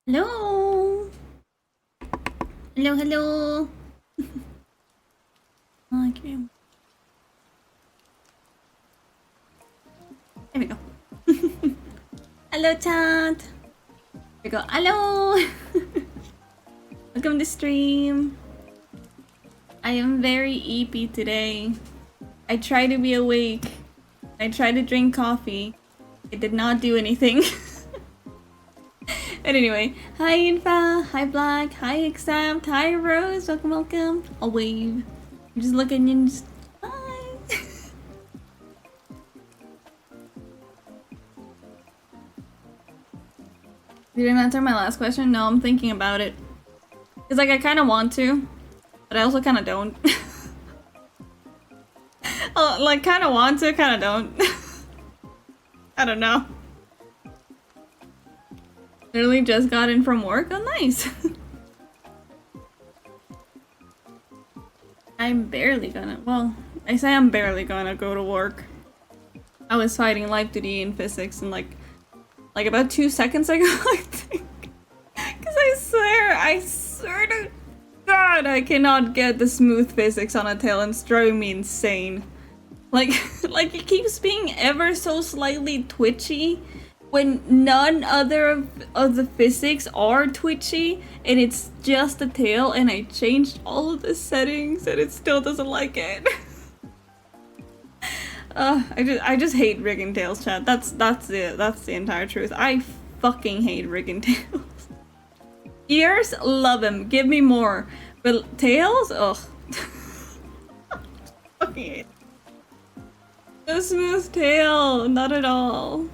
Hello. Hello, hello. Okay. There we go. Hello, chat. There we go. Hello. Welcome to stream. I am very eepy today. I try to be awake. I try to drink coffee. It did not do anything. But anyway, hi Infa, hi Black, hi Accept, hi Rose, welcome, welcome. I'll wave. I'm just looking and just hi. You didn't answer my last question? No, I'm thinking about it. Cause like I kind of want to, but I also kind of don't. Oh, like kind of want to, kind of don't. I don't know. Literally just got in from work. Oh, nice. I'm barely gonna. Well, I say I'm barely gonna go to work. I was fighting life duty in physics and like about 2 seconds ago, I think. Cause I swear to God, I cannot get the smooth physics on a tail and it's driving me insane. Like, like it keeps being ever so slightly twitchy when none other of the physics are twitchy and it's just the tail, and I changed all of the settings and it still doesn't like it. I just hate rigging tails, chat. That's the entire truth. I fucking hate rigging tails. Ears, love them. Give me more. But tails, ugh. Fucking hate. No smooth tail, not at all.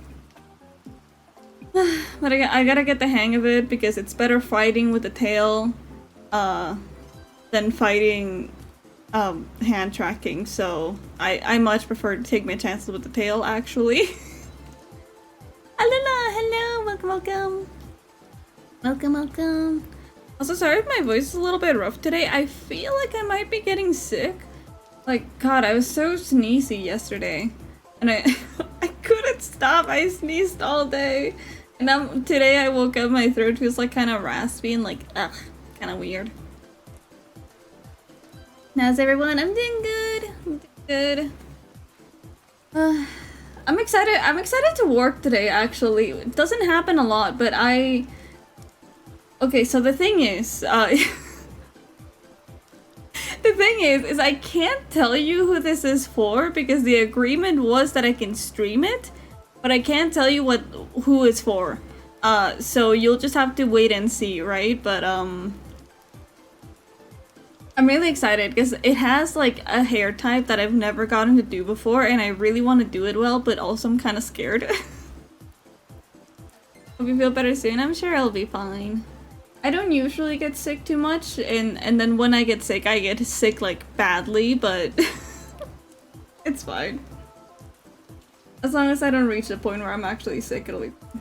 But I gotta get the hang of it because it's better fighting with the tail, than fighting, hand tracking. So I much prefer to take my chances with the tail, actually. Alila, hello, welcome, welcome. Welcome, welcome. Also, sorry if my voice is a little bit rough today. I feel like I might be getting sick. Like, God, I was so sneezy yesterday. And I couldn't stop. I sneezed all day. And today I woke up, my throat feels like kind of raspy and like, ugh, kind of weird. How's everyone? I'm doing good. I'm doing good. I'm excited. I'm excited to work today, actually. It doesn't happen a lot, but okay, so the thing is, the thing is I can't tell you who this is for because the agreement was that I can stream it, but I can't tell you who it's for. So you'll just have to wait and see, right? But I'm really excited because it has like a hair type that I've never gotten to do before, and I really want to do it well, but also I'm kind of scared. Hope you feel better soon. I'm sure I'll be fine. I don't usually get sick too much, and then when I get sick like badly, but it's fine. As long as I don't reach the point where I'm actually sick, it'll be fine.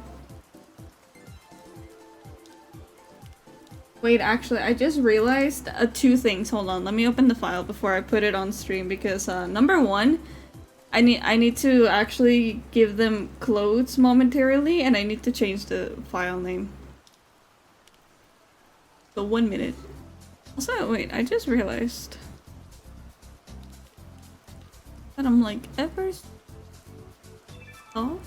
Wait, actually, I just realized 2 things. Hold on, let me open the file before I put it on stream because number 1, I need to actually give them clothes momentarily, and I need to change the file name. So 1 minute. Also, wait, I just realized that I'm like ever off.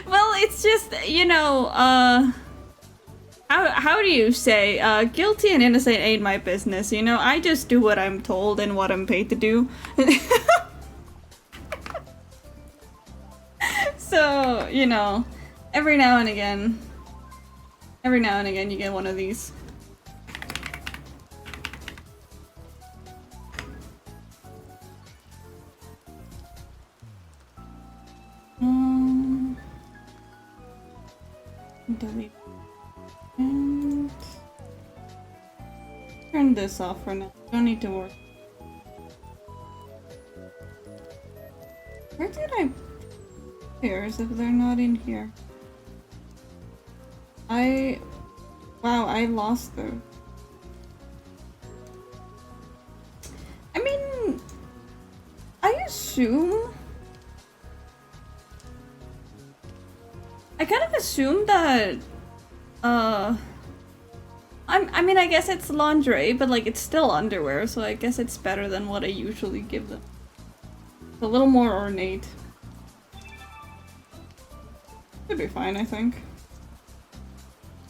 Well, it's just, you know, how do you say, guilty and innocent ain't my business, you know? I just do what I'm told and what I'm paid to do. So, you know, every now and again you get one of these. Delete. And turn this off for now. Don't need to work. Where did I put pairs if they're not in here? Wow, I lost them. I mean, I assume I kind of assumed that, I mean, I guess it's lingerie, but like it's still underwear, so I guess it's better than what I usually give them. It's a little more ornate. Should be fine, I think.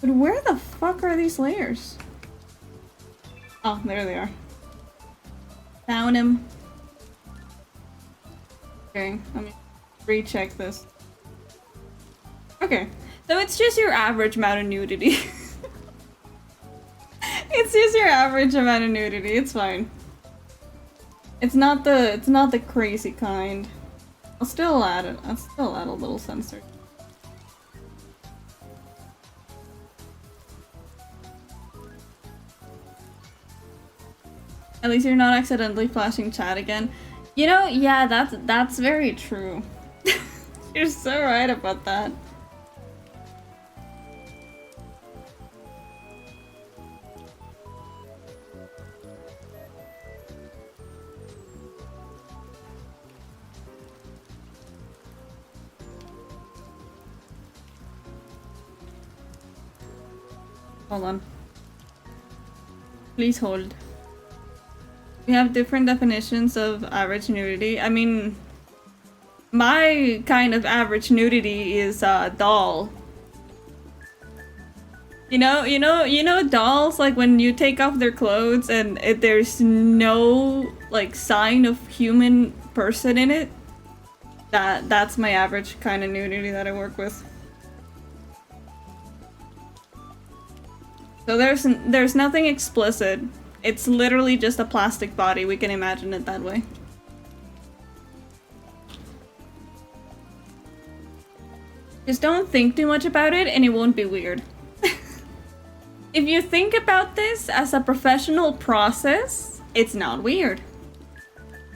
But where the fuck are these layers? Oh, there they are. Found him. Okay, let me recheck this. Okay, so it's just your average amount of nudity. It's just your average amount of nudity, it's fine. It's not the crazy kind. I'll still add it. I'll still add a little sensor. At least you're not accidentally flashing chat again. You know, yeah, that's very true. You're so right about that. Hold on. Please hold. We have different definitions of average nudity. I mean, my kind of average nudity is doll. You know dolls, like when you take off their clothes and there's no like sign of human person in it. That's my average kind of nudity that I work with. So there's nothing explicit. It's literally just a plastic body. We can imagine it that way. Just don't think too much about it and it won't be weird. If you think about this as a professional process, it's not weird.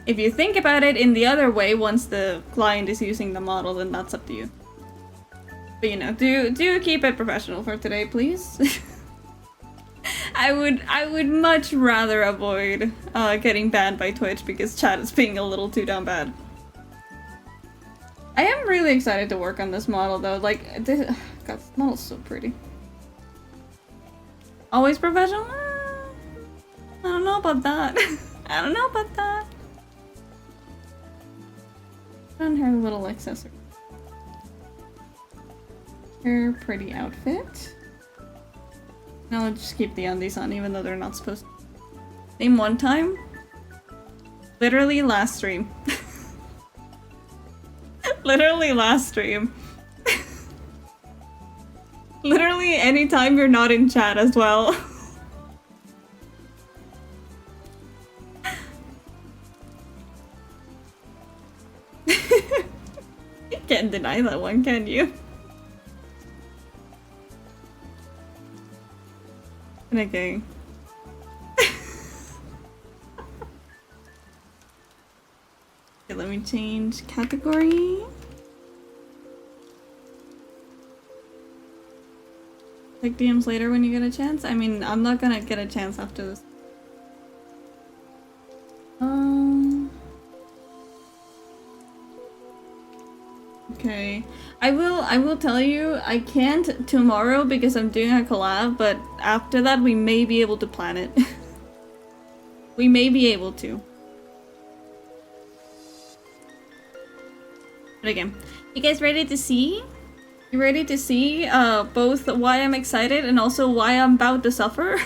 If you think about it in the other way, once the client is using the model, then that's up to you. But you know, do keep it professional for today, please. I would much rather avoid getting banned by Twitch because chat is being a little too damn bad. I am really excited to work on this model though. Like, God, this model's so pretty. Always professional? I don't know about that. I don't know about that. On her little accessory. Her pretty outfit. Now I'll just keep the undies on even though they're not supposed to. Same one time. Literally last stream. Literally last stream. Literally anytime you're not in chat as well. You can't deny that one, can you? Okay. Okay, let me change category. Check DMs later when you get a chance. I mean, I'm not gonna get a chance after this. Okay. I will tell you, I can't tomorrow because I'm doing a collab, but after that we may be able to plan it. We may be able to. But again, you guys ready to see? You ready to see both why I'm excited and also why I'm about to suffer?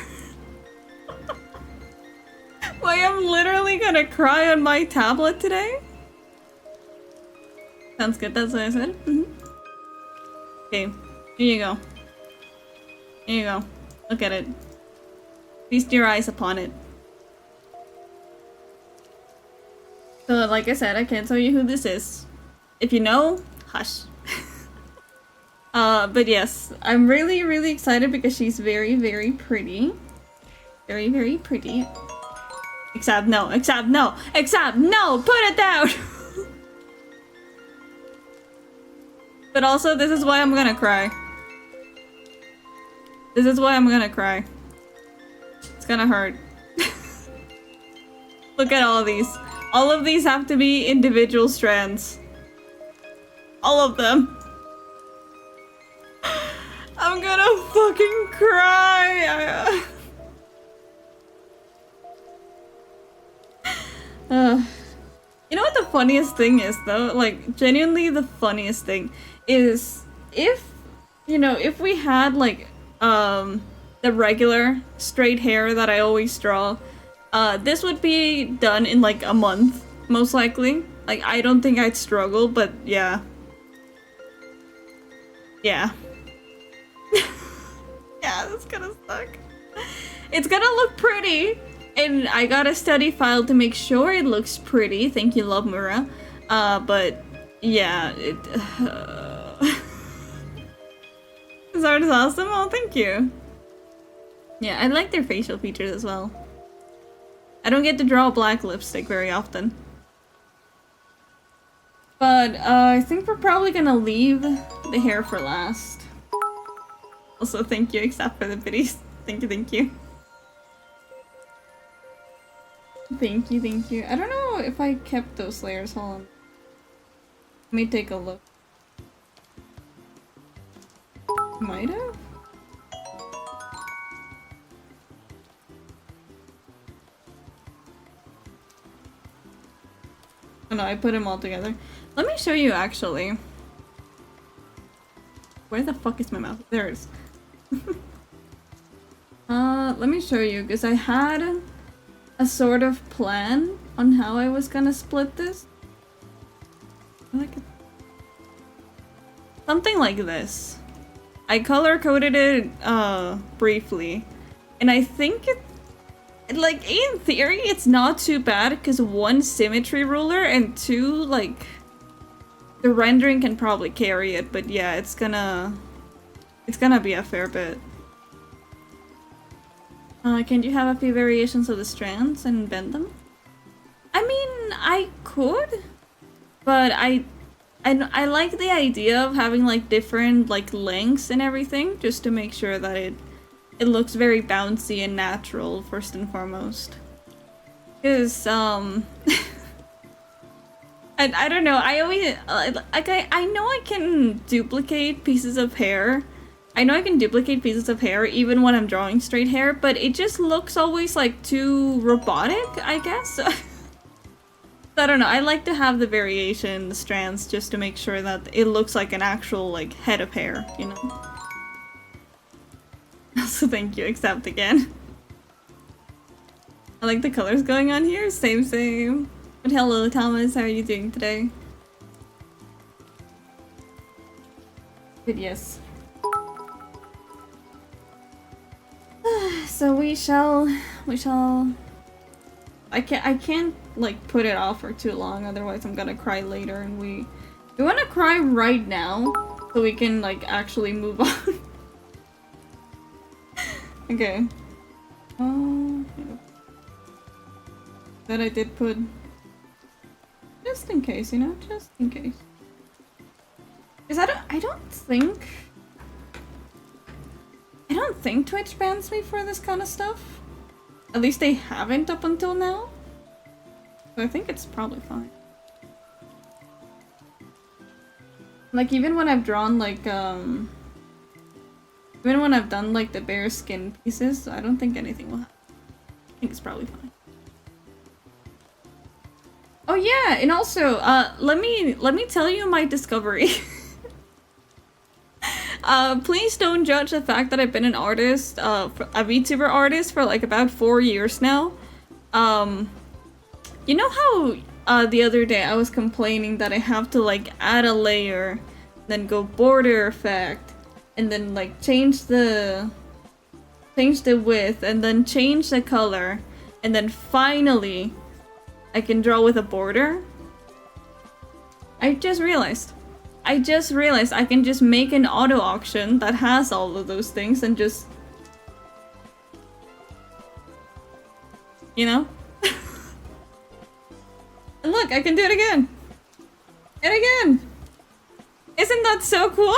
Why I'm literally gonna cry on my tablet today? Sounds good, that's what I said. Okay, here you go. Here you go. Look at it. Feast your eyes upon it. So, like I said, I can't tell you who this is. If you know, hush. But yes, I'm really, really excited because she's very, very pretty. Very, very pretty. Except no, put it down! But also, this is why I'm gonna cry. This is why I'm gonna cry. It's gonna hurt. Look at all of these. All of these have to be individual strands. All of them. I'm gonna fucking cry. You know what the funniest thing is though? Like, genuinely the funniest thing is if, you know, if we had like, the regular straight hair that I always draw, this would be done in like a month, most likely. Like, I don't think I'd struggle, but yeah. Yeah. Yeah, that's gonna suck. It's gonna look pretty, and I got a study file to make sure it looks pretty. Thank you, Love Mura. But yeah, this art is awesome. Oh, thank you. Yeah, I like their facial features as well. I don't get to draw black lipstick very often. But I think we're probably gonna leave the hair for last. Also, thank you, except for the biddies. Thank you, thank you. Thank you, thank you. I don't know if I kept those layers. Hold on. Let me take a look. Might have? Oh no, I put them all together. Let me show you actually. Where the fuck is my mouse? There it is. Let me show you, because I had a sort of plan on how I was gonna split this. Something like this. I color coded it briefly, and I think like in theory it's not too bad because one symmetry ruler and two like the rendering can probably carry it, but yeah, it's gonna be a fair bit. Can you have a few variations of the strands and bend them? I mean, I could, but I like the idea of having like different like lengths and everything, just to make sure that it looks very bouncy and natural first and foremost. Because I don't know, I always like I know I can duplicate pieces of hair. I know I can duplicate pieces of hair even when I'm drawing straight hair, but it just looks always like too robotic, I guess. I don't know, I like to have the variation, the strands, just to make sure that it looks like an actual like head of hair, you know? Also, thank you, accept again. I like the colors going on here, same. But hello Thomas, how are you doing today? But yes. So we shall I can't like put it off for too long, otherwise I'm gonna cry later, and we wanna cry right now so we can like actually move on. Okay. That I did put just in case, you know, just in case. Because I don't think Twitch bans me for this kind of stuff. At least they haven't up until now. So I think it's probably fine. Like even when I've drawn like even when I've done like the bare skin pieces, I don't think anything will happen. I think it's probably fine. Oh yeah, and also let me tell you my discovery. Please don't judge the fact that I've been an artist, a VTuber artist for like about 4 years now. You know how the other day I was complaining that I have to like add a layer, then go border effect, and then like change the width, and then change the color, and then finally I can draw with a border? I just realized I can just make an auto auction that has all of those things and just, you know? And look, I can do it again! And again! Isn't that so cool?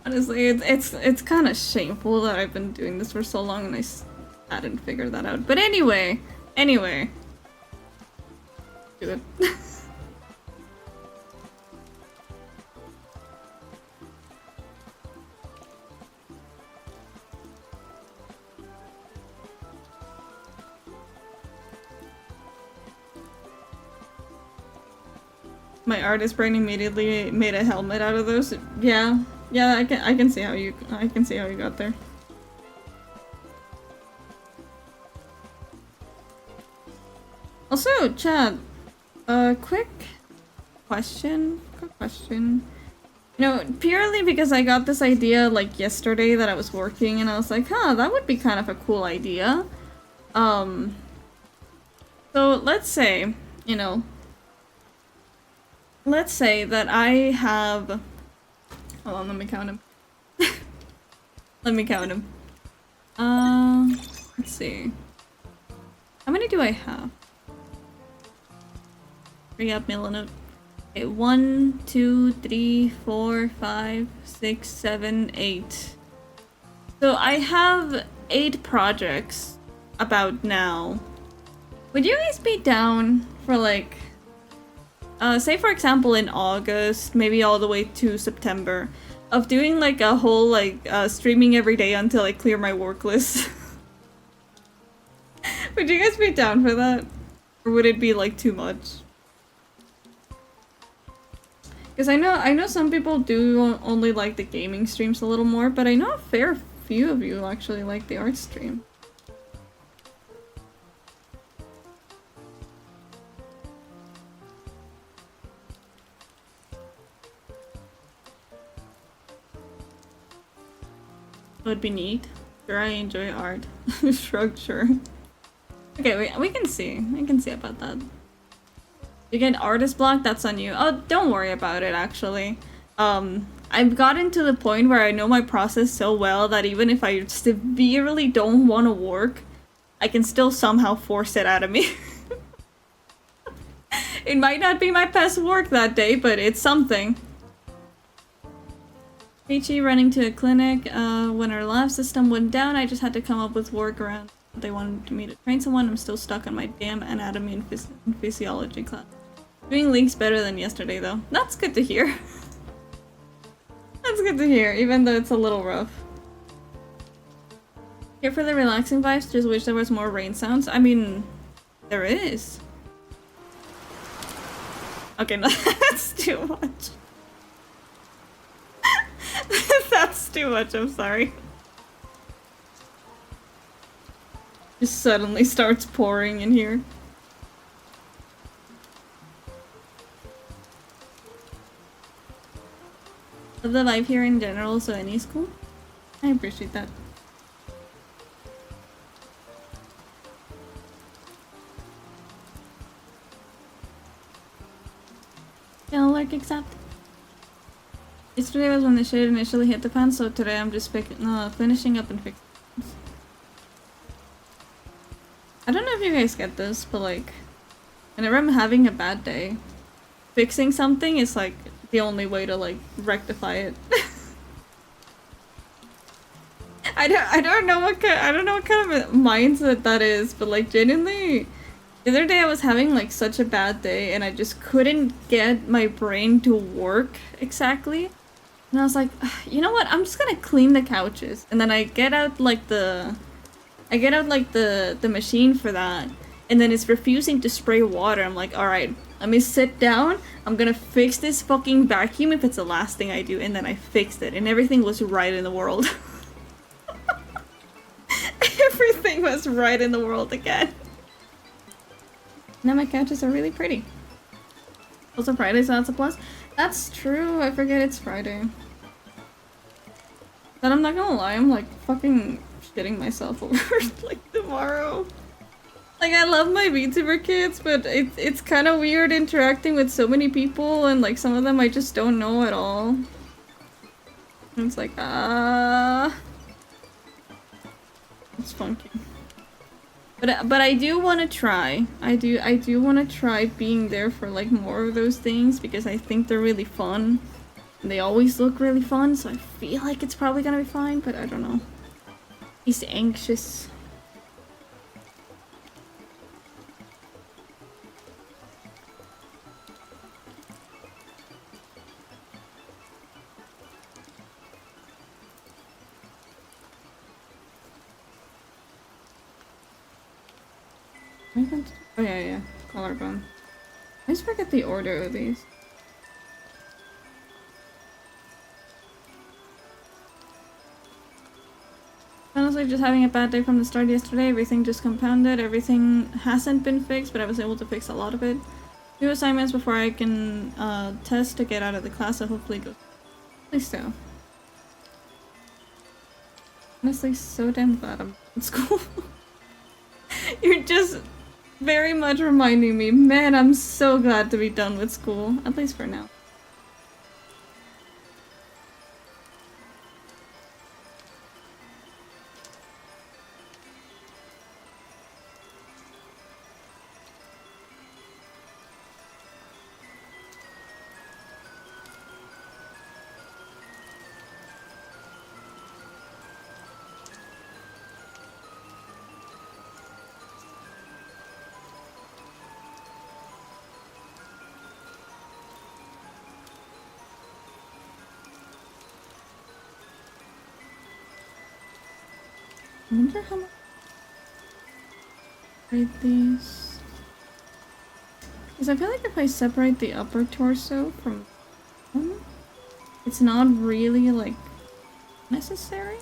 Honestly, it's kind of shameful that I've been doing this for so long and I hadn't figured that out. But anyway. Do it. My artist brain immediately made a helmet out of those. Yeah, yeah, I can see how you got there. Also, Chad, quick question. You know, purely because I got this idea like yesterday that I was working, and I was like, huh, that would be kind of a cool idea. So let's say, you know, let's say that I have. Hold on, let me count him. Let me count him. Let's see. How many do I have? Hurry up, Milano. Okay, 1, 2, 3, 4, 5, 6, 7, 8. So I have 8 projects about now. Would you guys be down for like, say for example in August, maybe all the way to September, of doing like a whole like streaming every day until I clear my work list? Would you guys be down for that? Or would it be like too much? Because I know some people do only like the gaming streams a little more, but I know a fair few of you actually like the art stream. Would be neat. Sure, I enjoy art. Shrug, sure. Okay, we can see. I can see about that. You get artist block, that's on you. Oh, don't worry about it, actually. I've gotten to the point where I know my process so well that even if I severely don't want to work, I can still somehow force it out of me. It might not be my best work that day, but it's something. Peachy running to a clinic. When our lab system went down, I just had to come up with workarounds. They wanted me to train someone. I'm still stuck on my damn anatomy and physiology class. Doing links better than yesterday, though. That's good to hear. That's good to hear, even though it's a little rough. Here for the relaxing vibes, just wish there was more rain sounds. I mean, there is. Okay, no, that's too much. That's too much, I'm sorry. Just suddenly starts pouring in here. Love the vibe here in general, so any is cool. I appreciate that. Gonna work accept. Yesterday was when the shit initially hit the fan, so today I'm just finishing up and fixing things. I don't know if you guys get this, but like, whenever I'm having a bad day, fixing something is like the only way to like rectify it. I don't know what kind of mindset that is, but like genuinely, the other day I was having like such a bad day and I just couldn't get my brain to work exactly. And I was like, you know what? I'm just gonna clean the couches. And then I get out like the machine for that. And then it's refusing to spray water. I'm like, alright, let me sit down. I'm gonna fix this fucking vacuum if it's the last thing I do. And then I fixed it and everything was right in the world. Everything was right in the world again. Now my couches are really pretty. Also Friday, so that's a plus. That's true, I forget it's Friday. But I'm not gonna lie, I'm like fucking shitting myself over like tomorrow. Like I love my VTuber kids, but it's kind of weird interacting with so many people and like some of them I just don't know at all. And it's like, it's funky. But I do want to try. I do want to try being there for like more of those things because I think they're really fun. And they always look really fun, so I feel like it's probably gonna be fine, but I don't know. He's anxious. Oh yeah, collarbone. I just forget the order of these. Honestly, just having a bad day from the start yesterday. Everything just compounded. Everything hasn't been fixed, but I was able to fix a lot of it. 2 assignments before I can test to get out of the class, so hopefully it goes. Please so. Honestly, so damn glad I'm in school. You're just very much reminding me. Man, I'm so glad to be done with school. At least for now. I wonder how much I separate these. Because I feel like if I separate the upper torso from one, it's not really like necessary.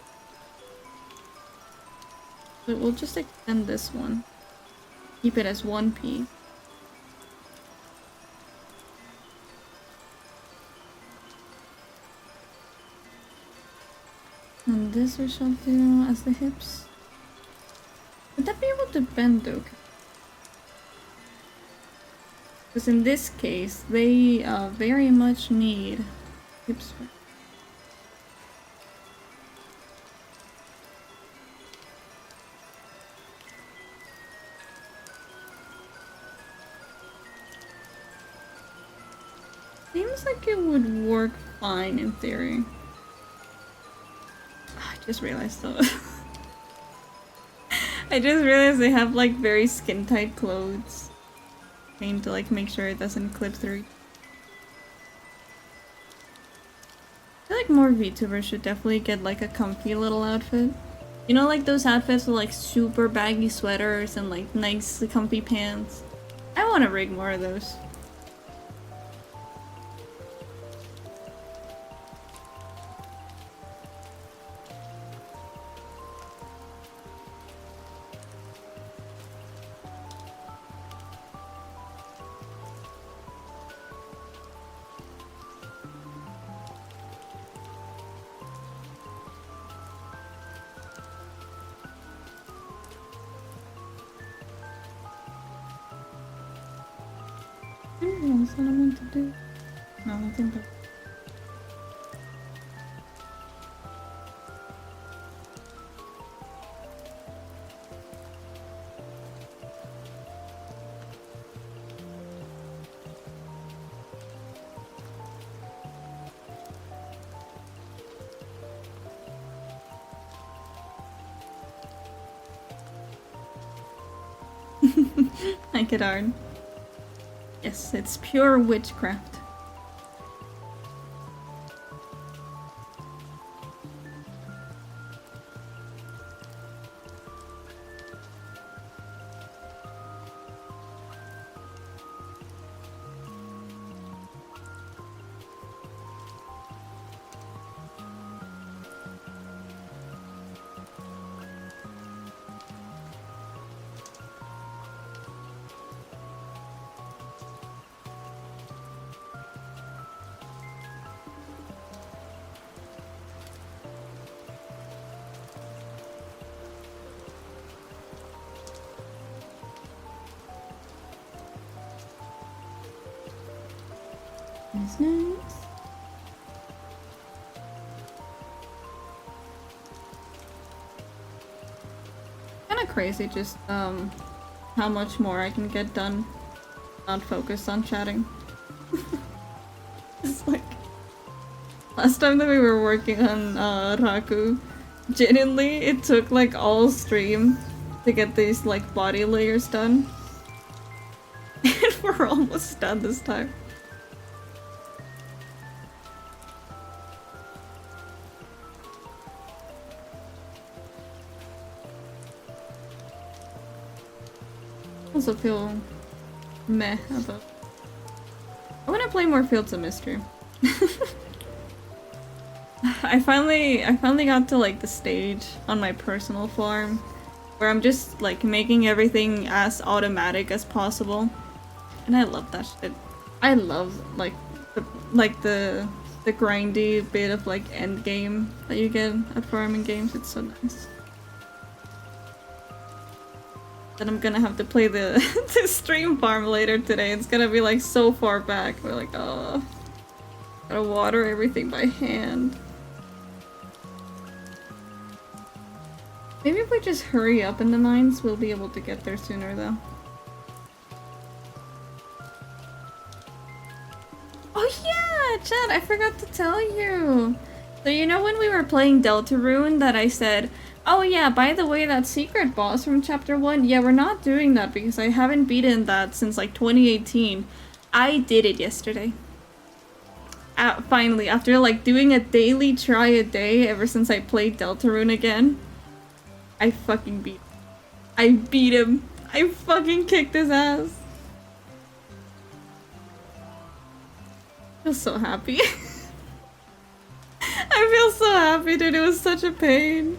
But we'll just extend this one. Keep it as one piece. And this we shall do as the hips. Would that be able to bend though? Because in this case, they very much need hips. Seems like it would work fine in theory. I just realized though. I just realized they have like very skin tight clothes. Trying to like make sure it doesn't clip through. I feel like more VTubers should definitely get like a comfy little outfit. You know, like those outfits with like super baggy sweaters and like nice comfy pants. I want to rig more of those. Anything else that I meant to do? No, I think that. I could darn. Yes, it's pure witchcraft. That's nice. Kinda crazy just how much more I can get done not focused on chatting. It's like last time that we were working on Raku, genuinely it took like all stream to get these like body layers done. And we're almost done this time. Also feel meh about. I want to play more Fields of Mistria. I finally got to like the stage on my personal farm where I'm just like making everything as automatic as possible. And I love that shit. I love the grindy bit of like end game that you get at farming games. It's so nice. Then I'm gonna have to play the the stream farm later today. It's gonna be like so far back. We're like, oh, gotta water everything by hand. Maybe if we just hurry up in the mines, we'll be able to get there sooner though. Oh yeah, Chad, I forgot to tell you. So you know when we were playing Deltarune that I said, oh yeah, by the way, that secret boss from chapter 1, yeah, we're not doing that because I haven't beaten that since like 2018. I did it yesterday. Finally, after like doing a daily try a day ever since I played Deltarune again, I fucking beat him. I beat him. I fucking kicked his ass. I feel so happy. I feel so happy, dude. It was such a pain.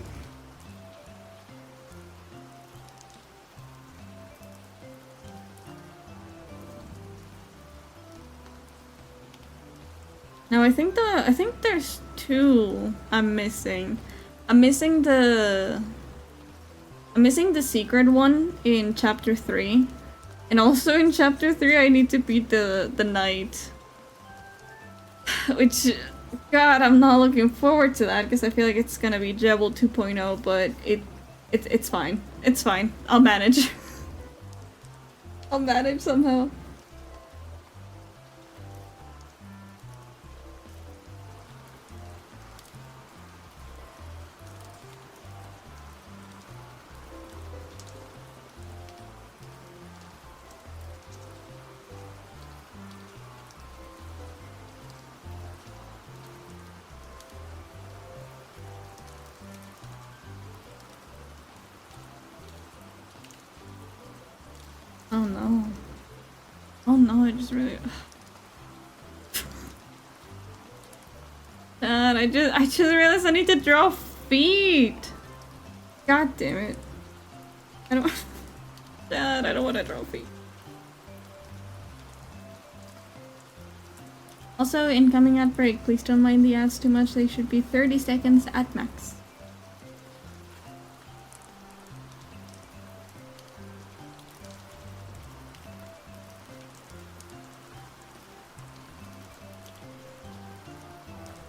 Now I think there's two I'm missing. I'm missing the secret one in chapter 3. And also in chapter 3 I need to beat the knight. Which, God, I'm not looking forward to that because I feel like it's gonna be Jebel 2.0, but it's fine. It's fine. I'll manage. I'll manage somehow. Oh no. Oh no, I just really... God, I just realized I need to draw feet! God damn it. I don't... Dad, I don't want to draw feet. Also, incoming ad break. Please don't mind the ads too much. They should be 30 seconds at max.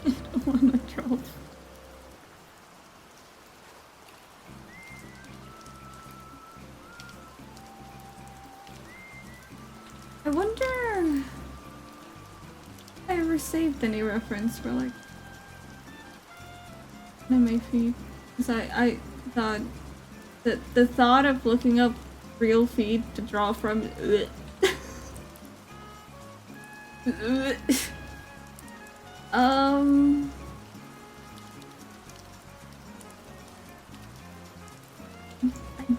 I don't want to draw. I wonder if I ever saved any reference for like anime feed. Because I thought that the thought of looking up real feed to draw from I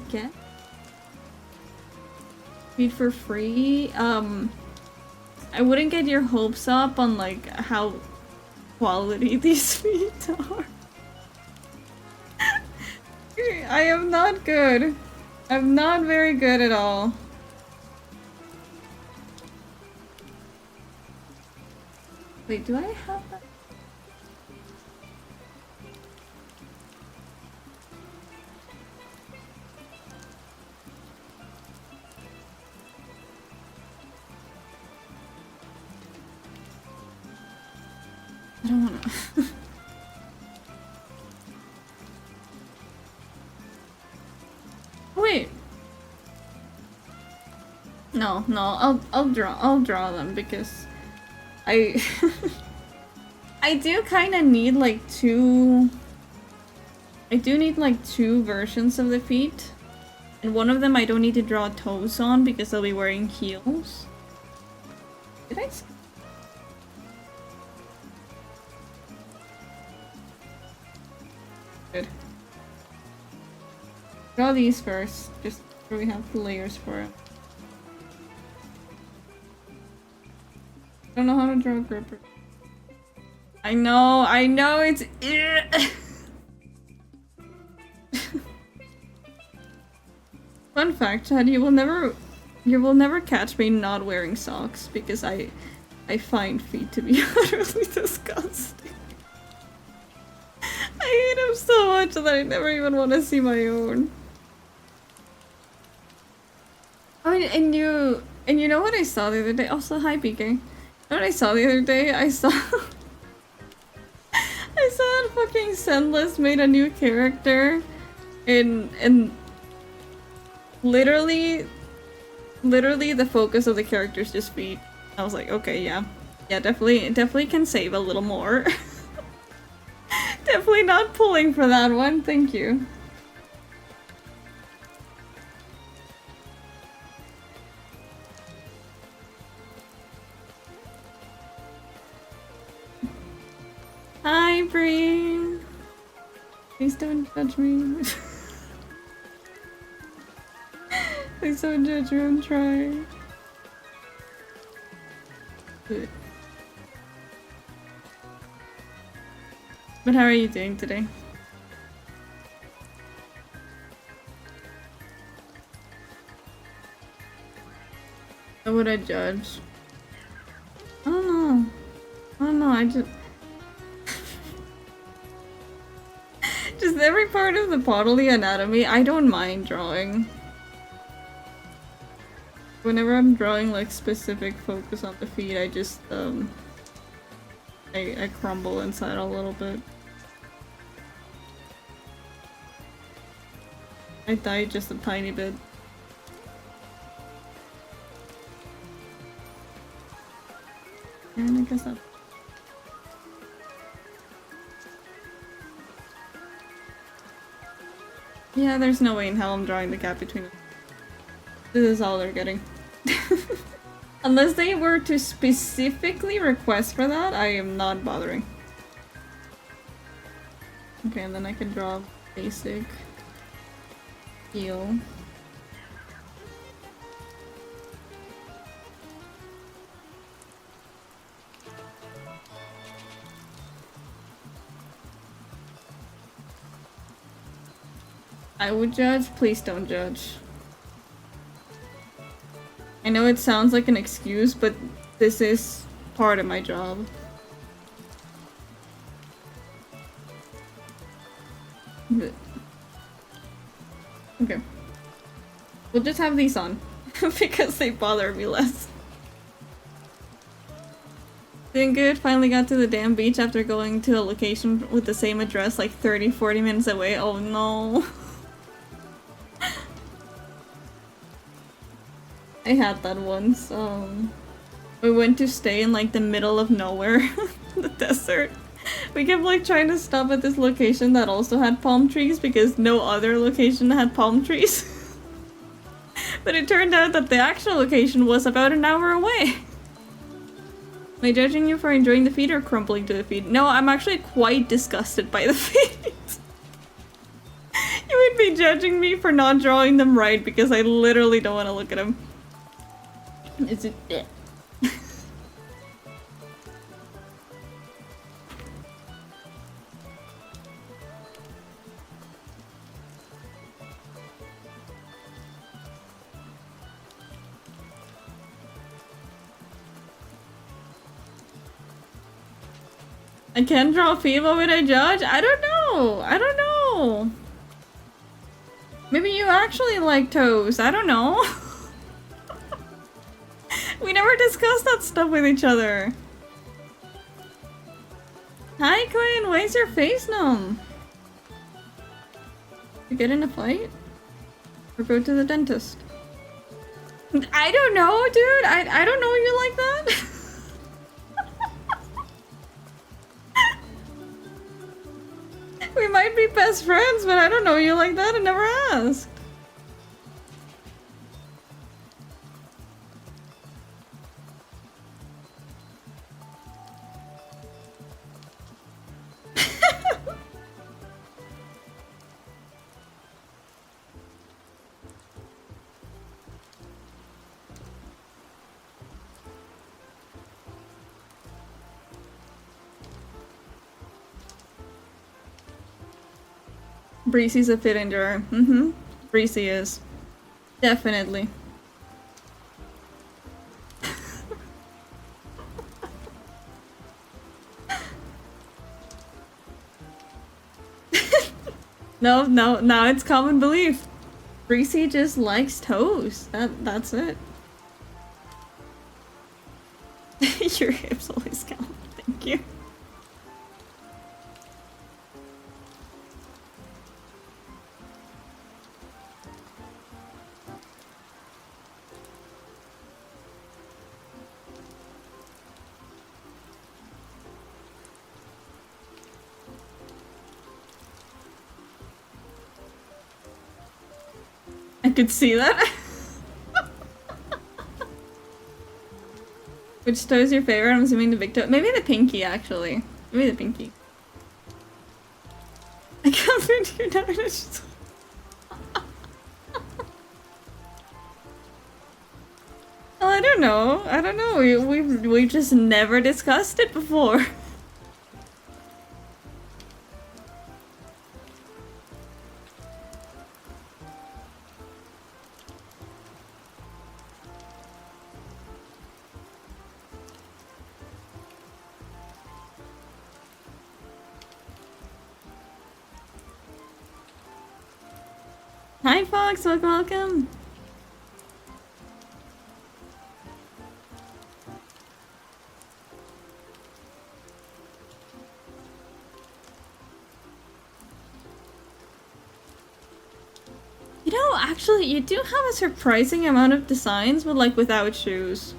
guess feed for free. I wouldn't get your hopes up on like how quality these feet are. I am not good. I'm not very good at all. Wait, do I have that? I don't wanna. Wait. No, I'll draw them because I I do kind of need like two. I do need like two versions of the feet, and one of them I don't need to draw toes on because I'll be wearing heels. Did I? Good. Draw these first, just so we have the layers for it. I don't know how to draw a gripper. I know, it's... Fun fact, Chad, you will never catch me not wearing socks because I find feet to be utterly disgusting. I hate them so much that I never even want to see my own. Oh, and you know what I saw the other day? Also, hi, PK. You know what I saw the other day? I saw that fucking Sendless made a new character, and literally the focus of the character is just feet. I was like, okay, yeah, definitely can save a little more. Definitely not pulling for that one. Thank you. Hi, Bree. Please don't judge me. Please don't judge me. I'm trying. Good. But how are you doing today? How would I judge? I don't know. I just... Just every part of the bodily anatomy, I don't mind drawing. Whenever I'm drawing like specific focus on the feet, I just I crumble inside a little bit. I died just a tiny bit. And I guess that... Yeah, there's no way in hell I'm drawing the gap between them. This is all they're getting. Unless they were to specifically request for that, I am not bothering. Okay, and then I can draw basic heel. I would judge, please don't judge. I know it sounds like an excuse, but this is part of my job. Okay. We'll just have these on, because they bother me less. Doing good, finally got to the damn beach after going to a location with the same address like 30-40 minutes away. Oh no. I had that once. We went to stay in like the middle of nowhere, the desert. We kept like trying to stop at this location that also had palm trees because no other location had palm trees. But it turned out that the actual location was about an hour away. Am I judging you for enjoying the feet or crumpling to the feet? No, I'm actually quite disgusted by the feet. You would be judging me for not drawing them right because I literally don't want to look at them. Is it? Yeah. I can't draw feet. What would I judge? I don't know. I don't know. Maybe you actually like toes. I don't know. We never discussed that stuff with each other. Hi, Quinn. Why is your face numb? You get in a fight? Or go to the dentist? I don't know, dude. I don't know you like that. We might be best friends, but I don't know you like that. I never asked. Breezy's a fit endurer. Mm-hmm. Breezy is. Definitely. No, now it's common belief. Breezy just likes toes. That's it. Your hips always count. Thank you. I could see that. Which toe is your favorite? I'm assuming the big toe. Maybe the pinky, actually. Maybe the pinky. I can't fit your nose. Well, I don't know. I don't know. We've just never discussed it before. Hi, Fox. Welcome. You know, actually, you do have a surprising amount of designs, but like without shoes.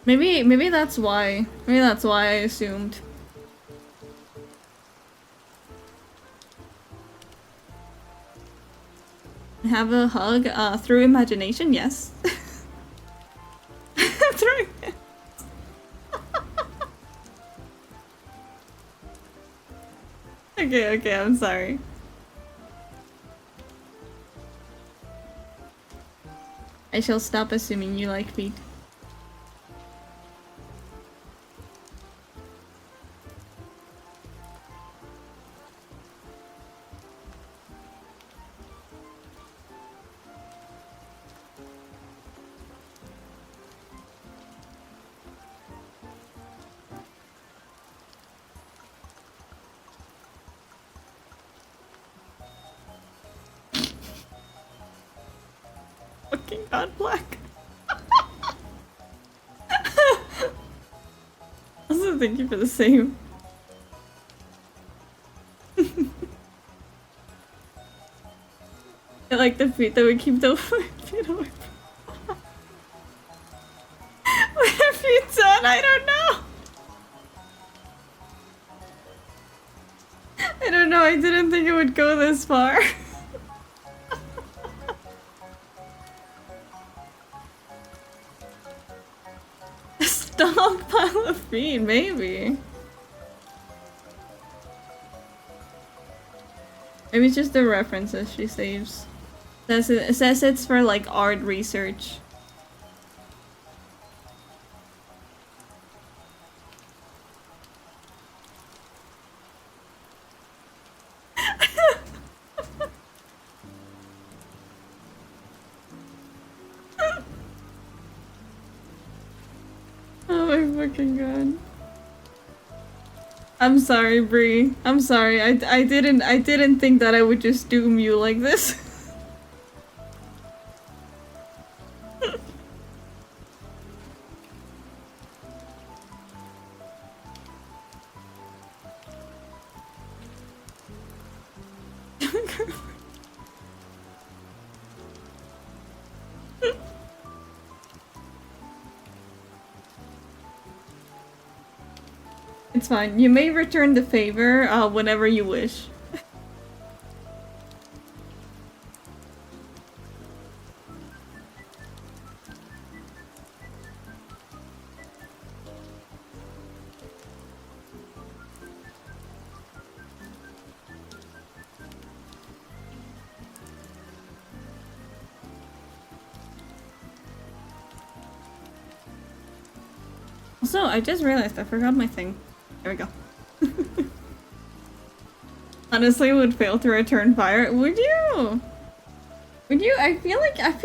Maybe that's why. Maybe that's why I assumed. Have a hug through imagination, yes. Through Okay, I'm sorry. I shall stop assuming you like feet. Fucking God Black. Also, thank you for the same. I like the feet that we keep the feet away from. What have you done? I don't know. I don't know. I didn't think it would go this far. A stockpile of feet, maybe. Maybe it's just the references she saves. It says it's for like art research. Oh my fucking god. I'm sorry, Bree. I'm sorry. I didn't think that I would just doom you like this. It's fine. You may return the favor whenever you wish. Also, I just realized I forgot my thing. There we go. Honestly, would fail to return fire. Would you? Would you? I feel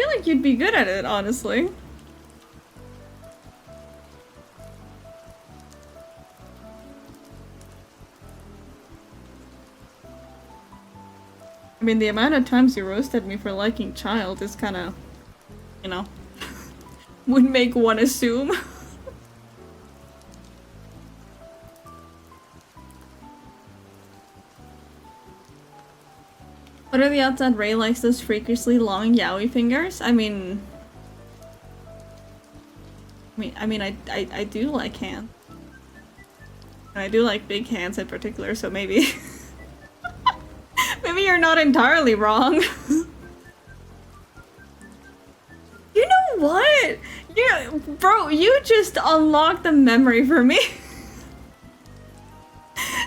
like you'd be good at it, honestly. I mean, the amount of times you roasted me for liking Child is kind of, you know, would make one assume. What are the odds that Ray likes those freakishly long yaoi fingers? I do like hands. And I do like big hands in particular, so maybe... maybe you're not entirely wrong. You know what? Bro, you just unlocked the memory for me.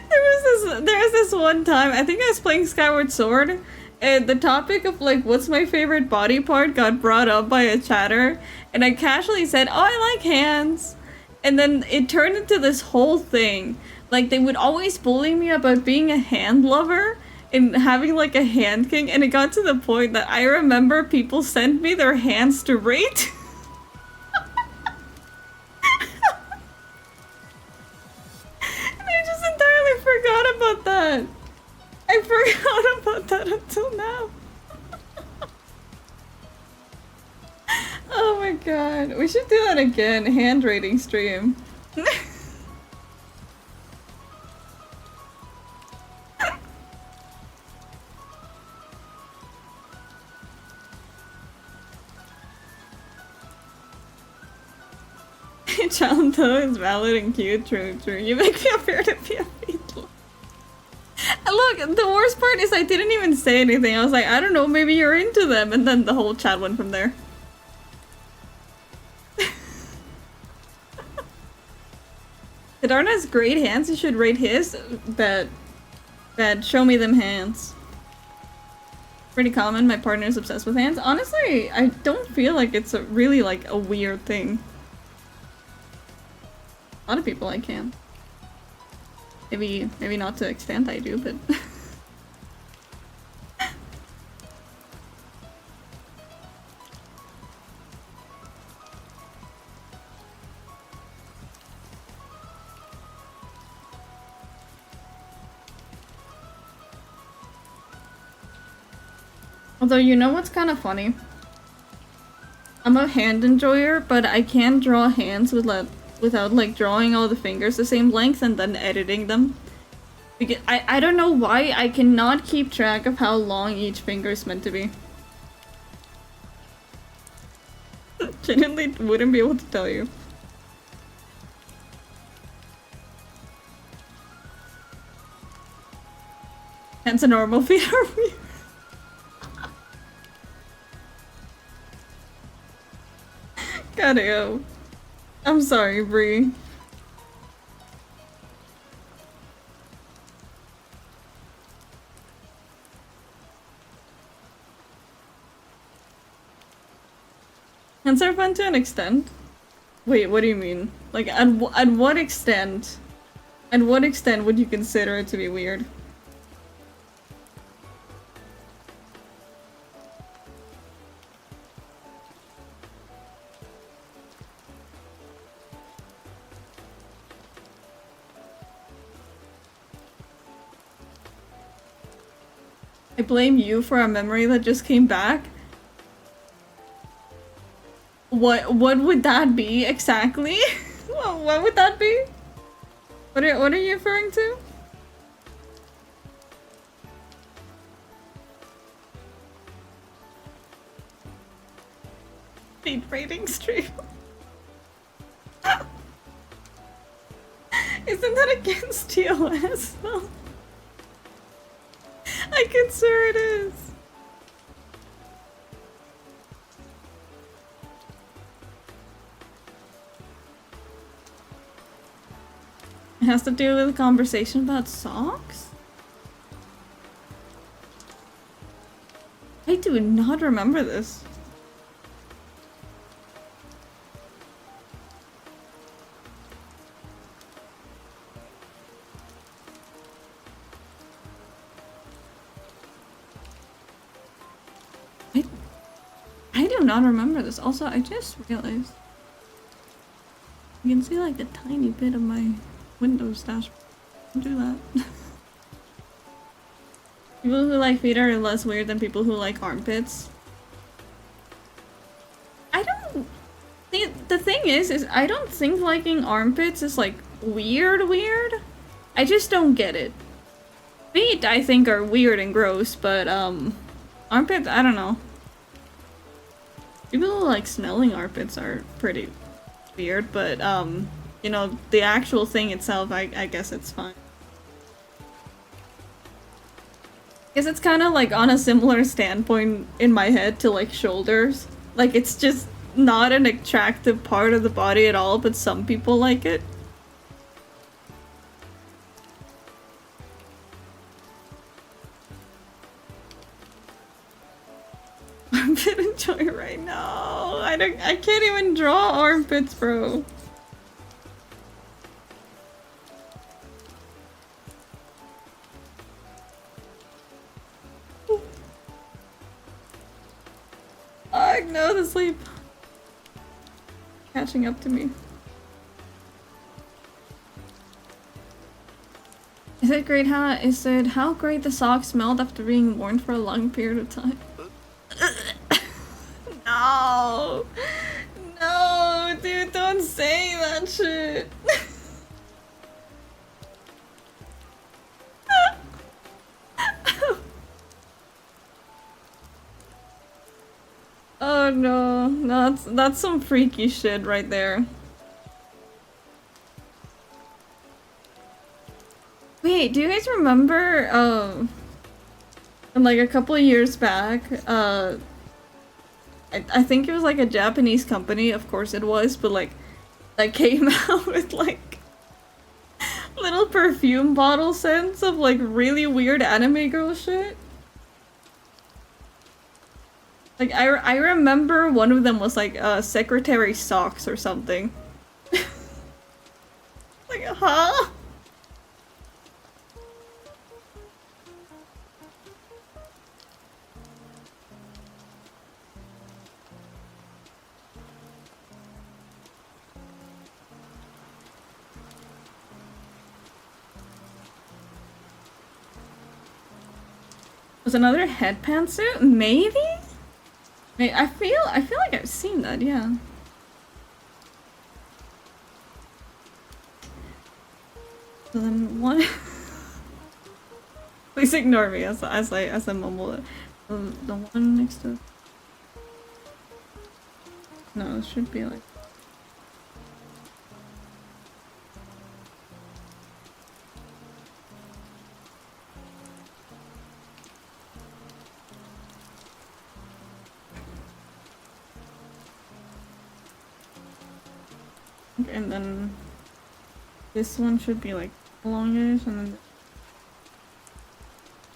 There was this one time, I think I was playing Skyward Sword, and the topic of like, what's my favorite body part got brought up by a chatter, and I casually said, oh, I like hands. And then it turned into this whole thing. Like, they would always bully me about being a hand lover and having like a hand king, and it got to the point that I remember people sent me their hands to rate. Forgot about that. I forgot about that until now. Oh my god. We should do that again. Hand rating stream. Chanto is valid and cute. True, true. You make me appear to be a beetle. Look, the worst part is I didn't even say anything. I was like, I don't know, maybe you're into them. And then the whole chat went from there. Siddhartha has great hands. You should rate his. Bad. Bad. Show me them hands. Pretty common. My partner's obsessed with hands. Honestly, I don't feel like it's really like a weird thing. A lot of people like hands. Maybe not to the extent I do, but... Although, you know what's kind of funny? I'm a hand enjoyer, but I can't draw hands without like drawing all the fingers the same length and then editing them. Because I don't know why I cannot keep track of how long each finger is meant to be. Genuinely wouldn't be able to tell you. Hands are normal, feet are weird. Gotta go. I'm sorry, Bree. Hands are fun to an extent. Wait, what do you mean? Like, at what extent? At what extent would you consider it to be weird? I blame you for a memory that just came back. What would that be exactly? What would that be? What are you referring to? Feed rating stream. Isn't that against TOS though? I can swear it is. It has to do with a conversation about socks? I do not remember this. not remember this? Also, I just realized you can see like a tiny bit of my Windows dashboard. Do that. People who like feet are less weird than people who like armpits. I don't think the thing is I don't think liking armpits is like weird. I just don't get it. Feet I think are weird and gross, but armpits I don't know. People who like smelling armpits are pretty weird, but you know, the actual thing itself I guess it's fine. Guess it's kind of like on a similar standpoint in my head to like shoulders. Like it's just not an attractive part of the body at all, but some people like it. Armpit enjoy right now. I can't even draw armpits, bro. No, the sleep. Catching up to me. Is it how great the socks smelled after being worn for a long period of time? No! No, dude, don't say that shit. Oh no, that's some freaky shit right there. Wait, do you guys remember like a couple of years back, I think it was like a Japanese company, of course it was, but like that came out with like little perfume bottle scents of like really weird anime girl shit? Like, I remember one of them was like, secretary socks or something. Like, huh? Was another head pantsuit? Maybe? I feel like I've seen that, yeah. So then one please ignore me as I mumble it. The one next to no, it should be like and then this one should be like longish and then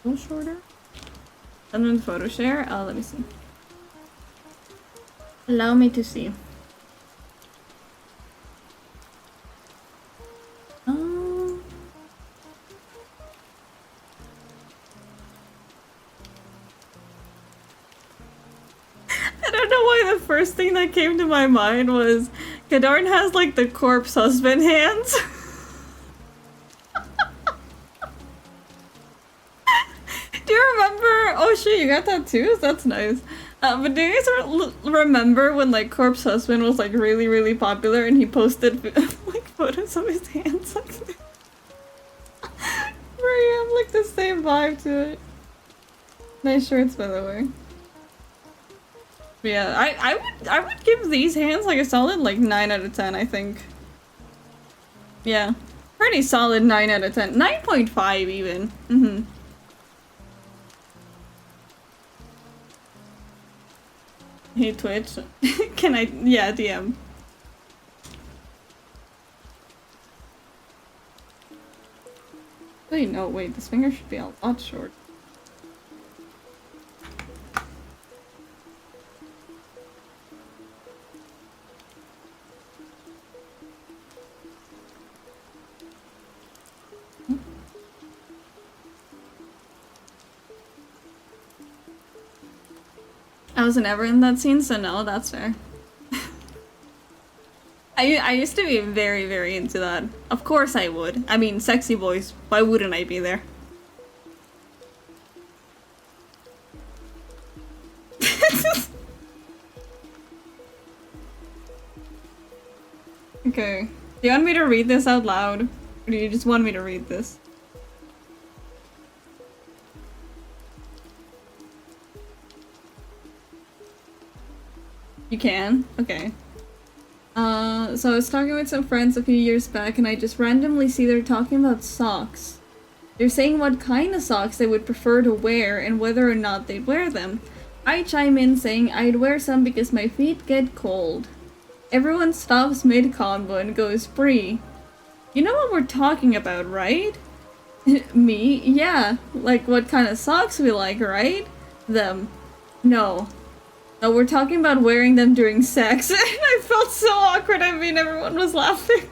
a little shorter. And then photo share. Let me see. Allow me to see. I don't know why the first thing that came to my mind was Kadarn has like the corpse husband hands. Do you remember? Oh shit, you got tattoos? That's nice. But do you guys remember when like Corpse Husband was like really popular and he posted like photos of his hands like this? Where you have like the same vibe to it. Nice shirts, by the way. But yeah, I would give these hands like a solid like 9 out of 10, I think. Yeah, pretty solid 9 out of 10. 9.5 even. Mm-hmm. Hey Twitch, can I? Yeah, DM. Wait, no, wait, this finger should be a lot short. I was never in that scene, so no, that's fair. I used to be very, very into that. Of course I would. I mean, sexy boys. Why wouldn't I be there? Okay. Do you want me to read this out loud? Or do you just want me to read this? You can? Okay. So I was talking with some friends a few years back and I just randomly see they're talking about socks. They're saying what kind of socks they would prefer to wear and whether or not they'd wear them. I chime in saying I'd wear some because my feet get cold. Everyone stops mid-convo and goes, "Bree, you know what we're talking about, right?" Me? Yeah. Like what kind of socks we like, right? Them. No. No, we're talking about wearing them during sex. And I felt so awkward. I mean, everyone was laughing.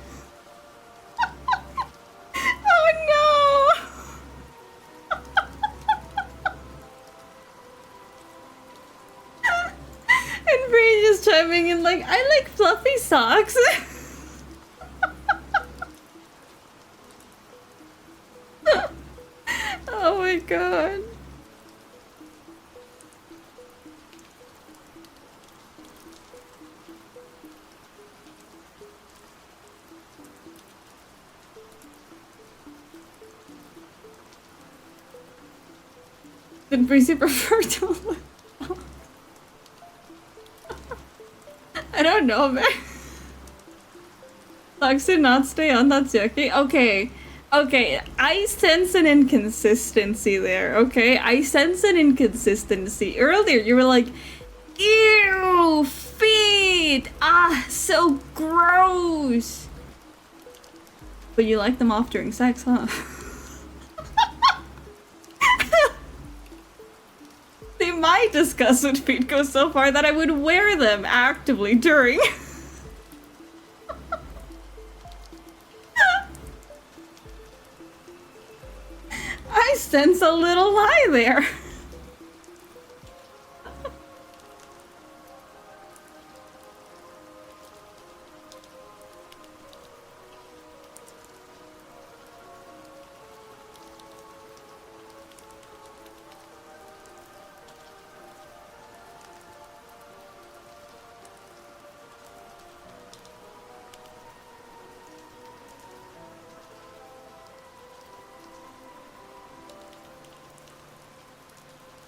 Oh no! And Bree just chiming in like, I like fluffy socks. Oh my god. Did Breezy prefer to I don't know, man. Socks did not stay on, that's yucky. Okay. Okay, I sense an inconsistency there, okay? I sense an inconsistency. Earlier, you were like, ew, feet! Ah, so gross! But you like them off during sex, huh? They might discuss with feet go so far that I would wear them actively during. I sense a little lie there.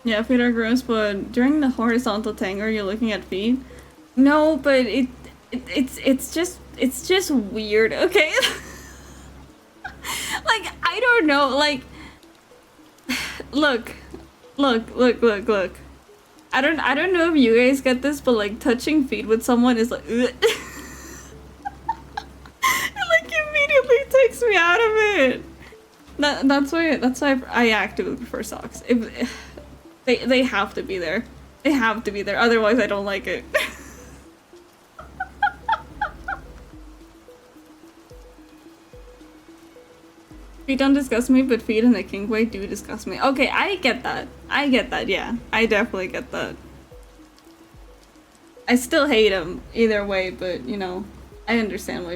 Yeah, feet are gross, but during the horizontal tango, you're looking at feet. No, but it's just weird. Okay, like I don't know. Like, look. I don't know if you guys get this, but like touching feet with someone is like, it like immediately takes me out of it. That's why I actively prefer socks. If they have to be there. They have to be there, otherwise I don't like it. Feet don't disgust me, but feet in a kink way do disgust me. Okay, I get that. Yeah. I definitely get that. I still hate them either way, but you know, I understand what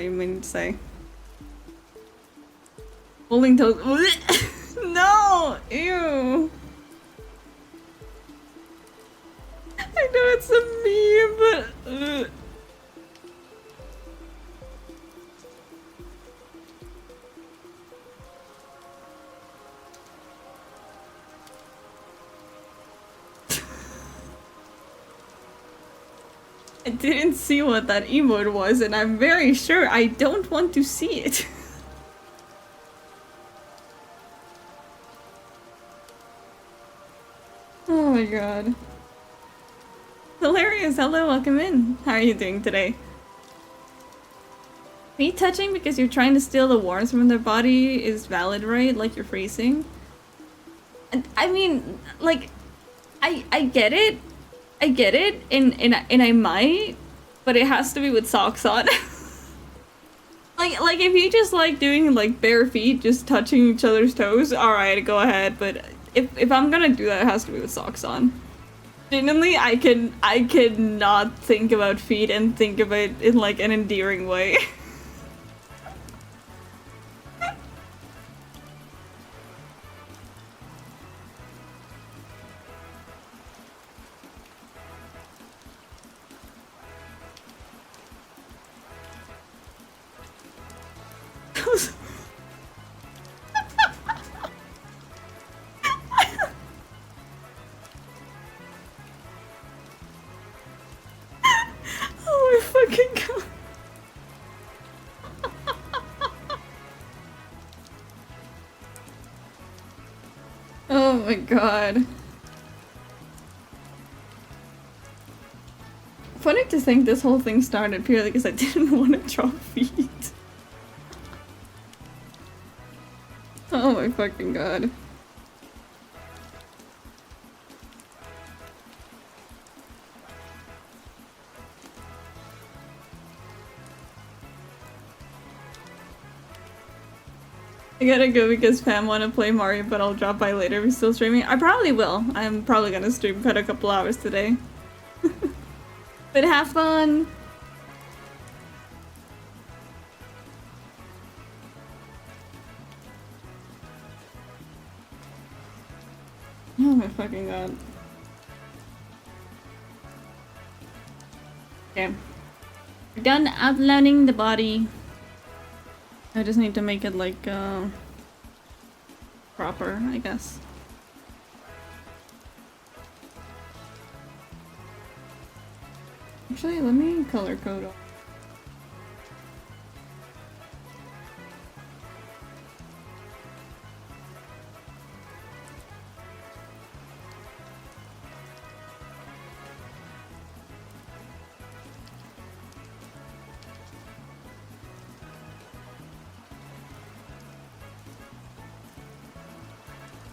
you mean to say. Holding toes. No! Ew! I know it's a meme, but I didn't see what that emote was, and I'm very sure I don't want to see it. Oh my god. Hilarious, hello, welcome in. How are you doing today? Me touching because you're trying to steal the warmth from their body is valid, right? Like you're freezing? And I mean, like, I get it. I get it, and I might, but it has to be with socks on. like if you just like doing like bare feet, just touching each other's toes, alright, go ahead, but if I'm gonna do that, it has to be with socks on. Genuinely, I cannot think about feet and think of it in like an endearing way. Oh my fucking god. Oh my god. Funny to think this whole thing started purely because I didn't want to draw feet. Oh my fucking god. I gotta go because Pam wanna play Mario, but I'll drop by later if we're still streaming. I probably will. I'm probably gonna stream quite a couple hours today. But have fun! Oh my fucking god. Okay. We're done outlining the body. I just need to make it like, proper, I guess. Actually, let me color code.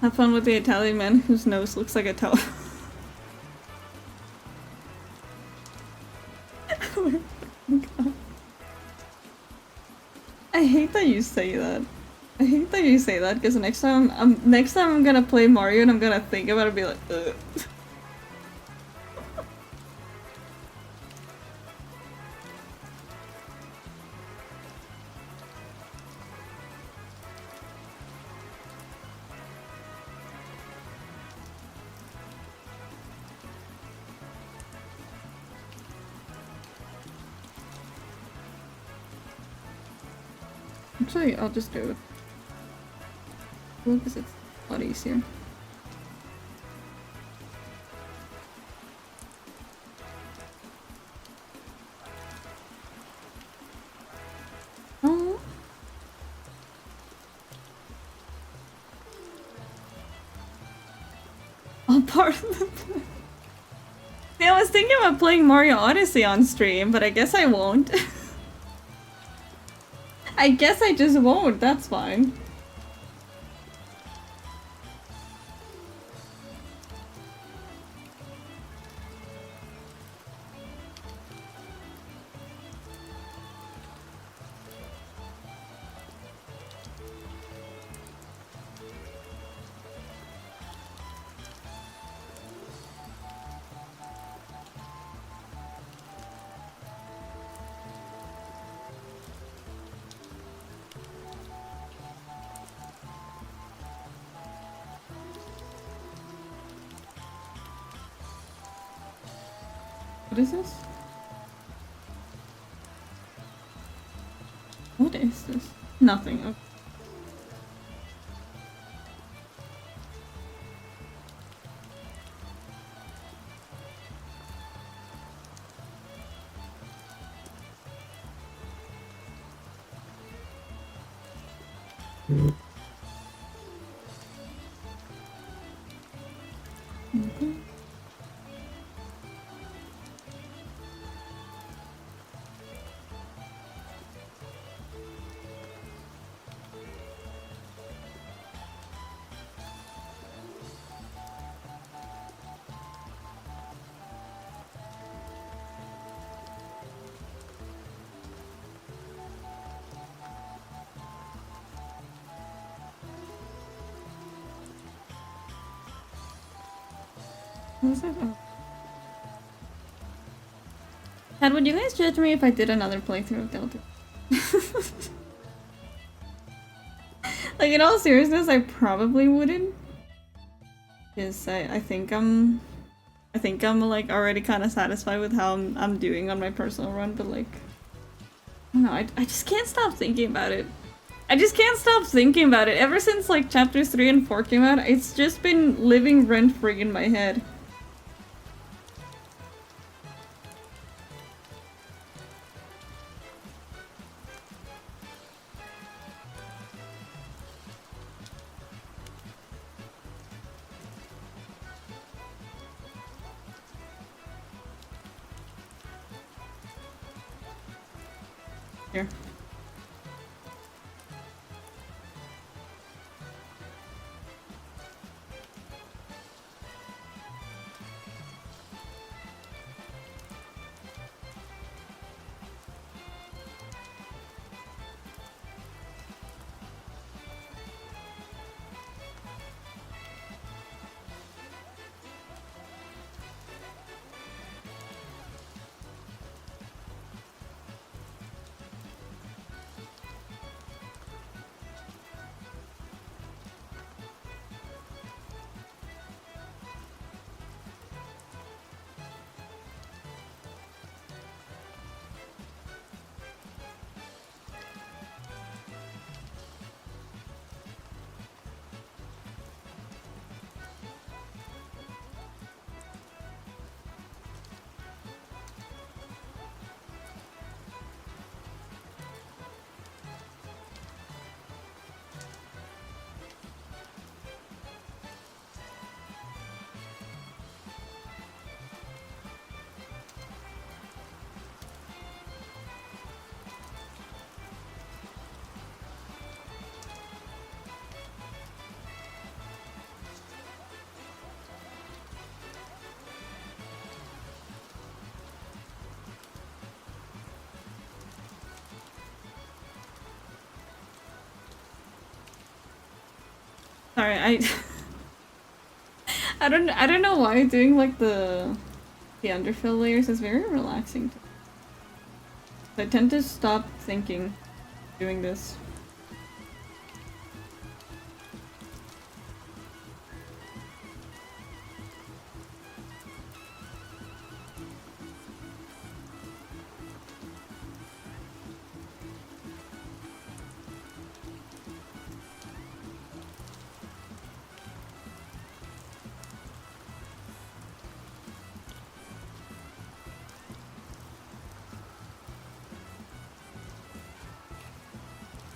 Have fun with the Italian man whose nose looks like a toe. Oh my god. I hate that you say that. I hate that you say that because next time I'm gonna play Mario and I'm gonna think about it and be like, ugh. Actually, I'll just do it. Because it's a lot easier. Oh. All part of the plan. See, I was thinking about playing Mario Odyssey on stream, but I guess I won't. I guess I just won't, that's fine. What is this? What is this? Nothing. Okay. Okay. What is it? Oh. Ted, would you guys judge me if I did another playthrough of Delta? Like, in all seriousness, I probably wouldn't. Because I think I'm like already kind of satisfied with how I'm doing on my personal run, but like, I don't know, I just can't stop thinking about it. I just can't stop thinking about it. Ever since like chapters 3 and 4 came out, it's just been living rent-free in my head. Here. Sorry, I don't know why doing like the underfill layers is very relaxing. I tend to stop thinking doing this.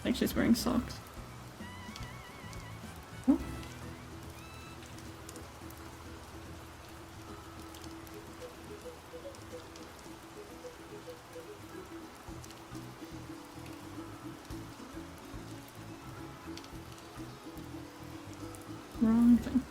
Like she's wearing socks. Oh. Wrong thing.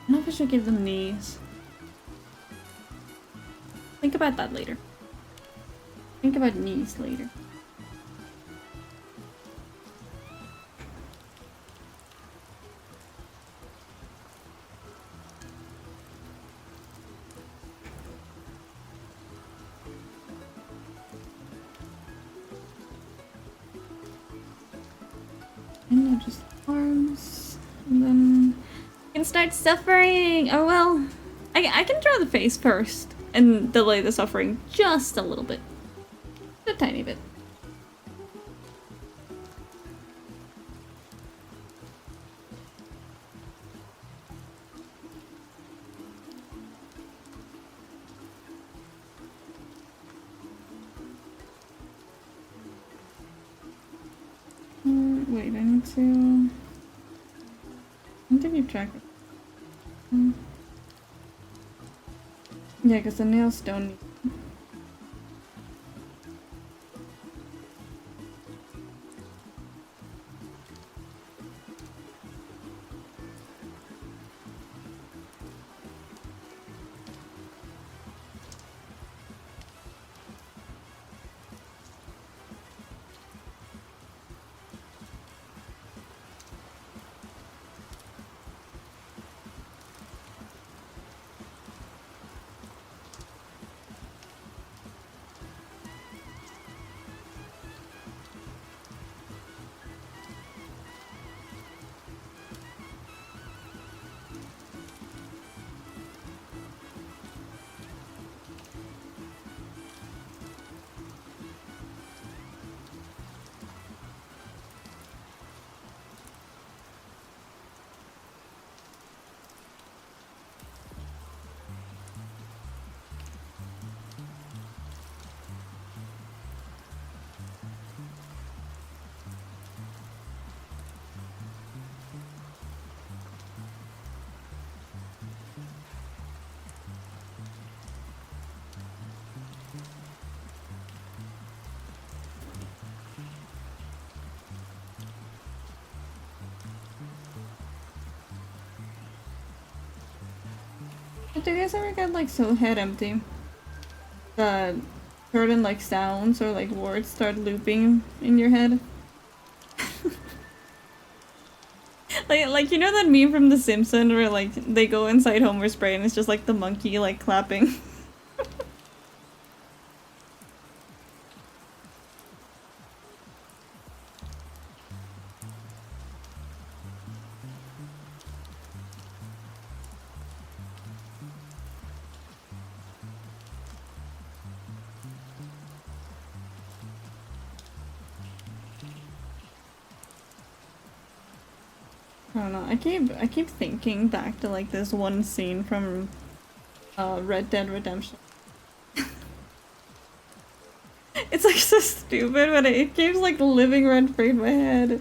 I don't know if I should give them knees. Think about that later. Think about knees later. And now just arms, and then I can start suffering. Oh well, I can draw the face first and delay the suffering just a little bit, a tiny bit. Wait, I need to keep track of. Yeah, because the nails don't need. But do you guys ever get like so head empty that certain like sounds or like words start looping in your head? Like you know that meme from The Simpsons where like they go inside Homer's brain and it's just like the monkey like clapping. I don't know. I keep thinking back to like this one scene from Red Dead Redemption. It's like so stupid, but it keeps like living rent free in my head.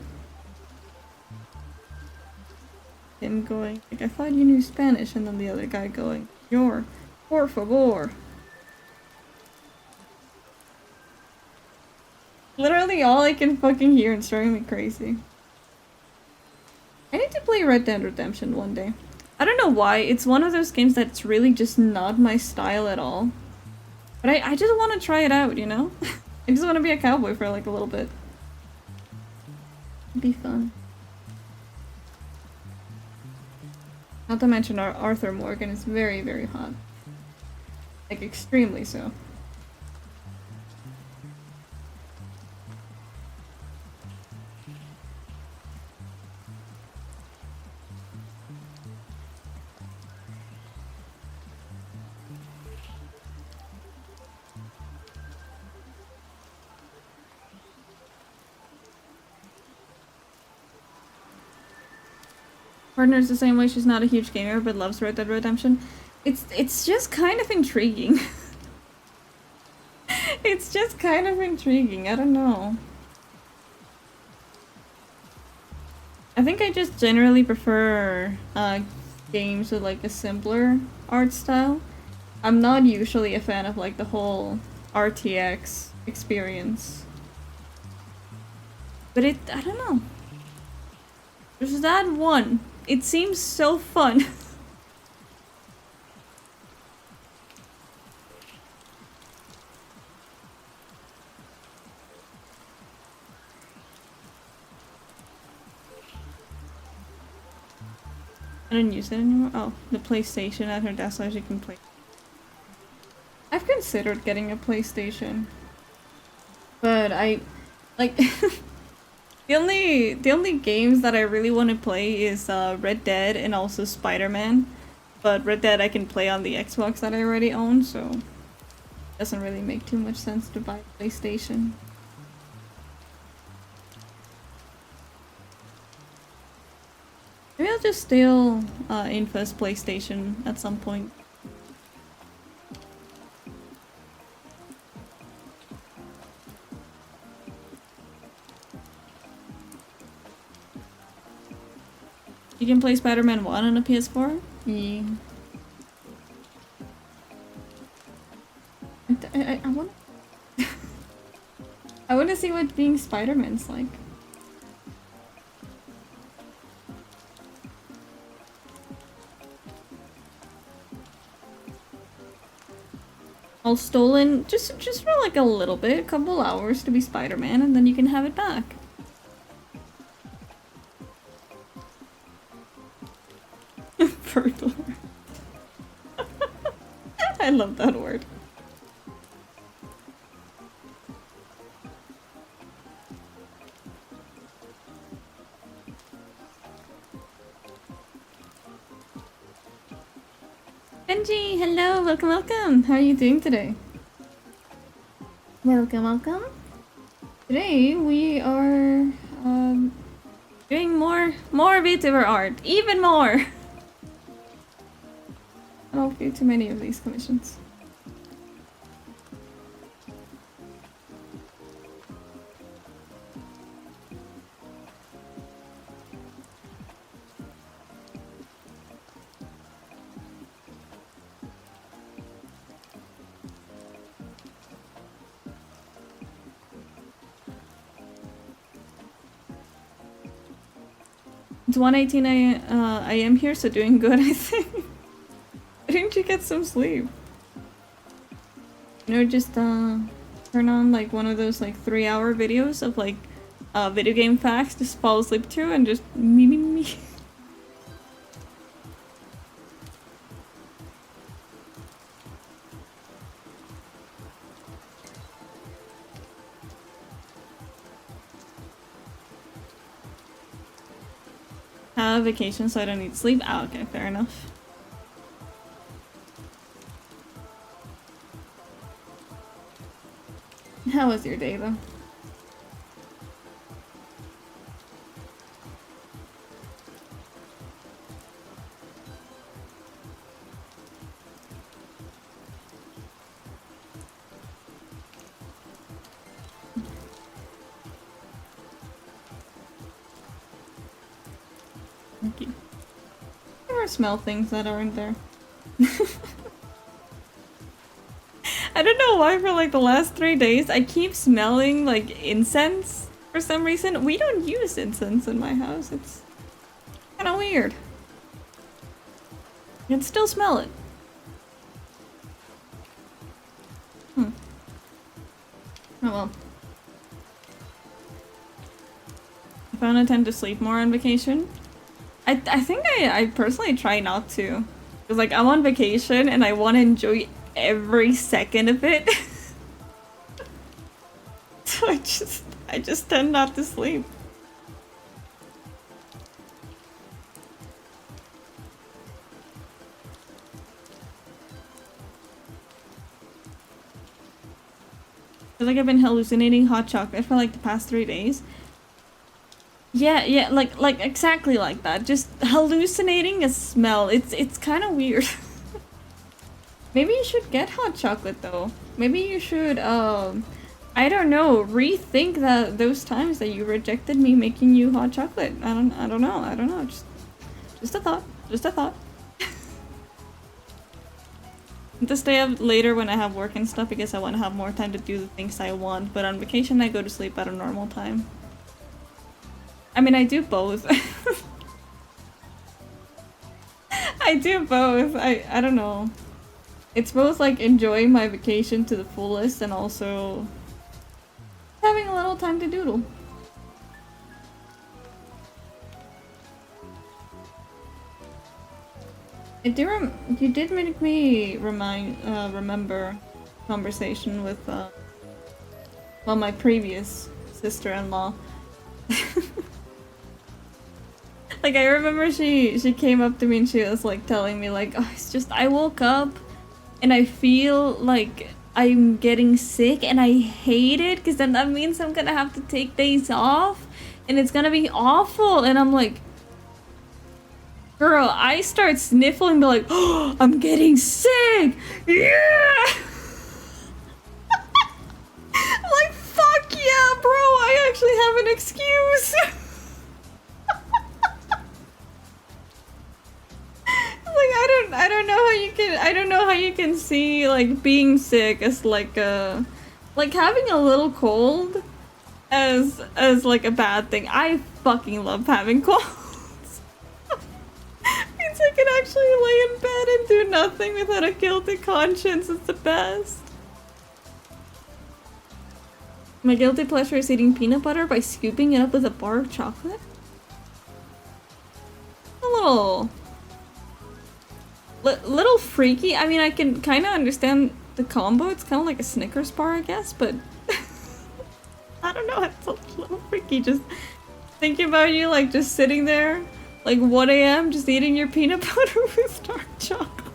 Him going like, I thought you knew Spanish, and then the other guy going, "You're por favor." Literally all I can fucking hear and it's driving me crazy. I need to play Red Dead Redemption one day. I don't know why, it's one of those games that's really just not my style at all. But I just want to try it out, you know? I just want to be a cowboy for like a little bit. It'd be fun. Not to mention Arthur Morgan is very, very hot. Like, extremely so. Partner's the same way, she's not a huge gamer but loves Red Dead Redemption. It's just kind of intriguing. It's just kind of intriguing, I don't know. I think I just generally prefer games with like a simpler art style. I'm not usually a fan of like the whole RTX experience. But I don't know. There's that one. It seems so fun. I don't use it anymore. Oh, the PlayStation at her desk so she can play. I've considered getting a PlayStation. But I like the only games that I really want to play is Red Dead and also Spider-Man. But Red Dead I can play on the Xbox that I already own, so it doesn't really make too much sense to buy a PlayStation. Maybe I'll just steal Infa's PlayStation at some point. You can play Spider-Man 1 on a PS4? Yeah. I want I want to see what being Spider-Man's like. All stolen just for like a little bit, a couple hours to be Spider-Man, and then you can have it back. Burglar. I love that word. Benji, hello, welcome, welcome. How are you doing today? Welcome, welcome. Today we are doing more VTuber art, even more. I don't do too many of these commissions. It's 1:18 a.m. here, so doing good, I think. didn't you get some sleep? You know, just turn on like one of those like 3-hour videos of like video game facts, just fall asleep to and just me. Have a vacation so I don't need sleep. Oh, okay, fair enough. How was your day though? Thank you. Never smell things that aren't there. I don't know why for like the last 3 days I keep smelling like incense for some reason. We don't use incense in my house. It's kind of weird. I can still smell it. Oh well. I found I tend to sleep more on vacation. I think I personally try not to. Because like I'm on vacation and I want to enjoy every second of it. So I just tend not to sleep. I feel like I've been hallucinating hot chocolate for like the past 3 days. Yeah, like exactly like that. Just hallucinating a smell. It's kind of weird. Maybe you should get hot chocolate though. Maybe you should I don't know, rethink those times that you rejected me making you hot chocolate. I don't know. Just a thought. Just a thought. To stay up later when I have work and stuff because I want to have more time to do the things I want, but on vacation I go to sleep at a normal time. I mean, I do both. I do both. I don't know. It's both like enjoying my vacation to the fullest and also having a little time to doodle. You did make me remember conversation with well, my previous sister-in-law. Like I remember she came up to me and she was like telling me like, oh, it's just I woke up and I feel like I'm getting sick and I hate it because then that means I'm gonna have to take days off and it's gonna be awful. And I'm like, girl, I start sniffling and be like, oh, I'm getting sick. Yeah. I'm like, fuck yeah, bro, I actually have an excuse. Like I don't know how you can see like being sick as like having a little cold as like a bad thing. I fucking love having colds. Means I can actually lay in bed and do nothing without a guilty conscience. It's the best. My guilty pleasure is eating peanut butter by scooping it up with a bar of chocolate. Little freaky. I mean, I can kind of understand the combo. It's kind of like a Snickers bar, I guess, but I don't know. It's a little freaky. Just thinking about you, like just sitting there, like 1 a.m., just eating your peanut butter with dark chocolate.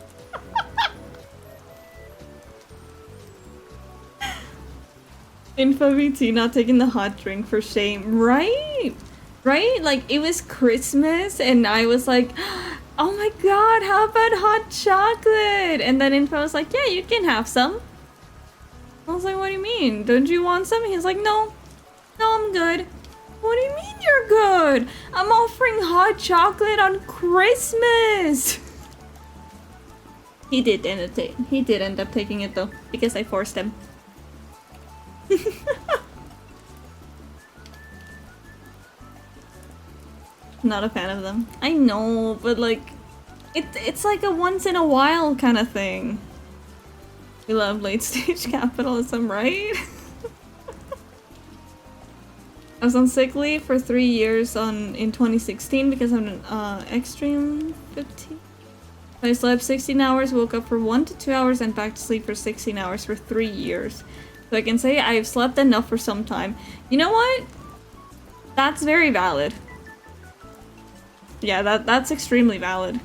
Info VT not taking the hot drink for shame, right? Right? Like it was Christmas, and I was like, oh my god, how about hot chocolate? And then Info was like, yeah, you can have some. I was like, what do you mean? Don't you want some? He's like, no, I'm good. What do you mean you're good? I'm offering hot chocolate on Christmas. He did end up taking it though, because I forced him. Not a fan of them. I know, but like, It's like a once in a while kind of thing. We love late stage capitalism, right? I was on sick leave for 3 years in 2016 because of an extreme fatigue. I slept 16 hours, woke up for 1 to 2 hours, and back to sleep for 16 hours for 3 years. So I can say I've slept enough for some time. You know what? That's very valid. Yeah, that's extremely valid.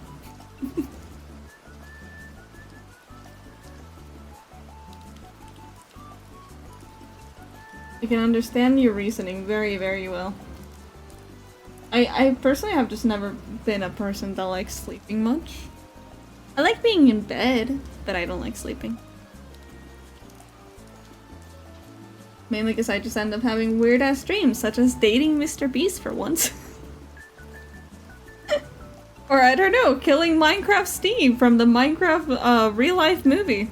I can understand your reasoning very, very well. I personally have just never been a person that likes sleeping much. I like being in bed, but I don't like sleeping. Mainly because I just end up having weird-ass dreams, such as dating Mr. Beast for once. Or I don't know, killing Minecraft Steve from the Minecraft real-life movie.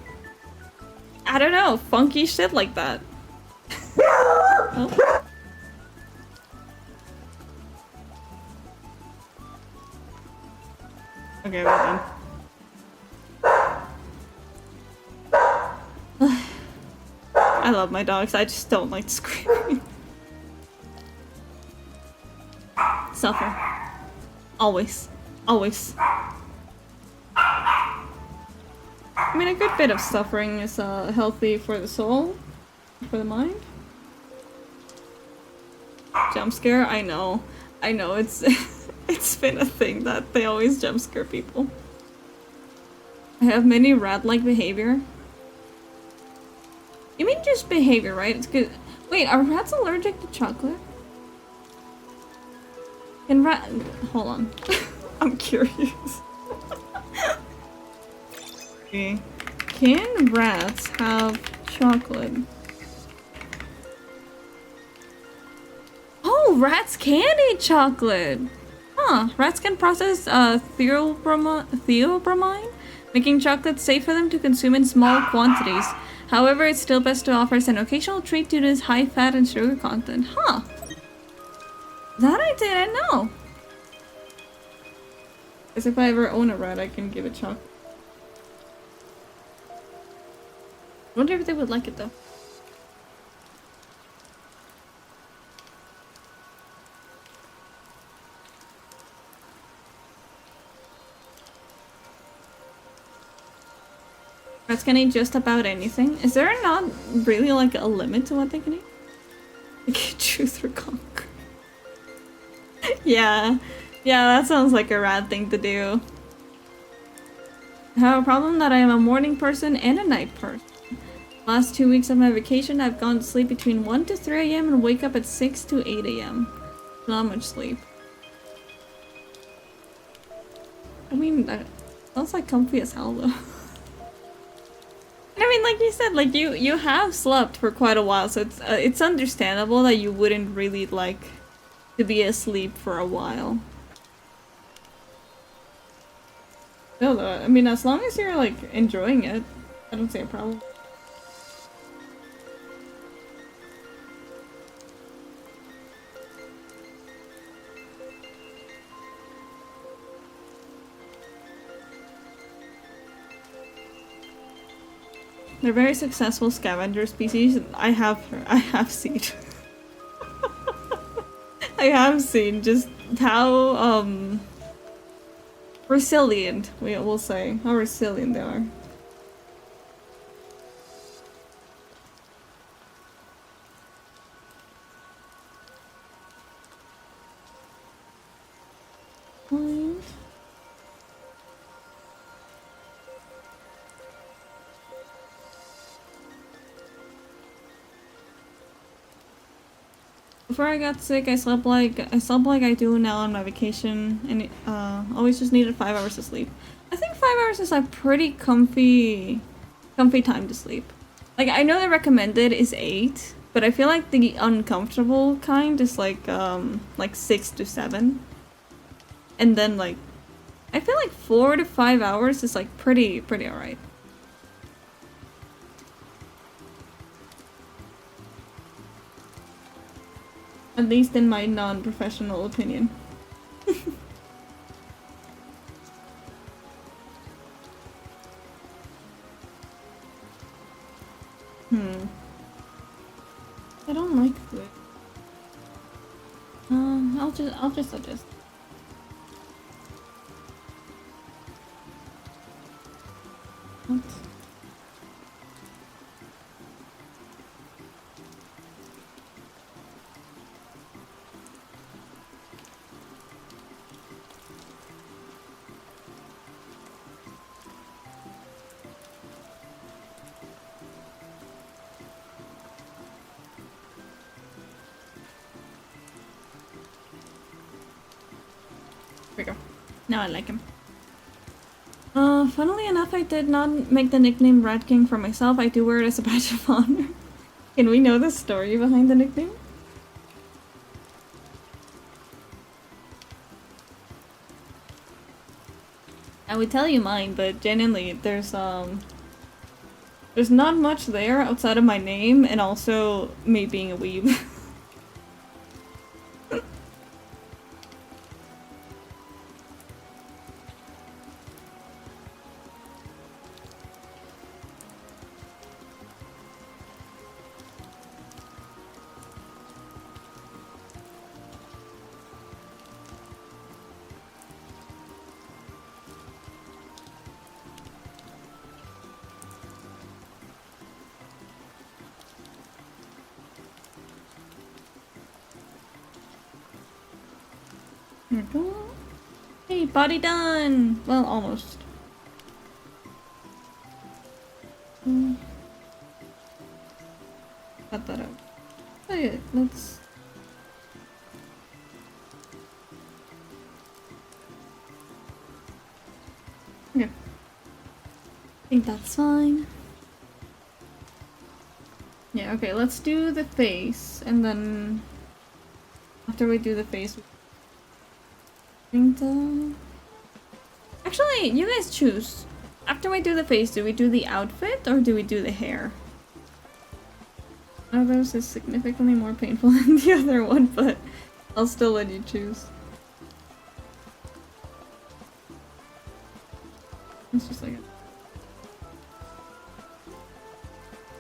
I don't know, funky shit like that. Oh. Okay, well then. I love my dogs, I just don't like screaming. Suffer. Always. Always. I mean, a good bit of suffering is healthy for the soul, for the mind. Jump scare? I know, it's it's been a thing that they always jump scare people. I have many rat-like behavior. You mean just behavior, right? It's good. Wait, are rats allergic to chocolate? Can rat- hold on. I'm curious. Okay. Can rats have chocolate? Oh, rats can eat chocolate! Huh, rats can process theobromine, making chocolate safe for them to consume in small quantities. However, it's still best to offer as an occasional treat due to its high fat and sugar content. Huh. That I didn't know. As if I ever own a rat, I can give it chocolate. Wonder if they would like it though. Rats can eat just about anything. Is there not really like a limit to what they can eat? They can chew through concrete. Yeah, that sounds like a rat thing to do. I have a problem that I am a morning person and a night person. Last 2 weeks of my vacation, I've gone to sleep between 1 to 3 a.m. and wake up at 6 to 8 a.m. Not much sleep. I mean, that sounds like comfy as hell though. I mean, like you said, like you have slept for quite a while, so it's understandable that you wouldn't really like to be asleep for a while. No, though, I mean, as long as you're like enjoying it, I don't see a problem. They're very successful scavenger species. I have seen. I have seen just how resilient, we'll say, how resilient they are. Point. Before I got sick, I slept like I do now on my vacation, and always just needed 5 hours of sleep. I think 5 hours is a pretty comfy time to sleep. Like, I know the recommended is 8, but I feel like the uncomfortable kind is like 6 to 7. And then like, I feel like 4 to 5 hours is like pretty alright. At least in my non-professional opinion. I don't like food. I'll just suggest. What? There we go. Now I like him. Funnily enough, I did not make the nickname Rat King for myself. I do wear it as a badge of honor. Can we know the story behind the nickname? I would tell you mine, but genuinely, there's not much there outside of my name and also me being a weeb. Hey, body done! Well, almost. Cut that out. Okay, let's... Okay. I think that's fine. Yeah, okay, let's do the face, and then... After we do the face... Actually, you guys choose. After we do the face, do we do the outfit or do we do the hair? One of those is significantly more painful than the other one, but I'll still let you choose. It's just like it.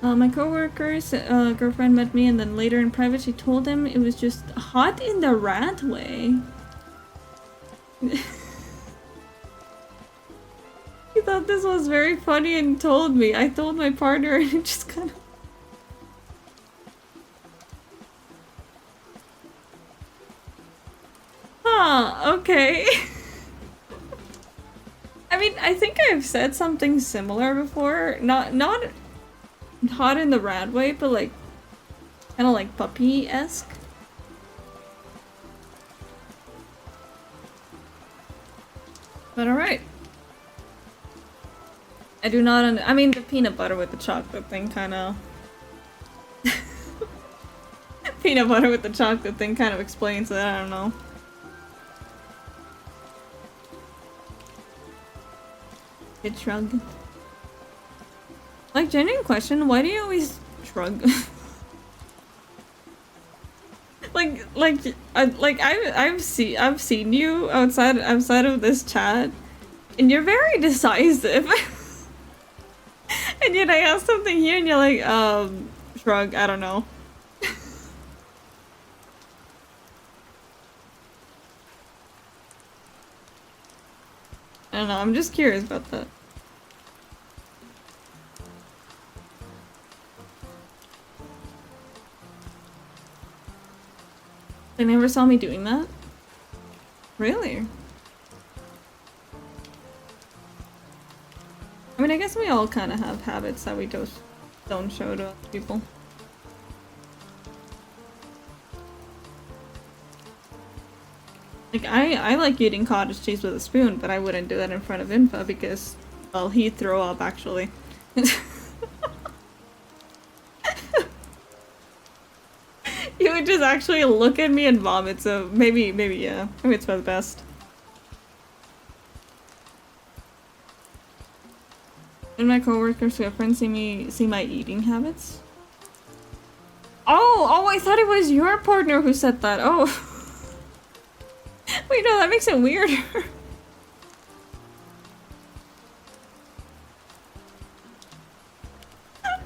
My coworker's girlfriend met me, and then later in private she told him it was just hot in the rat way. He thought this was very funny and told me. I told my partner and it just kind of... Huh, okay. I mean, I think I've said something similar before. Not hot in the rat way, but like kind of like puppy-esque. But alright. I do not I mean, the peanut butter with the chocolate thing kind of... Peanut butter with the chocolate thing kind of explains it, I don't know. It shrug. Like, genuine question, why do you always shrug? I've seen you outside of this chat, and you're very decisive. And yet I ask something here, and you're like, shrug. I don't know. I don't know. I'm just curious about that. They never saw me doing that? Really? I mean, I guess we all kind of have habits that we don't show to other people. Like, I like eating cottage cheese with a spoon, but I wouldn't do that in front of Infa because, well, he'd throw up, actually. He would just actually look at me and vomit, so maybe, yeah. Maybe it's for the best. And my coworkers' girlfriends see my eating habits. Oh, I thought it was your partner who said that. Oh. Wait, no, that makes it weirder. That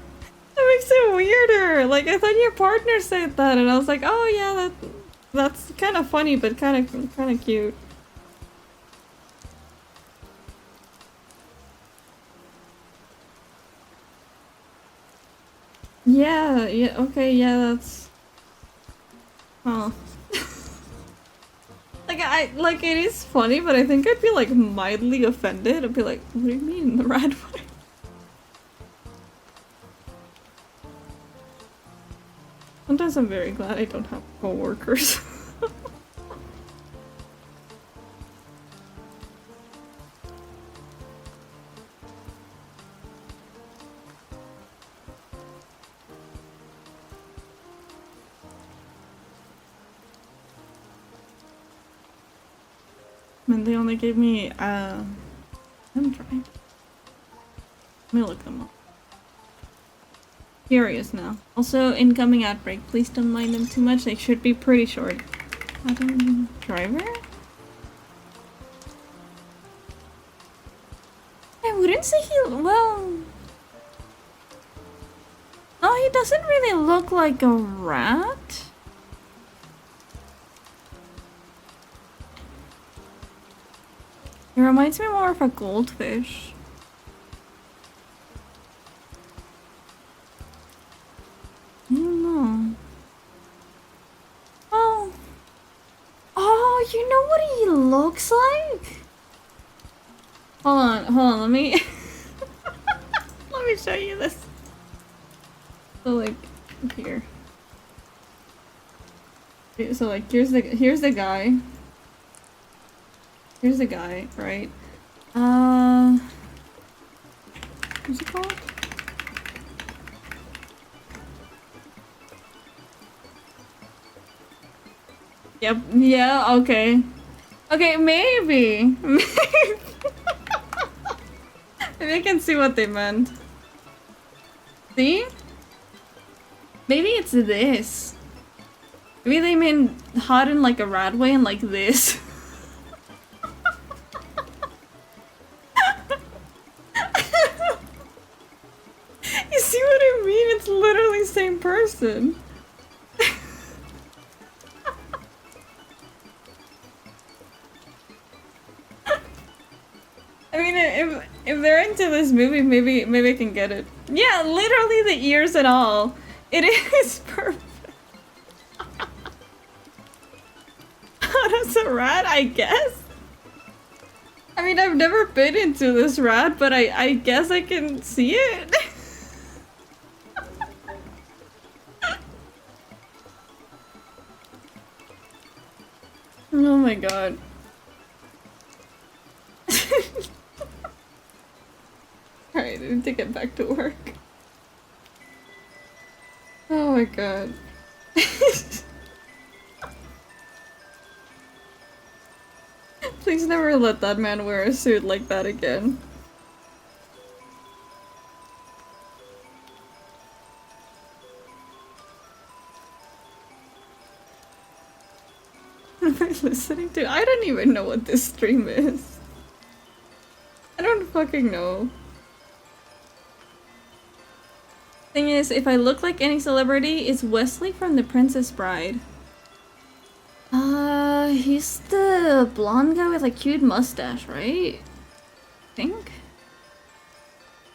makes it Like, I thought your partner said that, and I was like, oh yeah, that's kind of funny, but kind of cute. Yeah, yeah, okay, yeah, that's... Huh. Like, it is funny, but I think I'd be, like, mildly offended. I'd be like, what do you mean, the rat way? Sometimes I'm very glad I don't have co-workers. And they only gave me, I'm trying. Let me look them up. Curious now. Also, incoming outbreak. Please don't mind them too much. They should be pretty short. Driver? I wouldn't say he... well... No, he doesn't really look like a rat. He reminds me more of a goldfish. I don't know. Oh. Oh, you know what he looks like? Hold on, let me... let me show you this. So, like, here. So, like, here's the guy. Here's the guy, right? What's it called? Yep, yeah, okay. Okay, maybe. Maybe I can see what they meant. See? Maybe it's this. Maybe they mean hot in like a rat way and like this. You see what I mean? It's literally same person. I mean, if they're into this movie, maybe I can get it. Yeah, literally the ears and all. It is perfect. That's a rat, I guess. I mean, I've never been into this rat, but I guess I can see it. Oh my god. Alright, I need to get back to work. Oh my god. Please never let that man wear a suit like that again. What am I listening to? I don't even know what this stream is. I don't fucking know. Thing is, if I look like any celebrity, it's Wesley from The Princess Bride. He's the blonde guy with a cute mustache, right? I think.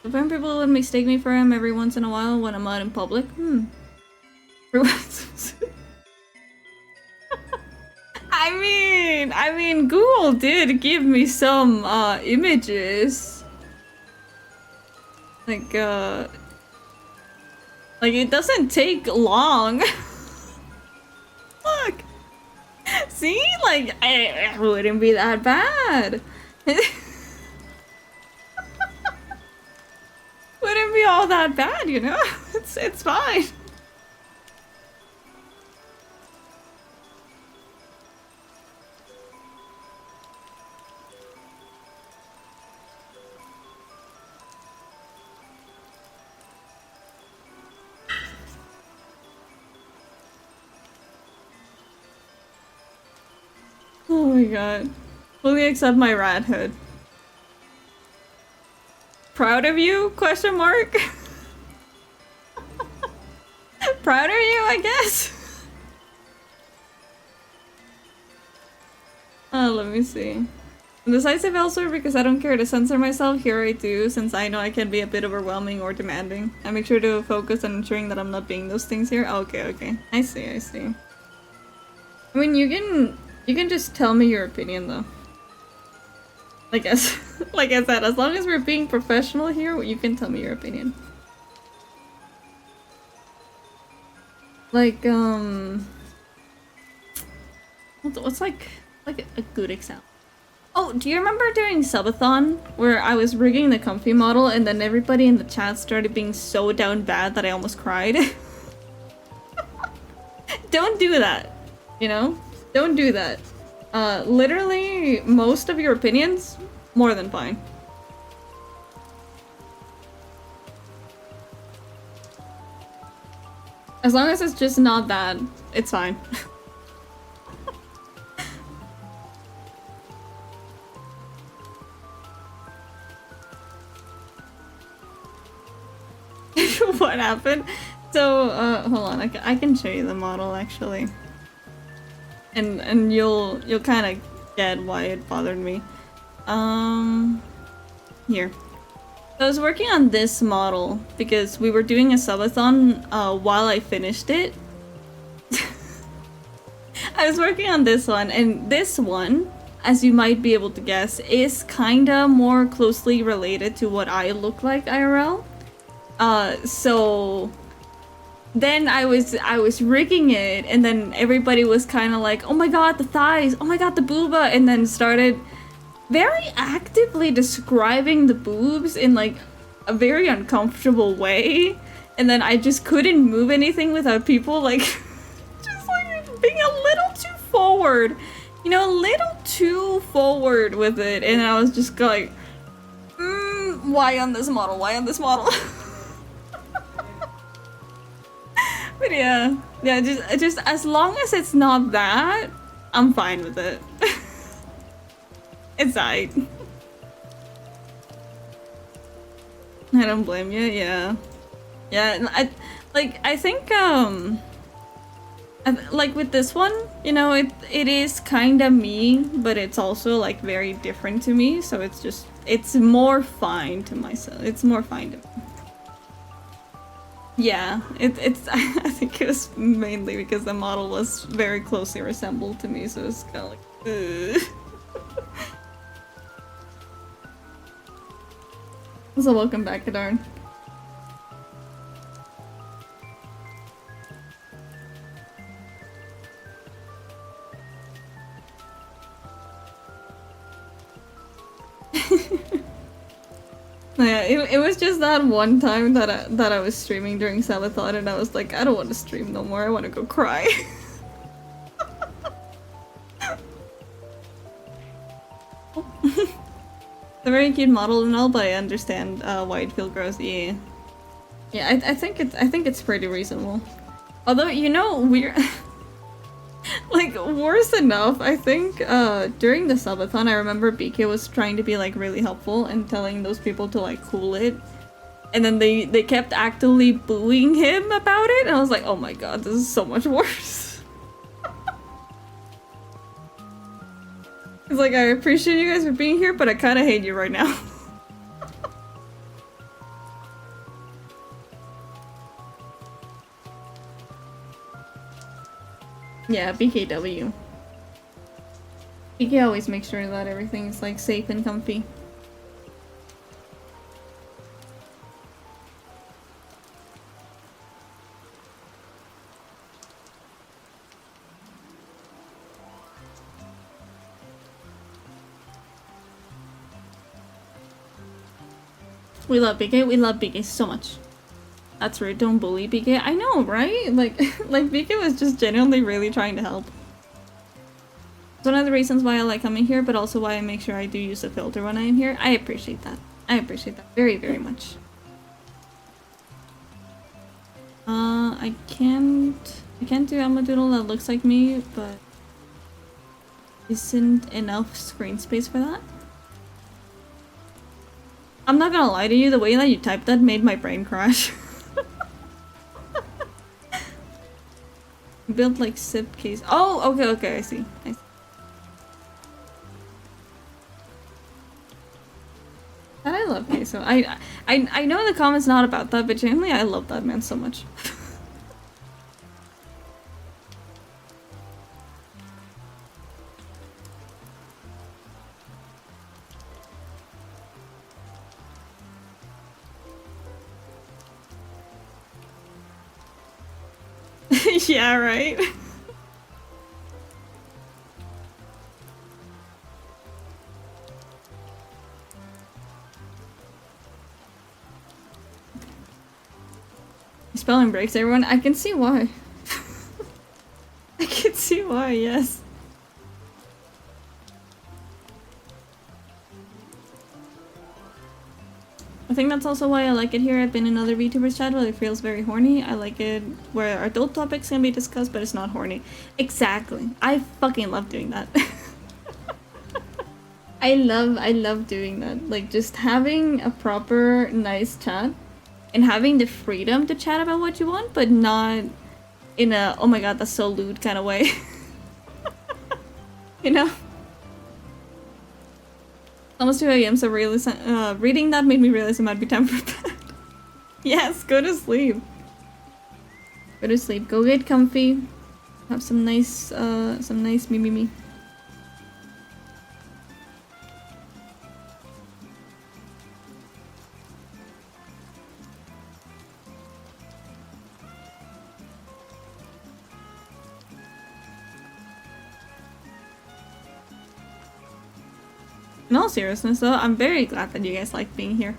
When people would mistake me for him every once in a while when I'm out in public. I mean, Google did give me some images. Like it doesn't take long. Look. See? Like, it wouldn't be that bad. Wouldn't be all that bad, you know? It's fine. Oh my god. Fully accept my rathood. Proud of you? Question mark? proud of you, I guess. Let me see. Decisive elsewhere because I don't care to censor myself. Here I do, since I know I can be a bit overwhelming or demanding. I make sure to focus on ensuring that I'm not being those things here. Okay, okay. I see, I see. I mean, you can just tell me your opinion though. Like I said, as long as we're being professional here, you can tell me your opinion. Like, what's like a good example? Oh, do you remember during Subathon where I was rigging the comfy model and then everybody in the chat started being so down bad that I almost cried? Don't do that, you know? Don't do that. Literally, most of your opinions, more than fine. As long as it's just not that, it's fine. What happened? So, hold on, I can show you the model actually. And you'll kind of get why it bothered me. Here. So I was working on this model because we were doing a subathon while I finished it. I was working on this one, and this one, as you might be able to guess, is kinda more closely related to what I look like IRL. So then I was rigging it, and then everybody was kind of like, oh my god, the thighs, oh my god, the booba, and then started very actively describing the boobs in like a very uncomfortable way, and then I just couldn't move anything without people like just like being a little too forward, you know, a little too forward with it, and I was just like, why on this model? Why on this model? But yeah, just as long as it's not that, I'm fine with it. It's alright. I don't blame you. Yeah, yeah. I think like with this one, you know, it is kind of me, but it's also like very different to me. So it's more fine to myself. It's more fine to me. Yeah, it's I think it was mainly because the model was very closely resembled to me, so it's kind of like, ugh. So welcome back, Kadarn. Yeah, it was just that one time that I was streaming during Sabathon, and I was like, I don't want to stream no more. I want to go cry. It's a very cute model and all, but I understand why it feels gross. Yeah, yeah. I think it's pretty reasonable. Although, you know, we're like worse enough. I think during the subathon, I remember BK was trying to be like really helpful and telling those people to like cool it, and then they kept actively booing him about it, and I was like, oh my god, this is so much worse. It's like, I appreciate you guys for being here, but I kind of hate you right now. Yeah, BKW. BK always makes sure that everything's like safe and comfy. We love BK so much. That's rude, don't bully BK. I know, right? Like BK was just genuinely really trying to help. It's one of the reasons why I like coming here, but also why I make sure I do use a filter when I am here. I appreciate that. I appreciate that very, very much. I can't do Amadoodle that looks like me, but isn't enough screen space for that. I'm not gonna lie to you, the way that you typed that made my brain crash. Built like zip case. Oh, okay, okay, I see. I see. That I love queso. I know the comment's not about that, but genuinely I love that man so much. Yeah, right? Spelling breaks, everyone. I can see why. I can see why, yes. I think that's also why I like it here. I've been in other VTubers chat where it feels very horny. I like it where adult topics can be discussed, but it's not horny. Exactly. I fucking love doing that. I love doing that. Like, just having a proper, nice chat and having the freedom to chat about what you want, but not in a, oh my god, that's so lewd kind of way. You know? Almost 2 AM, so reading that made me realize it might be time for bed. Yes, go to sleep. Go to sleep. Go get comfy. Have some nice me. In all seriousness though, I'm very glad that you guys like being here.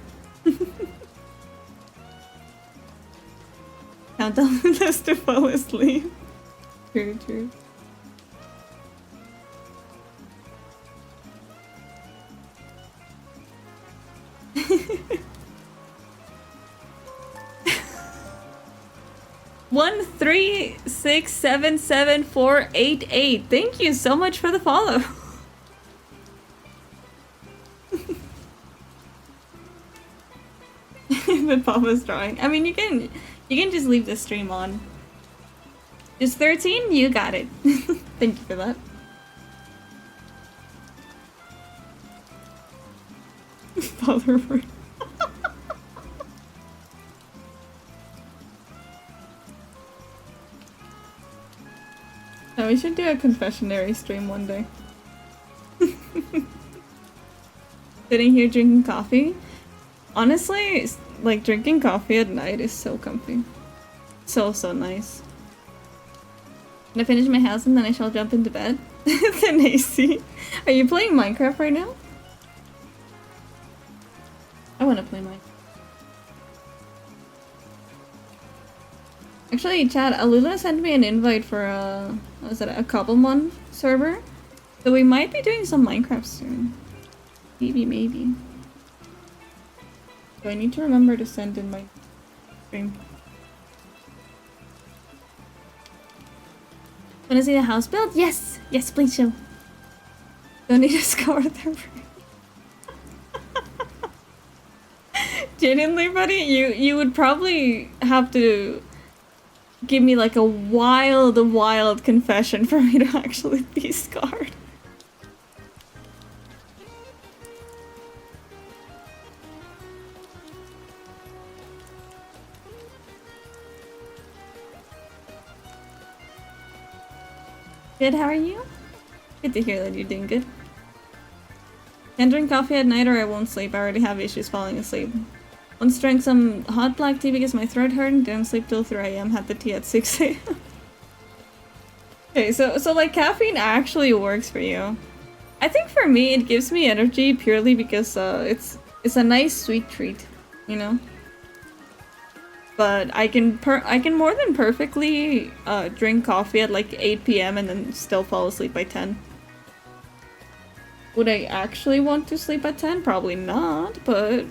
Count down the list to fall asleep. True, true. One 3677488. Thank you so much for the follow. With Papa's drawing. I mean, you can just leave the stream on. Just 13? You got it. Thank you for that. Father. Oh, we should do a confessionary stream one day. Sitting here drinking coffee. Honestly, like, drinking coffee at night is so comfy. So nice. When I finish my house and then I shall jump into bed. Then AC. Are you playing Minecraft right now? I want to play Minecraft. Actually, chat, Alula sent me an invite for a Cobblemon server. So we might be doing some Minecraft soon. Maybe. So I need to remember to send in my stream. Wanna see the house build? Yes! Yes, please show. Don't need to scour their brain. Genuinely, buddy, you would probably have to give me like a wild confession for me to actually be scarred. Good, how are you? Good to hear that you're doing good. Can't drink coffee at night or I won't sleep. I already have issues falling asleep. Once drank some hot black tea because my throat hurt and didn't sleep till 3 AM. Had the tea at 6 AM. Okay, so like caffeine actually works for you. I think for me it gives me energy purely because it's a nice sweet treat, you know? But I can more than perfectly drink coffee at like 8 PM and then still fall asleep by 10. Would I actually want to sleep at 10? Probably not, but...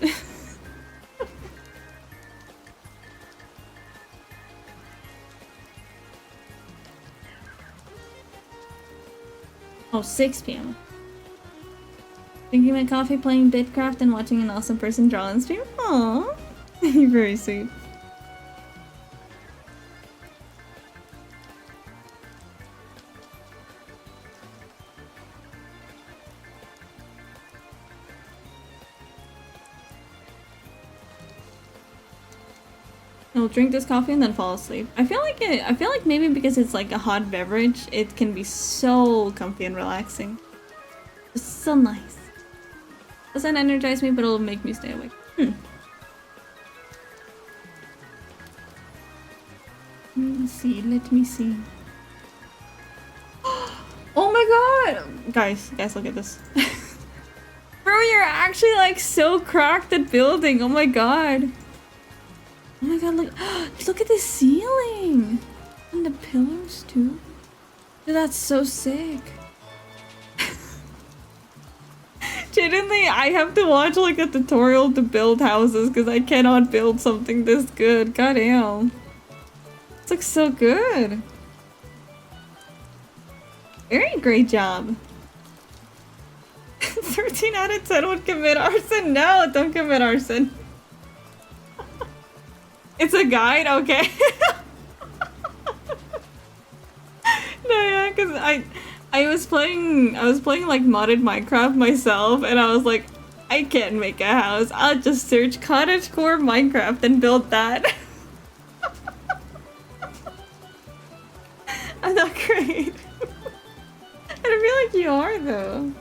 Oh, 6 PM. Drinking my coffee, playing Bitcraft, and watching an awesome person draw on stream. Aww. You're very sweet. I'll drink this coffee and then fall asleep. I feel like maybe because it's like a hot beverage, it can be so comfy and relaxing. It's so nice. Doesn't energize me, but it'll make me stay awake. Let me see. Oh my god! Guys, look at this. Bro, you're actually like so cracked at building. Oh my god. Oh my god, look at the ceiling! And the pillars too. Dude, that's so sick. Genuinely, I have to watch like a tutorial to build houses because I cannot build something this good. God damn. This looks so good. Very great job. 13 out of 10 would commit arson. No, don't commit arson. It's a guide? Okay. No, yeah, because I was playing like modded Minecraft myself, and I was like, I can't make a house. I'll just search cottagecore Minecraft and build that. I'm not great. I feel like you are though.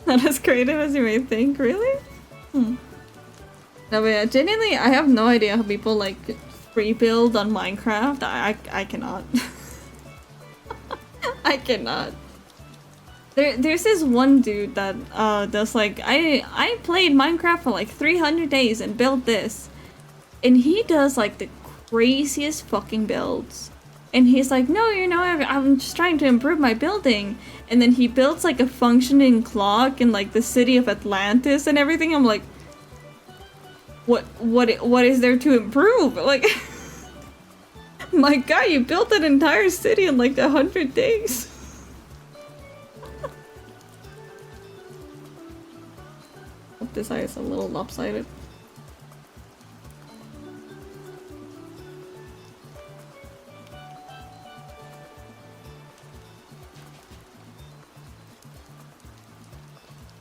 Not as creative as you may think, really? No, but yeah, genuinely, I have no idea how people like free build on Minecraft. I cannot. I cannot. There's this one dude that does like I played Minecraft for like 300 days and built this, and he does like the craziest fucking builds. And he's like, no, you know, I'm just trying to improve my building. And then he builds like a functioning clock in like the city of Atlantis and everything. I'm like, what is there to improve? Like, my god, you built an entire city in like 100 days. Hope this eye is a little lopsided.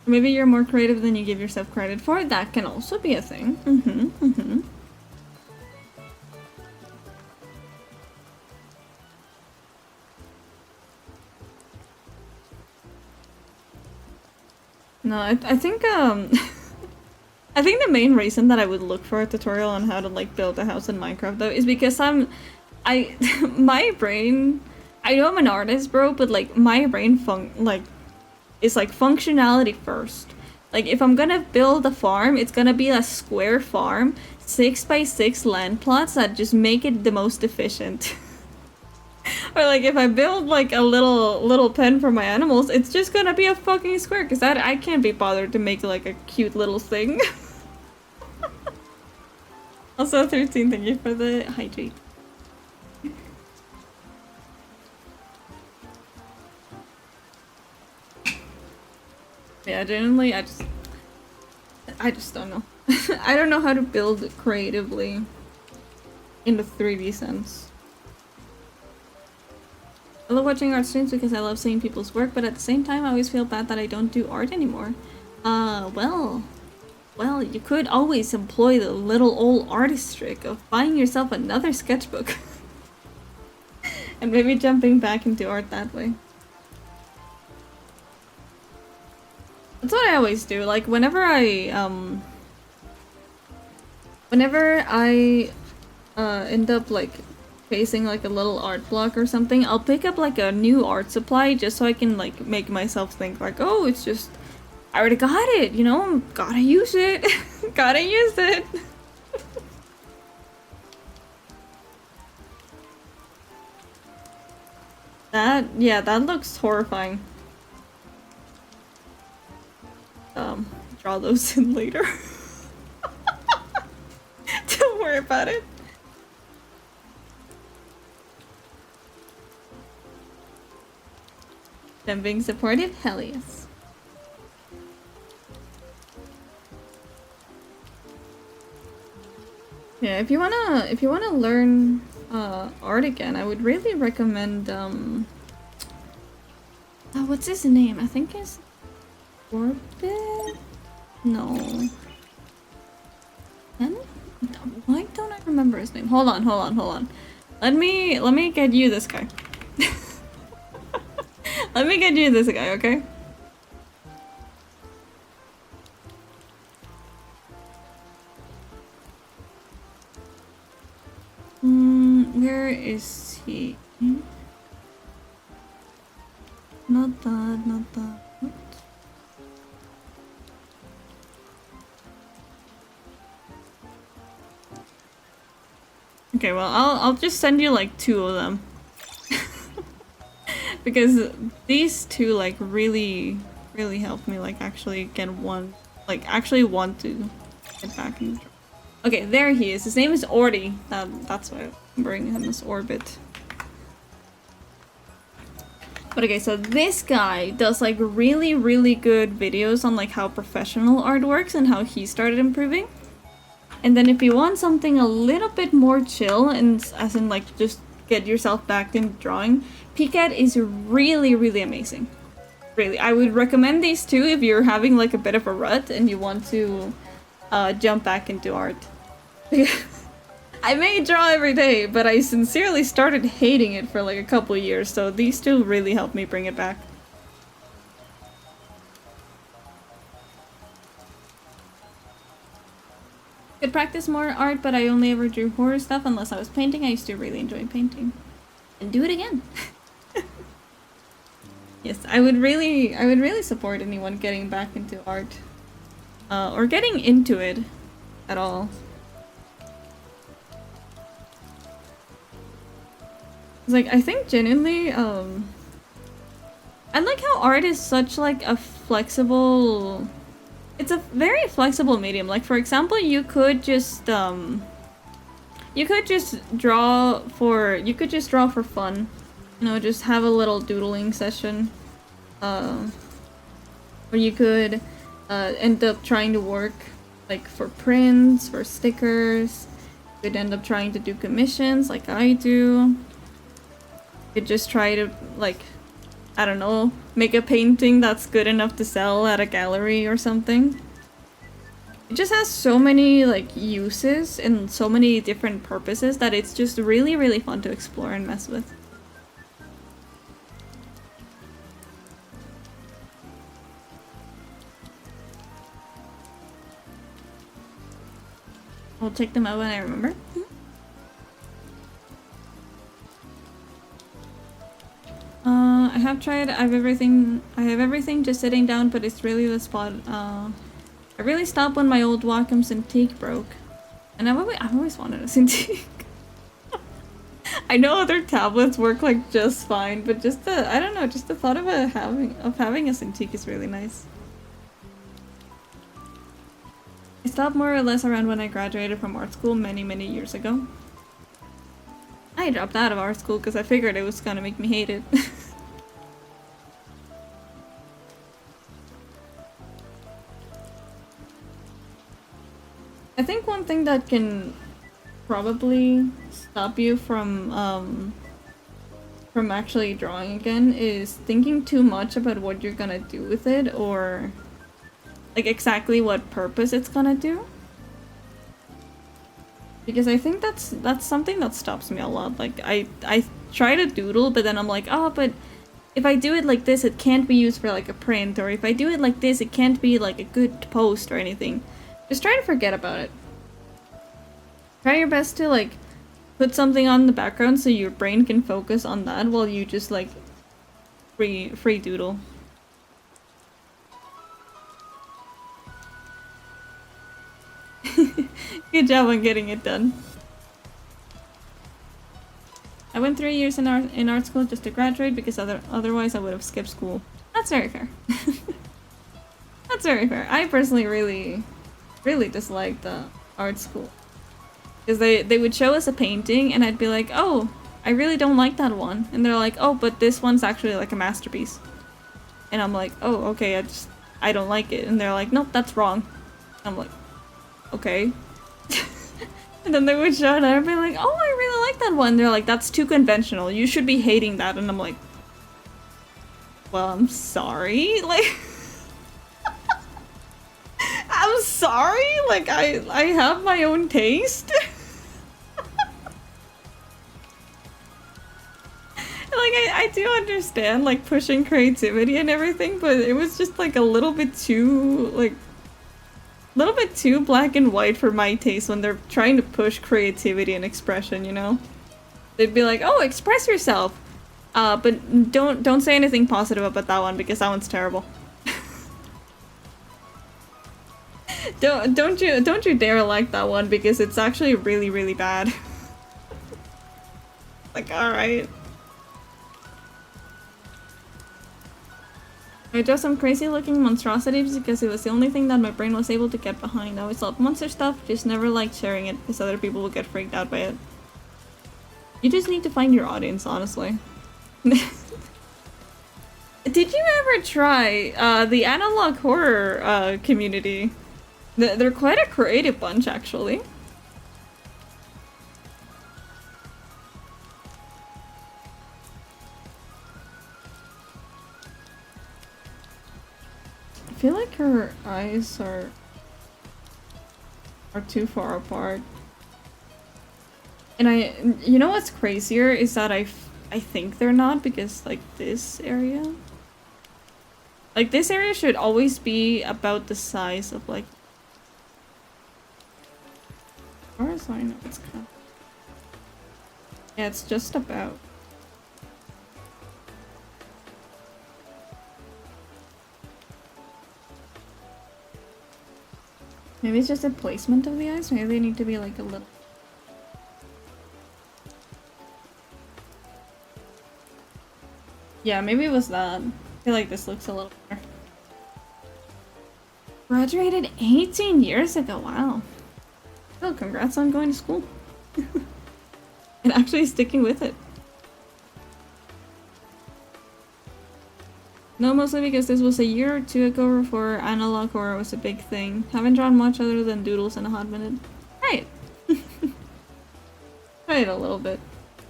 Maybe you're more creative than you give yourself credit for. That can also be a thing. No, I think I think the main reason that I would look for a tutorial on how to like build a house in Minecraft though is because my brain, I know I'm an artist, bro, but like my brain is like functionality first. Like if I'm gonna build a farm, it's gonna be a square farm, 6x6 land plots that just make it the most efficient. Or like if I build like a little pen for my animals, it's just gonna be a fucking square because I can't be bothered to make like a cute little thing. Also 13, thank you for the hydrate. Yeah, genuinely, I just don't know. I don't know how to build creatively in the 3D sense. I love watching art streams because I love seeing people's work, but at the same time, I always feel bad that I don't do art anymore. Well, you could always employ the little old artist trick of buying yourself another sketchbook. And maybe jumping back into art that way. That's what I always do. Like whenever I end up like facing like a little art block or something, I'll pick up like a new art supply just so I can like make myself think like, oh, it's just I already got it, you know, gotta use it. Gotta use it. That looks horrifying. Draw those in later. Don't worry about it. Them being supportive? Hell yes. Yeah, if you wanna learn art again, I would really recommend what's his name? I think it's Orbit? No. Ken? Why don't I remember his name? Hold on. Let me get you this guy. Let me get you this guy, okay? Where is he? Not that. What? Okay, well, I'll just send you like 2 of them. Because these 2 like really helped me like actually get one, like actually want to get back in the draw. Okay, there he is. His name is Orty. That's why I'm remembering him as Orbit. But okay, so this guy does like really good videos on like how professional art works and how he started improving. And then if you want something a little bit more chill, and as in like just get yourself back in drawing, Pcat is really amazing. Really, I would recommend these 2 if you're having like a bit of a rut and you want to jump back into art. I may draw every day, but I sincerely started hating it for like a couple years, so these 2 really helped me bring it back. Could practice more art, but I only ever drew horror stuff unless I was painting. I used to really enjoy painting. And do it again. Yes, I would really support anyone getting back into art. Or getting into it at all. Like, I think genuinely, I like how art is such like a flexible... It's a very flexible medium. Like, for example, you could just draw for fun. You know, just have a little doodling session. Or you could end up trying to work like for prints, for stickers. You could end up trying to do commissions like I do. You could just try to, like, I don't know, make a painting that's good enough to sell at a gallery or something. It just has so many like uses and so many different purposes that it's just really fun to explore and mess with. I'll check them out when I remember. I have tried. I have everything just sitting down, but it's really the spot. I really stopped when my old Wacom Cintiq broke, and I've always wanted a Cintiq. I know other tablets work like just fine, but just I don't know, just the thought of having a Cintiq is really nice. I stopped more or less around when I graduated from art school many years ago. I dropped out of art school because I figured it was gonna make me hate it. I think one thing that can probably stop you from actually drawing again is thinking too much about what you're gonna do with it, or like exactly what purpose it's gonna do. Because I think that's something that stops me a lot. Like I try to doodle, but then I'm like, oh, but if I do it like this, it can't be used for like a print, or if I do it like this, it can't be like a good post or anything. Just try to forget about it. Try your best to like put something on the background so your brain can focus on that while you just like free doodle. Good job on getting it done. I went 3 years in art school just to graduate because otherwise I would have skipped school. That's very fair. That's very fair. I personally really disliked the art school. Because they would show us a painting and I'd be like, oh, I really don't like that one. And they're like, oh, but this one's actually like a masterpiece. And I'm like, oh, okay, I don't like it. And they're like, nope, that's wrong. I'm like, okay. And then they would show it and I'd be like, oh, I really like that one. They're like, that's too conventional. You should be hating that. And I'm like, well, I'm sorry. Like, I'm sorry. Like, I have my own taste. Like, I do understand, like, pushing creativity and everything, but it was just, like, a little bit too, like, black and white for my taste when they're trying to push creativity and expression, you know? They'd be like, oh, express yourself! But don't say anything positive about that one, because that one's terrible. Don't you dare like that one, because it's actually really, really bad. Like, alright. I drew some crazy looking monstrosities because it was the only thing that my brain was able to get behind. I always loved monster stuff, just never liked sharing it because other people would get freaked out by it. You just need to find your audience, honestly. Did you ever try the analog horror community? They're quite a creative bunch, actually. I feel like her eyes are too far apart. And you know what's crazier is that I think they're not, because like this area should always be about the size of like, as far as I know, it's kind of, yeah, it's just about. Maybe it's just a placement of the eyes. Maybe they need to be like a little. Yeah, maybe it was that. I feel like this looks a little better. Graduated 18 years ago, wow. Oh, congrats on going to school. And actually sticking with it. No, mostly because this was a year or two ago before analog horror was a big thing. Haven't drawn much other than doodles in a hot minute. Right. Right, a little bit.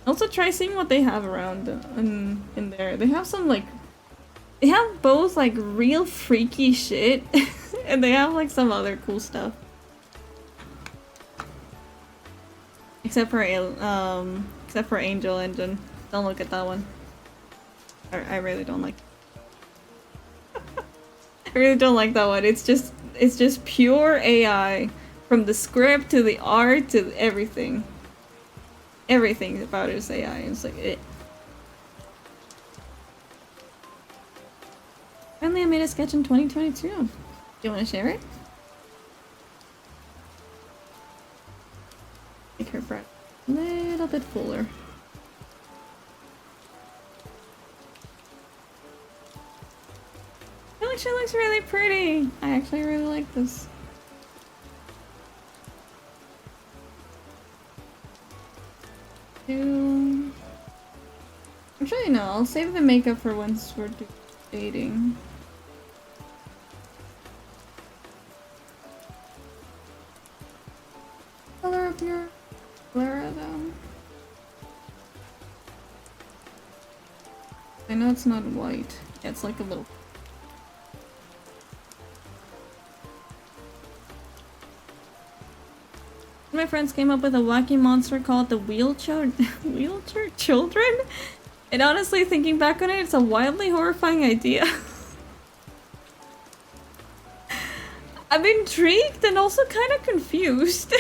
Also try seeing what they have around in there. They have some like, they have both like real freaky shit and they have like some other cool stuff. Except for Angel Engine. Don't look at that one. I really don't like. I really don't like that one. It's just pure AI, from the script to the art to everything. Everything about it is AI. It's like it. Finally, I made a sketch in 2022. Do you want to share it? Make her breath a little bit fuller. I feel like she looks really pretty. I actually really like this. Actually, no, I'll save the makeup for once we're dating. Color of your Clara, though. I know it's not white. Yeah, it's like a little. My friends came up with a wacky monster called the wheelchair children, and honestly, thinking back on it, it's a wildly horrifying idea. I'm intrigued and also kind of confused.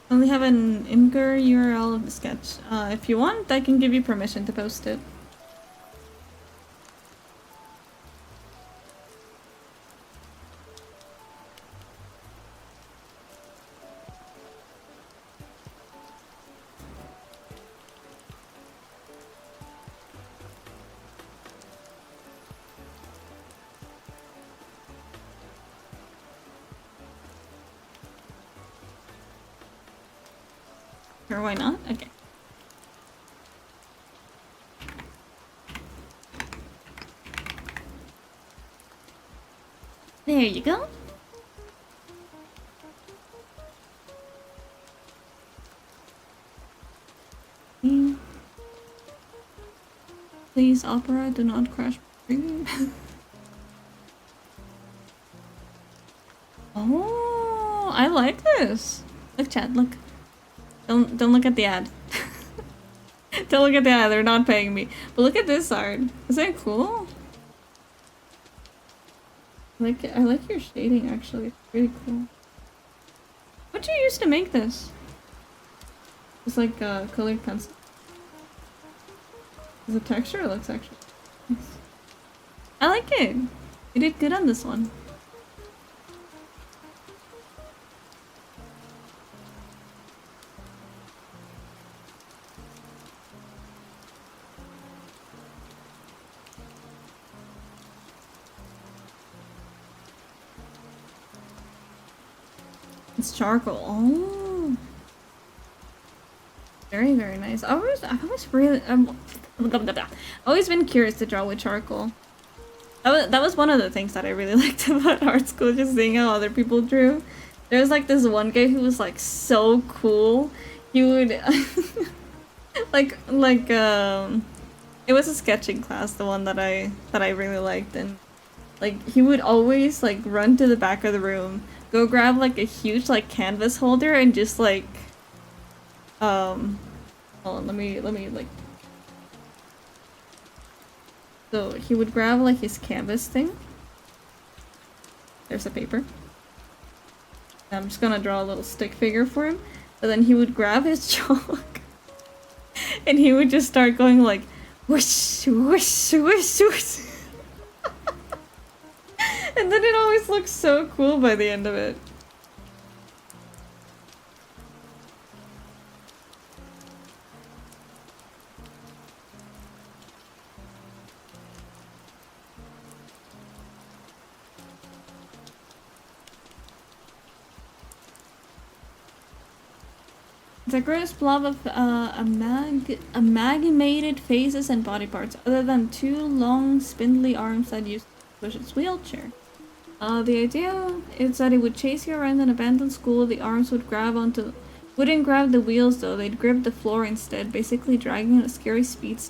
I only have an Imgur URL of the sketch. If you want, I can give you permission to post it. Sure, why not? Okay. There you go. Please, Opera, do not crash. Oh, I like this. Look, Chad, look. Don't look at the ad. Don't look at the ad, they're not paying me. But look at this art. Is that cool? I like your shading actually. It's really cool. What'd you use to make this? It's like a colored pencil. The texture looks actually nice. I like it. You did good on this one. It's charcoal. Oh, very very nice. I've always really always been curious to draw with charcoal. That was one of the things that I really liked about art school, just seeing how other people drew. There was like this one guy who was like so cool. He would it was a sketching class, the one that I really liked, and like he would always like run to the back of the room, go grab like a huge like canvas holder and just like hold on, let me like, so he would grab like his canvas thing. There's a paper. I'm just gonna draw a little stick figure for him, but then he would grab his chalk and he would just start going like whoosh whoosh whoosh whoosh. And then it always looks so cool by the end of it. The gross blob of amalgamated faces and body parts, other than two long spindly arms that used to push its wheelchair. The idea is that it would chase you around an abandoned school. The arms wouldn't grab the wheels though, they'd grip the floor instead, basically dragging at a scary speed.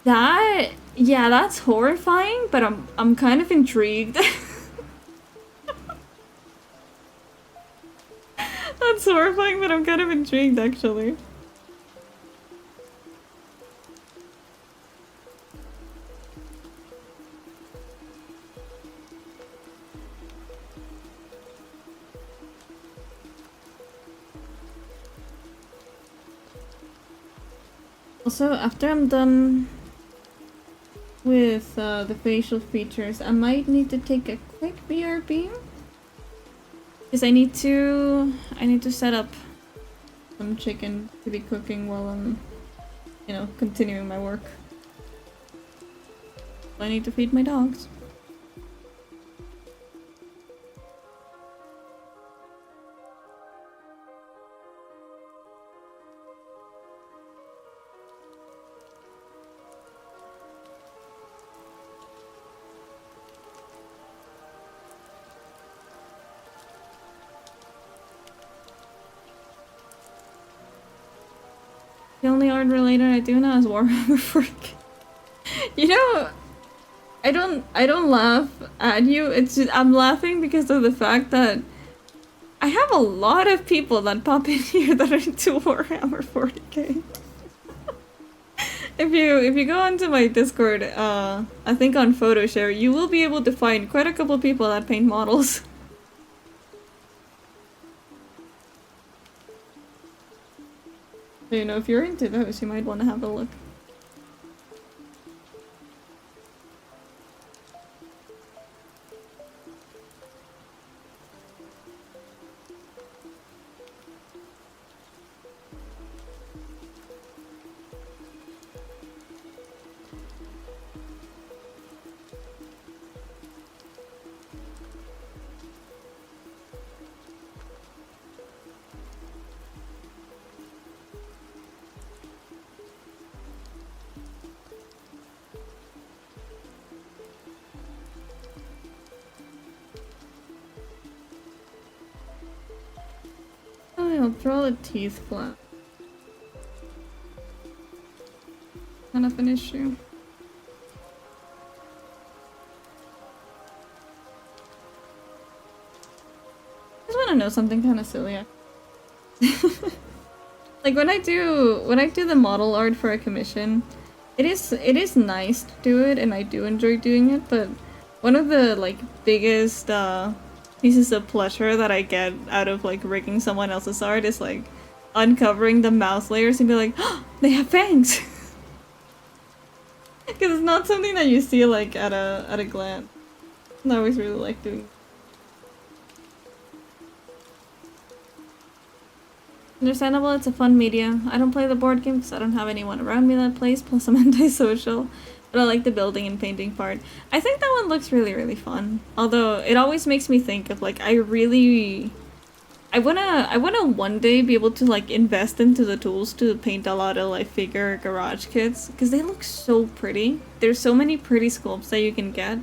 Yeah, that's horrifying, but I'm kind of intrigued. That's horrifying, but I'm kind of intrigued actually. Also, after I'm done with the facial features, I might need to take a quick BRB. Because I need to set up some chicken to be cooking while I'm, you know, continuing my work. I need to feed my dogs. The only art related I do now is Warhammer 4K. You know, I don't laugh at you. It's just, I'm laughing because of the fact that I have a lot of people that pop in here that are into Warhammer 40k. If you go onto my Discord, I think on PhotoShare, you will be able to find quite a couple people that paint models. So, you know, if you're into those, you might want to have a look. I'll draw the teeth flat. Kind of an issue. I just want to know something kind of silly. Like when I do the model art for a commission, it is nice to do it, and I do enjoy doing it. But one of the like biggest pieces of pleasure that I get out of like rigging someone else's art is like uncovering the mouth layers and be like, oh, they have fangs, because it's not something that you see like at a glance. And I always really like doing. Understandable, it's a fun media. I don't play the board game because I don't have anyone around me that plays, plus I'm antisocial. But I like the building and painting part. I think that one looks really, really fun. Although, it always makes me think of, like, I wanna one day be able to, like, invest into the tools to paint a lot of, like, figure garage kits. Because they look so pretty. There's so many pretty sculpts that you can get.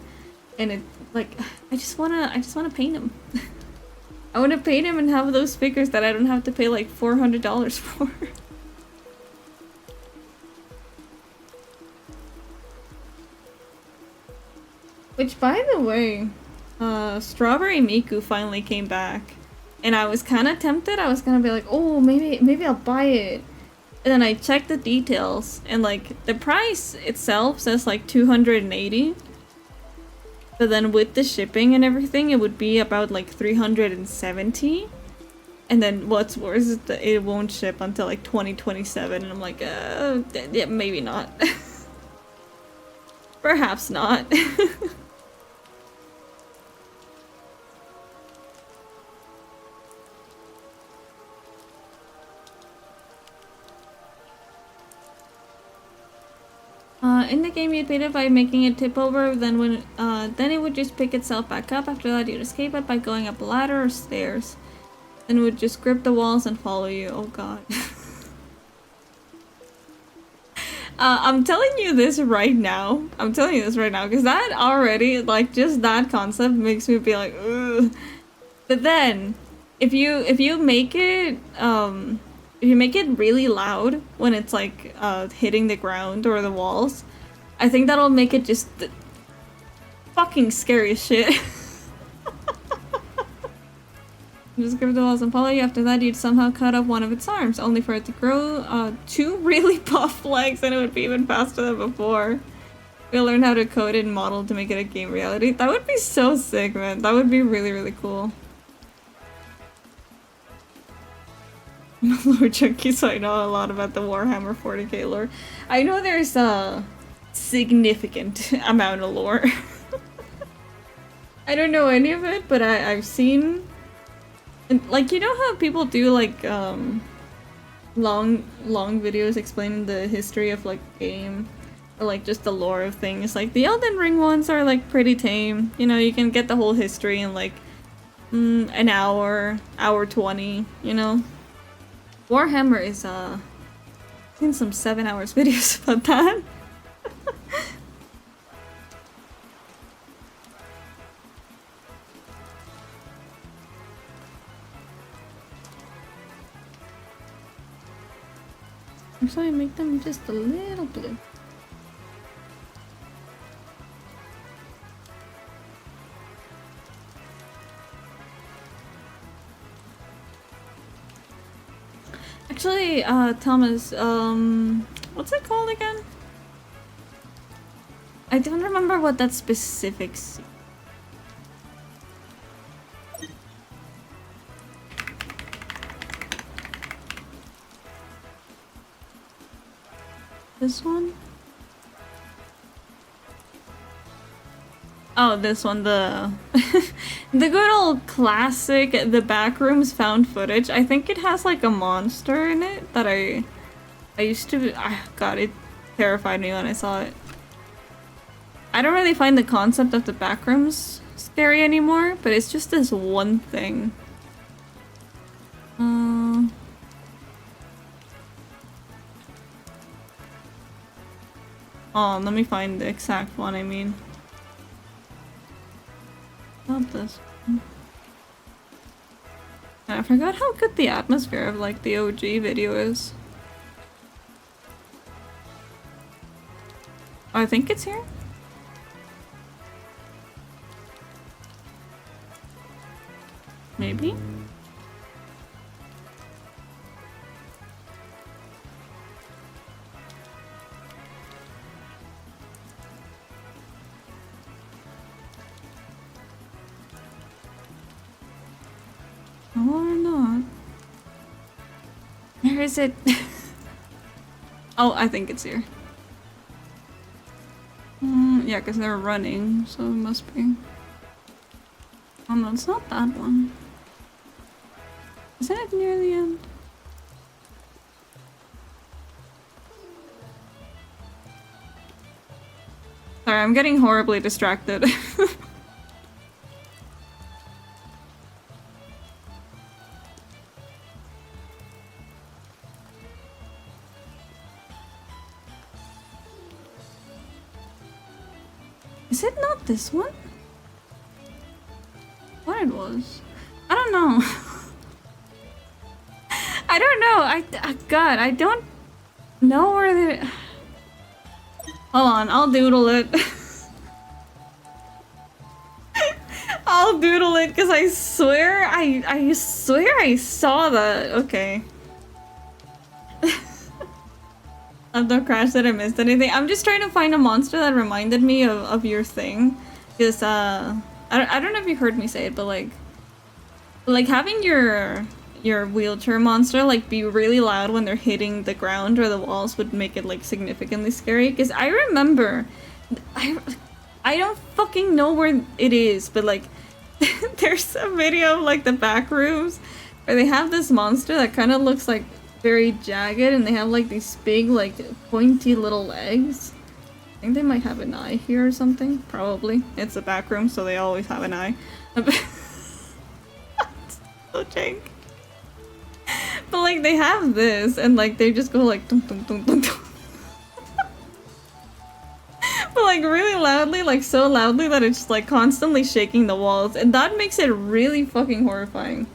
And it, like, I just wanna paint them. I want to paint him and have those figures that I don't have to pay like $400 for. Which, by the way, Strawberry Miku finally came back. And I was kind of tempted. I was gonna be like, oh, maybe I'll buy it. And then I checked the details, and like the price itself says like $280. But then with the shipping and everything, it would be about like $370. And then what's worse is that it won't ship until like 2027. And I'm like, yeah, maybe not. Perhaps not. In the game, you'd beat it by making it tip over. Then it would just pick itself back up. After that, you'd escape it by going up a ladder or stairs. Then it would just grip the walls and follow you. Oh god. I'm telling you this right now. Because that already, like, just that concept makes me be like, ugh. But then, if you make it, if you make it really loud when it's like hitting the ground or the walls, I think that'll make it just fucking scary as shit. Just grip the walls and follow you. After that, you'd somehow cut off one of its arms, only for it to grow two really buff legs, and it would be even faster than before. We'll learn how to code and model to make it a game reality. That would be so sick, man. That would be really, really cool. I'm a lore junkie, so I know a lot about the Warhammer 40k lore. I know there's a significant amount of lore. I don't know any of it, but I've seen... And, like, you know how people do, like, long videos explaining the history of, like, game? Or, like, just the lore of things. Like, the Elden Ring ones are, like, pretty tame. You know, you can get the whole history in, like, an hour 20, you know? Warhammer is, I've seen some 7 hours videos about that. Actually, make them just a little blue. Actually, Thomas, what's it called again? I don't remember what that specific This one? Oh, this one, the the good old classic, the Backrooms found footage. I think it has like a monster in it that I used to, God, it terrified me when I saw it. I don't really find the concept of the Backrooms scary anymore, but it's just this one thing. Oh, let me find the exact one I mean. Not this one. I forgot how good the atmosphere of like the OG video is. Oh, I think it's here. Maybe? Or not. Where is it? Oh, I think it's here. Yeah, because they're running, so it must be. Oh no, it's not that one. Isn't it near the end? Sorry, I'm getting horribly distracted. Is it not this one? What it was? I don't know. I don't know. God, I don't know where the. Hold on, I'll doodle it. I'll doodle it because I swear I swear I saw that. Okay. I've not crashed that I missed anything. I'm just trying to find a monster that reminded me of your thing. Because I don't know if you heard me say it, but like having your wheelchair monster like be really loud when they're hitting the ground or the walls would make it like significantly scary. Because I remember I don't fucking know where it is, but like there's a video of like the back rooms where they have this monster that kind of looks like very jagged and they have like these big like pointy little legs. I think they might have an eye here or something. Probably. It's a back room, so they always have an eye. So jank. But like they have this and like they just go like dum dum dum dum dum. But like really loudly, like so loudly that it's like constantly shaking the walls, and that makes it really fucking horrifying.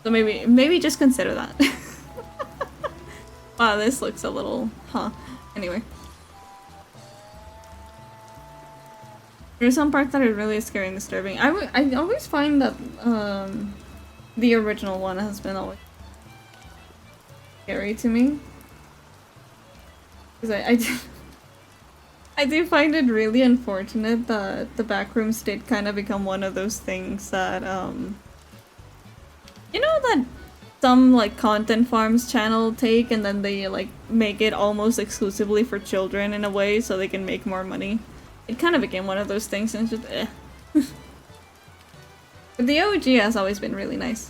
So maybe just consider that. Wow, this looks a little, Anyway. There's some parts that are really scary and disturbing. I always find that the original one has been always scary to me. Because I do find it really unfortunate that the backrooms did kind of become one of those things that, you know that some like content farms channel take and then they like make it almost exclusively for children in a way so they can make more money. It kind of became one of those things and it's just eh. But the OG has always been really nice.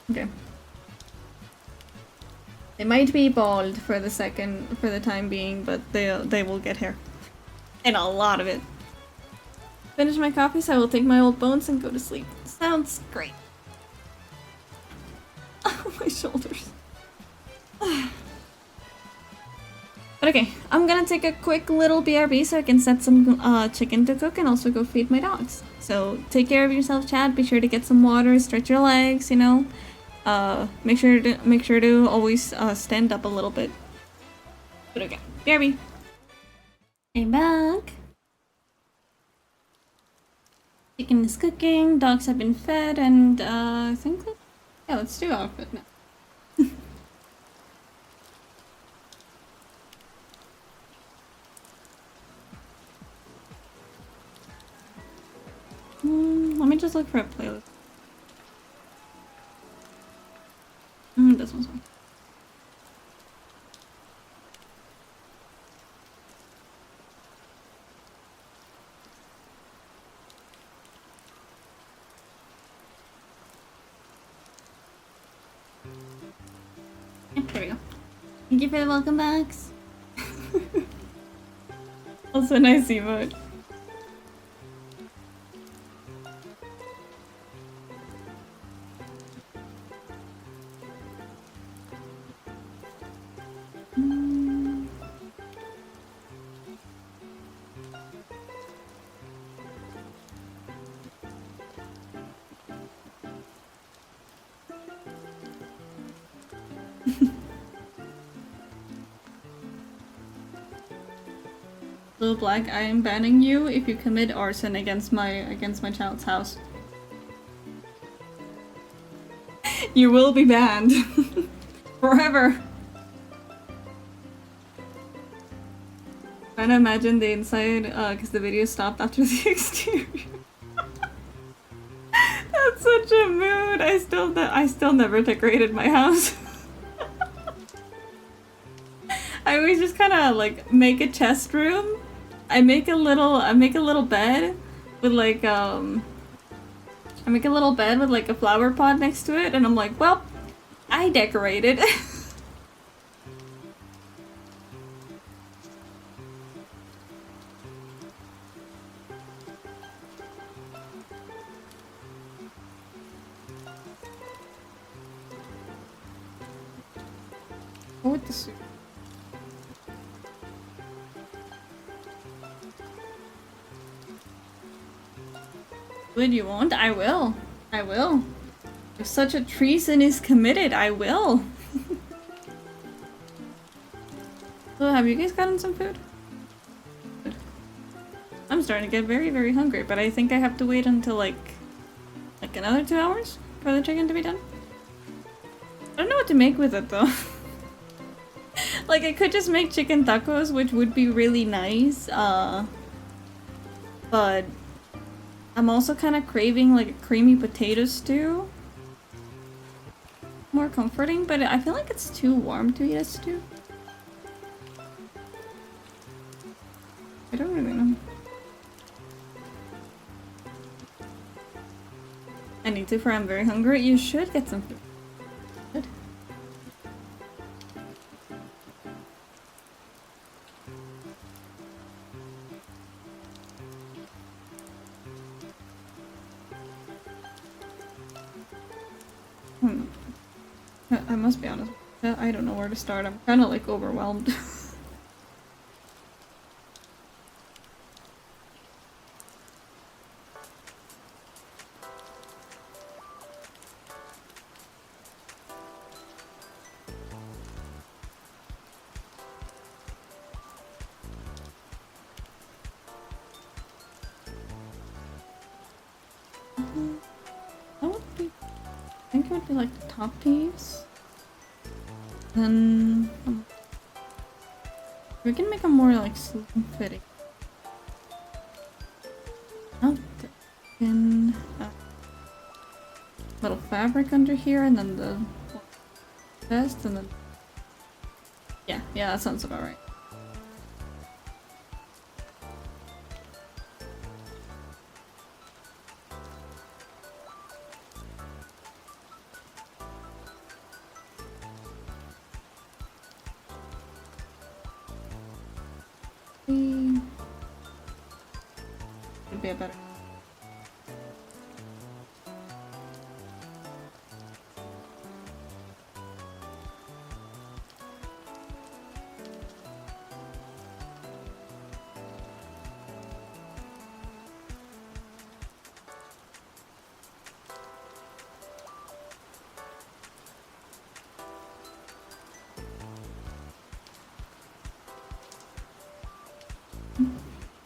Okay. They might be bald for the time being, but they will get hair. And a lot of it. Finish my coffee so I will take my old bones and go to sleep. Sounds great. Oh, my shoulders. But okay, I'm gonna take a quick little BRB so I can set some chicken to cook and also go feed my dogs. So take care of yourself, Chad. Be sure to get some water, stretch your legs, you know. Make sure to always stand up a little bit. But okay, BRB. I'm back. Chicken is cooking, dogs have been fed, and I think yeah, let's do outfit now. Let me just look for a playlist. This one's fine. Yeah, there we go. Thank you for the welcome backs. Also a nice emote. Blue Black, I am banning you if you commit arson against my child's house. You will be banned. Forever. Trying to imagine the inside, because the video stopped after the exterior. That's such a mood. I still never decorated my house. I always just kind of like make a chest room. I make a little bed with like I make a little bed with like a flower pot next to it, and I'm like, well, I decorated. What with the suit? Would you won't? I will. I will. If such a treason is committed, I will. So have you guys gotten some food? Good. I'm starting to get very, very hungry, but I think I have to wait until like another 2 hours for the chicken to be done. I don't know what to make with it though. Like I could just make chicken tacos, which would be really nice, but I'm also kind of craving like a creamy potato stew. More comforting, but I feel like it's too warm to eat a stew. I don't really know. I need to, for I'm very hungry. You should get some food. Good. I must be honest. I don't know where to start. I'm kind of like overwhelmed. That would be. I think it would be like the top piece. Then we can make a more like slim fitting. Oh, in little fabric under here, and then the vest, and then yeah, that sounds about right. Would be a better.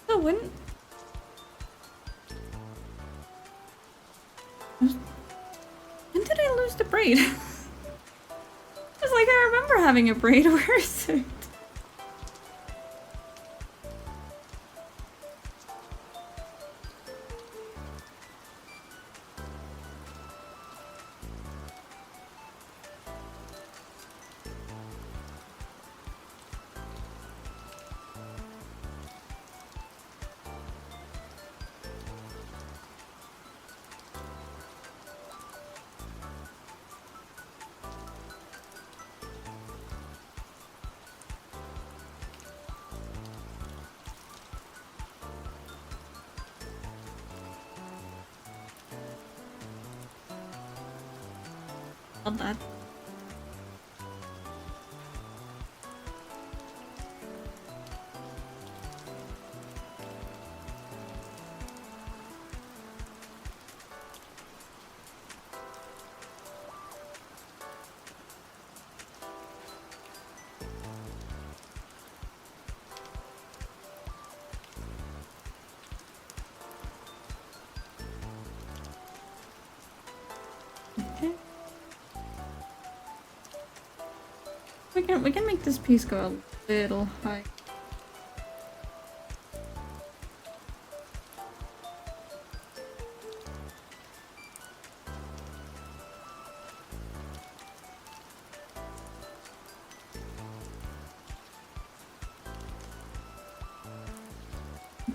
Oh, wouldn't. When did I lose the braid? It's like I remember having a braid. Where is it? Love that. We can make this piece go a little high.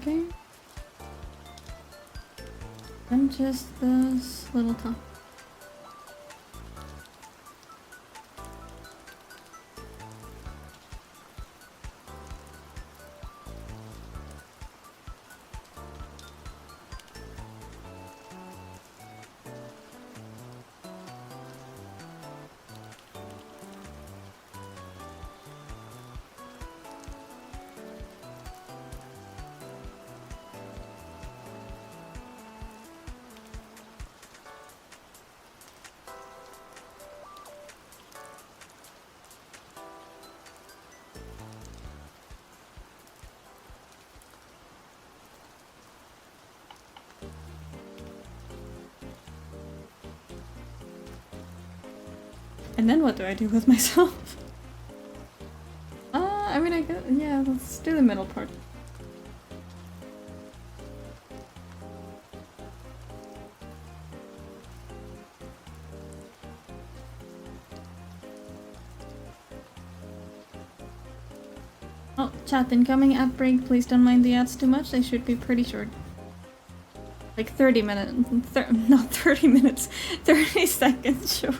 Okay. And just this little top. And then what do I do with myself? I mean, yeah, let's do the middle part. Oh, chat, incoming ad break. Please don't mind the ads too much. They should be pretty short. Like 30 minutes. Not 30 minutes. 30 seconds short.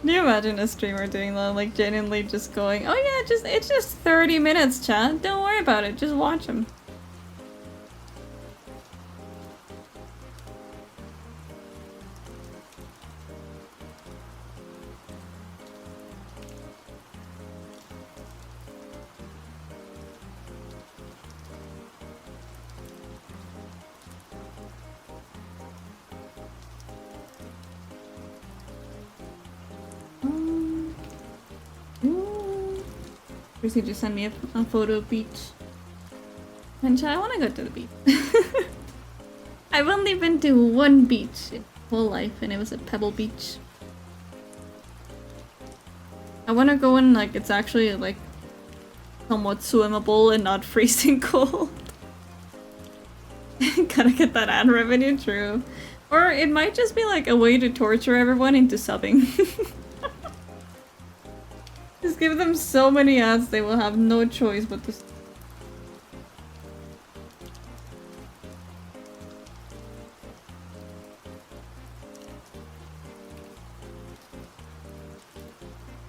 Can you imagine a streamer doing that? Like genuinely just going, oh yeah, it's just 30 minutes, chat. Don't worry about it. Just watch them. Brucey just sent me a photo of beach. And chat, I want to go to the beach. I've only been to one beach in my whole life, and it was at Pebble Beach. I want to go in like it's actually like somewhat swimmable and not freezing cold. Gotta get that ad revenue, true. Or it might just be like a way to torture everyone into subbing. Just give them so many ads, they will have no choice but to.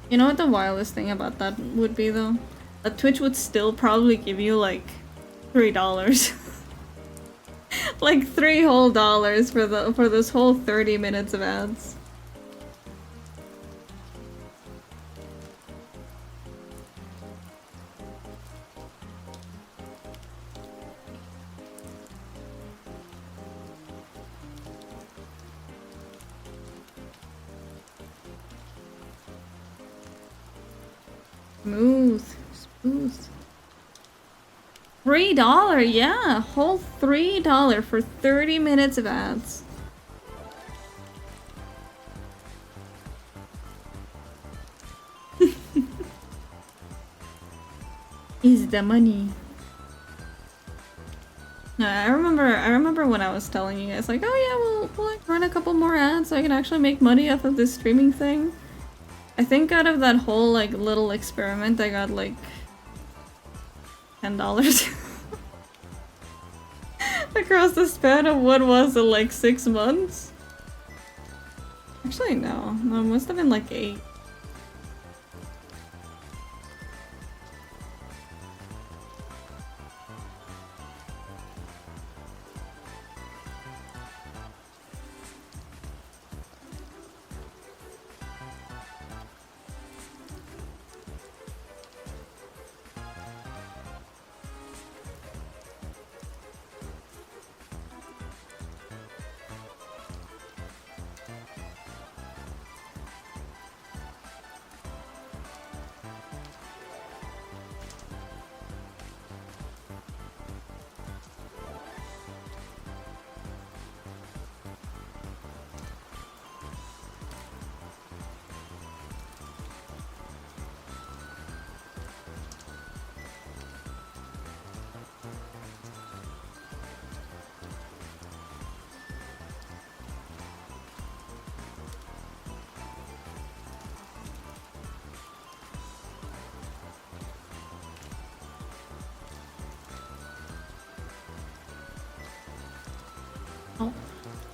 You know what the wildest thing about that would be though? That Twitch would still probably give you like $3. Like $3 whole for this whole 30 minutes of ads. Smooth. $3, yeah, whole $3 for 30 minutes of ads. Is the money. No, I remember when I was telling you guys like, oh yeah, we'll like run a couple more ads so I can actually make money off of this streaming thing. I think out of that whole like little experiment I got like $10 across the span of what was it, like 6 months? Actually no, it must have been like 8.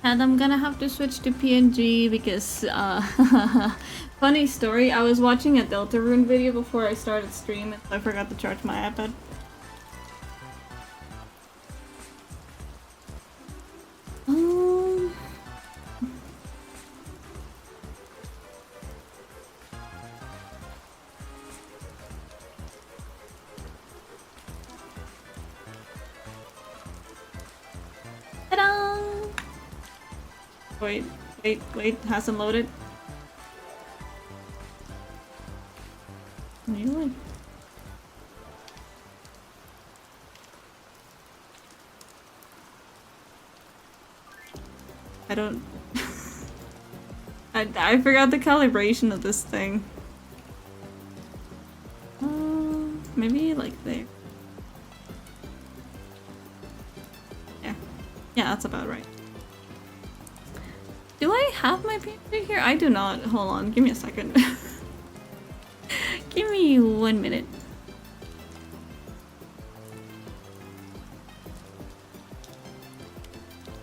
And I'm gonna have to switch to PNG because, funny story, I was watching a Deltarune video before I started streaming, so I forgot to charge my iPad. Ta-da! Wait, hasn't loaded. Really? I don't... I forgot the calibration of this thing. Maybe like there. Yeah. Yeah, that's about right. Do I have my PNG here? I do not. Hold on, give me a second. Give me 1 minute.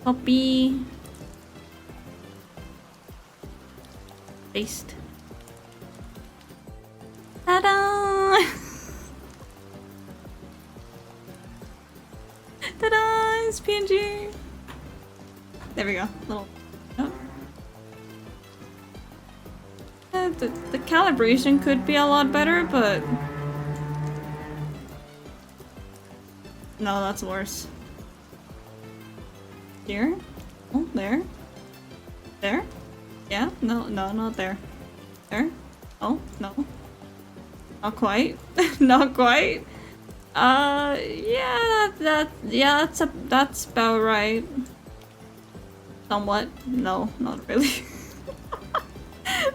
Copy. Paste. Ta-da! Ta-da! It's PNG! There we go. Little... Oh. The calibration could be a lot better, but... No, that's worse. Here? Oh, there. There? Yeah? No, not there. There? Oh, no. Not quite. Not quite. Yeah, yeah, that's about right. Somewhat. No, not really.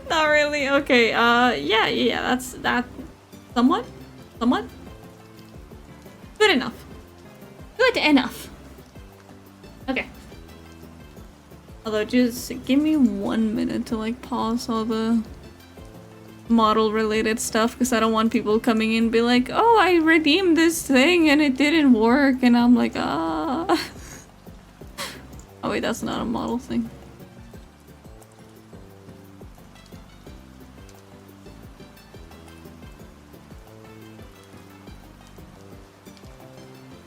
Not really. Okay. Yeah. That. Somewhat. Good enough. Good enough. Okay. Although, just give me 1 minute to like pause all the model related stuff because I don't want people coming in and be like, oh, I redeemed this thing and it didn't work, and I'm like, ah. Oh wait, that's not a model thing.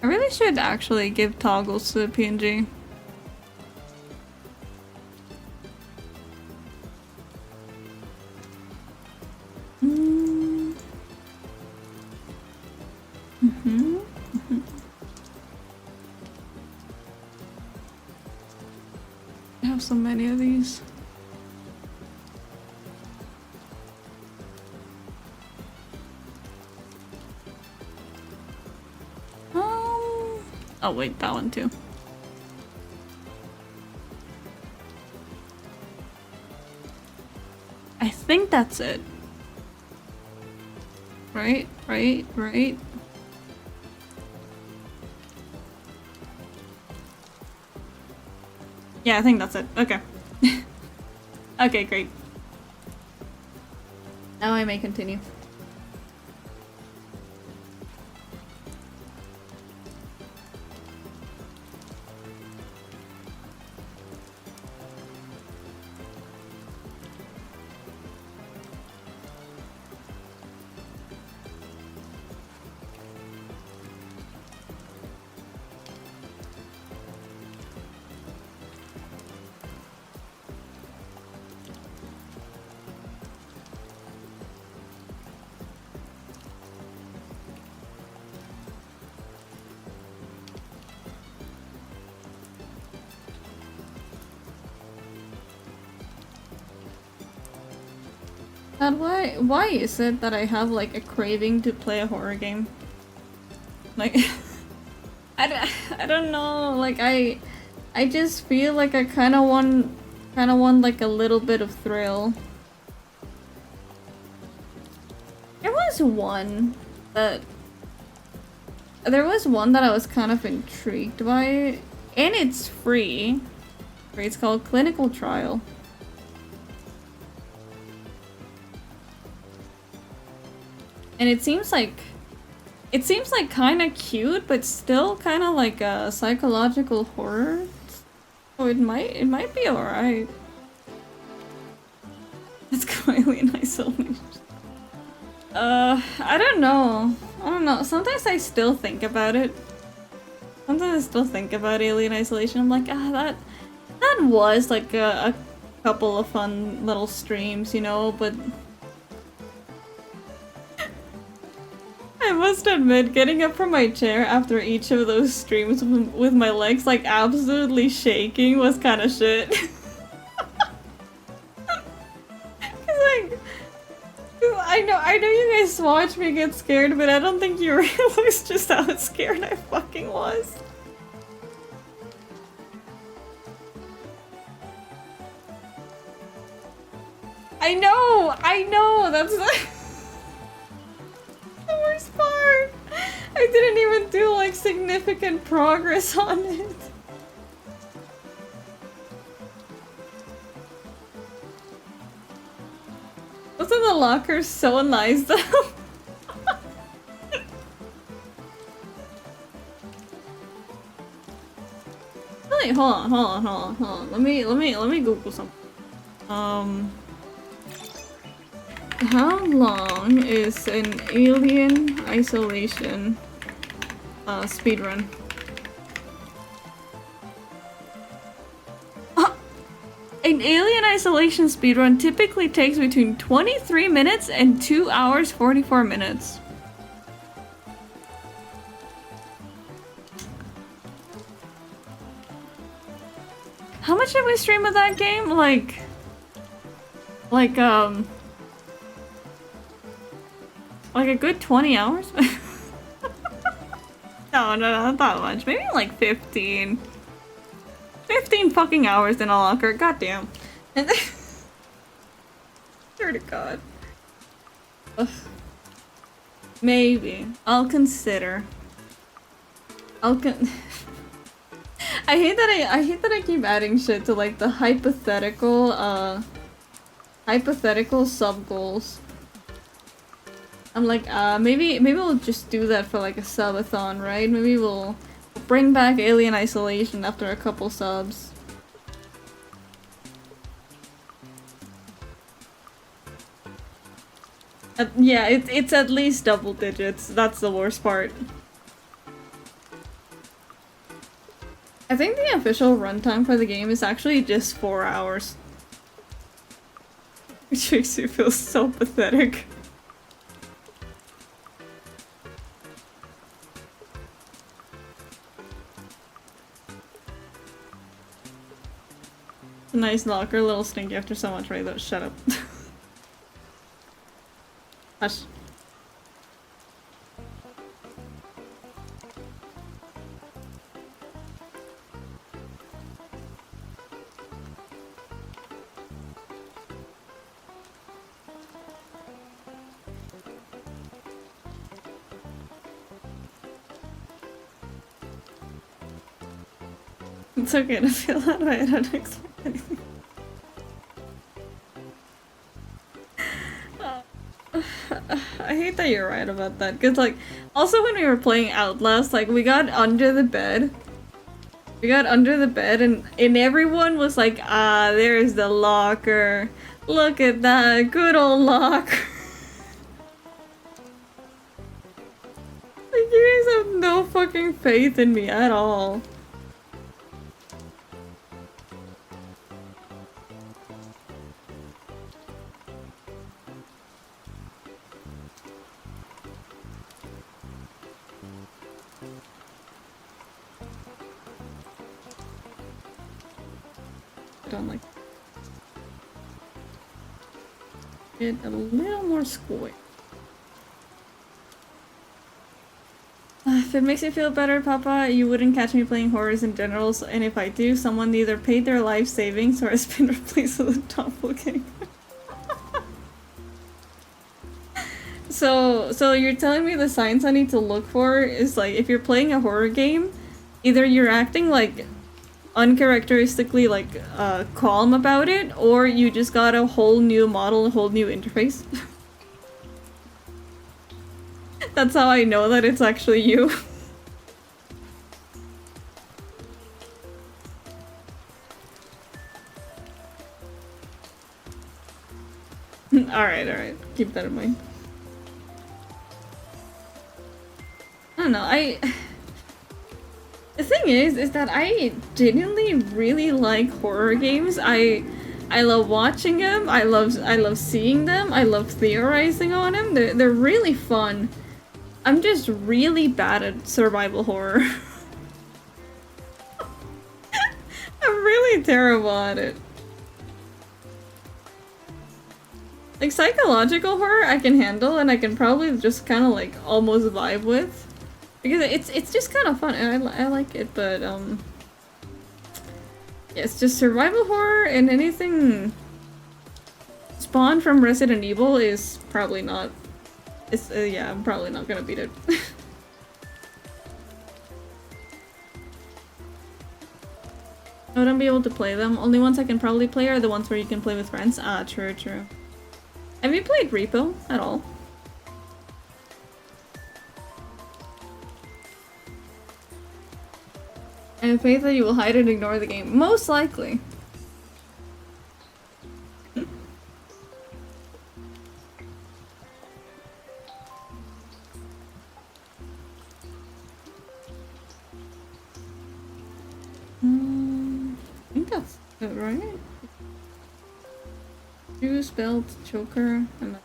I really should actually give toggles to the PNG. I have so many of these. Oh wait, that one too. I think that's it. Right. Yeah, I think that's it. Okay. Okay, great. Now I may continue. And why is it that I have like a craving to play a horror game? Like, I don't know, like I just feel like I kind of want like a little bit of thrill. There was one that I was kind of intrigued by, and it's free. It's called Clinical Trial. And it seems like kind of cute, but still kind of like a psychological horror. Oh, it might be alright. Let's go alien isolation. I don't know. I don't know. Sometimes I still think about it. Sometimes I still think about alien isolation. I'm like, that was like a couple of fun little streams, you know, but I must admit, getting up from my chair after each of those streams with my legs like absolutely shaking was kind of shit. Like, I know you guys watch me get scared, but I don't think you realize just how scared I fucking was. I know, that's the worst part. I didn't even do like significant progress on it. Wasn't the locker so nice though? Wait, hold on. Let me Google something. How long is an alien isolation speedrun? An alien isolation speedrun typically takes between 23 minutes and 2 hours 44 minutes. How much did we stream of that game? Like a good 20 hours? No, not that much. Maybe like 15. 15 fucking hours in a locker. Goddamn. Swear to God. Ugh. Maybe. I'll consider. I hate that I keep adding shit to like the hypothetical sub goals. I'm like, maybe we'll just do that for like a subathon, right? Maybe we'll bring back Alien Isolation after a couple subs. Yeah, it's at least double digits. That's the worst part. I think the official runtime for the game is actually just 4 hours. Which makes me feel so pathetic. Nice locker, a little stinky after so much rain though. Shut up. Hush. It's okay to feel that way, I don't expect anything. I hate that you're right about that, because like, also when we were playing Outlast, like, we got under the bed. We got under the bed and everyone was like, ah, there's the locker. Look at that, good old locker. Like, you guys have no fucking faith in me at all. I don't like it a little more square. If it makes you feel better, Papa, you wouldn't catch me playing horrors in general, so, and if I do, someone either paid their life savings or has been replaced with a doppelganger. So you're telling me the signs I need to look for is like, if you're playing a horror game, either you're acting like uncharacteristically like calm about it, or you just got a whole new model, a whole new interface. That's how I know that it's actually you. alright. Keep that in mind. I don't know, the thing is that I genuinely really like horror games. I love watching them. I love seeing them. I love theorizing on them. They're really fun. I'm just really bad at survival horror. I'm really terrible at it. Like psychological horror I can handle and I can probably just kind of like almost vibe with. Because it's just kind of fun and I like it, but yeah, it's just survival horror and anything spawned from Resident Evil is probably not. It's yeah, I'm probably not gonna beat it. I wouldn't be able to play them. Only ones I can probably play are the ones where you can play with friends. Ah, true. Have you played Repo at all? I have faith that you will hide and ignore the game. Most likely. I think that's it, right? Juice, belt, choker, and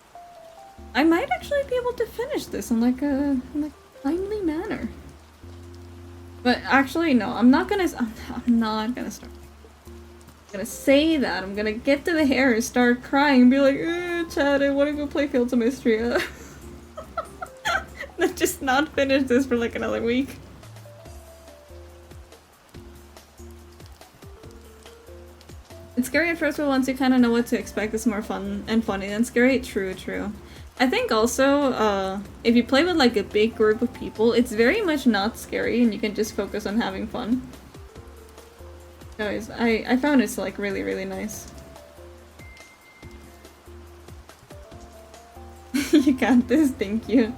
I might actually be able to finish this in like a timely manner. But actually, no, I'm not gonna start. I'm gonna say that. I'm gonna get to the hair and start crying and be like, Chad, I wanna go play Fields of Mistria. Then just not finish this for like another week. It's scary at first, but once you kind of know what to expect, it's more fun and funny than scary. True. I think also, if you play with like a big group of people, it's very much not scary and you can just focus on having fun. Guys, I found it's like really nice. You got this, thank you.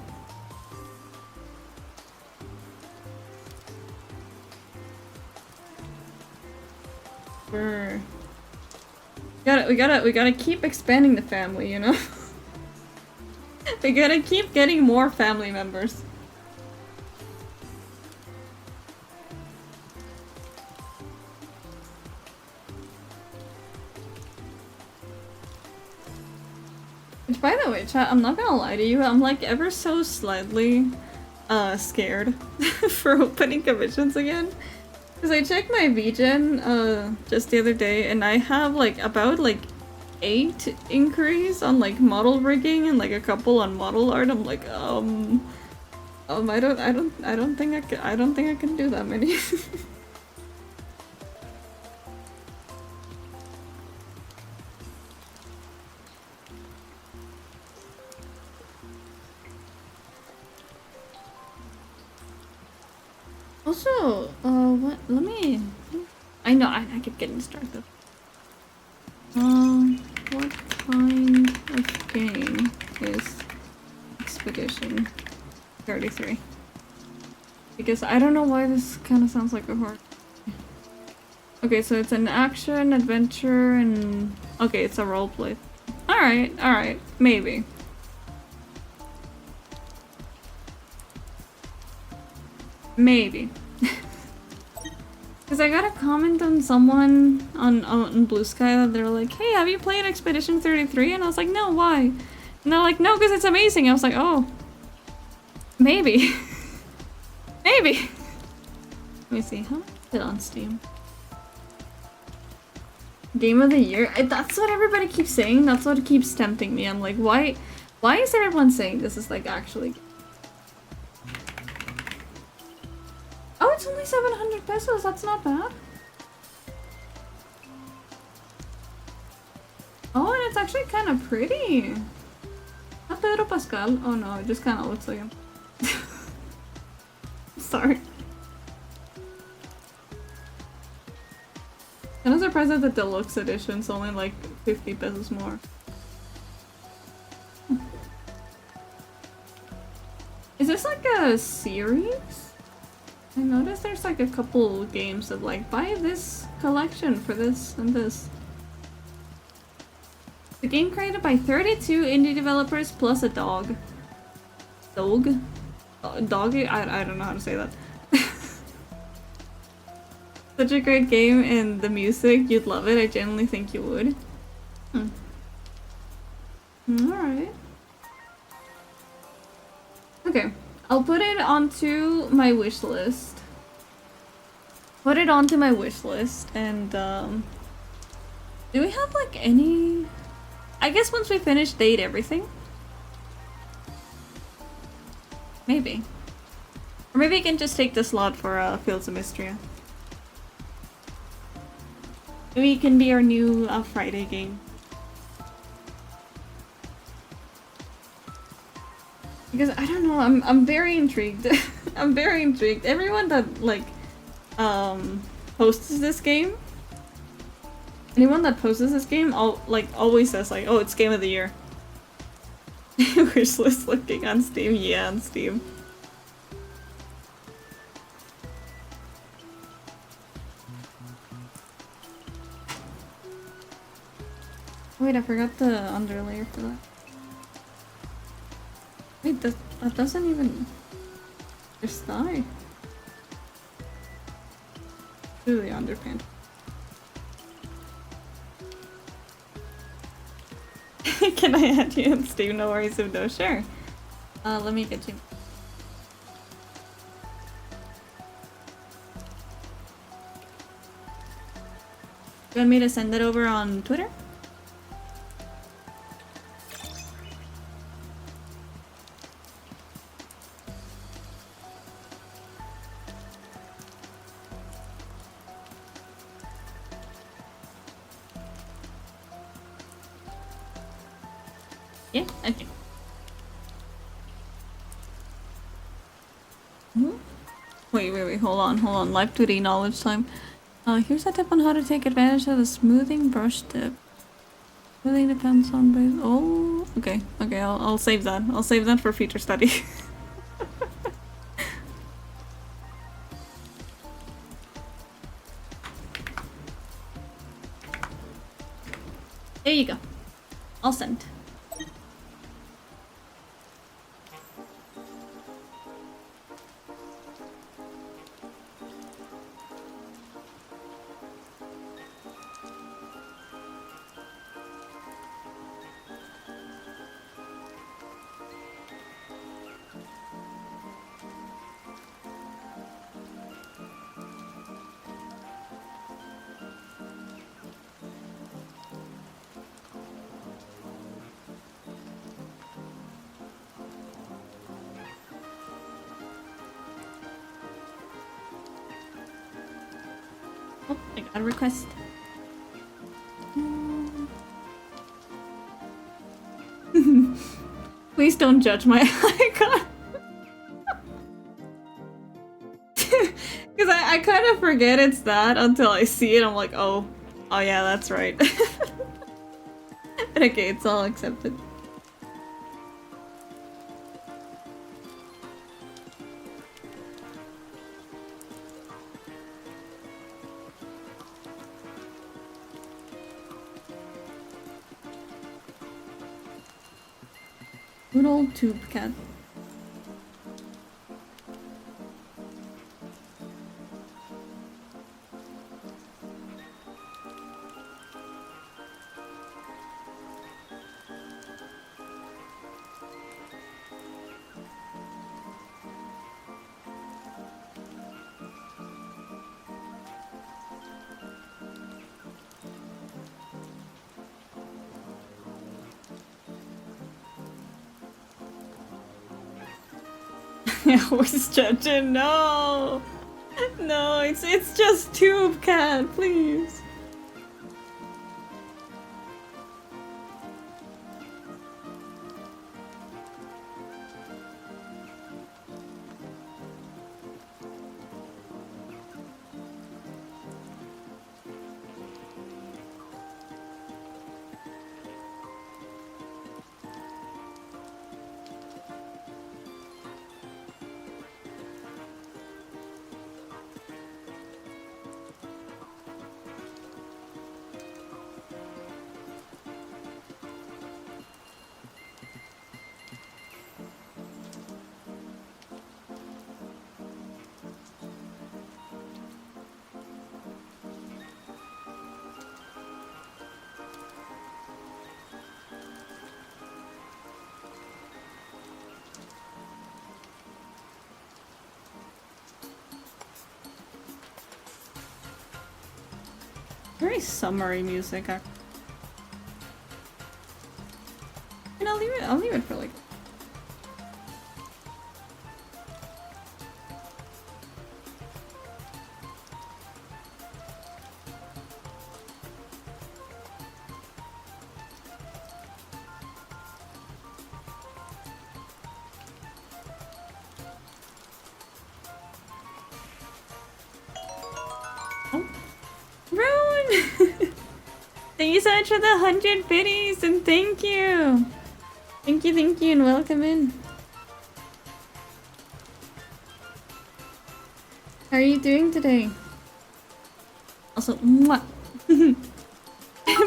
We gotta keep expanding the family, you know? We gotta keep getting more family members. Which, by the way, chat, I'm not gonna lie to you, I'm like ever so slightly scared for opening commissions again. Because I checked my VGen just the other day and I have like about like 8 inquiries on like model rigging and like a couple on model art. I'm like, I don't think I can do that many. Also, what? Let me. I know I keep getting distracted. What kind of game is Expedition 33? Because I don't know why this kind of sounds like a horror. Okay, so it's an action, adventure, and... Okay, it's a roleplay. Alright, maybe. Maybe. Because I got a comment on someone on BlueSky that they're like, hey, have you played Expedition 33? And I was like, no, why? And they're like, no, because it's amazing. I was like, oh. Maybe. Maybe. Let me see, how much is it on Steam? Game of the year? That's what everybody keeps saying. That's what keeps tempting me. I'm like, why is everyone saying this is like actually... Oh, it's only 700 pesos. That's not bad. Oh, and it's actually kind of pretty. Not Pedro Pascal. Oh no, it just kind of looks like him. Sorry. Kind of surprised that the deluxe edition's only like 50 pesos more. Is this like a series? I noticed there's like a couple games of like, buy this collection for this and this. The game created by 32 indie developers plus a dog. Dog? Doggy? I don't know how to say that. Such a great game, and the music, you'd love it. I genuinely think you would. Alright. Okay. I'll put it onto my wish list. Put it onto my wish list, and do we have like any... I guess once we finish Date Everything? Maybe. Or maybe you can just take the slot for Fields of Mistria. Maybe it can be our new Friday game. Because I don't know, I'm very intrigued. I'm very intrigued. Everyone that like posts this game, anyone that posts this game, always says like, oh, it's game of the year. Wishlist looking on Steam, yeah, on Steam. Wait, I forgot the underlayer for that. Wait, that doesn't even... There's thigh. Do the underpants. Can I add you on Steam? No worries if no, sure. Let me get you. You want me to send it over on Twitter? Yeah, okay. Wait, hold on. Live 2D knowledge time. Here's a tip on how to take advantage of the smoothing brush tip. Really depends on base. Oh, okay, I'll save that. I'll save that for future study. There you go. I'll send. Oh, I got a request. Please don't judge my icon. Because I kind of forget it's that until I see it. I'm like, oh yeah, that's right. Okay, it's all accepted. Good old tube cat. I was judging. No, it's just tube cat, please. Very summery music. And I'll leave it for like. Oh. Rowan! Thank you so much for the 100 biddies, and thank you! Thank you, and welcome in. How are you doing today? Also, mwah!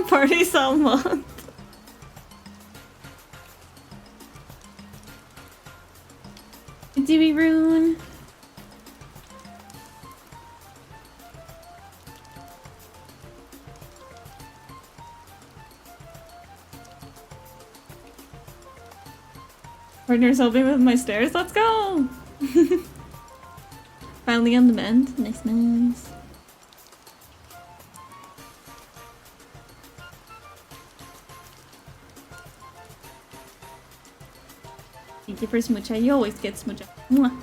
Parties all month. DB Rune. Partner's helping with my stairs. Let's go! Finally on the mend. Nice. Thank you for smoocha. You always get smoocha. Mwah.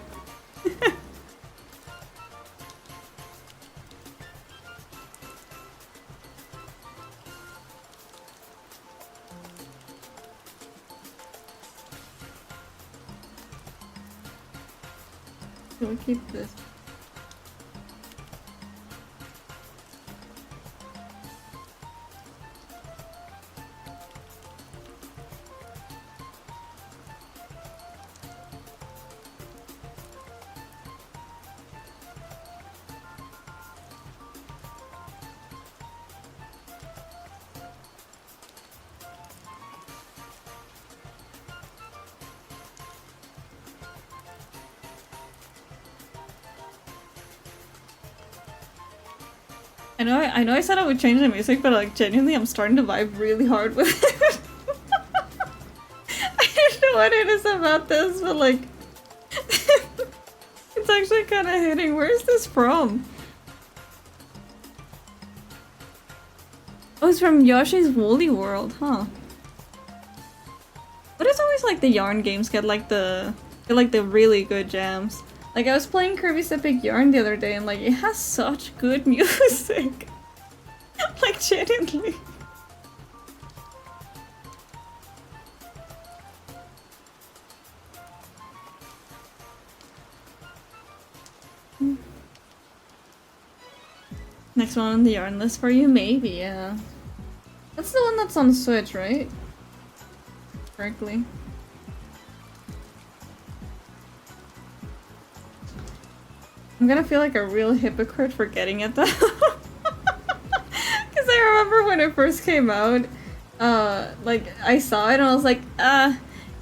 We'll keep this. I know I said I would change the music, but like genuinely I'm starting to vibe really hard with it. I don't know what it is about this, but like it's actually kind of hitting. Where is this from? Oh, it's from Yoshi's Woolly World, huh? But it's always like the yarn games get like the really good jams. Like, I was playing Kirby's Epic Yarn the other day, and like, it has such good music. Like, genuinely. Next one on the yarn list for you? Maybe, yeah. That's the one that's on Switch, right? Correctly. I'm gonna feel like a real hypocrite for getting it though. Because I remember when it first came out, like, I saw it and I was like,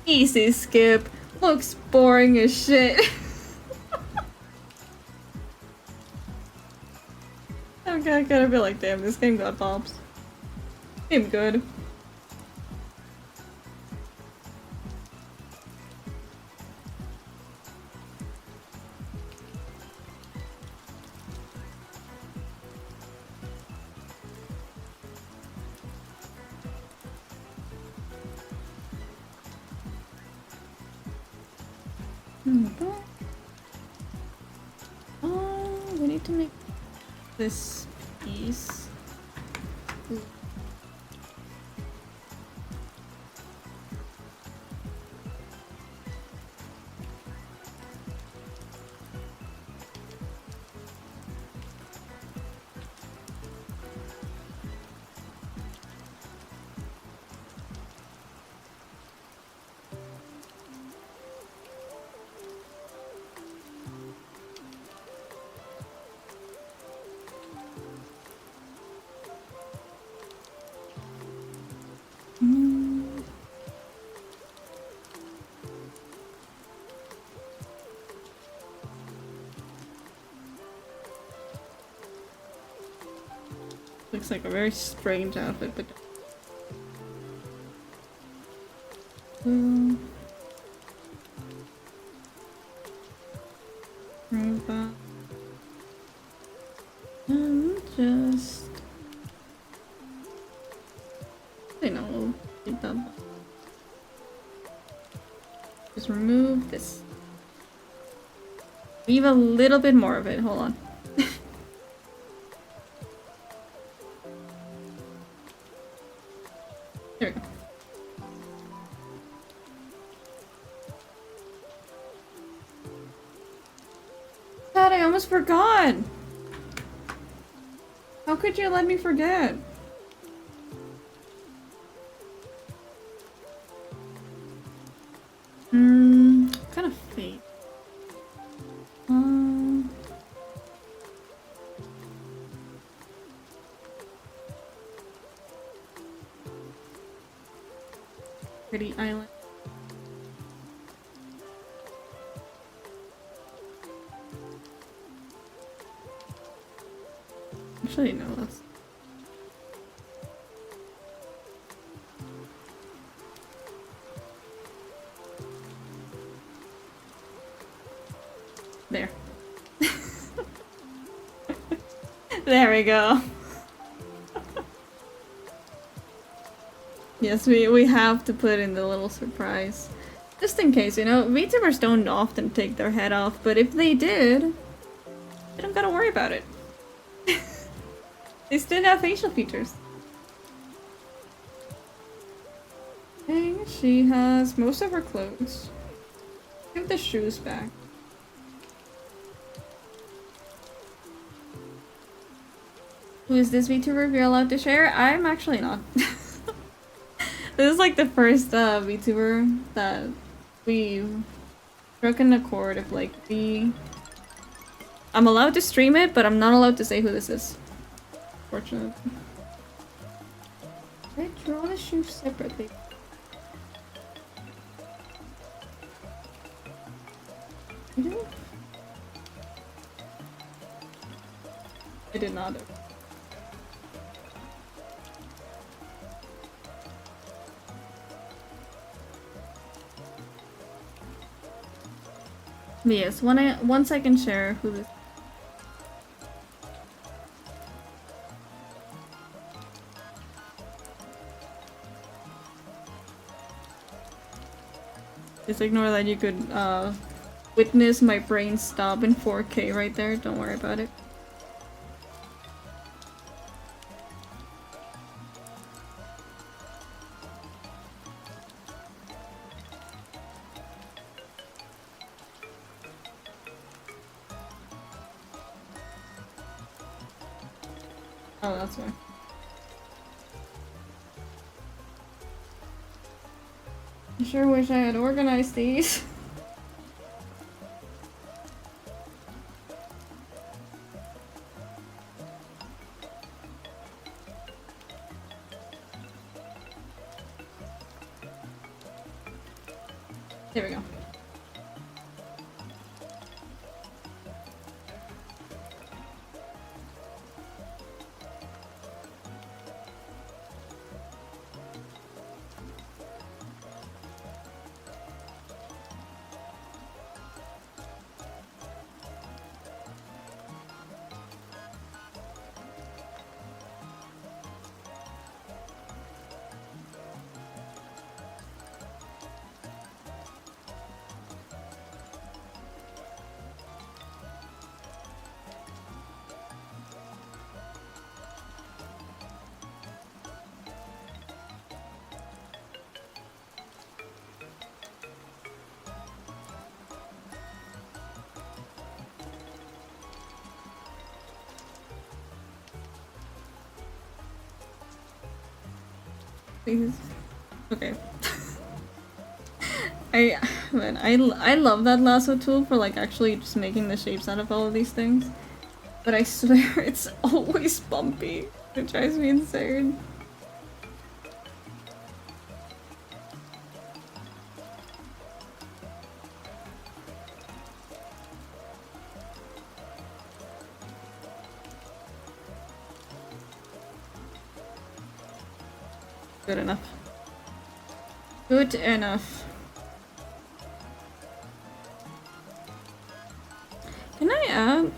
easy skip. Looks boring as shit. Okay, I gotta be like, damn, this game got pops. Game good. Oh, we need to make this piece. Looks like a very strange outfit, but remove that and just this. Leave a little bit more of it. Hold on. There we go. God, I almost forgot! How could you let me forget? What kind of fate? Pretty island. Actually, no, that's... There. There we go. Yes, we have to put in the little surprise. Just in case, you know, VTubers don't often take their head off, but if they did, they don't gotta worry about it. They still have facial features. Okay, she has most of her clothes. Give the shoes back. Who is this VTuber you're allowed to share? I'm actually not. This is like the first VTuber that we've struck an accord of like I'm allowed to stream it, but I'm not allowed to say who this is. Fortunately. I draw the shoes separately. You do? I did not. But yes, once I can share who this. Just ignore that you could witness my brain stop in 4K right there. Don't worry about it. Oh, that's why. I sure wish I had organized these. There we go. Please. Okay. I love that lasso tool for like actually just making the shapes out of all of these things. But I swear it's always bumpy. It drives me insane. Good enough. Good enough. Can I add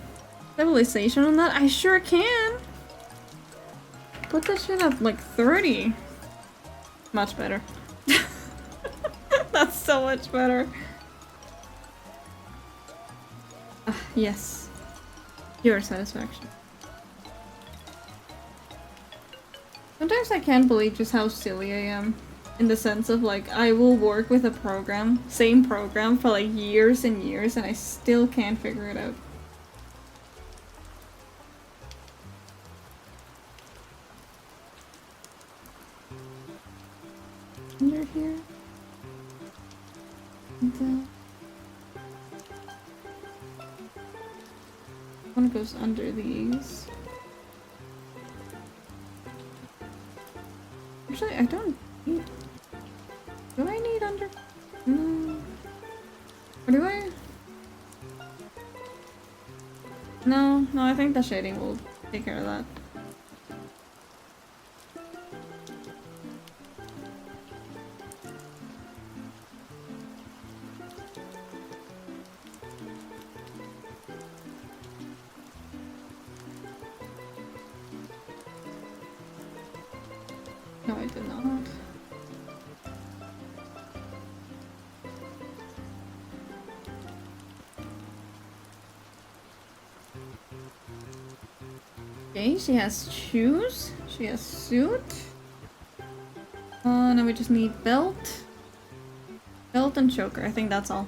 stabilization on that? I sure can! Put that shit up like 30. Much better. That's so much better. Yes. Pure satisfaction. Sometimes I can't believe just how silly I am. In the sense of like, I will work with a program, same program, for like years and years, and I still can't figure it out. Under here? And, one goes under these. Actually, I don't need... Do I need under... No. Or do I? No, I think the shading will take care of that. No, I did not. Okay, she has shoes. She has suit. Now we just need belt. Belt and choker. I think that's all.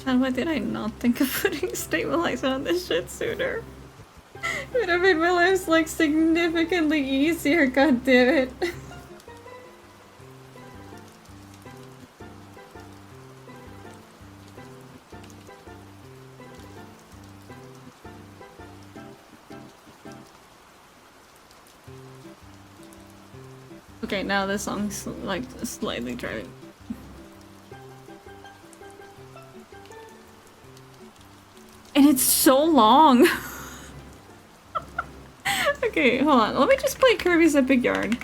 Chad, why did I not think of putting stabilizer on this shit sooner? It would have made my life like significantly easier, god damn it. Okay, now this song's like slightly driving. And it's so long! Okay, hold on. Let me just play Kirby's Epic Yarn.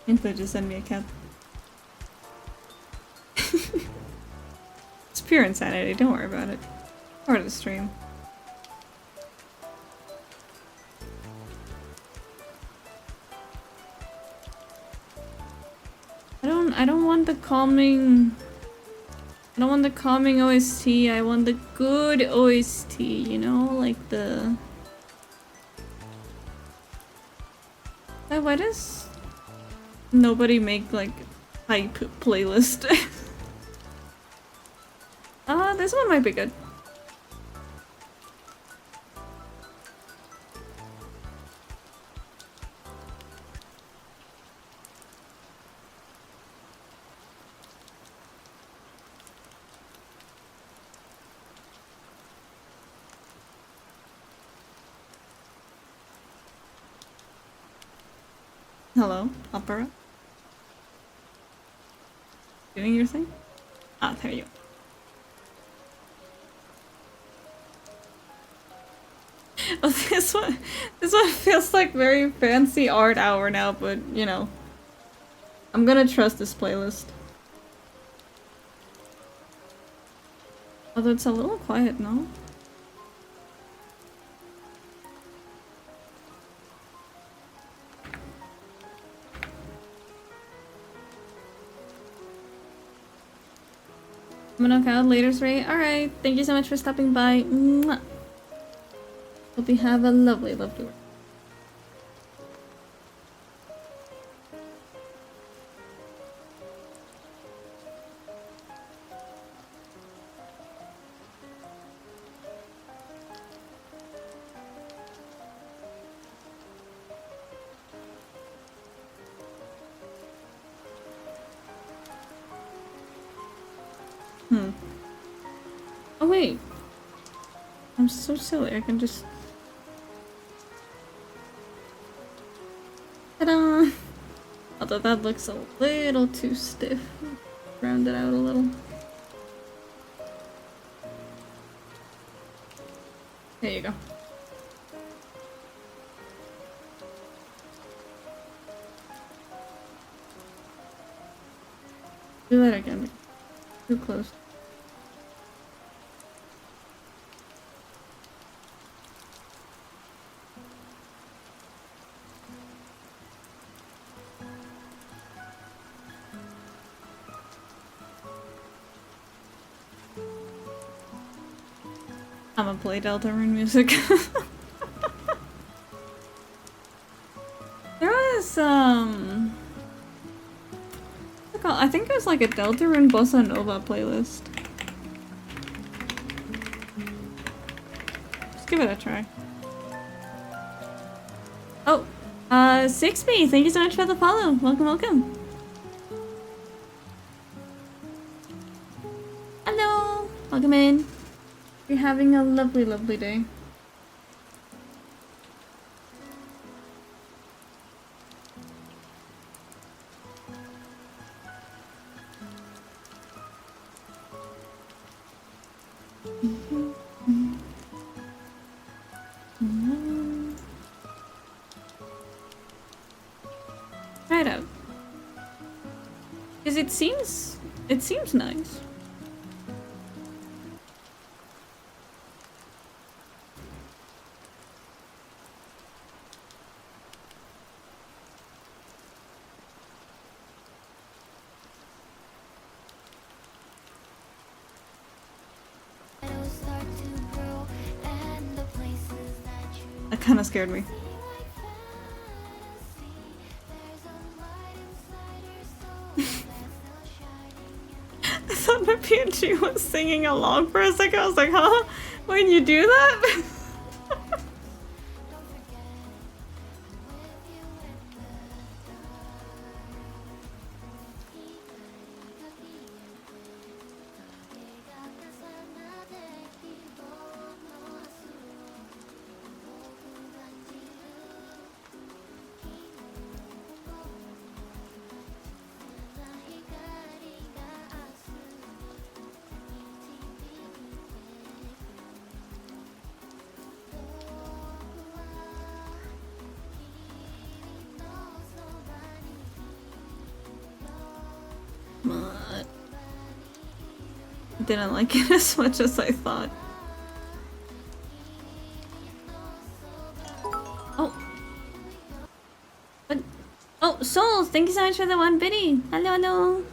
Info just send me a cat. It's pure insanity, don't worry about it. Part of the stream. I don't want the calming... I don't want the calming OST, I want the good OST, you know? Like the... Why does nobody make like hype playlist? This one might be good. Hello, opera. Doing your thing? Ah, there you go. Oh, this one feels like very fancy art hour now, but you know, I'm gonna trust this playlist. Although it's a little quiet, no? I'm gonna knock out later's rate. Alright, thank you so much for stopping by. Mwah. Hope you have a lovely, lovely work. Oh wait. I'm so silly, I can just... Ta-da! Although that looks a little too stiff. Round it out a little. There you go. Do that again. Too close. I'm gonna play Deltarune music. There was, I think it was like a Deltarune Bossa Nova playlist. Just give it a try. Oh, 6B, thank you so much for the follow. Welcome, welcome. Hello, welcome in. You're having a lovely, lovely day. Try it out. Because it seems nice. That kind of scared me. I thought my PNG was singing along for a second. I was like, huh? When you do that? Didn't like it as much as I thought. Oh. But, oh, Souls, thank you so much for the 1 biddy. Hello, hello.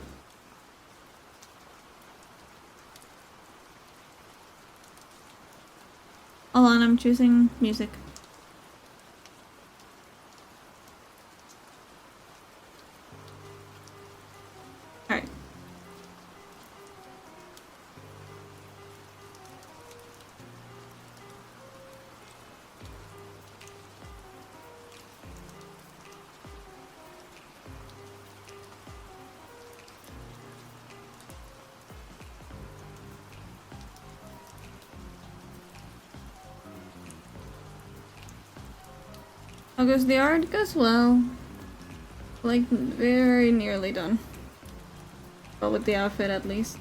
Hold on, I'm choosing music. Alright. How goes the art? Goes well. Like, very nearly done. Well, with the outfit at least.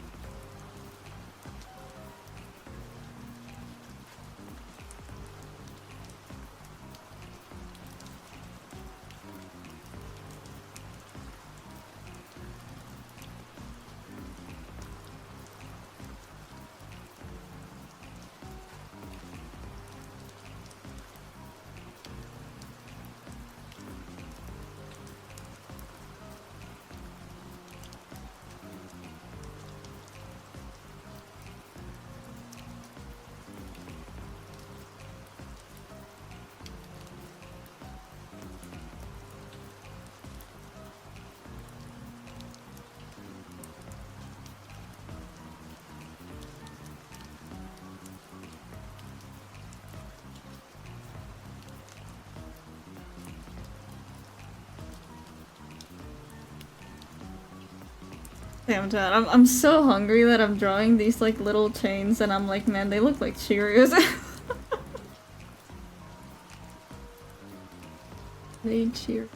Damn, Chad, I'm so hungry that I'm drawing these like little chains and I'm like, man, they look like Cheerios. They cheer.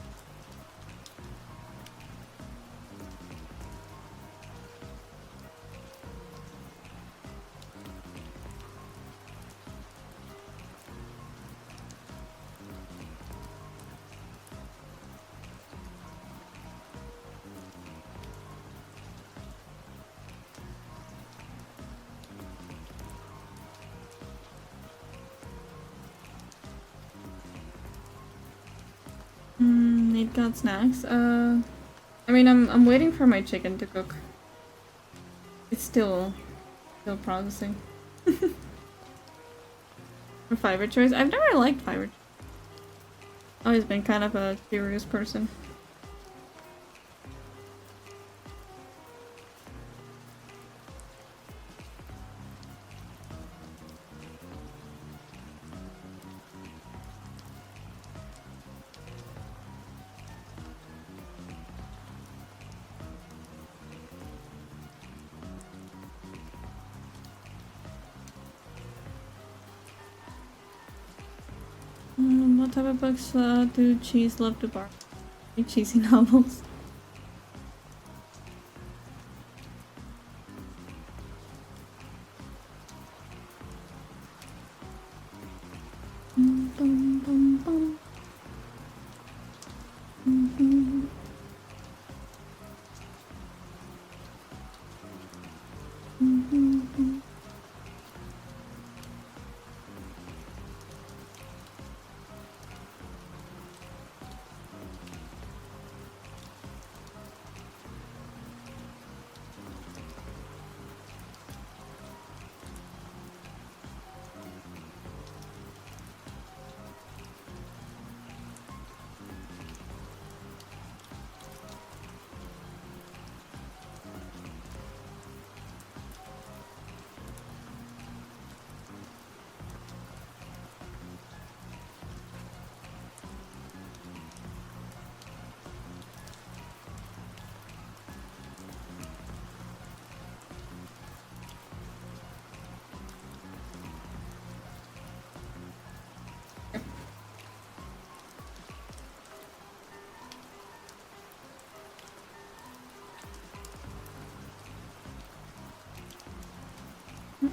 Need got snacks. I mean, I'm waiting for my chicken to cook. It's still processing. For fiber choice, I've never liked fiber. Always been kind of a curious person. What type of books do cheese love to borrow? Cheesy novels.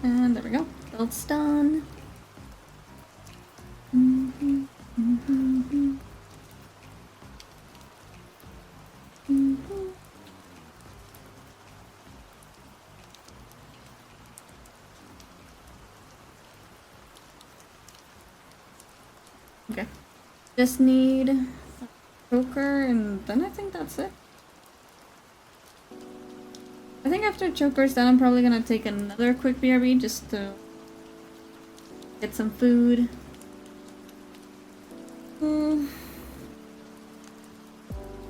And there we go. Build's done. Okay. Just need a choker and then I think that's it. I think after choker's done, I'm probably gonna take another quick BRB just to get some food.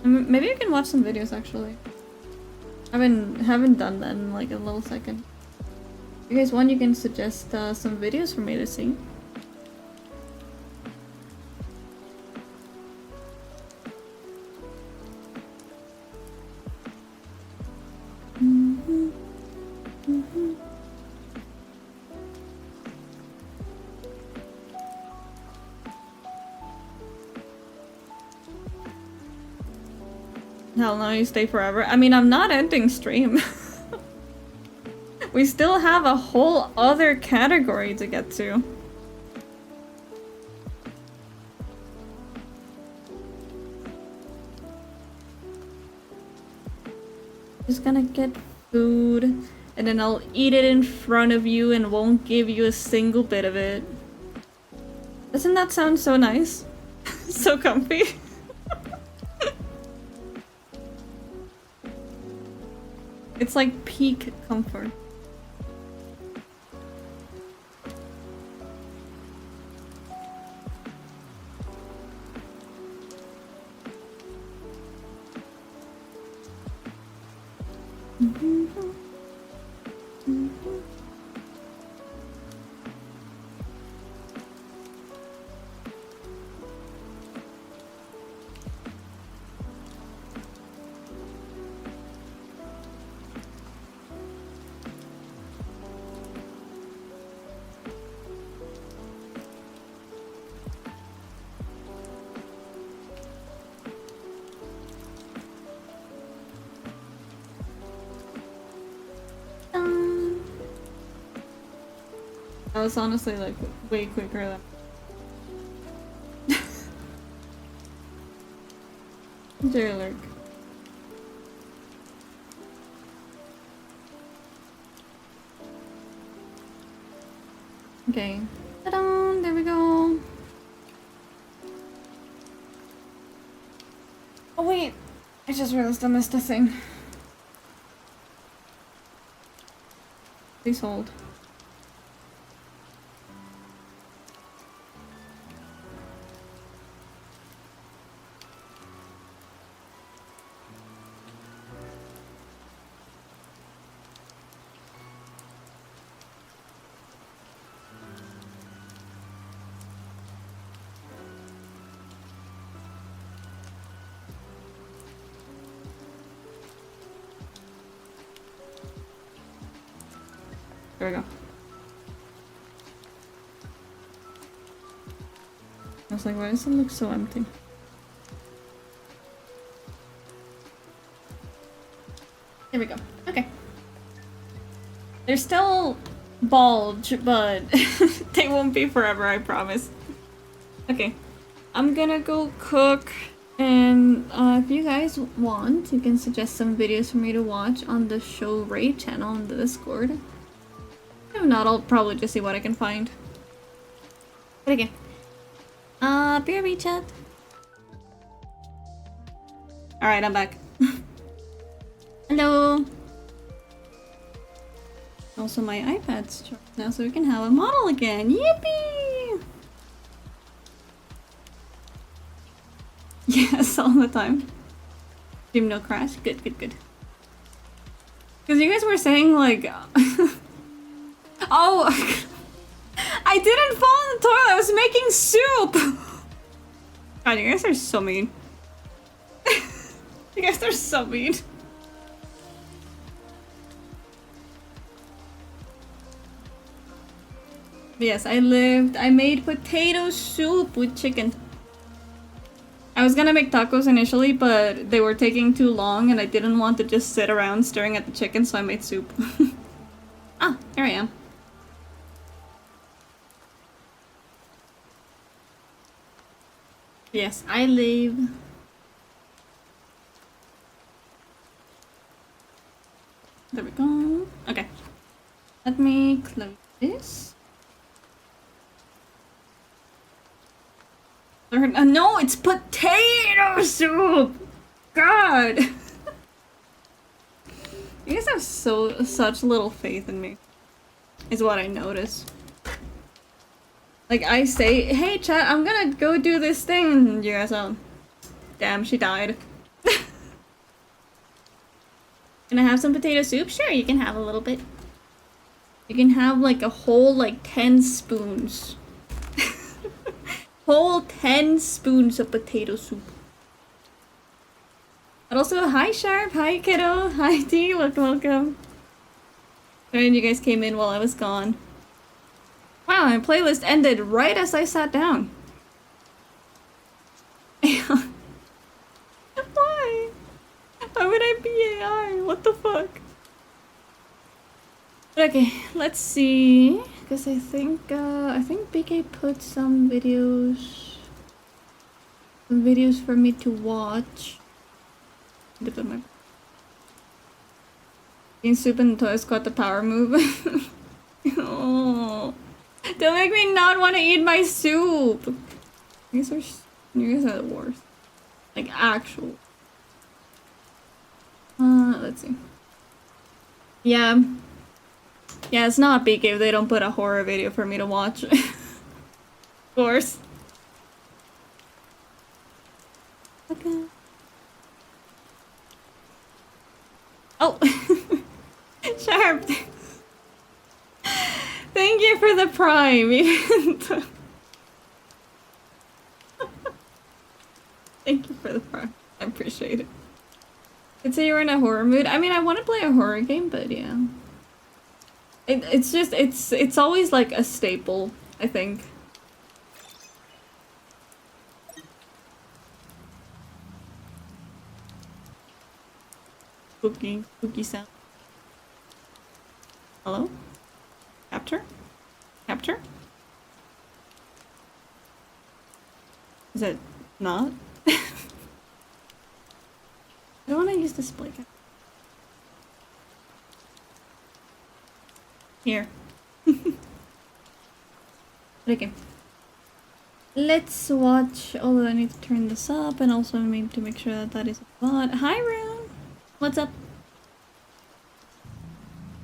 Maybe you can watch some videos actually. Haven't done that in like a little second. If you guys want, you can suggest some videos for me to see. Hell no, you stay forever. I mean, I'm not ending stream. We still have a whole other category to get to. Just gonna get food, and then I'll eat it in front of you and won't give you a single bit of it. Doesn't that sound so nice? So comfy. It's like peak comfort. That was honestly like way quicker than Jerry Lurk. Okay. Ta-da! There we go. Oh wait, I just realized I missed a thing. Please hold. There we go. I was like, why does it look so empty? There we go. Okay. They're still bulge, but they won't be forever, I promise. Okay. I'm gonna go cook, and if you guys want, you can suggest some videos for me to watch on the Show Ray channel on the Discord. If not, I'll probably just see what I can find. But again, BRB chat. Alright, I'm back. Hello! Also, my iPad's charged now, so we can have a model again. Yippee! Yes, all the time. Stream no crash. Good, good, good. Because you guys were saying, like... Oh! I didn't fall in the toilet! I was making soup! God, you guys are so mean. You guys are so mean. Yes, I made potato soup with chicken. I was gonna make tacos initially, but they were taking too long and I didn't want to just sit around staring at the chicken, so I made soup. Ah, here I am. Yes, I live. There we go. Okay. Let me close this. No, it's potato soup! God! You guys have such little faith in me. Is what I notice. Like, I say, hey chat, I'm gonna go do this thing, and you guys are, damn, she died. Can I have some potato soup? Sure, you can have a little bit. You can have like a whole, like, 10 spoons. Whole 10 spoons of potato soup. But also, hi Sharp, hi Kiddo, hi D, welcome. Sorry you guys came in while I was gone. Wow, my playlist ended right as I sat down. Why? Why would I be AI? What the fuck? But okay, let's see. Because I think BK put some videos for me to watch. To put my being soup in the toilet got the power move. Oh, don't make me not want to eat my soup. You guys are the worst. Like actual. Let's see. Yeah. Yeah, it's not BK if they don't put a horror video for me to watch. Of course. Okay. Oh! Sharp! Thank you for the prime! Thank you for the prime. I appreciate it. I'd say you're in a horror mood. I mean, I want to play a horror game, but yeah. It's just, it's always like a staple, I think. Spooky sound. Hello? Capture? capture? Is it not? I don't want to use display capture. Here. Okay. Let's watch, although I need to turn this up and also need to make sure that that is a bot. Hi, Rune! What's up?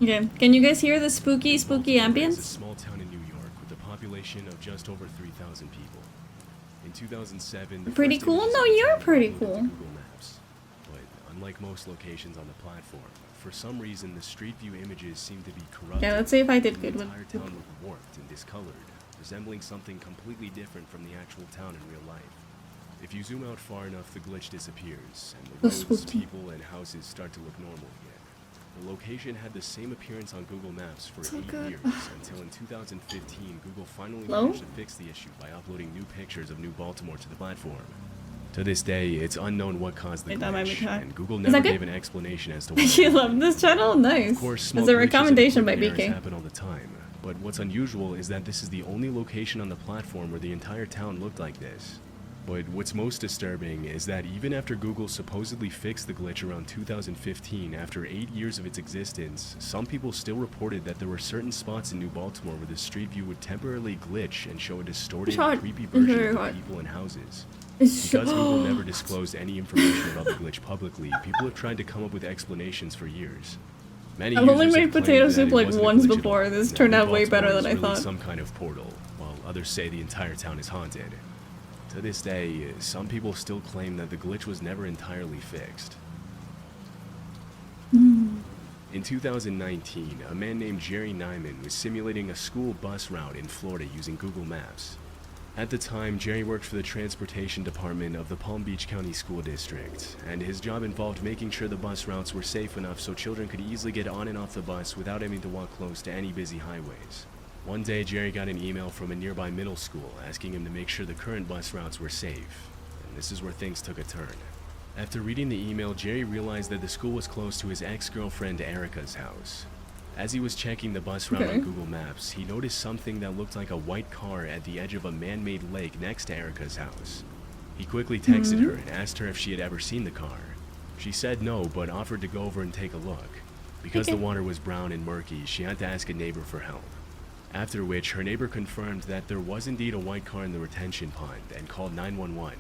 Okay, can you guys hear the spooky ambience? It's a small town in New York with a population of just over 3,000 people. In 2007, the pretty first cool? images No, of the you're town pretty were uploaded cool. to Google Maps. But unlike most locations on the platform, for some reason the Street View images seem to be corrupted. Yeah, let's see if I did good The with entire town looked warped and discolored, resembling something completely different from the actual town in real life. If you zoom out far enough, the glitch disappears, and the That's roads, spooky. people, and houses start to look normal again. The location had the same appearance on Google Maps for So 8 good. years, until in 2015, Google finally Hello? managed to fix the issue by uploading new pictures of New Baltimore to the platform. To this day, it's unknown what caused the Wait, that might be glitch, correct. and Google Is that never good? gave an explanation as to why. You love this channel? Nice. Of course, small It's a glitches and recommendation by equipment errors BK. happen all the time, but what's unusual is that this is the only location on the platform where the entire town looked like this. But what's most disturbing is that even after Google supposedly fixed the glitch around 2015, after 8 years of its existence, some people still reported that there were certain spots in New Baltimore where the Street View would temporarily glitch and show a distorted, It's hard. creepy It's version very of the hard. people and houses. It's Because Google so... never disclosed any information about the glitch publicly, people have tried to come up with explanations for years. Many I've only users have made claimed potato that soup it like wasn't a once glitch at before. all, This and turned that out way Baltimore better is than I really thought. some kind of portal, while others say the entire town is haunted. To this day, some people still claim that the glitch was never entirely fixed. In 2019, a man named Jerry Nyman was simulating a school bus route in Florida using Google Maps. At the time, Jerry worked for the transportation department of the Palm Beach County School District, and his job involved making sure the bus routes were safe enough so children could easily get on and off the bus without having to walk close to any busy highways. One day, Jerry got an email from a nearby middle school asking him to make sure the current bus routes were safe, and this is where things took a turn. After reading the email, Jerry realized that the school was close to his ex-girlfriend Erica's house. As he was checking the bus route on Google Maps, he noticed something that looked like a white car at the edge of a man-made lake next to Erica's house. He quickly texted her and asked her if she had ever seen the car. She said no, but offered to go over and take a look. Because the water was brown and murky, she had to ask a neighbor for help. After which, her neighbor confirmed that there was indeed a white car in the retention pond and called 911.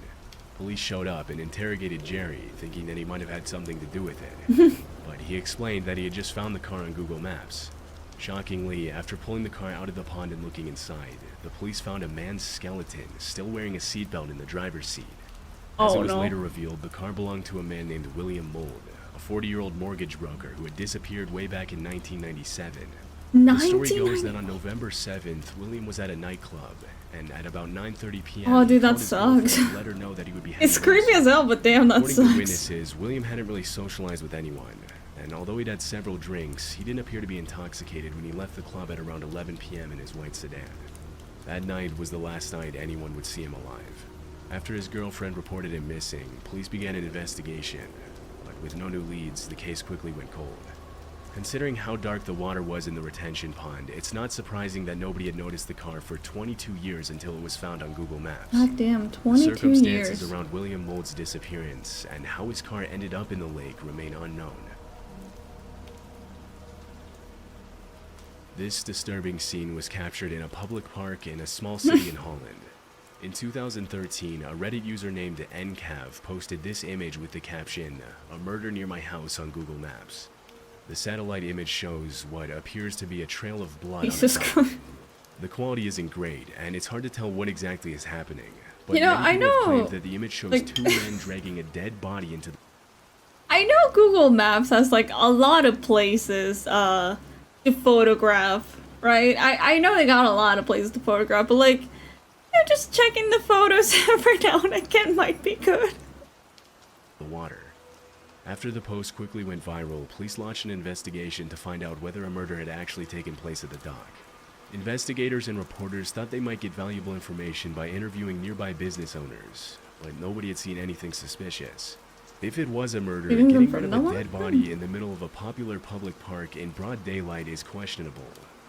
Police showed up and interrogated Jerry, thinking that he might have had something to do with it. But he explained that he had just found the car on Google Maps. Shockingly, after pulling the car out of the pond and looking inside, the police found a man's skeleton still wearing a seatbelt in the driver's seat. As it was later revealed, the car belonged to a man named William Mould, a 40-year-old mortgage broker who had disappeared way back in 1997. The story goes that on November 7th, William was at a nightclub, and at about 9:30 p.m. Oh, dude, that called his girlfriend sucks. to let her know that he would be It's heading creepy home. as hell, but damn, that According to sucks. witnesses, William hadn't really socialized with anyone, and although he'd had several drinks, he didn't appear to be intoxicated when he left the club at around 11 p.m. in his white sedan. That night was the last night anyone would see him alive. After his girlfriend reported him missing, police began an investigation, but with no new leads, the case quickly went cold. Considering how dark the water was in the retention pond, it's not surprising that nobody had noticed the car for 22 years until it was found on Google Maps. God damn, The 22 circumstances years. around William Mould's disappearance and how his car ended up in the lake remain unknown. This disturbing scene was captured in a public park in a small city in Holland. In 2013, a Reddit user named NCav posted this image with the caption, "A murder near my house" on Google Maps. The satellite image shows what appears to be a trail of blood Jesus on the Christ. top. The quality isn't great, and it's hard to tell what exactly is happening. But You know, many I people have know, claimed that the image shows like- two men dragging a dead body into the... I know Google Maps has like a lot of places to photograph, right? I know they got a lot of places to photograph, but like, you know, just checking the photos every now and again might be good. water. After the post quickly went viral, police launched an investigation to find out whether a murder had actually taken place at the dock. Investigators and reporters thought they might get valuable information by interviewing nearby business owners, but nobody had seen anything suspicious. If it was a murder, Leaving them getting for rid of no a one? dead body in the middle of a popular public park in broad daylight is questionable.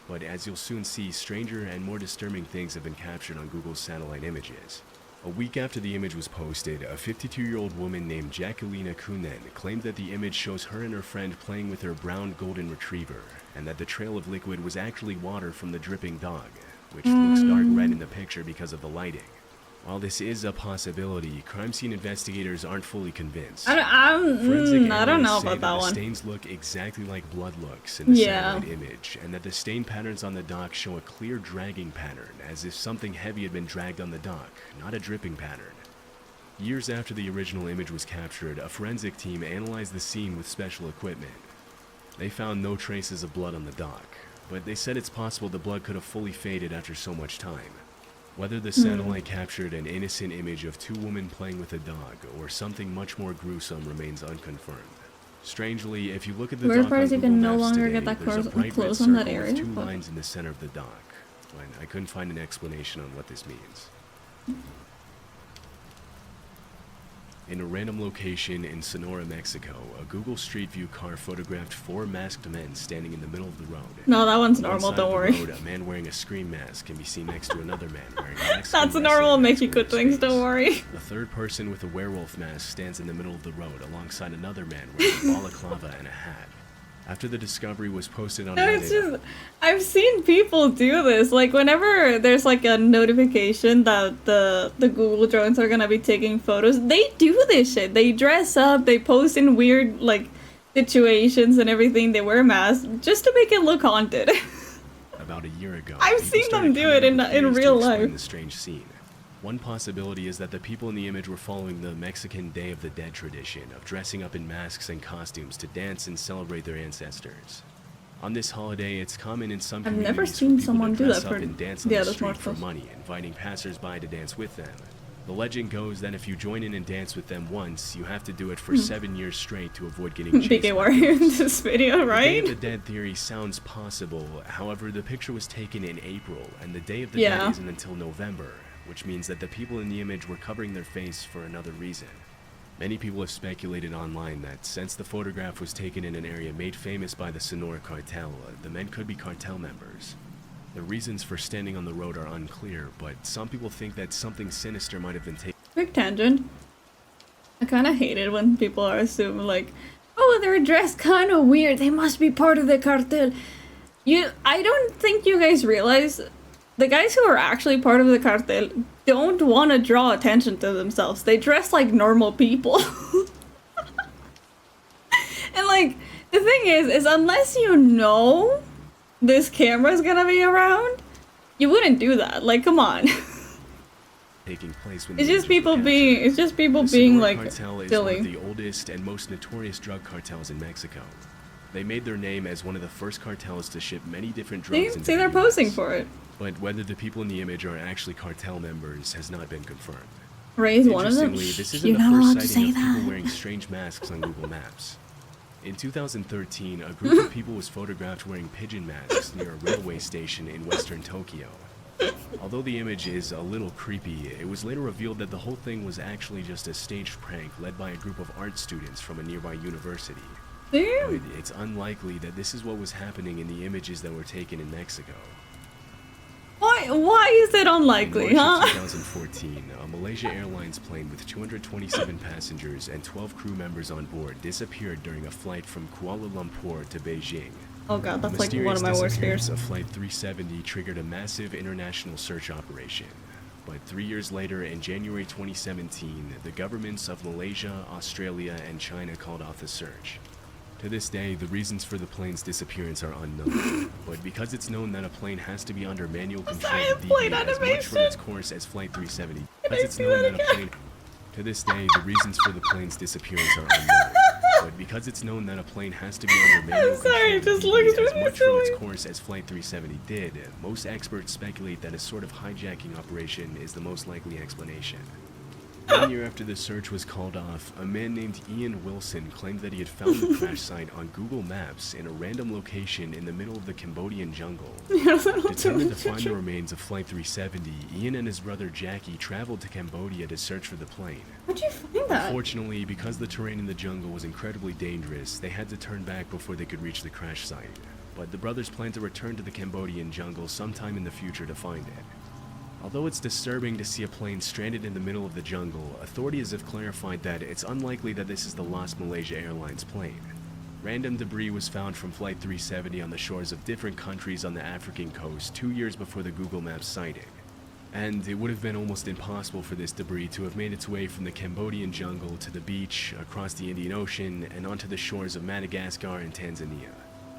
But as you'll soon see, stranger and more disturbing things have been captured on Google's satellite images. A week after the image was posted, a 52-year-old woman named Jacqueline Kunen claimed that the image shows her and her friend playing with her brown golden retriever, and that the trail of liquid was actually water from the dripping dog, which looks dark red in the picture because of the lighting. While this is a possibility, crime scene investigators aren't fully convinced. I don't know about that the one. stains look exactly like blood looks in the satellite image, and that the stain patterns on the dock show a clear dragging pattern, as if something heavy had been dragged on the dock, not a dripping pattern. Years after the original image was captured, a forensic team analyzed the scene with special equipment. They found no traces of blood on the dock, but they said it's possible the blood could have fully faded after so much time. Whether the satellite captured an innocent image of two women playing with a dog or something much more gruesome remains unconfirmed. Strangely, if you look at the dock on Google Maps today, there's a bright red circle with two lines in the center of the dock. But I couldn't find an explanation on what this means. In a random location in Sonora, Mexico, a Google Street View car photographed 4 masked men standing in the middle of the road. No, that one's On one normal, side don't of the worry. road, a man wearing a scream mask can be seen next to another man wearing a Mexican That's wrestling normal, mask Mickey, good over his things, don't face. worry. The third person with a werewolf mask stands in the middle of the road alongside another man wearing a balaclava and a hat. After the discovery was posted on No, Reddit, it's just, I've seen people do this. Like, whenever there's like a notification that the Google drones are gonna be taking photos, they do this shit. They dress up, they post in weird, like, situations and everything. They wear masks just to make it look haunted. about a year ago, I've people seen started them do coming it in up with in theories to real explain life. the strange scene. One possibility is that the people in the image were following the Mexican Day of the Dead tradition of dressing up in masks and costumes to dance and celebrate their ancestors. On this holiday, it's common in some I've communities never for seen people someone to do dress that up for and dance on the the other street for smartphones. money, inviting passersby to dance with them. The legend goes that if you join in and dance with them once, you have to do it for 7 years straight to avoid getting chased BK, by why are you in ghosts. this video, The Day right? of the Dead theory sounds possible, however, the picture was taken in April, and the Day of the Yeah. Dead isn't until November, which means that the people in the image were covering their face for another reason. Many people have speculated online that since the photograph was taken in an area made famous by the Sonora cartel, the men could be cartel members. The reasons for standing on the road are unclear, but some people think that something sinister might have been taken. Quick tangent. I kind of hate it when people are assuming like, oh, they're dressed kind of weird. They must be part of the cartel. I don't think you guys realize the guys who are actually part of the cartel don't want to draw attention to themselves. They dress like normal people. And like, the thing is unless you know this camera's gonna be around, you wouldn't do that. Like, come on. Taking place when It's the just images were people being, captured. it's just people The being Sonora like cartel is silly. one of the oldest and most notorious drug cartels in Mexico. They made their name as one of the first cartels to ship many different drugs into See, the they're US. posing for it. But whether the people in the image are actually cartel members has not been confirmed. Ray's one of them. Interestingly, this isn't You're the not allowed first to sighting say of people that. wearing strange masks on Google Maps. In 2013, a group of people was photographed wearing pigeon masks near a railway station in western Tokyo. Although the image is a little creepy, it was later revealed that the whole thing was actually just a staged prank led by a group of art students from a nearby university. Damn. But it's unlikely that this is what was happening in the images that were taken in Mexico. Why is it unlikely, In March of huh? 2014, a Malaysia Airlines plane with 227 passengers and 12 crew members on board disappeared during a flight from Kuala Lumpur to Beijing. Oh god, The that's like one mysterious of my worst disappearance fears. of Flight 370 triggered a massive international search operation. But 3 years later, in January 2017, the governments of Malaysia, Australia, and China called off the search. To this day, the reasons for the plane's disappearance are unknown, but because it's known that a plane has to be under manual control sorry, to plane deviate as much from animation. its course as Flight 370, Can because I it's see known that that a again? plane... To this day, the reasons for the plane's disappearance are unknown, but because it's known that a plane has to be under manual sorry, it control just to looks deviate as really much from its silly. course as Flight 370 did, most experts speculate that a sort of hijacking operation is the most likely explanation. 1 year after the search was called off, a man named Ian Wilson claimed that he had found the crash site on Google Maps in a random location in the middle of the Cambodian jungle. Determined to find the remains of Flight 370, Ian and his brother Jackie traveled to Cambodia to search for the plane. How'd you find that? Unfortunately, because the terrain in the jungle was incredibly dangerous, they had to turn back before they could reach the crash site. but the brothers plan to return to the Cambodian jungle sometime in the future to find it. Although it's disturbing to see a plane stranded in the middle of the jungle, authorities have clarified that it's unlikely that this is the lost Malaysia Airlines plane. Random debris was found from Flight 370 on the shores of different countries on the African coast 2 years before the Google Maps sighting. And it would have been almost impossible for this debris to have made its way from the Cambodian jungle to the beach, across the Indian Ocean, and onto the shores of Madagascar and Tanzania.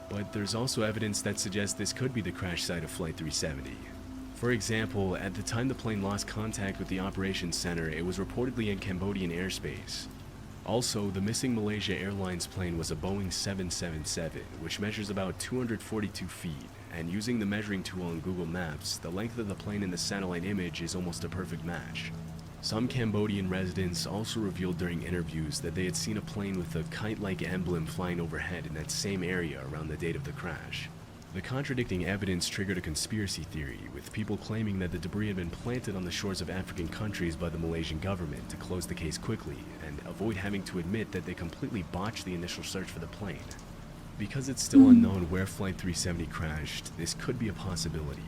But there's also evidence that suggests this could be the crash site of Flight 370. For example, at the time the plane lost contact with the operations center, it was reportedly in Cambodian airspace. Also, the missing Malaysia Airlines plane was a Boeing 777, which measures about 242 feet, and using the measuring tool on Google Maps, the length of the plane in the satellite image is almost a perfect match. Some Cambodian residents also revealed during interviews that they had seen a plane with a kite-like emblem flying overhead in that same area around the date of the crash. The contradicting evidence triggered a conspiracy theory, with people claiming that the debris had been planted on the shores of African countries by the Malaysian government to close the case quickly and avoid having to admit that they completely botched the initial search for the plane. Because it's still unknown where Flight 370 crashed, this could be a possibility.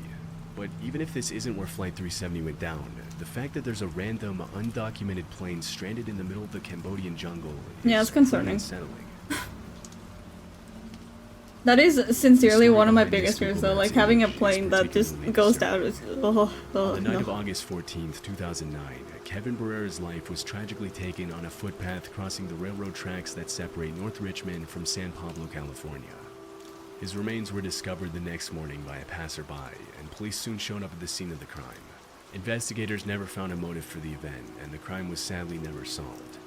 But even if this isn't where Flight 370 went down, the fact that there's a random, undocumented plane stranded in the middle of the Cambodian jungle it's concerning. Unsettling. That is sincerely one of my biggest fears, though. Like having a plane that just goes down. Is, On the night of August 14th, 2009, Kevin Barrera's life was tragically taken on a footpath crossing the railroad tracks that separate North Richmond from San Pablo, California. His remains were discovered the next morning by a passerby, and police soon showed up at the scene of the crime. Investigators never found a motive for the event, and the crime was sadly never solved.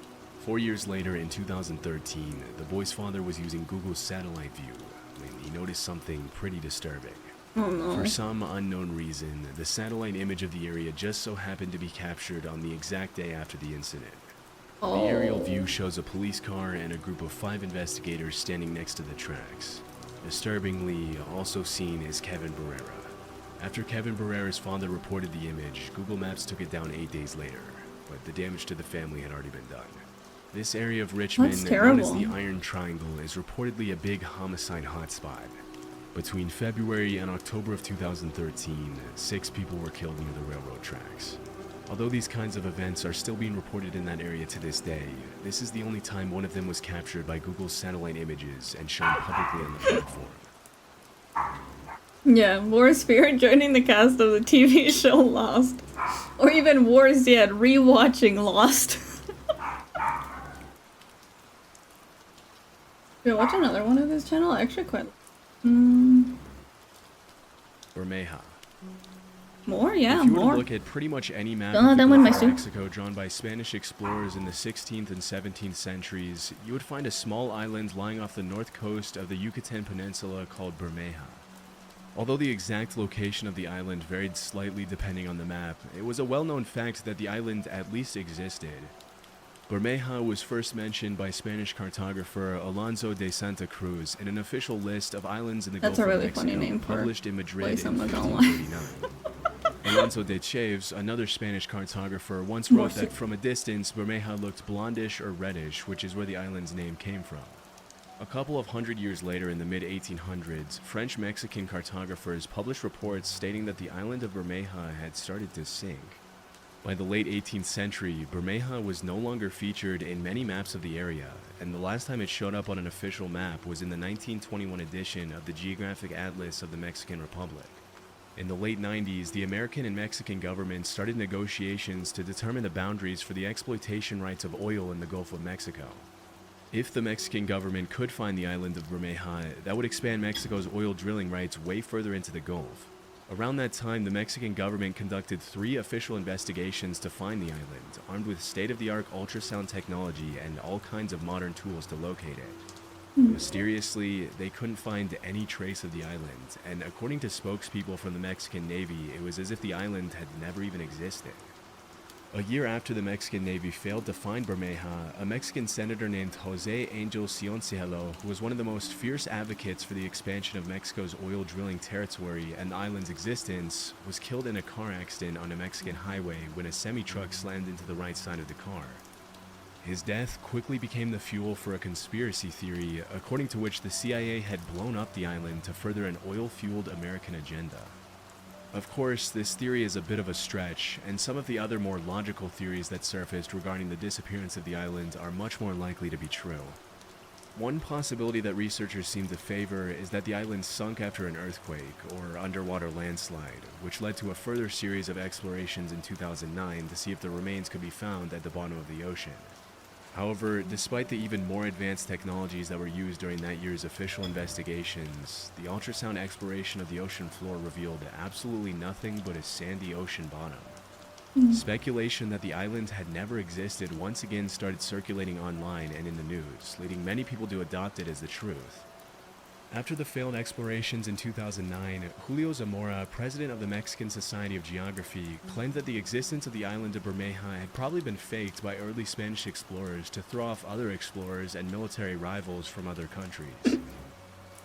4 years later, in 2013, the boy's father was using Google's satellite view when he noticed something pretty disturbing. Oh no. For some unknown reason, the satellite image of the area just so happened to be captured on the exact day after the incident. The aerial view shows a police car and a group of 5 investigators standing next to the tracks. Disturbingly, also seen is Kevin Barrera. After Kevin Barrera's father reported the image, Google Maps took it down 8 days later, but the damage to the family had already been done. This area of Richmond, known as the Iron Triangle, is reportedly a big homicide hotspot. Between February and October of 2013, 6 people were killed near the railroad tracks. Although these kinds of events are still being reported in that area to this day, this is the only time one of them was captured by Google's satellite images and shown publicly on the platform. Yeah, worse fear joining the cast of the TV show Lost. Or even worse yet, rewatching Lost. Should I watch another one of this channel? I actually quite... Bermeja. More? Yeah, if you were more. to look at pretty much any map Don't let them win my soup. of Mexico drawn by Spanish explorers in the 16th and 17th centuries, you would find a small island lying off the north coast of the Yucatan Peninsula called Bermeja. Although the exact location of the island varied slightly depending on the map, it was a well-known fact that the island at least existed. Bermeja was first mentioned by Spanish cartographer Alonso de Santa Cruz in an official list of islands in the Gulf That's a really of Mexico, funny name for published in Madrid place, in I'm not gonna lie. 1539. Alonso de Chaves, another Spanish cartographer, once wrote that from a distance, Bermeja looked blondish or reddish, which is where the island's name came from. A couple of hundred years later, in the mid-1800s, French-Mexican cartographers published reports stating that the island of Bermeja had started to sink. By the late 18th century, Bermeja was no longer featured in many maps of the area, and the last time it showed up on an official map was in the 1921 edition of the Geographic Atlas of the Mexican Republic. In the late 90s, the American and Mexican governments started negotiations to determine the boundaries for the exploitation rights of oil in the Gulf of Mexico. If the Mexican government could find the island of Bermeja, that would expand Mexico's oil drilling rights way further into the Gulf. Around that time, the Mexican government conducted 3 official investigations to find the island, armed with state-of-the-art ultrasound technology and all kinds of modern tools to locate it. Mysteriously, they couldn't find any trace of the island, and according to spokespeople from the Mexican Navy, it was as if the island had never even existed. A year after the Mexican Navy failed to find Bermeja, a Mexican senator named Jose Angel Cioncielo, who was one of the most fierce advocates for the expansion of Mexico's oil drilling territory and the island's existence, was killed in a car accident on a Mexican highway when a semi-truck slammed into the right side of the car. His death quickly became the fuel for a conspiracy theory according to which the CIA had blown up the island to further an oil-fueled American agenda. Of course, this theory is a bit of a stretch, and some of the other more logical theories that surfaced regarding the disappearance of the island are much more likely to be true. One possibility that researchers seem to favor is that the island sunk after an earthquake or underwater landslide, which led to a further series of explorations in 2009 to see if the remains could be found at the bottom of the ocean. However, despite the even more advanced technologies that were used during that year's official investigations, the ultrasound exploration of the ocean floor revealed absolutely nothing but a sandy ocean bottom. Speculation that the island had never existed once again started circulating online and in the news, leading many people to adopt it as the truth. After the failed explorations in 2009, Julio Zamora, president of the Mexican Society of Geography, claimed that the existence of the island of Bermeja had probably been faked by early Spanish explorers to throw off other explorers and military rivals from other countries.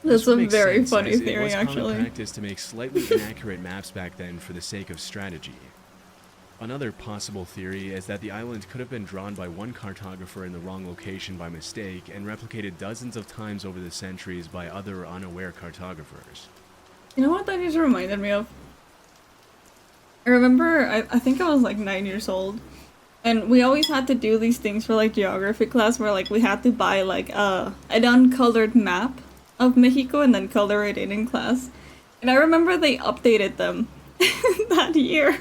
That's a very funny theory, it was actually. common practice to make slightly inaccurate maps back then for the sake of strategy. Another possible theory is that the island could have been drawn by one cartographer in the wrong location by mistake and replicated dozens of times over the centuries by other unaware cartographers. You know what that just reminded me of? I remember, I think I was like 9 years old, and we always had to do these things for like geography class where like we had to buy like an uncolored map of Mexico and then color it in class. And I remember they updated them that year.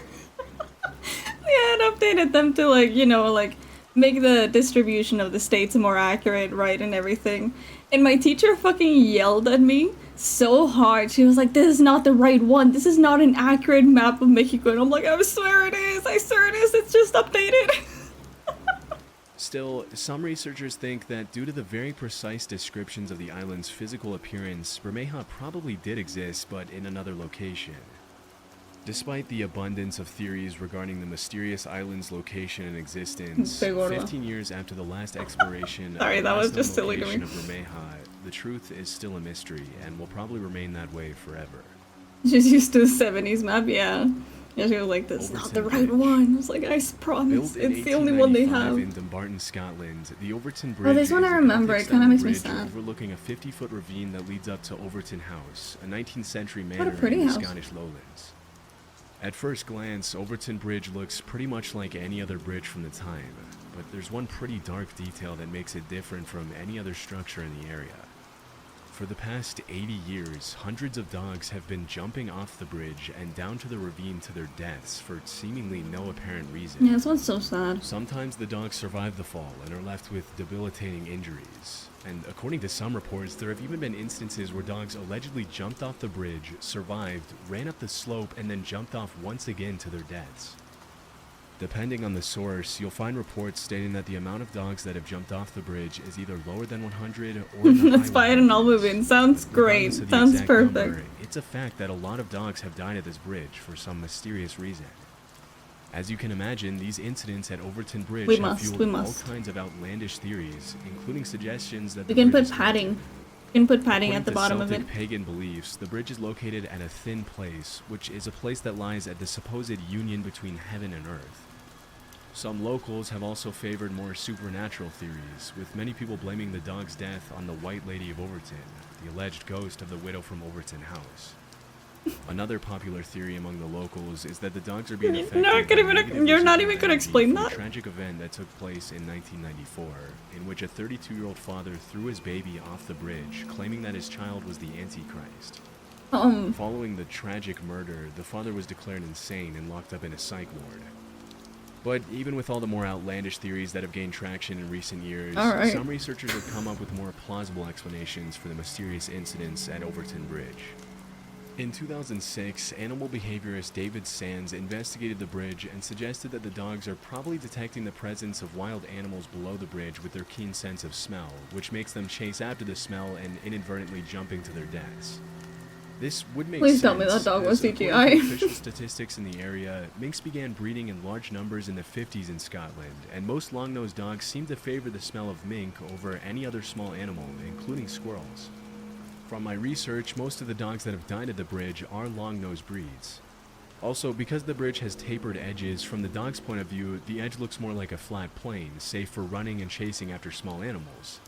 They had updated them to like, you know, like make the distribution of the states more accurate, right, and everything. And my teacher fucking yelled at me so hard. She was like, this is not the right one. This is not an accurate map of Mexico. And I'm like, I swear it is. I swear it is. It's just updated. Still, some researchers think that due to the very precise descriptions of the island's physical appearance, Bermeja probably did exist, but in another location. Despite the abundance of theories regarding the mysterious island's location and existence, 15 years after the last exploration Sorry, that was just silly to me. of Bermeja, the truth is still a mystery and will probably remain that way forever. She's used to the 70s map, yeah. Yeah, she was like, that's not the right one. I was like, I promise, it's the only one they have. In Dumbarton, Scotland, the Overton Bridge this one I remember, it kind of makes me sad. Overlooking a 50-foot ravine that leads up to Overton House, a 19th century manor pretty in the house. Scottish lowlands. At first glance, Overton Bridge looks pretty much like any other bridge from the time, but there's one pretty dark detail that makes it different from any other structure in the area. For the past 80 years, hundreds of dogs have been jumping off the bridge and down to the ravine to their deaths for seemingly no apparent reason. Yeah, this one's so sad. Sometimes the dogs survive the fall and are left with debilitating injuries. And according to some reports, there have even been instances where dogs allegedly jumped off the bridge, survived, ran up the slope, and then jumped off once again to their deaths. Depending on the source, you'll find reports stating that the amount of dogs that have jumped off the bridge is either lower than 100 or in the Let's buy it and I'll move in. Sounds great. Sounds perfect. Number, it's a fact that a lot of dogs have died at this bridge for some mysterious reason. As you can imagine, these incidents at Overton Bridge have fueled all kinds of outlandish theories, including suggestions that we can put padding. You can put padding at the bottom of it. According to Celtic pagan beliefs, the bridge is located at a thin place, which is a place that lies at the supposed union between heaven and earth. Some locals have also favored more supernatural theories, with many people blaming the dog's death on the White Lady of Overton, the alleged ghost of the widow from Overton House. Another popular theory among the locals is that the dogs are being affected you're not even gonna explain that? A tragic event that took place in 1994, in which a 32-year-old father threw his baby off the bridge, claiming that his child was the Antichrist. Following the tragic murder, the father was declared insane and locked up in a psych ward. But even with all the more outlandish theories that have gained traction in recent years, some researchers have come up with more plausible explanations for the mysterious incidents at Overton Bridge. In 2006, animal behaviorist David Sands investigated the bridge and suggested that the dogs are probably detecting the presence of wild animals below the bridge with their keen sense of smell, which makes them chase after the smell and inadvertently jumping to their deaths. This would make sense. Please tell me that dog was CGI. According to official statistics in the area, minks began breeding in large numbers in the 50s in Scotland, and most long-nosed dogs seem to favor the smell of mink over any other small animal, including squirrels. From my research, most of the dogs that have died at the bridge are long-nosed breeds. Also, because the bridge has tapered edges, from the dog's point of view, the edge looks more like a flat plane, safe for running and chasing after small animals.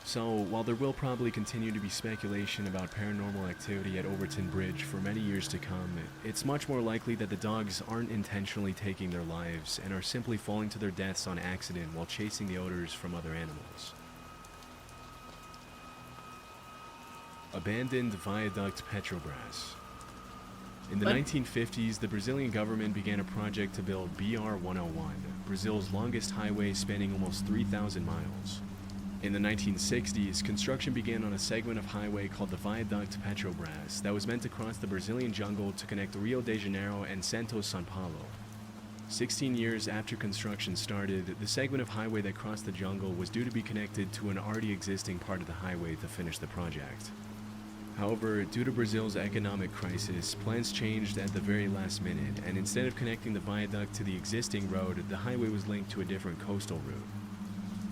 So, while there will probably continue to be speculation about paranormal activity at Overton Bridge for many years to come, it's much more likely that the dogs aren't intentionally taking their lives and are simply falling to their deaths on accident while chasing the odors from other animals. Abandoned Viaduct Petrobras. In the 1950s, the Brazilian government began a project to build BR-101, Brazil's longest highway spanning almost 3,000 miles. In the 1960s, construction began on a segment of highway called the Viaduct Petrobras that was meant to cross the Brazilian jungle to connect Rio de Janeiro and Santos, São Paulo. 16 years after construction started, the segment of highway that crossed the jungle was due to be connected to an already existing part of the highway to finish the project. However, due to Brazil's economic crisis, plans changed at the very last minute, and instead of connecting the viaduct to the existing road, the highway was linked to a different coastal route.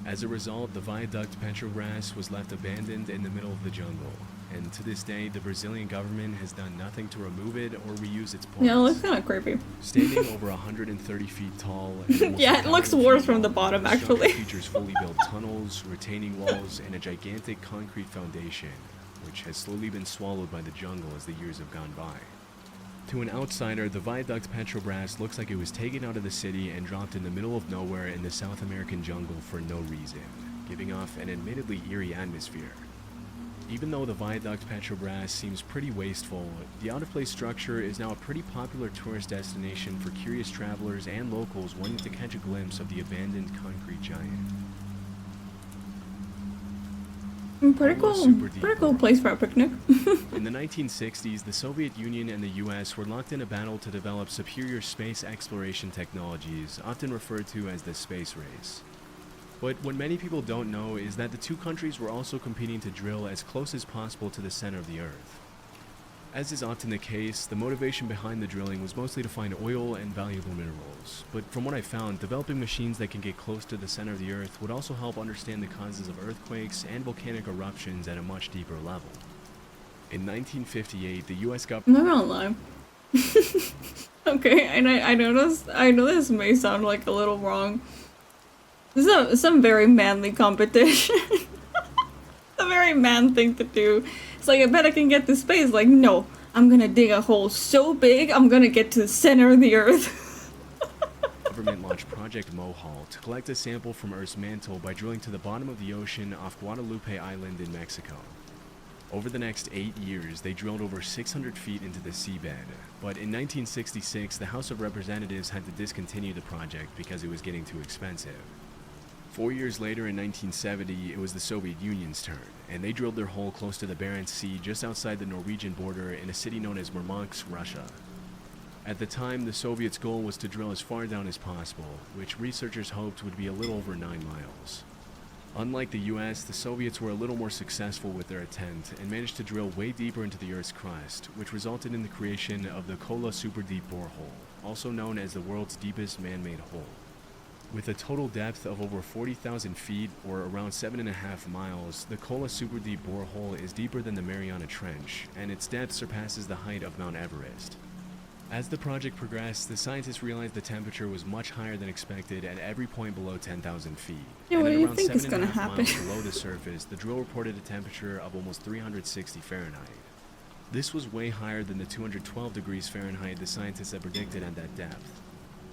As a result, the Viaduct Petrobras was left abandoned in the middle of the jungle, and to this day, the Brazilian government has done nothing to remove it or reuse its parts. Yeah, it looks kind of creepy. Standing over 130 feet tall, and yeah, it looks worse from the bottom, actually. The features fully built tunnels, retaining walls, and a gigantic concrete foundation, which has slowly been swallowed by the jungle as the years have gone by. To an outsider, the Viaduct Petrobras looks like it was taken out of the city and dropped in the middle of nowhere in the South American jungle for no reason, giving off an admittedly eerie atmosphere. Even though the Viaduct Petrobras seems pretty wasteful, the out-of-place structure is now a pretty popular tourist destination for curious travelers and locals wanting to catch a glimpse of the abandoned concrete giant. Pretty cool place for a picnic. In the 1960s, the Soviet Union and the US were locked in a battle to develop superior space exploration technologies, often referred to as the space race. But what many people don't know is that the two countries were also competing to drill as close as possible to the center of the Earth. As is often the case, the motivation behind the drilling was mostly to find oil and valuable minerals. But from what I found, developing machines that can get close to the center of the Earth would also help understand the causes of earthquakes and volcanic eruptions at a much deeper level. In 1958, the US government... I'm not gonna lie. Okay, and I know this may sound like a little wrong. This is some very manly competition. A very man thing to do. It's like, I bet I can get to space. Like, no, I'm gonna dig a hole so big, I'm gonna get to the center of the Earth. Government launched Project Mohawk to collect a sample from Earth's mantle by drilling to the bottom of the ocean off Guadalupe Island in Mexico. Over the next 8 years, they drilled over 600 feet into the seabed, but in 1966, the House of Representatives had to discontinue the project because it was getting too expensive. 4 years later, in 1970, it was the Soviet Union's turn, and they drilled their hole close to the Barents Sea just outside the Norwegian border in a city known as Murmansk, Russia. At the time, the Soviets' goal was to drill as far down as possible, which researchers hoped would be a little over 9 miles. Unlike the US, the Soviets were a little more successful with their attempt and managed to drill way deeper into the Earth's crust, which resulted in the creation of the Kola Super Deep Borehole, also known as the world's deepest man-made hole. With a total depth of over 40,000 feet, or around 7.5 miles, the Kola Super Deep Borehole is deeper than the Mariana Trench, and its depth surpasses the height of Mount Everest. As the project progressed, the scientists realized the temperature was much higher than expected at every point below 10,000 feet. Yeah, what and do at you around think is gonna 7.5 happen? miles below the surface, the drill reported a temperature of almost 360 Fahrenheit. This was way higher than the 212 degrees Fahrenheit the scientists had predicted at that depth.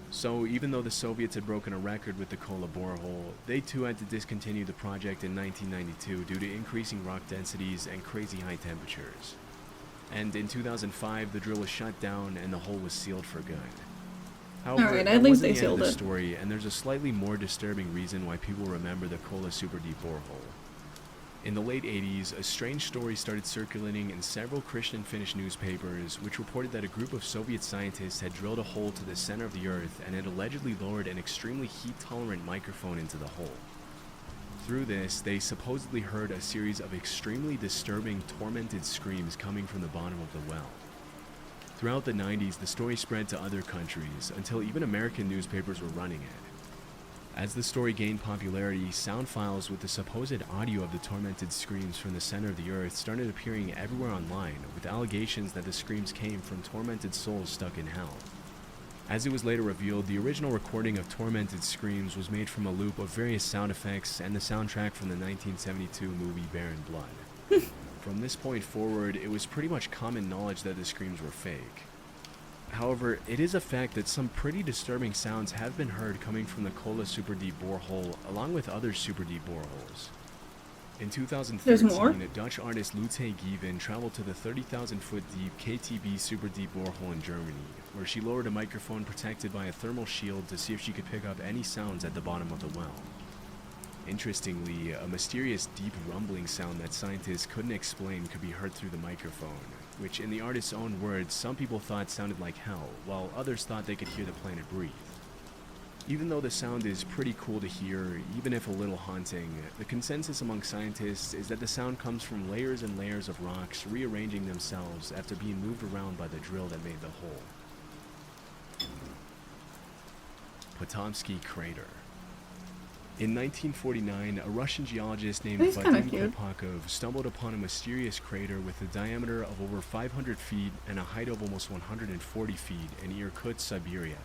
So even though the Soviets had broken a record with the Kola borehole, they too had to discontinue the project in 1992 due to increasing rock densities and crazy high temperatures. And in 2005, the drill was shut down and the hole was sealed for good. However, Alright, that at least wasn't they the end of sealed the it. story, and there's a slightly more disturbing reason why people remember the Kola Super Deep Borehole. In the late 80s, a strange story started circulating in several Christian Finnish newspapers, which reported that a group of Soviet scientists had drilled a hole to the center of the Earth and had allegedly lowered an extremely heat-tolerant microphone into the hole. Through this, they supposedly heard a series of extremely disturbing, tormented screams coming from the bottom of the well. Throughout the 90s, the story spread to other countries, until even American newspapers were running it. As the story gained popularity, sound files with the supposed audio of the tormented screams from the center of the earth started appearing everywhere online, with allegations that the screams came from tormented souls stuck in hell. As it was later revealed, the original recording of tormented screams was made from a loop of various sound effects and the soundtrack from the 1972 movie Barren Blood. From this point forward, it was pretty much common knowledge that the screams were fake. However, it is a fact that some pretty disturbing sounds have been heard coming from the Kola super deep borehole, along with other super deep boreholes. In 2013, Dutch artist Lute Given traveled to the 30,000-foot deep KTB super deep borehole in Germany, where she lowered a microphone protected by a thermal shield to see if she could pick up any sounds at the bottom of the well. Interestingly, a mysterious deep rumbling sound that scientists couldn't explain could be heard through the microphone, which in the artist's own words, some people thought sounded like hell, while others thought they could hear the planet breathe. Even though the sound is pretty cool to hear, even if a little haunting, the consensus among scientists is that the sound comes from layers and layers of rocks rearranging themselves after being moved around by the drill that made the hole. Potomsky Crater. In 1949, a Russian geologist named Vadim Kolpakov stumbled upon a mysterious crater with a diameter of over 500 feet and a height of almost 140 feet in Irkutsk, Siberia.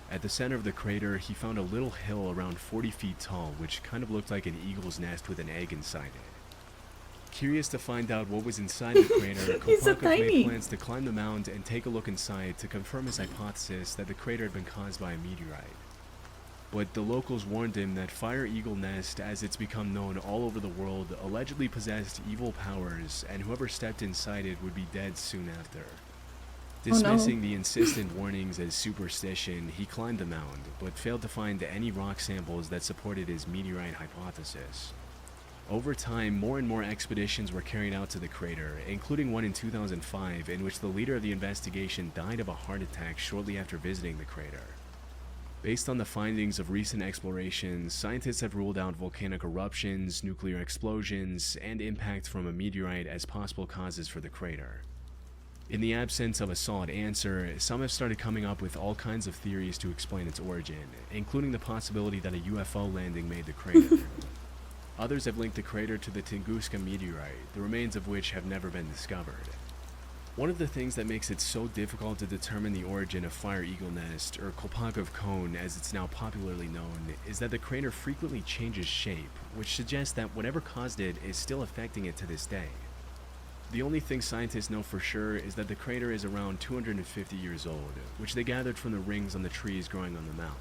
At the center of the crater, he found a little hill around 40 feet tall, which kind of looked like an eagle's nest with an egg inside it. Curious to find out what was inside the crater, Kolpakov made plans to climb the mound and take a look inside to confirm his hypothesis that the crater had been caused by a meteorite. But the locals warned him that Fire Eagle Nest, as it's become known all over the world, allegedly possessed evil powers, and whoever stepped inside it would be dead soon after. Dismissing the insistent warnings as superstition, he climbed the mound, but failed to find any rock samples that supported his meteorite hypothesis. Over time, more and more expeditions were carried out to the crater, including one in 2005, in which the leader of the investigation died of a heart attack shortly after visiting the crater. Based on the findings of recent explorations, scientists have ruled out volcanic eruptions, nuclear explosions, and impact from a meteorite as possible causes for the crater. In the absence of a solid answer, some have started coming up with all kinds of theories to explain its origin, including the possibility that a UFO landing made the crater. Others have linked the crater to the Tunguska meteorite, the remains of which have never been discovered. One of the things that makes it so difficult to determine the origin of Fire Eagle Nest, or Kolpakov Cone as it's now popularly known, is that the crater frequently changes shape, which suggests that whatever caused it is still affecting it to this day. The only thing scientists know for sure is that the crater is around 250 years old, which they gathered from the rings on the trees growing on the mound.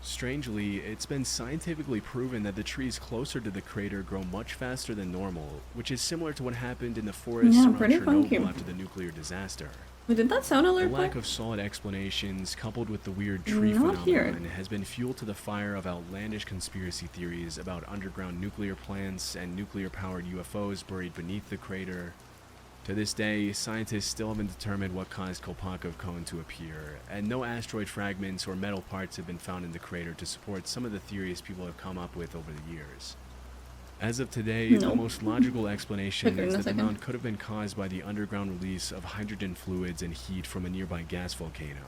Strangely, it's been scientifically proven that the trees closer to the crater grow much faster than normal, which is similar to what happened in the forests around Chernobyl after the nuclear disaster. Wait, did that sound alert? The lack of solid explanations, coupled with the weird tree phenomenon, has been fuel to the fire of outlandish conspiracy theories about underground nuclear plants and nuclear-powered UFOs buried beneath the crater. To this day, scientists still haven't determined what caused Kolpakov Cone to appear, and no asteroid fragments or metal parts have been found in the crater to support some of the theories people have come up with over the years. As of today, the most logical explanation is that the mound could have been caused by the underground release of hydrogen fluids and heat from a nearby gas volcano.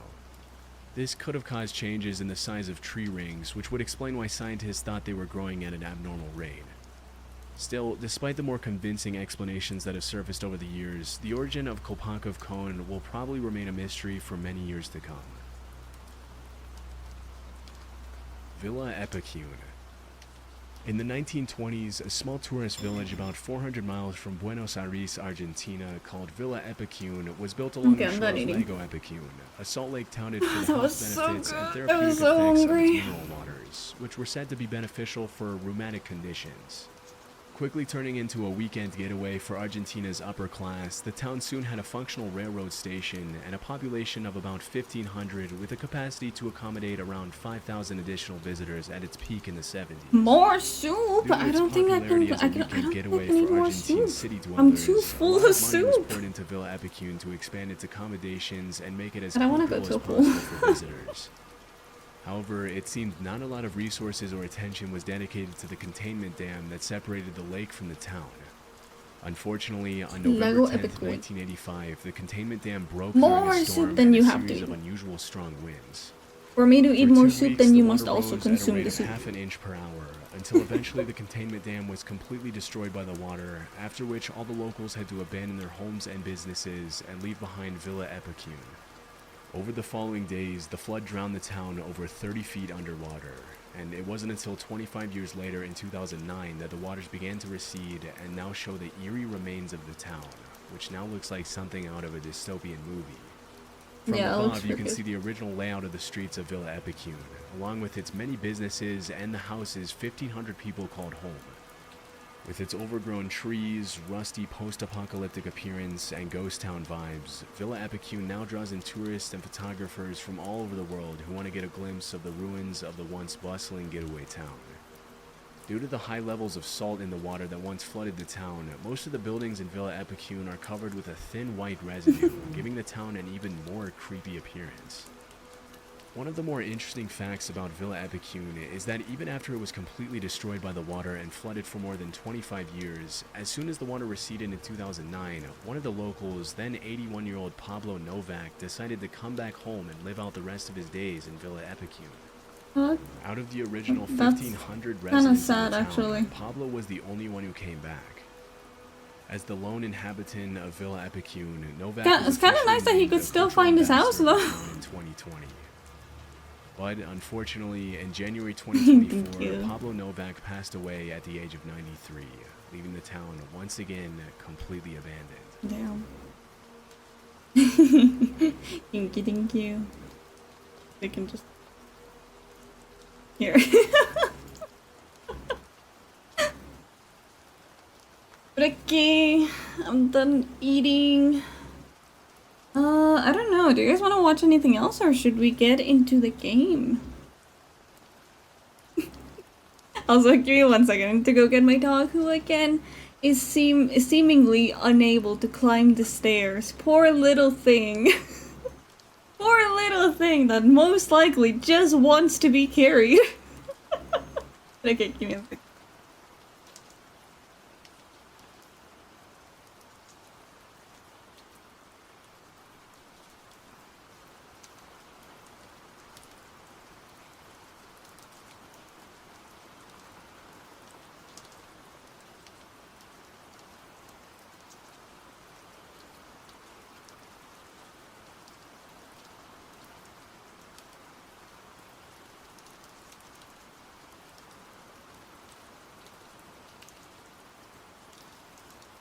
This could have caused changes in the size of tree rings, which would explain why scientists thought they were growing at an abnormal rate. Still, despite the more convincing explanations that have surfaced over the years, the origin of Kolpakov Cone will probably remain a mystery for many years to come. Villa Epicune. In the 1920s, a small tourist village about 400 miles from Buenos Aires, Argentina, called Villa Epicune, was built along the shore of Lago Epicune, a salt lake touted for the health benefits and therapeutic effects of its mineral waters, which were said to be beneficial for rheumatic conditions. Quickly turning into a weekend getaway for Argentina's upper class, the town soon had a functional railroad station and a population of about 1,500 with a capacity to accommodate around 5,000 additional visitors at its peak in the 70s. More soup? I don't think I can eat more soup. I'm too full of soup. Money was poured into Villa Epicune to expand its accommodations and make it as comfortable as possible for visitors. However, it seemed not a lot of resources or attention was dedicated to the containment dam that separated the lake from the town. Unfortunately, on November 10, 1985, the containment dam broke during a storm and a series of unusual strong winds. For me to eat For more 2 soup, weeks, then the you water must also rose at a consume rate the of soup. half an inch per hour, until eventually the containment dam was completely destroyed by the water, after which all the locals had to abandon their homes and businesses and leave behind Villa Epicune. Over the following days, the flood drowned the town over 30 feet underwater, and it wasn't until 25 years later in 2009 that the waters began to recede and now show the eerie remains of the town, which now looks like something out of a dystopian movie. From Yeah, it looks above, you can crooked. see the original layout of the streets of Villa Epicune, along with its many businesses and the houses 1,500 people called home. With its overgrown trees, rusty post-apocalyptic appearance, and ghost town vibes, Villa Epicune now draws in tourists and photographers from all over the world who want to get a glimpse of the ruins of the once bustling getaway town. Due to the high levels of salt in the water that once flooded the town, most of the buildings in Villa Epicune are covered with a thin white residue, giving the town an even more creepy appearance. One of the more interesting facts about Villa Epicune is that even after it was completely destroyed by the water and flooded for more than 25 years, as soon as the water receded in 2009, one of the locals, then 81-year-old Pablo Novak, decided to come back home and live out the rest of his days in Villa Epicune. What? Out of the original That's 1,500 kinda residents sad, of the town, actually. Pablo was the only one who came back. As the lone inhabitant of Villa Epicune, Novak Yeah, was it's kinda officially nice that he named could a still cultural find his house, ambassador of though. the town in 2020. But unfortunately, in January Thank 2024, you. Pablo Novak passed away at the age of 93, leaving the town once again completely abandoned. Damn. Thank you. They can just... Here. Okay, I'm done eating. I don't know. Do you guys want to watch anything else, or should we get into the game? Also, give me 1 second to go get my dog, who again is seemingly unable to climb the stairs. Poor little thing. Poor little thing that most likely just wants to be carried. Okay, give me a second.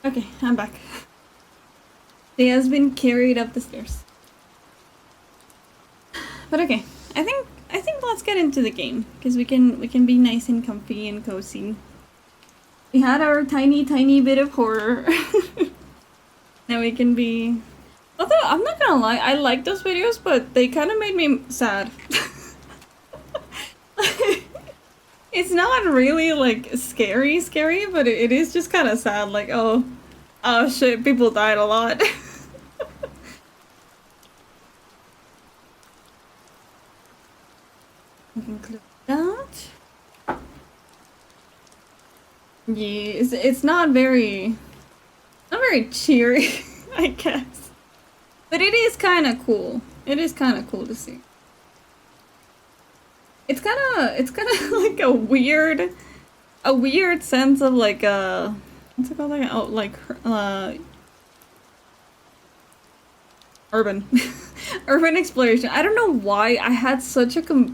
Okay, I'm back. She has been carried up the stairs. But okay, I think let's get into the game, because we can be nice and comfy and cozy. We had our tiny bit of horror. Now we can be... Although I'm not gonna lie, I like those videos, but they kind of made me sad. It's not really like scary, but it is just kind of sad. Like, oh shit, people died a lot. We can close that. Yeah, it's not very cheery, I guess. But it is kind of cool. It is kind of cool to see. It's kind of like a weird sense of like what's it called, like urban urban exploration. I don't know why I had such a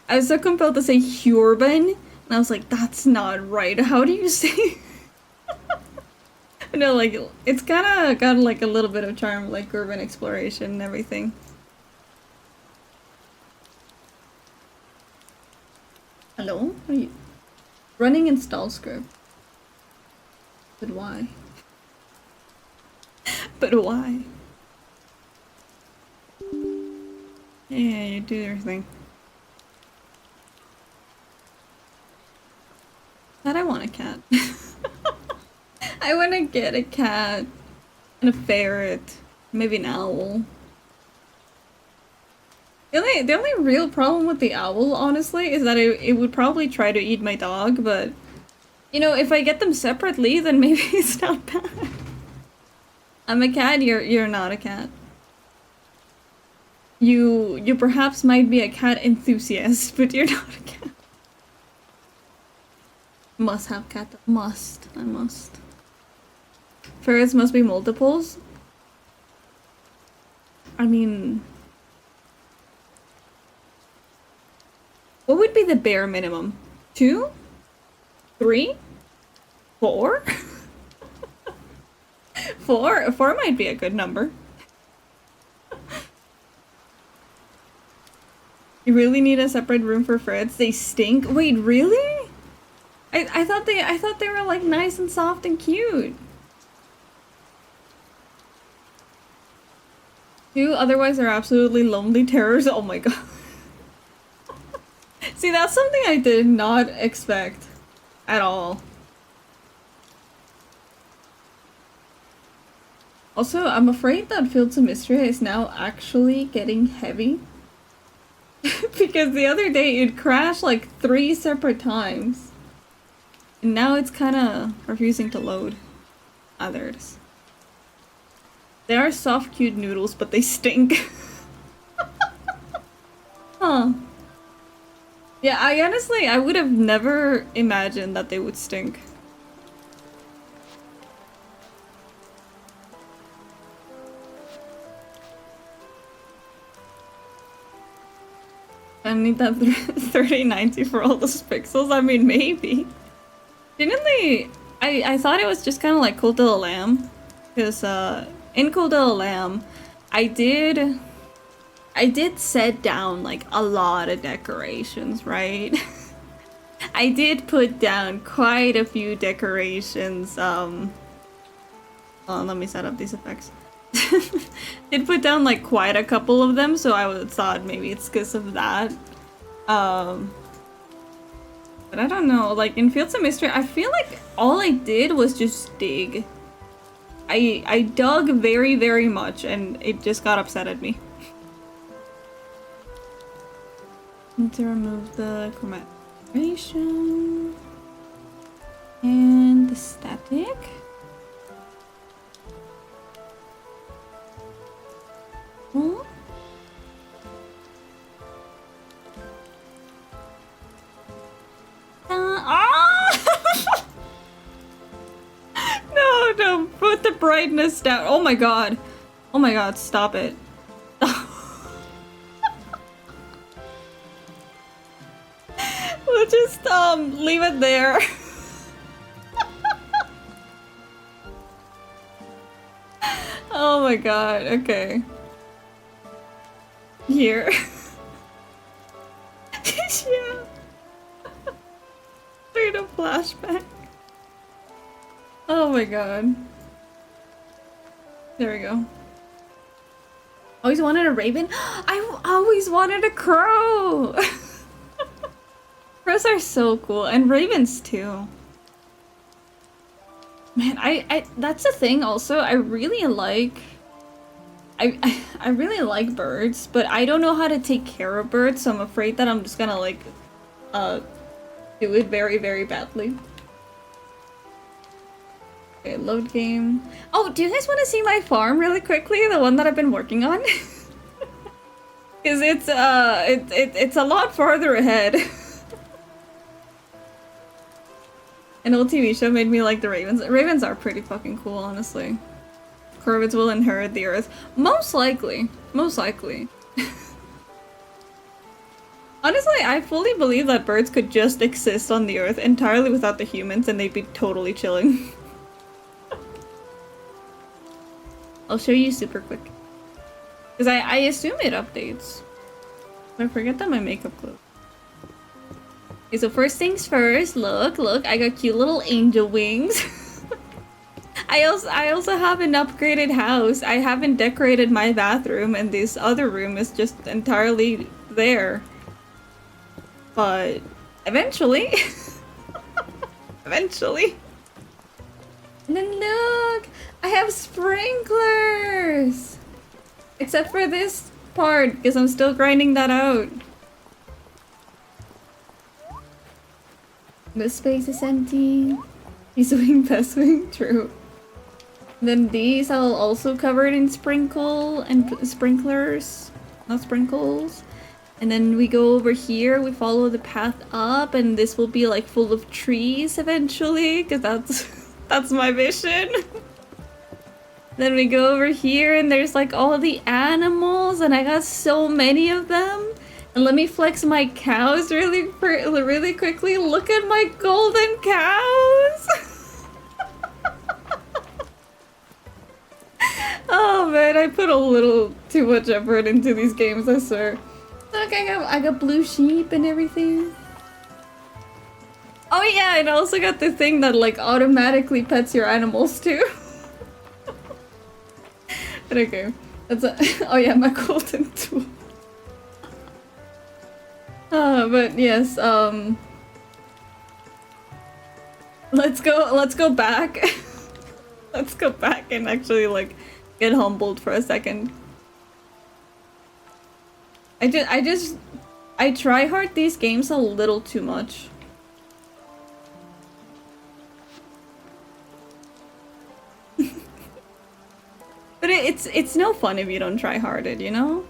I was so compelled to say urban, and I was like, that's not right. How do you say? No, like it's kind of got like a little bit of charm, like urban exploration and everything. Hello? Are you running install script? But why? But why? Yeah, you do your thing. But I want a cat. I want to get a cat and a ferret, maybe an owl. The only real problem with the owl, honestly, is that it would probably try to eat my dog, but you know, if I get them separately, then maybe it's not bad. I'm a cat, you're not a cat. You perhaps might be a cat enthusiast, but you're not a cat. Must have cat. Must. I must. Ferrets must be multiples. I mean, what would be the bare minimum? 2? 3? 4? 4 might be a good number. You really need a separate room for ferrets? They stink? Wait, really? I thought they were like nice and soft and cute. 2, otherwise they're absolutely lonely terrors. Oh my god. See, that's something I did not expect at all. Also, I'm afraid that Fields of Mistria is now actually getting heavy. Because the other day it crashed like 3 separate times. And now it's kinda refusing to load. Ah, there it is. They are soft, cute noodles, but they stink. Huh. Yeah, I would have never imagined that they would stink. I need that 3090 for all those pixels. I mean, maybe. Didn't they... I thought it was just kind of like Cult of the Lamb. Because, in Cult of the Lamb, I did set down, like, a lot of decorations, right? I did put down quite a few decorations, oh, let me set up these effects. Did put down, like, quite a couple of them, so I thought maybe it's because of that. But I don't know, like, in Fields of Mistria, I feel like all I did was just dig. I dug very, very much, and it just got upset at me. Need to remove the chromatization and the static. Huh? No, no, put the brightness down. Oh my god. Oh my god, stop it. We'll just, leave it there. Oh my god, okay. Here. Yeah. Straight up flashback. Oh my god. There we go. Always wanted a raven? I always wanted a crow! Crows are so cool, and ravens too. Man, I that's the thing also, I really like... I really like birds, but I don't know how to take care of birds, so I'm afraid that I'm just gonna like, do it very, very badly. Okay, load game. Oh, do you guys want to see my farm really quickly? The one that I've been working on? Because it's a lot farther ahead. An old TV show made me like the ravens. Ravens are pretty fucking cool, honestly. Corvids will inherit the earth. Most likely. Most likely. Honestly, I fully believe that birds could just exist on the earth entirely without the humans and they'd be totally chilling. I'll show you super quick. Because I assume it updates. I forget that my makeup clothes. Okay, so first things first, look, I got cute little angel wings. I also have an upgraded house. I haven't decorated my bathroom, and this other room is just entirely there. But eventually, eventually. And then look, I have sprinklers. Except for this part, because I'm still grinding that out. This space is empty. He's doing best wing, true. Then these I'll also cover it in sprinkle and sprinklers. not sprinkles. And then we go over here, we follow the path up, and this will be like full of trees eventually, because that's my vision. Then we go over here and there's like all the animals, and I got so many of them. And let me flex my cows really quickly. Look at my golden cows! Oh man, I put a little too much effort into these games, I swear. Look, I got blue sheep and everything. Oh yeah, and I also got the thing that like automatically pets your animals too. But okay, that's a oh yeah, my golden tool. But yes, let's go back. Let's go back and actually like get humbled for a second. I try hard these games a little too much. But it's no fun if you don't try hard it, you know?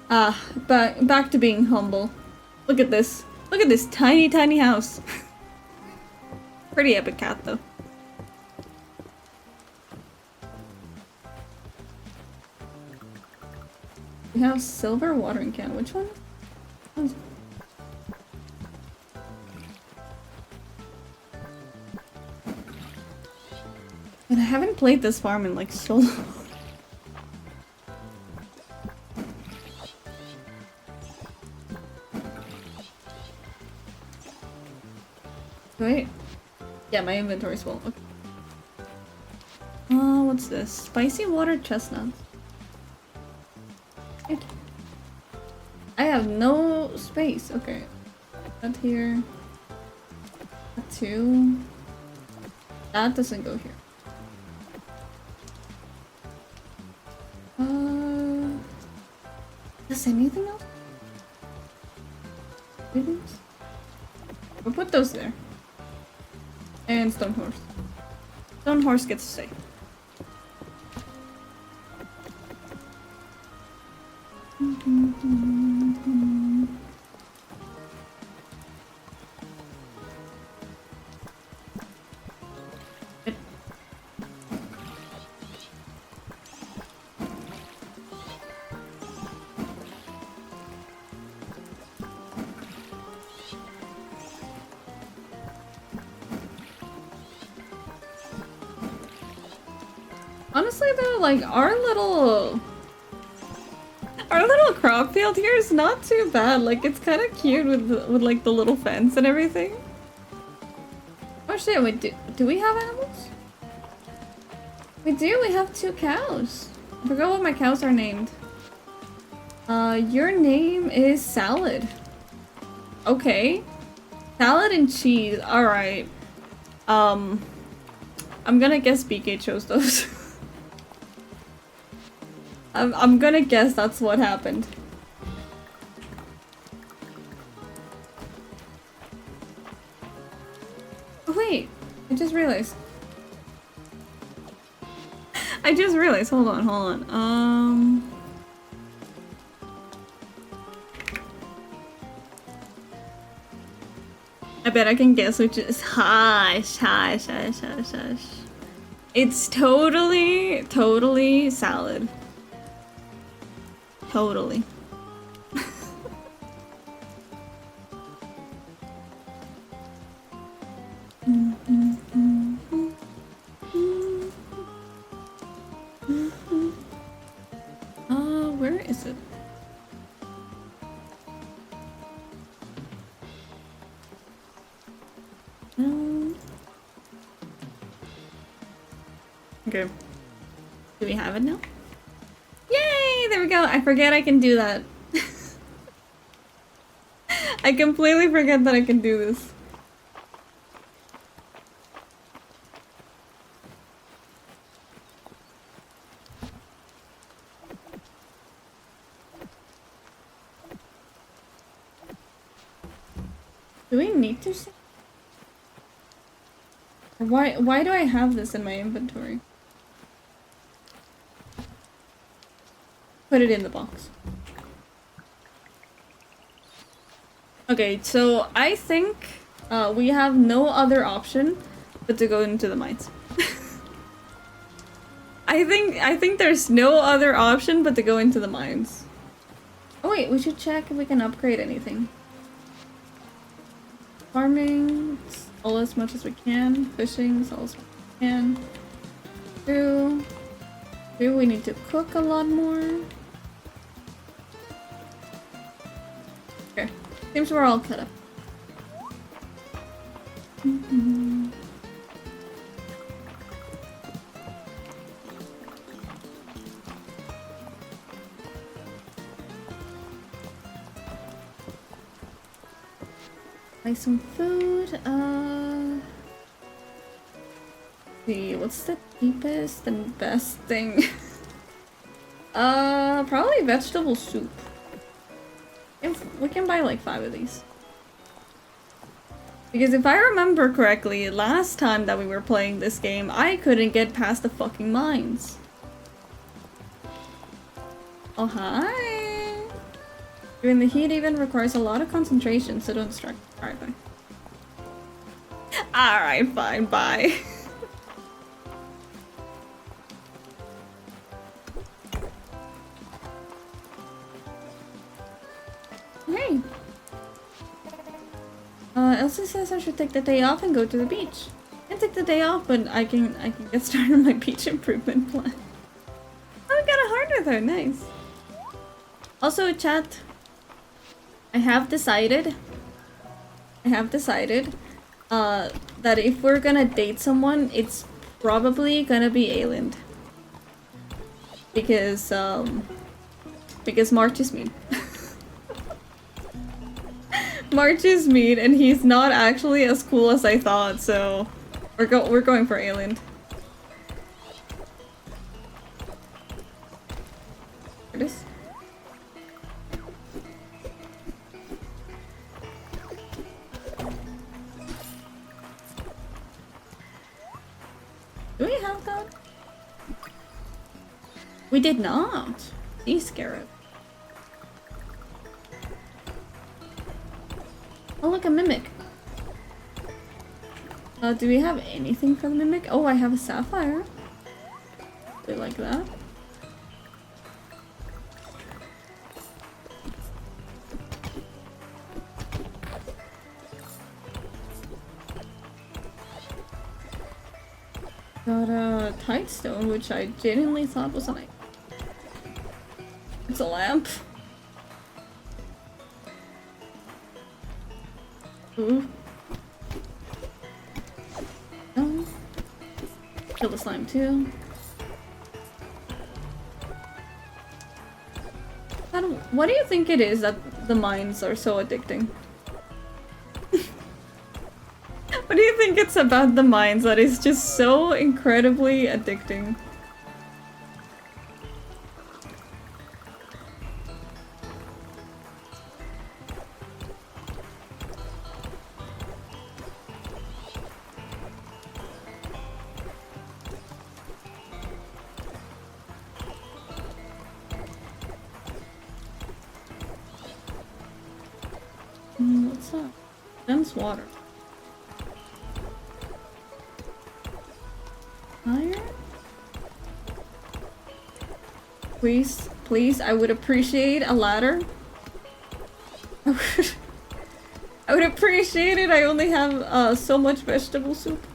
But back to being humble. Look at this. Look at this tiny house. Pretty epic cat though. We have silver watering can. Which one? But I haven't played this farm in like so long. Wait. Yeah, my inventory's full. Okay. What's this? Spicy water chestnuts. Right. I have no space. Okay. That here. That two. That doesn't go here. Does anything else? Items? We'll put those there. And stone horse. Stone horse gets to stay. Honestly though, like our little crop field here is not too bad. Like it's kind of cute with like the little fence and everything. Oh shit! Wait, do we have animals? We do. We have 2 cows. I forgot what my cows are named. Your name is Salad. Okay, salad and cheese. All right. I'm gonna guess BK chose those. I'm gonna guess that's what happened. Oh wait, I just realized. Hold on. I bet I can guess which is hush. It's totally salad. Totally. Where is it? Okay. Do we have it now? Yay! There we go. I forget I can do that. I completely forget that I can do this. Do we need to say? Why do I have this in my inventory? put it in the box. Okay, so I think we have no other option but to go into the mines. I think there's no other option but to go into the mines. Oh wait, we should check if we can upgrade anything. Farming, all as much as we can. Fishing, all as much as we can. Food, we need to cook a lot more. Okay, seems we're all cut up. Buy some food. See, what's the cheapest and best thing? Probably vegetable soup. If we can buy like 5 of these. Because if I remember correctly, last time that we were playing this game, I couldn't get past the fucking mines. Oh, hi! During the heat even requires a lot of concentration, so don't distract. Alright, bye. Alright, fine, bye. Hey! Elsie says I should take the day off and go to the beach. I can take the day off, but I can get started on my beach improvement plan. Oh, we got a heart with her, nice. Also, chat, I have decided that if we're gonna date someone, it's probably gonna be Ayland. Because March is mean. March is mean, and he's not actually as cool as I thought, so we're going for Ayland. There it is. Do we have that? We did not. Sea scarab. Oh, look, a mimic. Do we have anything for the mimic? Oh, I have a sapphire. Do you like that? Got a tight stone, which I genuinely thought was a knife. It's a lamp. Ooh. Oh. Kill the slime too. What do you think it is that the mines are so addicting? What do you think it's about the mines that is just so incredibly addicting? What's up? Dense water. Fire? Please, please, I would appreciate a ladder. I would appreciate it. I only have so much vegetable soup.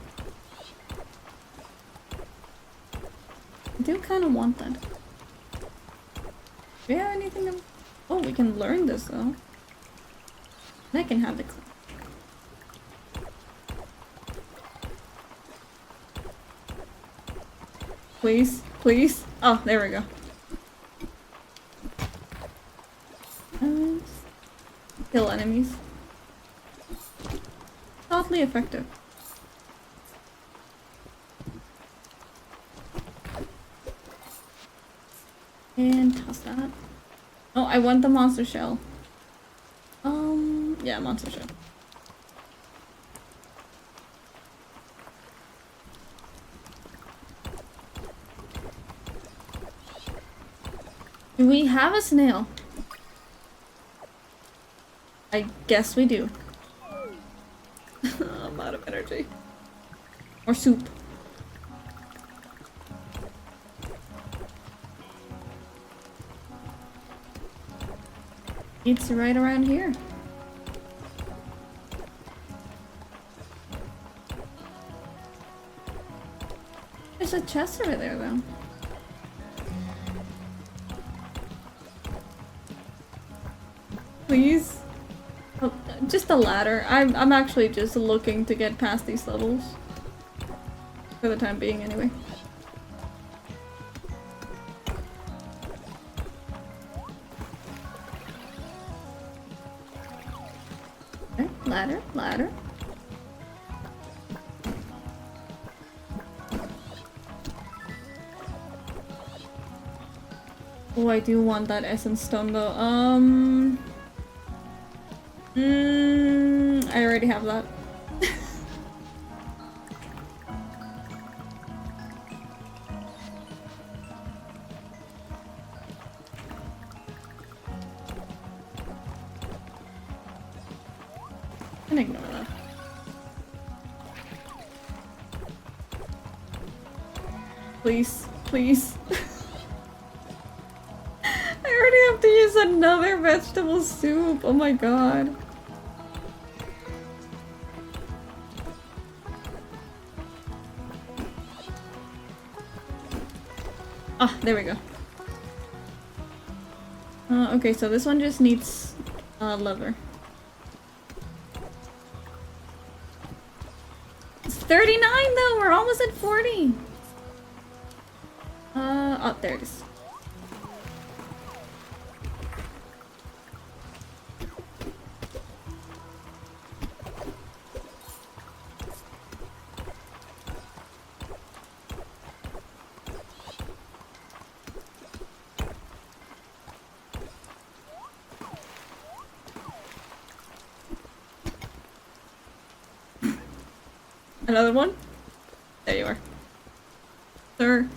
I do kind of want that. Do we have anything? Oh, we can learn this though. I can have the clue. Please, please. Oh, there we go. Kill enemies. Oddly effective. And toss that. Oh, I want the monster shell. Yeah, monster shell. Do we have a snail? I guess we do. I'm out of energy. Or soup. It's right around here. There's a chest over there, though. Please? Oh, just a ladder. I'm actually just looking to get past these levels. For the time being, anyway. Okay, ladder, ladder. Oh, I do want that essence stone though. I already have that. And ignore that. Please, please. I already have to use another vegetable soup. Oh my god. Ah, there we go. Okay, so this one just needs leather. It's 39 though, we're almost at 40. Oh, there it is. Another one? There you are. Sir.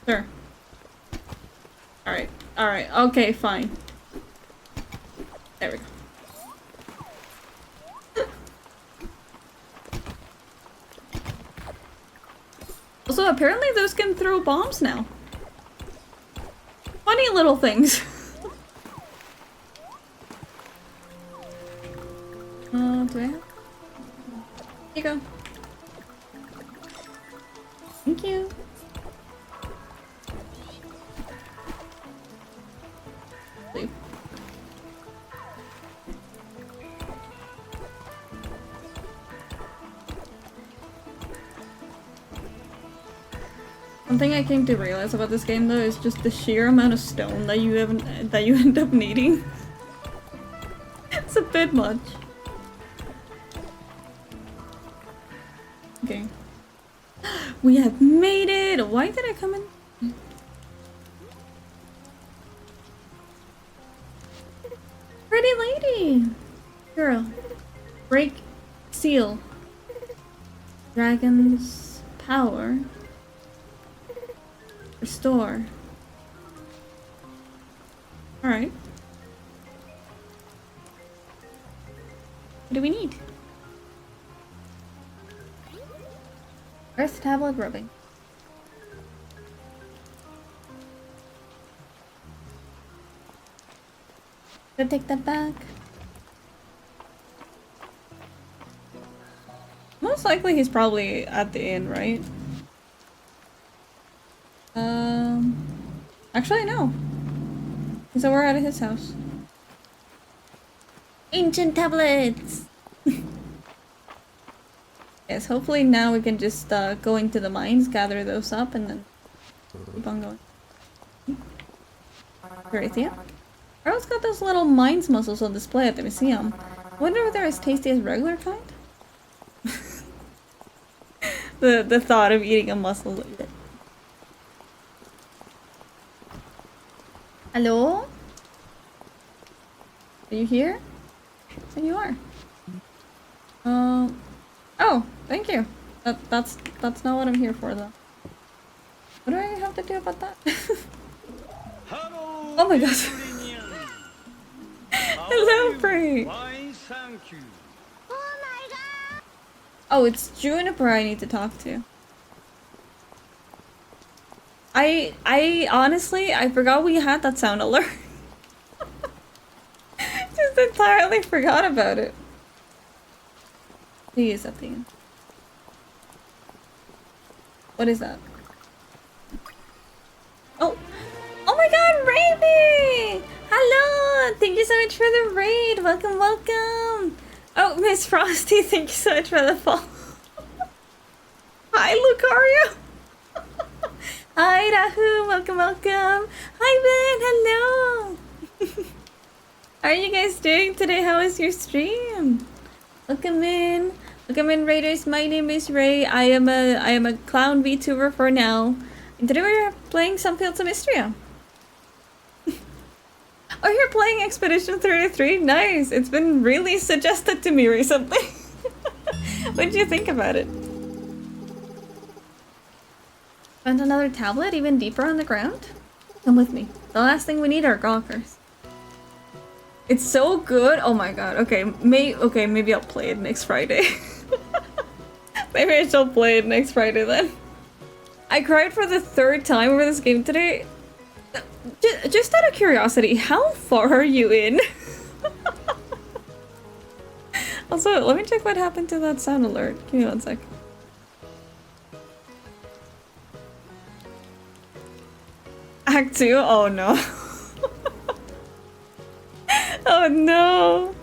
Sir. Alright. Alright. Okay, fine. There we go. Also, apparently those can throw bombs now. Funny little things. Do I have? Here you go. Thank you. Leave. One thing I came to realize about this game though is just the sheer amount of stone that you end up needing. It's a bit much. Okay. We have made it! Why did I come in? Pretty lady! Girl. Break seal. Dragon's power. Restore. Alright. What do we need? Earth tablet rubbing. Gotta take that back. Most likely he's probably at the inn, right? Actually no. So we're at his house. Ancient tablets! Yes, hopefully now we can just go into the mines, gather those up, and then keep on going. Gracia? Earl's got those little mines mussels on display at the museum. I wonder if they're as tasty as regular kind? the thought of eating a mussel. Hello? Are you here? There you are. Oh, thank you. That's not what I'm here for though. What do I have to do about that? Oh my gosh. Hello, Bray. Oh, it's Juniper I need to talk to. I honestly, I forgot we had that sound alert. Just entirely forgot about it. Who is that thing? What is that? Oh! Oh my god, Raby! Hello! Thank you so much for the raid! Welcome, welcome! Oh, Miss Frosty, thank you so much for the follow. Hi, Lucario! Hi, Rahu! Welcome, welcome! Hi, Ben! Hello! How are you guys doing today? How is your stream? Welcome in! Welcome in, Raiders. My name is Ray. I am a clown VTuber for now. And today we're playing some Fields of Mistria. Oh, you're playing Expedition 33? Nice! It's been really suggested to me recently. What did you think about it? Find another tablet even deeper on the ground? Come with me. The last thing we need are gawkers. It's so good. Oh my god. Okay, maybe I'll play it next Friday. Maybe I shall play it next Friday then. I cried for the 3rd time over this game today. Just out of curiosity, how far are you in? Also, let me check what happened to that sound alert. Give me 1 sec. Act 2? Oh no. Oh no.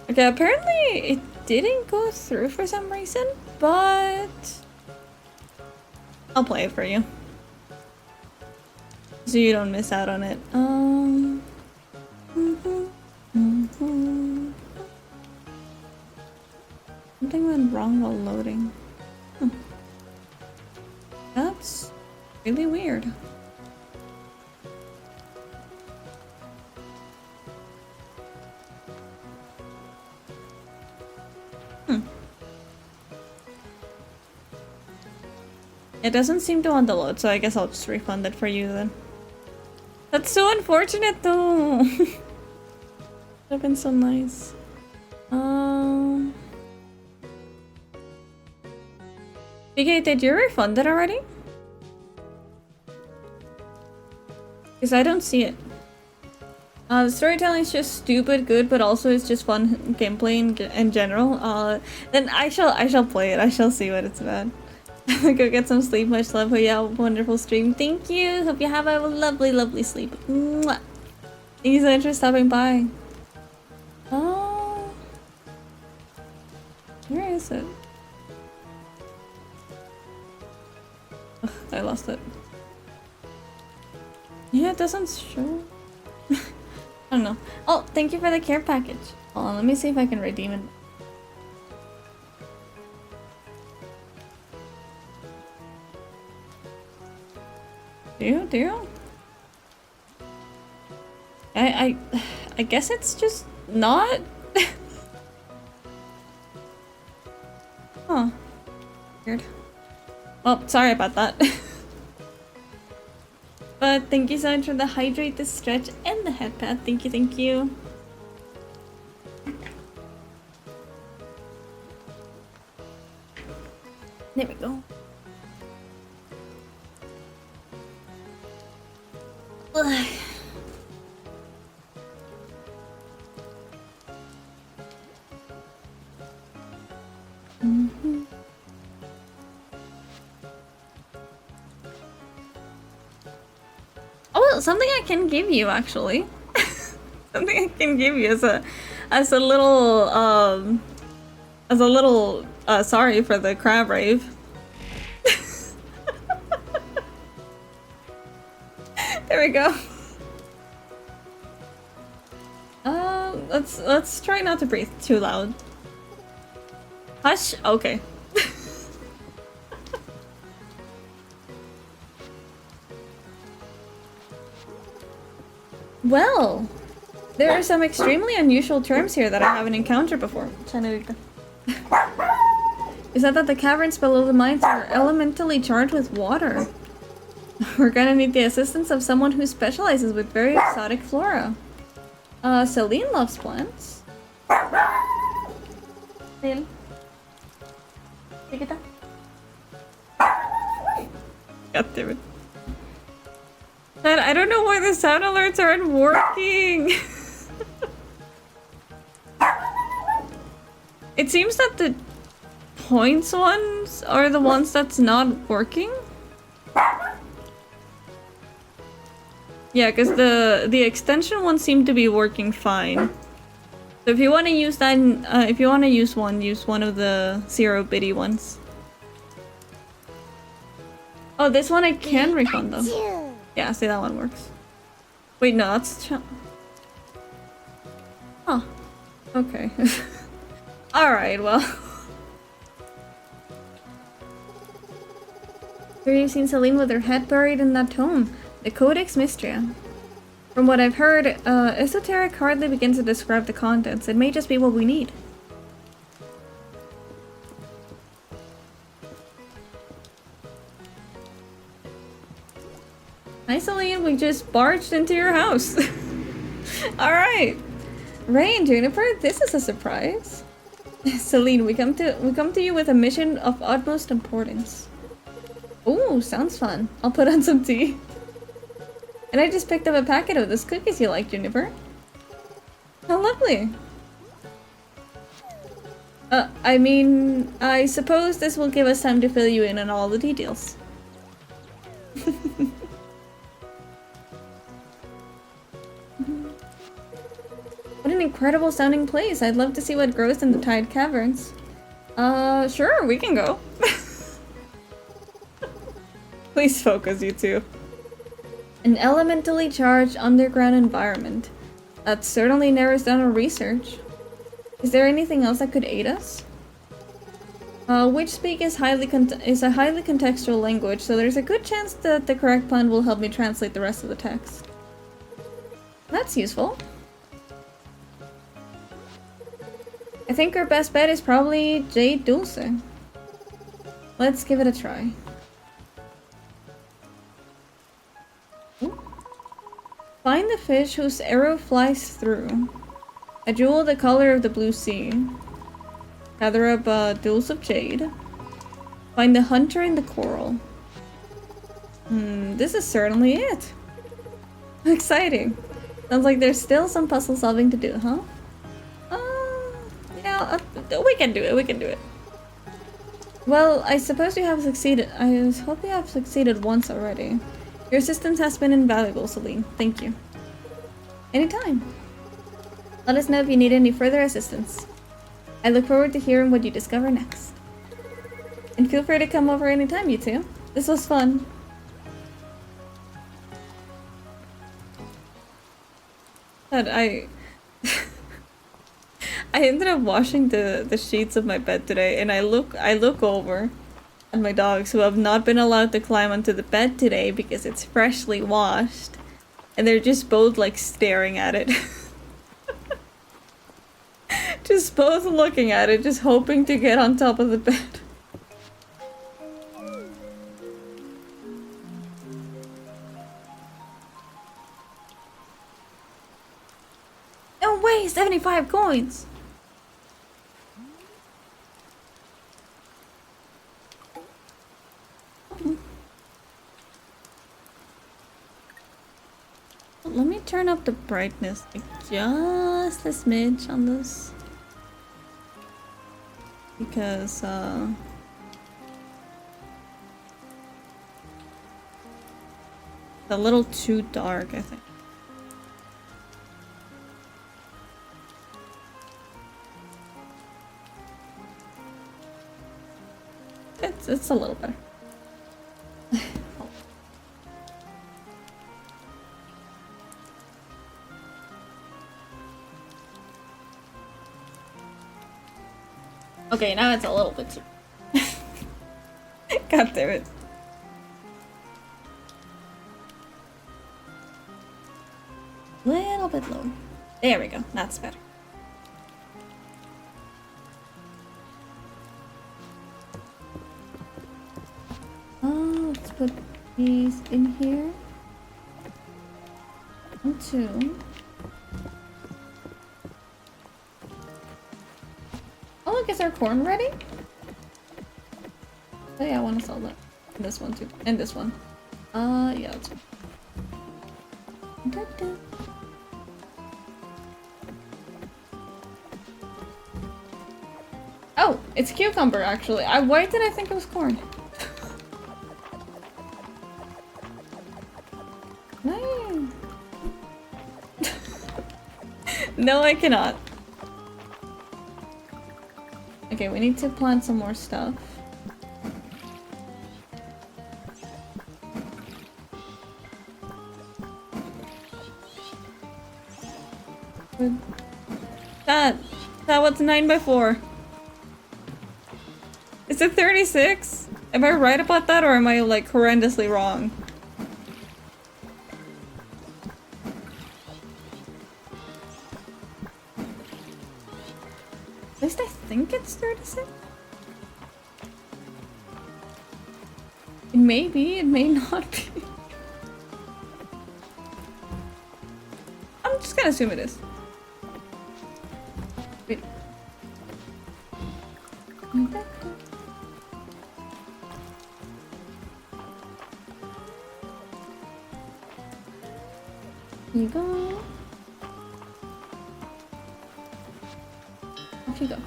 Okay, apparently it didn't go through for some reason, but I'll play it for you so you don't miss out on it. Something went wrong while loading. That's really weird. It doesn't seem to want to load, so I guess I'll just refund it for you then. That's so unfortunate though. Would have been so nice. BK, did you refund it already? Because I don't see it. The storytelling is just stupid good, but also it's just fun gameplay in general. Then I shall play it. I shall see what it's about. Go get some sleep. Much love. Yeah, wonderful stream. Thank you. Hope you have a lovely, lovely sleep. Mwah. Thank you so much for stopping by. Oh, where is it? Ugh, I lost it. Yeah, it doesn't show. I don't know. Oh, thank you for the care package. Hold on, let me see if I can redeem it. Do you? I guess it's just not. Huh. Weird. Well, sorry about that. But thank you so much for the hydrate, the stretch, and the head pad. Thank you, thank you. There we go. Ugh. Oh, something I can give you actually. Something I can give you as a little sorry for the crab rave. There we go. Let's try not to breathe too loud. Hush. Okay. Well, there are some extremely unusual terms here that I haven't encountered before. Is that the caverns below the mines are elementally charged with water? We're gonna need the assistance of someone who specializes with very exotic flora. Celine loves plants. Celine. Chiquita. God damn it. But I don't know why the sound alerts aren't working. It seems that the points ones are the ones that's not working. Yeah, because the extension ones seem to be working fine. So if you want to use that, if you want to use one of the 0-bitty ones. Oh, this one I can refund though. Yeah, see, that one works. Wait, no, that's... Oh. Okay. Alright, well. Here you've seen Celine with her head buried in that tome. The Codex Mistria. From what I've heard, esoteric hardly begins to describe the contents. It may just be what we need. Hi Celine, we just barged into your house. Alright. Ray and Juniper, this is a surprise. Celine, we come to you with a mission of utmost importance. Ooh, sounds fun. I'll put on some tea. And I just picked up a packet of those cookies you like, Juniper. How lovely. I mean, I suppose this will give us time to fill you in on all the details. What an incredible sounding place. I'd love to see what grows in the Tide Caverns. Sure, we can go. Please focus, you two. An elementally charged underground environment. That certainly narrows down our research. Is there anything else that could aid us? Witch speak is a highly contextual language, so there's a good chance that the correct plan will help me translate the rest of the text. That's useful. I think our best bet is probably Jade Dulce. Let's give it a try. Find the fish whose arrow flies through. A jewel the color of the blue sea. Gather up jewels of jade. Find the hunter in the coral. This is certainly it. Exciting. Sounds like there's still some puzzle solving to do, huh? Yeah, we can do it, we can do it. Well, I suppose you have succeeded. I hope you have succeeded once already. Your assistance has been invaluable, Celine. Thank you. Anytime. Let us know if you need any further assistance. I look forward to hearing what you discover next. And feel free to come over anytime, you two. This was fun. But I ended up washing the sheets of my bed today, and I look over at my dogs who have not been allowed to climb onto the bed today because it's freshly washed, and they're just both like staring at it. Just both looking at it, just hoping to get on top of the bed. No way, 75 coins! Let me turn up the brightness like just a smidge on this. Because, it's a little too dark, I think. It's a little better. Okay, now it's a little bit too... God damn it. Little bit lower. There we go, that's better. Let's put He's in here. 1, 2. Oh, look, is our corn ready? Oh yeah, I want to sell that. And this one too. And this one. Yeah, that's fine. Oh, it's cucumber actually. Why did I think it was corn? No. No, I cannot. Okay, we need to plant some more stuff. That what's 9x4? Is it 36? Am I right about that, or am I like horrendously wrong? At least I think it's 36. It may be, it may not be. I'm just gonna assume it is. Wait. Here you go. Off you go.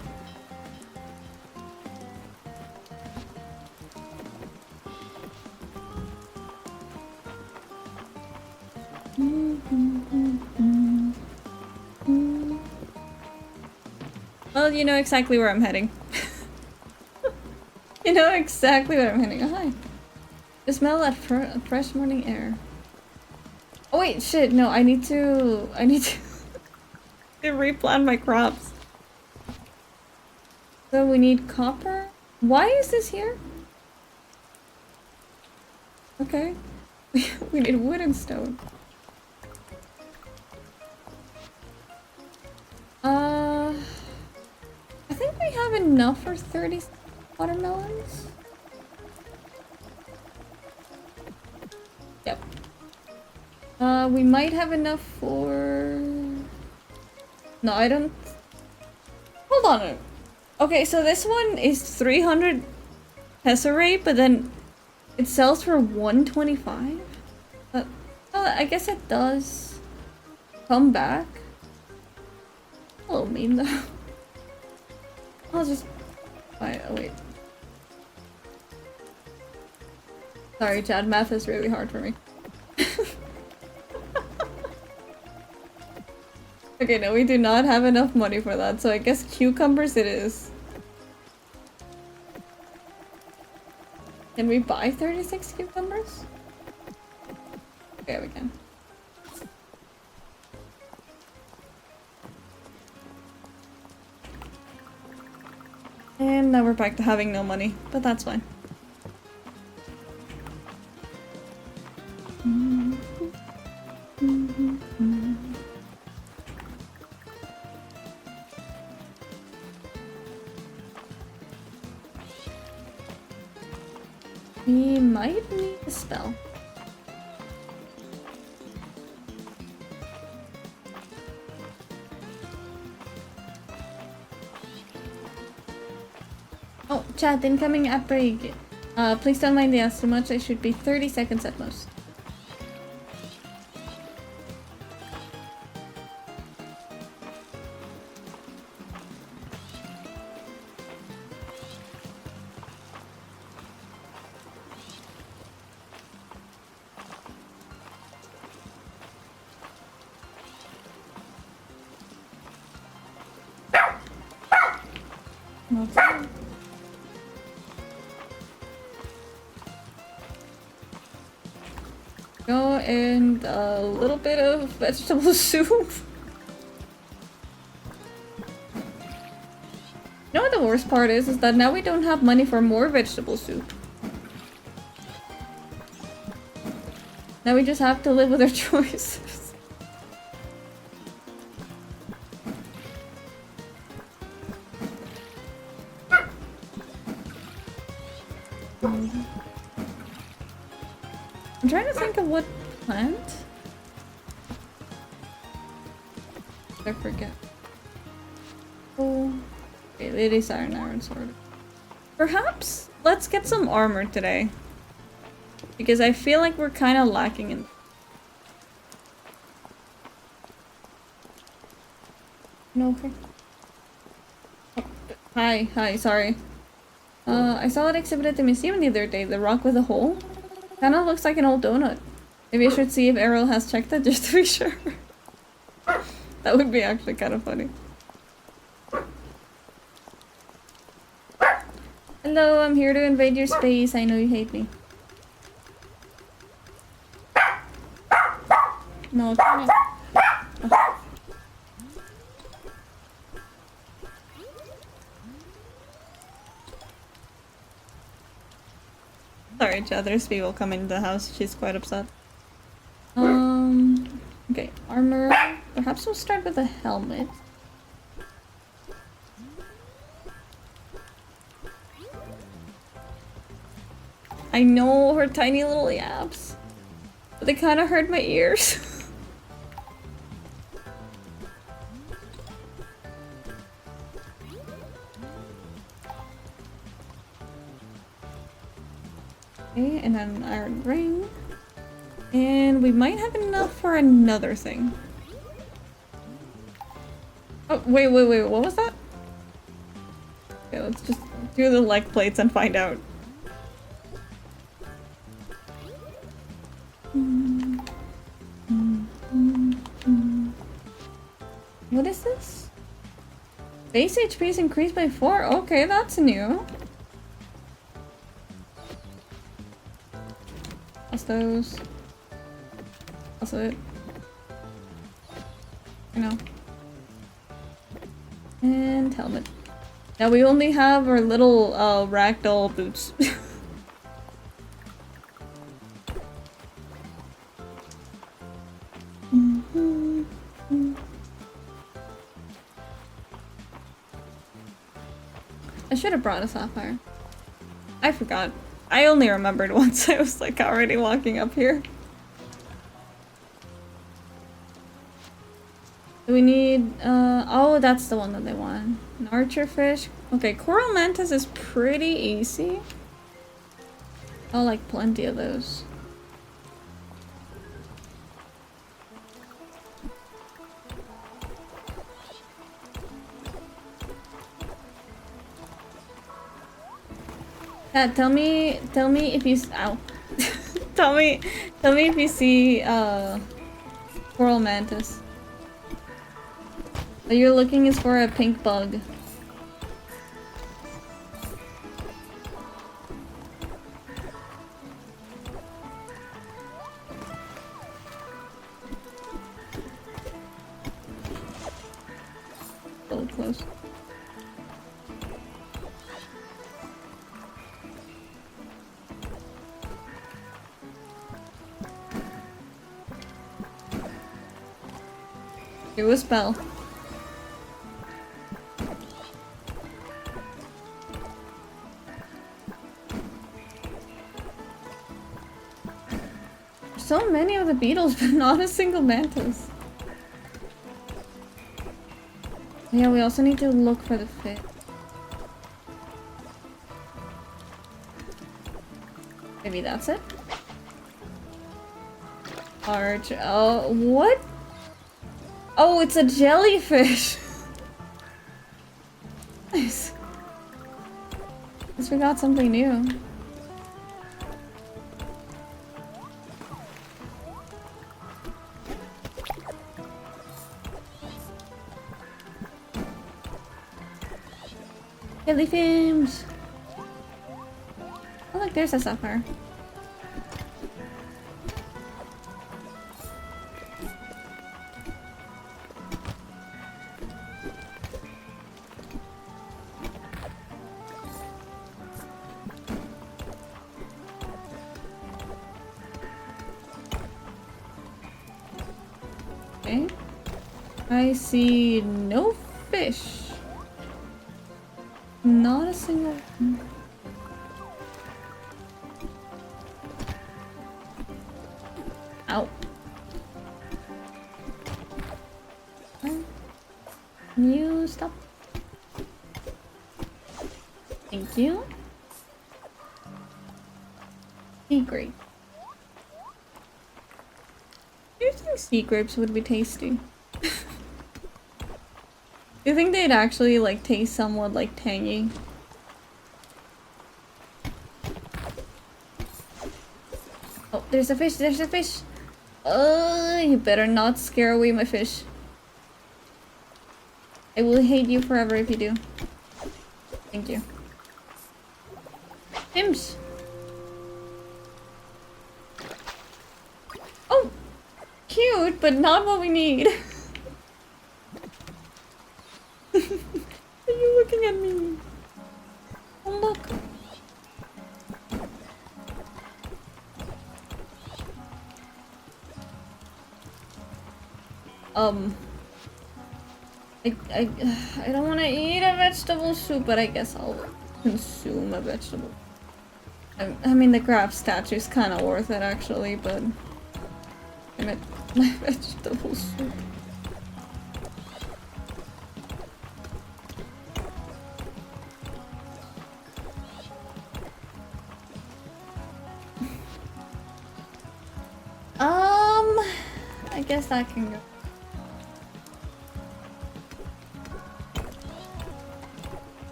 Well, you know exactly where I'm heading. You know exactly where I'm heading. Oh, hi. The smell that fresh morning air. Oh wait, shit, no, I need to to replant my crops. So we need copper? Why is this here? Okay. We need wood and stone. I think we have enough for 30 watermelons. Yep. We might have enough for... No, I don't... Hold on. Okay, so this one is 300 tesserae, but then it sells for 125? I guess it does come back. Hello, meme though. I'll just buy it. Oh, wait. Sorry, Chad. Math is really hard for me. Okay, no, we do not have enough money for that, so I guess cucumbers it is. Can we buy 36 cucumbers? Okay, we can. And now we're back to having no money, but that's fine. We might need a spell. Oh, chat, incoming app break. Please don't mind the ask too much. I should be 30 seconds at most. Okay. Go and a little bit of vegetable soup. You know what the worst part is that now we don't have money for more vegetable soup. Now we just have to live with our choices. I'm trying to think of what plant. I forget. Oh, okay, Lady Siren Iron Sword. Perhaps let's get some armor today. Because I feel like we're kind of lacking in. No, okay. Oh, hi, sorry. I saw that exhibit at the museum the other day, the rock with a hole. Kinda looks like an old donut. Maybe I should see if Errol has checked it just to be sure. That would be actually kind of funny. Hello, I'm here to invade your space. I know you hate me. No, come here. Oh. Sorry, Chad, there's people coming into the house. She's quite upset. Okay, armor. Perhaps we'll start with a helmet. I know her tiny little yaps, but they kind of hurt my ears. Okay, and then an iron ring. And we might have enough for another thing. Oh, wait, what was that? Okay, let's just do the leg plates and find out. What is this? Base HP is increased by 4? Okay, that's new. What's those? That's it. You know. And helmet. Now we only have our little ragdoll boots. I should have brought a sapphire. I forgot. I only remembered once I was like already walking up here. Do we need, oh, that's the one that they want. An archer fish. Okay, coral mantis is pretty easy. I'll like plenty of those. Tell me if you, ow. tell me if you see, coral mantis. What you're looking is for a pink bug. A little close. Do a spell. So many of the beetles, but not a single mantis. Yeah, we also need to look for the fit. Maybe that's it? Arch. Oh, what? Oh, it's a jellyfish! Nice. Guess we got something new. Jellyfims! Oh look, there's a sapphire. Okay. I see no fish. Not a single one. Ow. Can you stop? Thank you. Sea grape. Do you think sea grapes would be tasty? Do you think they'd actually like taste somewhat like tangy? Oh, there's a fish, there's a fish! You better not scare away my fish. I will hate you forever if you do. Thank you. Imps! Oh! Cute, but not what we need. Are you looking at me? Oh, look. I don't want to eat a vegetable soup, but I guess I'll consume a vegetable. I mean, the crab statue's kind of worth it, actually, but I meant my vegetable soup. I guess that can go.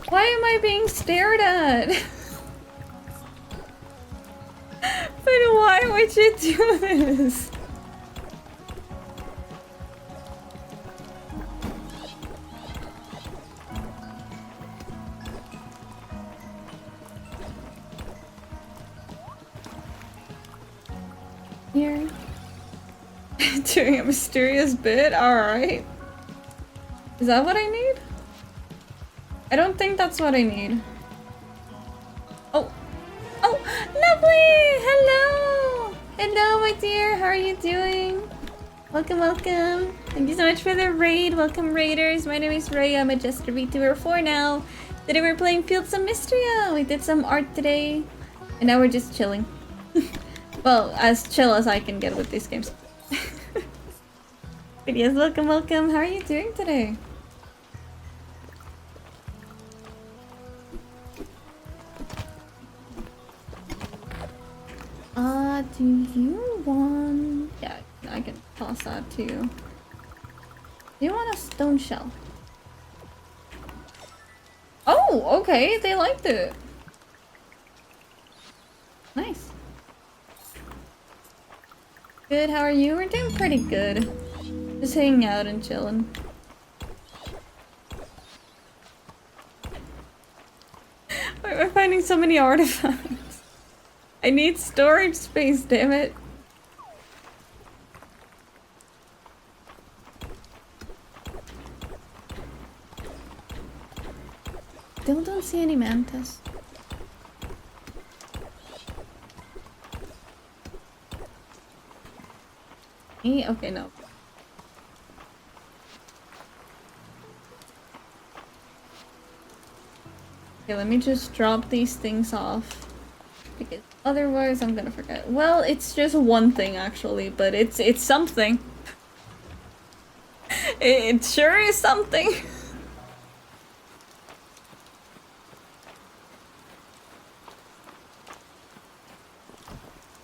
Why am I being stared at? But why would you do this? Here. Doing a mysterious bit? Alright. Is that what I need? I don't think that's what I need. Oh! Oh! Lovely! Hello! Hello, my dear! How are you doing? Welcome, welcome! Thank you so much for the raid. Welcome, raiders. My name is Ray. I'm a Jester Vtuber 4 now. Today we're playing Fields of Mistria. We did some art today. And now we're just chilling. Well, as chill as I can get with these games. But yes, welcome, welcome. How are you doing today? Do you want... Yeah, I can toss that to you. Do you want a stone shell? Oh, okay, they liked it. Nice. Good, how are you? We're doing pretty good. Just hanging out and chilling. Wait, we're finding so many artifacts. I need storage space, damn it. Still don't see any mantis. Okay, no. Okay, let me just drop these things off. Because otherwise I'm gonna forget. Well, it's just one thing actually, but it's something. It sure is something.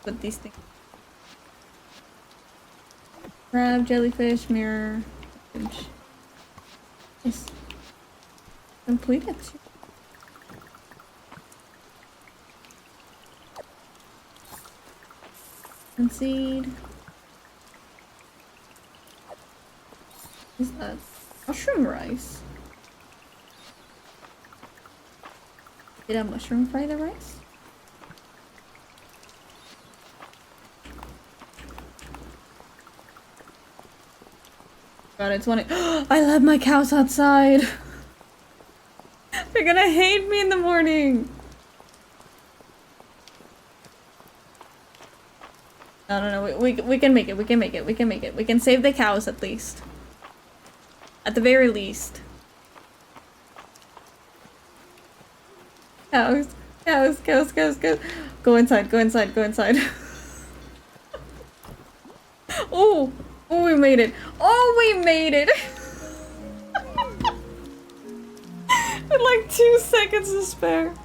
Put these things. Crab, jellyfish, mirror. Yes. Completed. And seed. Is that mushroom rice? Did I mushroom fry the rice? God, it's one. I left my cows outside. They're gonna hate me in the morning. No, we can make it, we can make it, we can make it. We can save the cows at least. At the very least. Cows, cows, cows, cows, cows. Go inside, go inside, go inside. Oh, oh, we made it. Oh, we made it. With like 2 seconds to spare.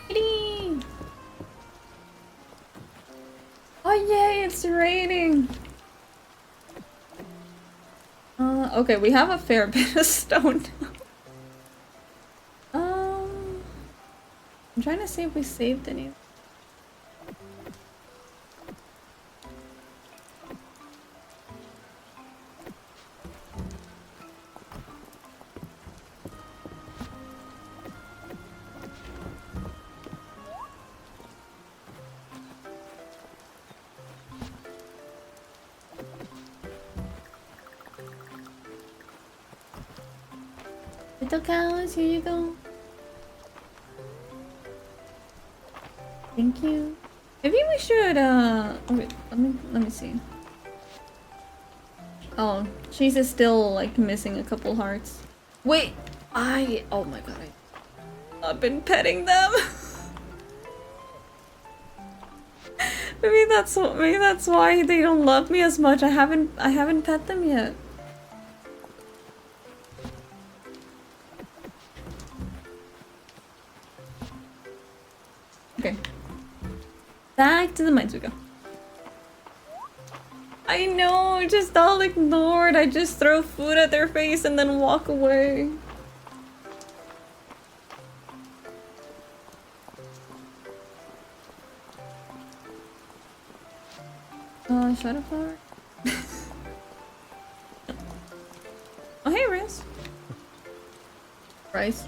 Kitty! Oh yay, it's raining! Okay, we have a fair bit of stone now. I'm trying to see if we saved any. Little cows, here you go. Thank you. Maybe we should, oh, wait, let me see. Oh, Cheese is still, like, missing a couple hearts. Wait! Oh my god, I've not been petting them! maybe that's why they don't love me as much. I haven't pet them yet. Okay. Back to the mines we go. I know, just all ignored. I just throw food at their face and then walk away. Shadow flower? Oh, hey, Rice. Rice.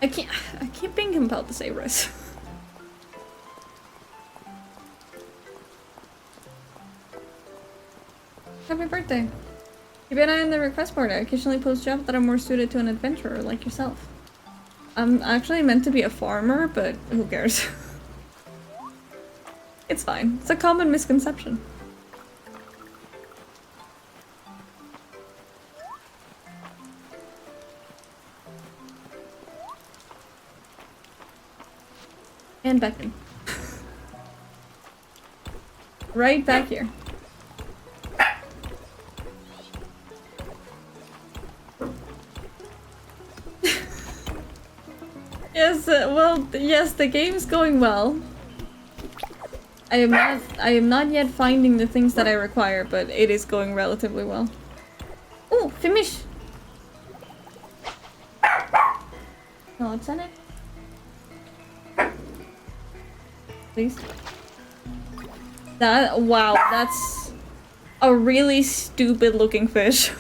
I keep being compelled to say Rice. Happy birthday. Keep an eye on the request board. I occasionally post jobs that are more suited to an adventurer like yourself. I'm actually meant to be a farmer, but who cares? It's fine. It's a common misconception. And back in. Right back here. Yes, well, yes, the game's going well. I am not yet finding the things that I require, but it is going relatively well. Oh, finish! No, it's on it. Please. Wow, that's a really stupid looking fish.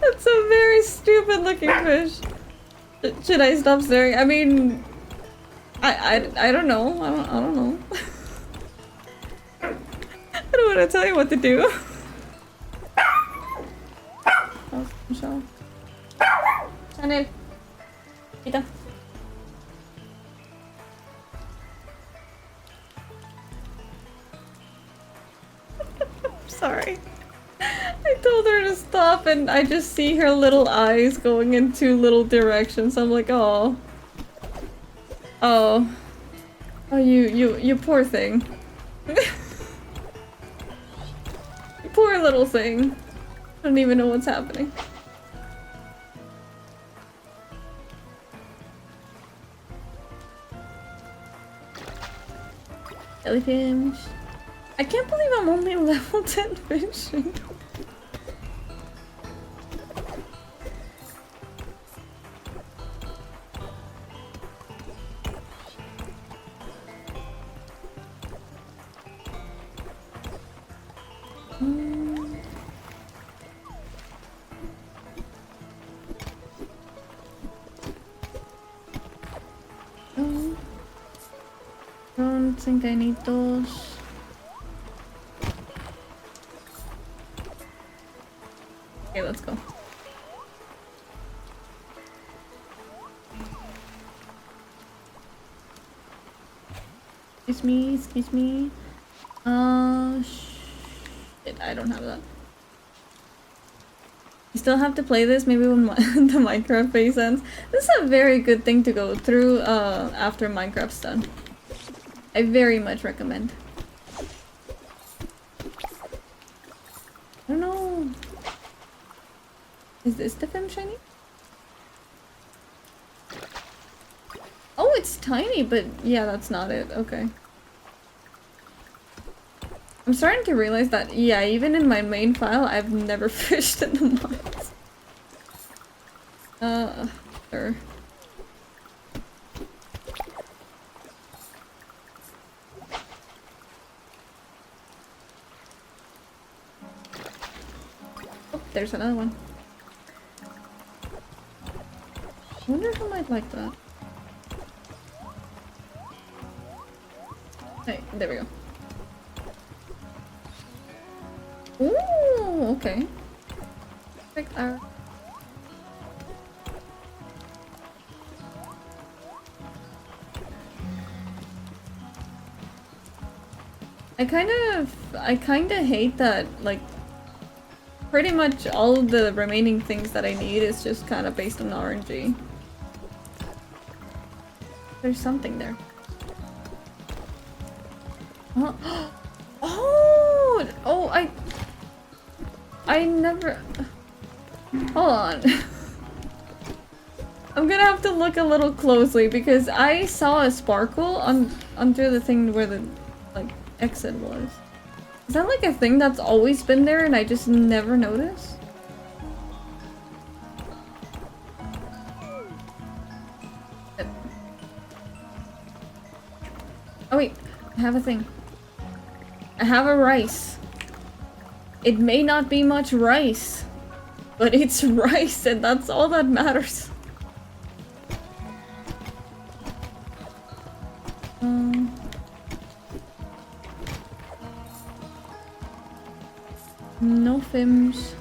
That's a very stupid looking fish. Should I stop staring? I mean, I don't know. I don't know. I don't want to tell you what to do. Oh, Michelle. Chanel. Kita. Sorry. I told her to stop and I just see her little eyes going in 2 little directions. I'm like, oh. Oh. Oh, you poor thing. You poor little thing. I don't even know what's happening. Jellyfish. I can't believe I'm only level 10 fishing. Don't think I need those. Okay, let's go. Excuse me, excuse me. Shit, I don't have that. I still have to play this maybe when the Minecraft phase ends. This is a very good thing to go through after Minecraft's done. I very much recommend. I don't know. Is this the film shiny? Oh, it's tiny, but yeah, that's not it. Okay. I'm starting to realize that, yeah, even in my main file, I've never fished in the mines. Sure. Oh, there's another one. I wonder who might like that. Hey, there we go. Ooh, okay. Perfect arrow. I kind of hate that, like, pretty much all of the remaining things that I need is just kind of based on RNG. There's something there. Huh? Oh! Oh, I never... Hold on. I'm gonna have to look a little closely because I saw a sparkle under the thing where the, like, exit was. Is that like a thing that's always been there and I just never noticed? Oh wait, I have a thing. I have a rice. It may not be much rice, but it's rice and that's all that matters. No films.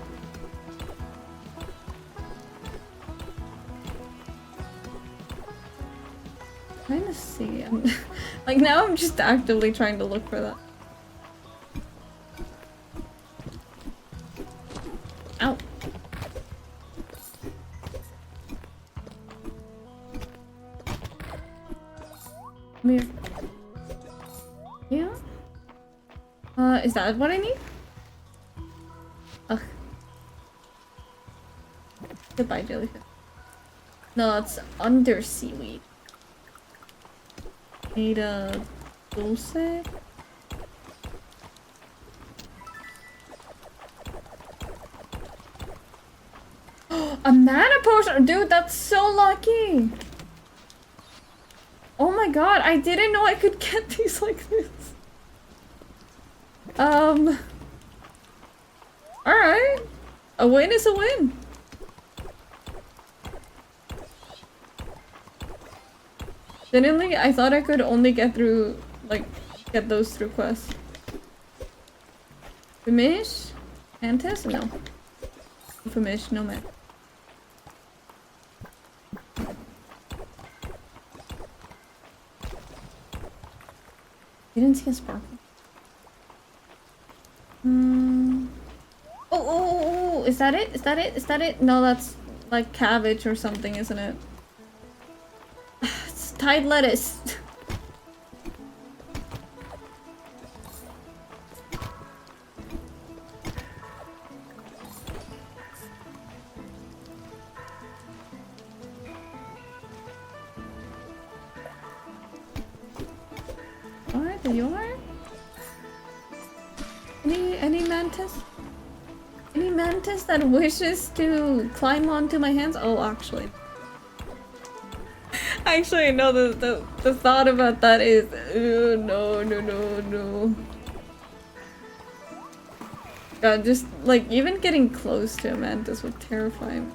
Trying to see. Like now I'm just actively trying to look for that. Ow. Come here. Yeah? Is that what I need? Ugh. Goodbye, jellyfish. No, it's under seaweed. Need a dulce? A mana potion! Dude, that's so lucky! Oh my god, I didn't know I could get these like this. Alright. A win is a win. Genuinely, I thought I could only get through, like, get those through quests. Finish? Mantis? No. Finish, no man. You didn't see a sparkle. Oh, is that it? Is that it? Is that it? No, that's like cabbage or something, isn't it? It's Tide lettuce. Alright, there you are. Any mantis? Any mantis that wishes to climb onto my hands? Oh, actually. Actually, no, the thought about that is... no. God, just, like, even getting close to a mantis would terrify me.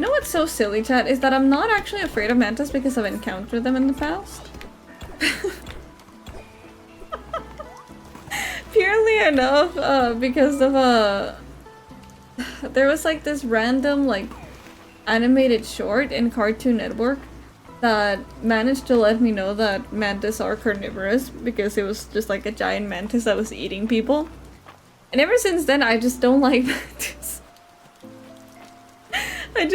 You know what's so silly, chat, is that I'm not actually afraid of mantis because I've encountered them in the past. Purely enough, because of there was like this random like animated short in Cartoon Network that managed to let me know that mantis are carnivorous because it was just like a giant mantis that was eating people. And ever since then, I just don't like mantis. I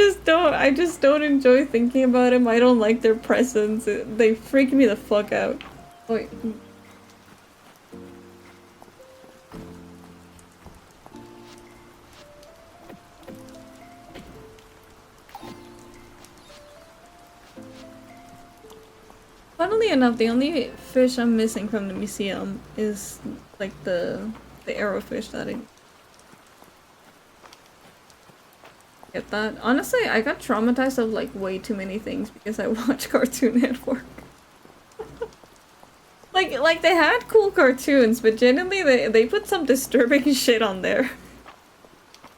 just don't enjoy thinking about them. I don't like their presence. They freak me the fuck out. Wait. Funnily enough, the only fish I'm missing from the museum is like the arrowfish that I get that. Honestly, I got traumatized of like way too many things because I watch Cartoon Network. like they had cool cartoons, but generally they put some disturbing shit on there.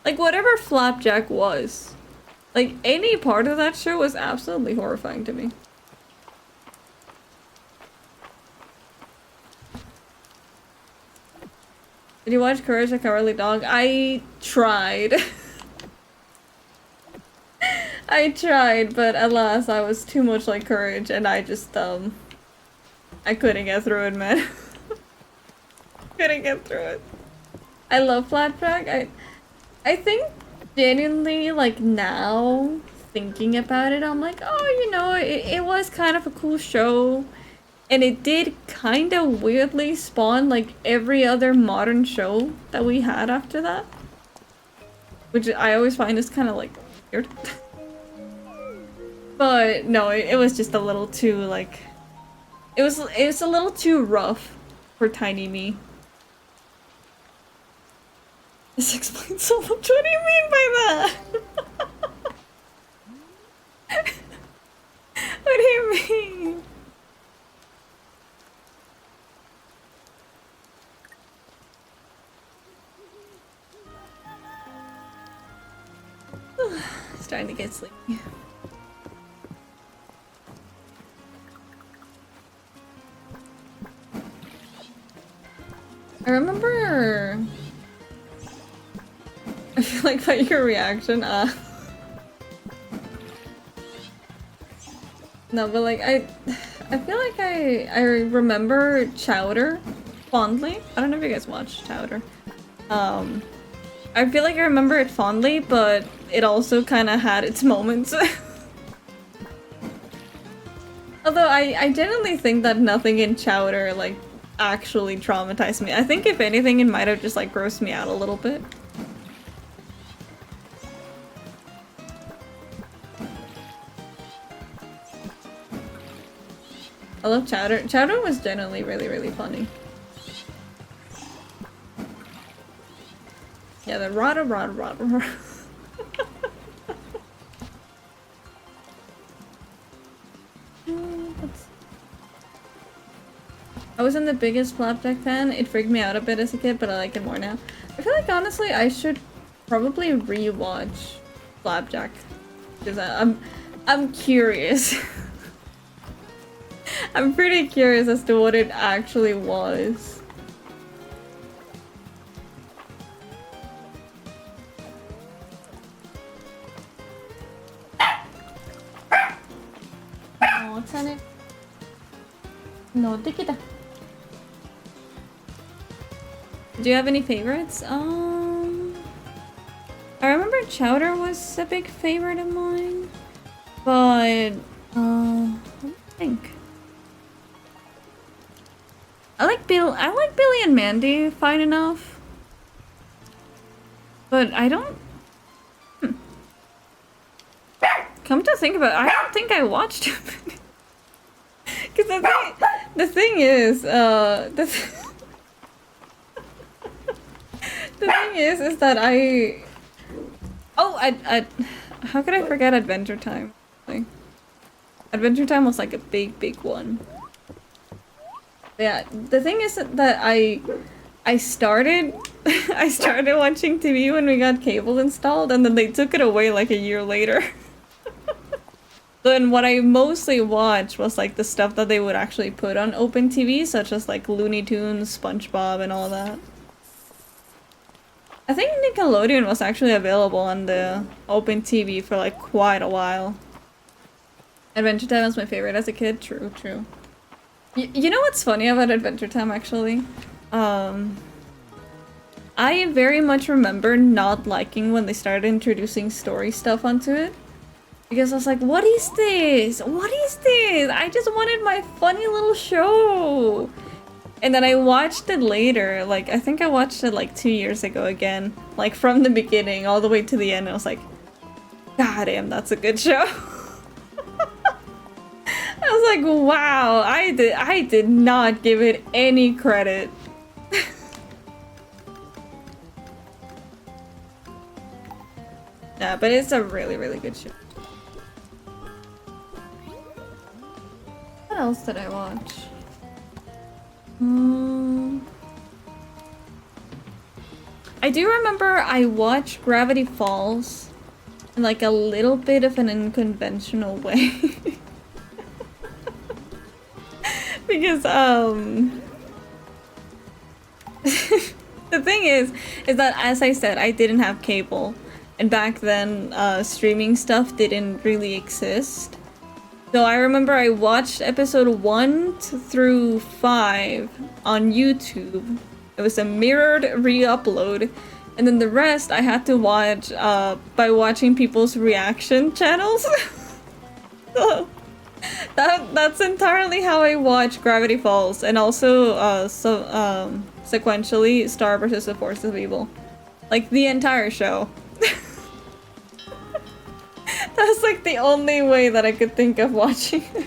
Like whatever Flapjack was. Like any part of that show was absolutely horrifying to me. Did you watch Courage the Cowardly Dog? I tried. I tried, but alas, I was too much like Courage, and I just, I couldn't get through it, man. Couldn't get through it. I love Flapjack. I think genuinely, like, now, thinking about it, I'm like, oh, you know, it was kind of a cool show. And it did kind of weirdly spawn like every other modern show that we had after that. Which I always find is kind of like weird. But no, it was just a little too like... It was a little too rough for tiny me. This explains so much. What do you mean by that? What do you mean? Starting to get sleepy. I remember... I feel like by your reaction, no, but like, I feel like I remember Chowder fondly. I don't know if you guys watched Chowder. I feel like I remember it fondly, but it also kind of had its moments. Although I genuinely think that nothing in Chowder, like, actually traumatized me. I think if anything, it might have just, like, grossed me out a little bit. I love Chowder. Chowder was generally really, really funny. Yeah, the rada. I wasn't the biggest Flapjack fan. It freaked me out a bit as a kid, but I like it more now. I feel like honestly I should probably rewatch Flapjack because I'm curious. I'm pretty curious as to what it actually was. Oh, Tane. No, take it. Do you have any favorites? I remember Chowder was a big favorite of mine, but let me think. I like Billy and Mandy fine enough, but I don't. Come to think about it, I don't think I watched it. Because the thing is, the thing is that how could I forget Adventure Time? Like, Adventure Time was like a big one. Yeah, the thing is that I started I started watching TV when we got cable installed, and then they took it away like a year later. Then what I mostly watched was like the stuff that they would actually put on open TV, such as like Looney Tunes, SpongeBob, and all that. I think Nickelodeon was actually available on the open TV for like quite a while. Adventure Time was my favorite as a kid. True, true. You know what's funny about Adventure Time, actually? I very much remember not liking when they started introducing story stuff onto it. Because I was like, what is this? What is this? I just wanted my funny little show. And then I watched it later. Like, I think I watched it like 2 years ago again. Like, from the beginning all the way to the end. I was like, God damn, that's a good show. I was like, wow, I did not give it any credit. Yeah, but it's a really, really good show. What else did I watch? I do remember I watched Gravity Falls in like a little bit of an unconventional way. Because the thing is that, as I said, I didn't have cable, and back then streaming stuff didn't really exist. So I remember I watched episode 1 through 5 on YouTube. It was a mirrored re-upload, and then the rest I had to watch by watching people's reaction channels. So that's entirely how I watch Gravity Falls, and also sequentially Star vs. the Forces of Evil. Like, the entire show. That's like the only way that I could think of watching it.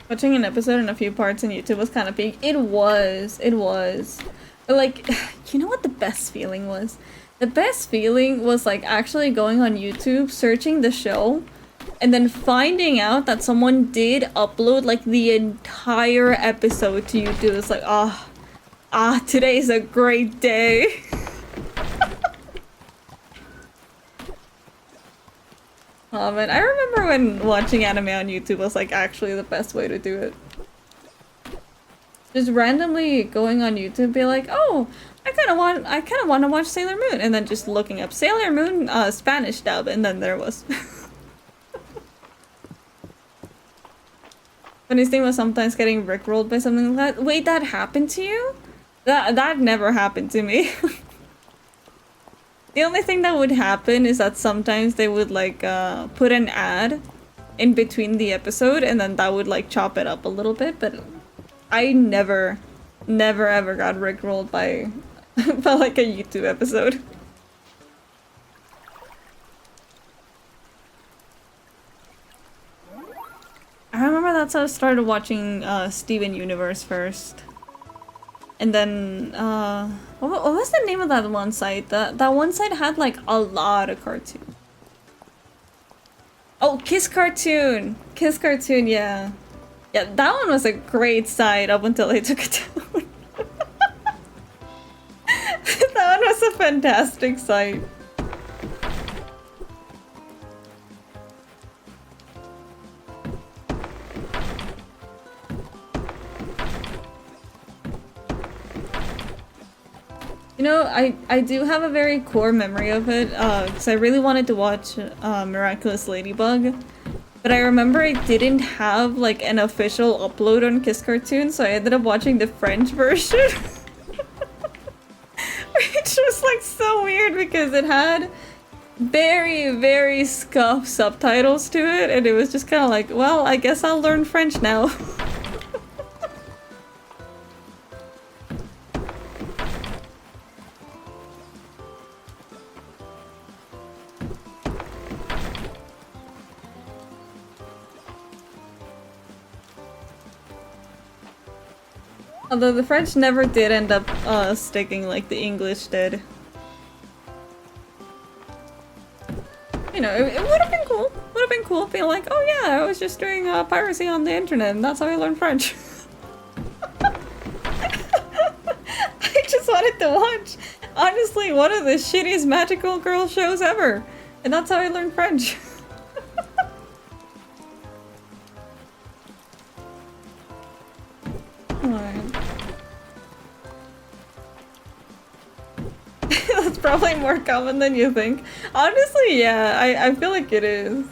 Watching an episode in a few parts on YouTube was kind of peak. It was. But like, you know what the best feeling was? The best feeling was like actually going on YouTube, searching the show, and then finding out that someone did upload like the entire episode to YouTube. It's like, today's a great day. Oh man, I remember when watching anime on YouTube was like actually the best way to do it. Just randomly going on YouTube, be like, oh, I kind of want to watch Sailor Moon, and then just looking up Sailor Moon Spanish dub, and then there was. Funniest thing was sometimes getting rickrolled by something like that. Wait, that happened to you? That never happened to me. The only thing that would happen is that sometimes they would like put an ad in between the episode, and then that would like chop it up a little bit, but I never ever got rickrolled by like a YouTube episode. I remember that's how I started watching Steven Universe first. And then, what was the name of that one site? That one site had like a lot of cartoons. Oh, Kiss Cartoon! Kiss Cartoon, yeah. Yeah, that one was a great site up until they took it down. That one was a fantastic site. You know, I do have a very core memory of it, because I really wanted to watch Miraculous Ladybug, but I remember I didn't have like an official upload on Kiss Cartoon, so I ended up watching the French version. Which was like so weird because it had very scuffed subtitles to it, and it was just kind of like, well, I guess I'll learn French now. Although the French never did end up sticking like the English did. You know, it would have been cool. Would have been cool being like, oh yeah, I was just doing piracy on the internet and that's how I learned French. I just wanted to watch, honestly, one of the shittiest magical girl shows ever. And that's how I learned French. Alright. That's probably more common than you think. Honestly, yeah, I feel like it is.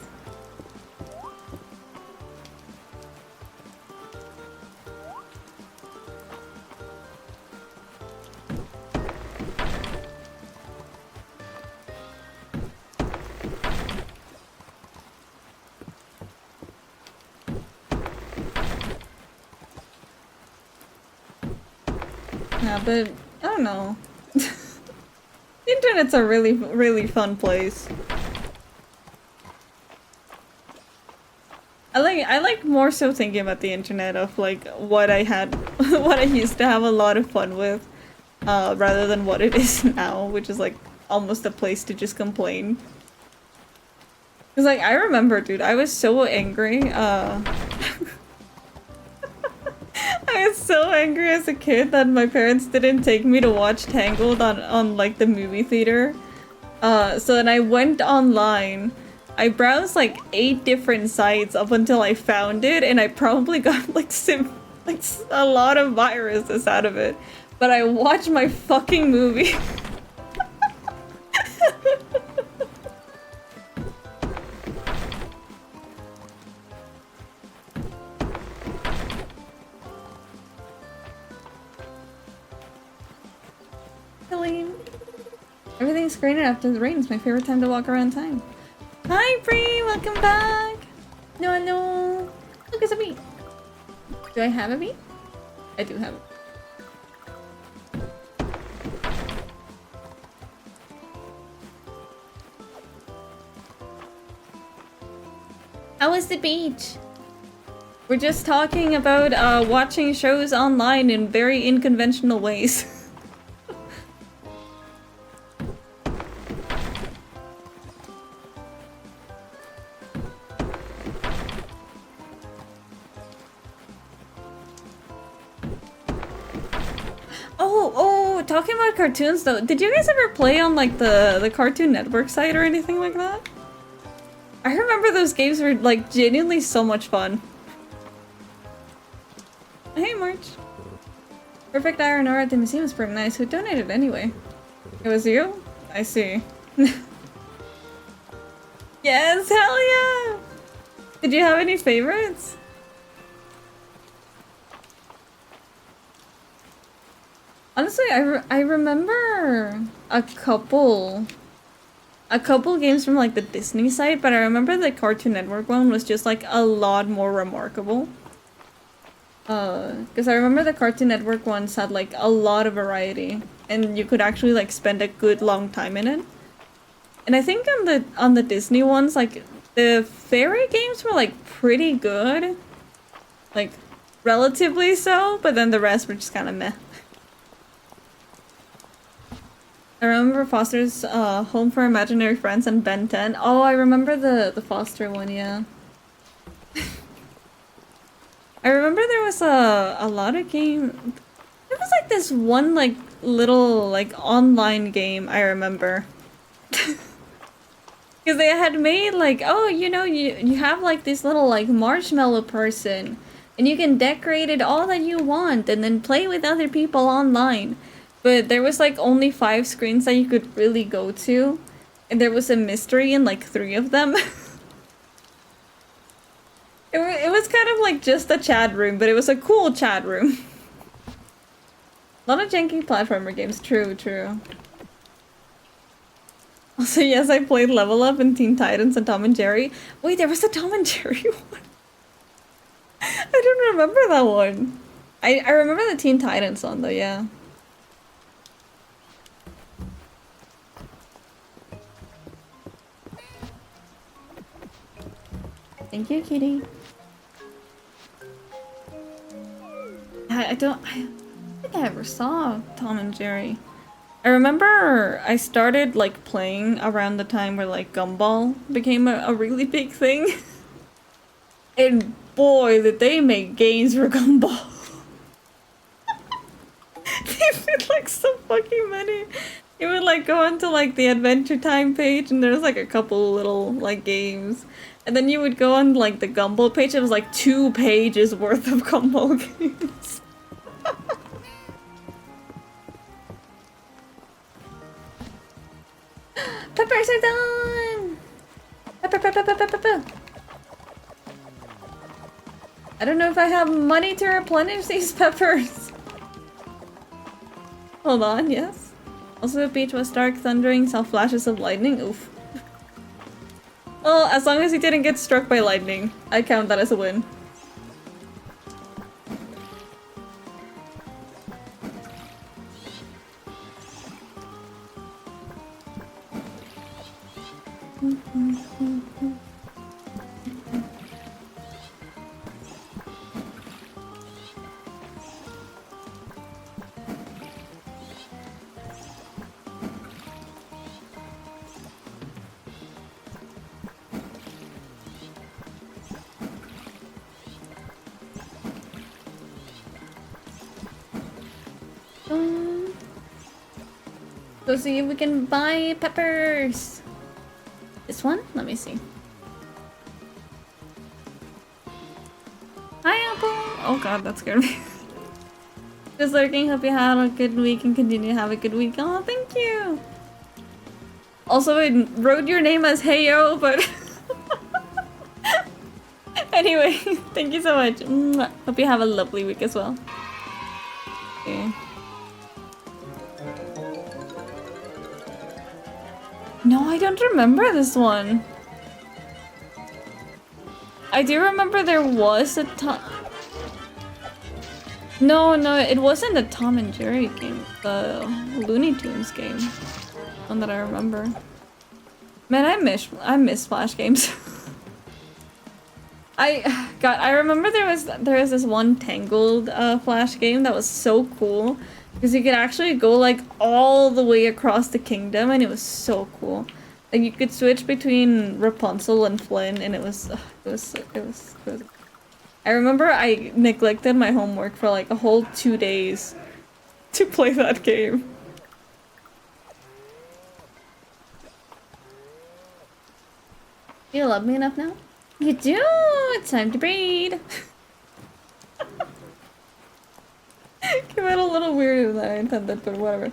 Yeah, but I don't know. The internet's a really, really fun place. I like more so thinking about the internet of like what I had, what I used to have a lot of fun with, rather than what it is now, which is like almost a place to just complain. Cause like I remember, dude, I was so angry. I was so angry as a kid that my parents didn't take me to watch Tangled on like the movie theater. So then I went online. I browsed like 8 different sites up until I found it, and I probably got like a lot of viruses out of it. But I watched my fucking movie. Helene. Everything's greener after the rain. It's my favorite time to walk around town. Hi, Bree! Welcome back! No, no! Look, it's a bee! Do I have a bee? I do have it. How was the beach? We're just talking about watching shows online in very unconventional ways. Talking about cartoons though, did you guys ever play on like the Cartoon Network site or anything like that? I remember those games were like genuinely so much fun. Hey March. Perfect Iron Ore at the museum is pretty nice. Who donated anyway? It was you? I see. Yes, hell yeah! Did you have any favorites? Honestly, I remember a couple games from like the Disney site, but I remember the Cartoon Network one was just like a lot more remarkable. Because I remember the Cartoon Network ones had like a lot of variety, and you could actually like spend a good long time in it. And I think on the Disney ones, like the fairy games were like pretty good, like relatively so, but then the rest were just kind of meh. I remember Foster's Home for Imaginary Friends and Ben 10. Oh, I remember the Foster one, yeah. I remember there was a lot of game. There was like this one like little like online game I remember. Because they had made like, oh, you know, you have like this little like marshmallow person, and you can decorate it all that you want and then play with other people online. But there was like only 5 screens that you could really go to, and there was a mystery in like 3 of them. It was kind of like just a chat room, but it was a cool chat room. A lot of janky platformer games, true. Also, yes, I played Level Up and Teen Titans and Tom and Jerry. Wait, there was a Tom and Jerry one. I don't remember that one. I remember the Teen Titans one though, yeah. Thank you, kitty. I don't think I ever saw Tom and Jerry. I remember I started like playing around the time where like Gumball became a really big thing. And boy, did they make games for Gumball. They made like so fucking many. You would like go into like the Adventure Time page and there's like a couple little like games. And then you would go on like the Gumball page, it was like 2 pages worth of Gumball games. Peppers are done! Pepper, pepper, pepper, pepper. I don't know if I have money to replenish these peppers. Hold on, yes. Also, the beach was dark, thundering, saw flashes of lightning. Oof. Well, as long as he didn't get struck by lightning, I count that as a win. Go see if we can buy peppers. This one? Let me see. Hi, Apple! Oh god, that scared me. Just lurking, hope you had a good week and continue to have a good week. Oh, thank you! Also, I wrote your name as Heyo, but... Anyway, thank you so much. Mwah. Hope you have a lovely week as well. Okay. No, I don't remember this one. I do remember there was a Tom... No, it wasn't the Tom and Jerry game. The Looney Tunes game. One that I remember. Man, I miss Flash games. I remember there was this one Tangled Flash game that was so cool. Because you could actually go like all the way across the kingdom and it was so cool. Like you could switch between Rapunzel and Flynn and it was I remember I neglected my homework for like a whole 2 days to play that game. You love me enough now? You do! It's time to breed! Came out a little weirder than I intended, but whatever.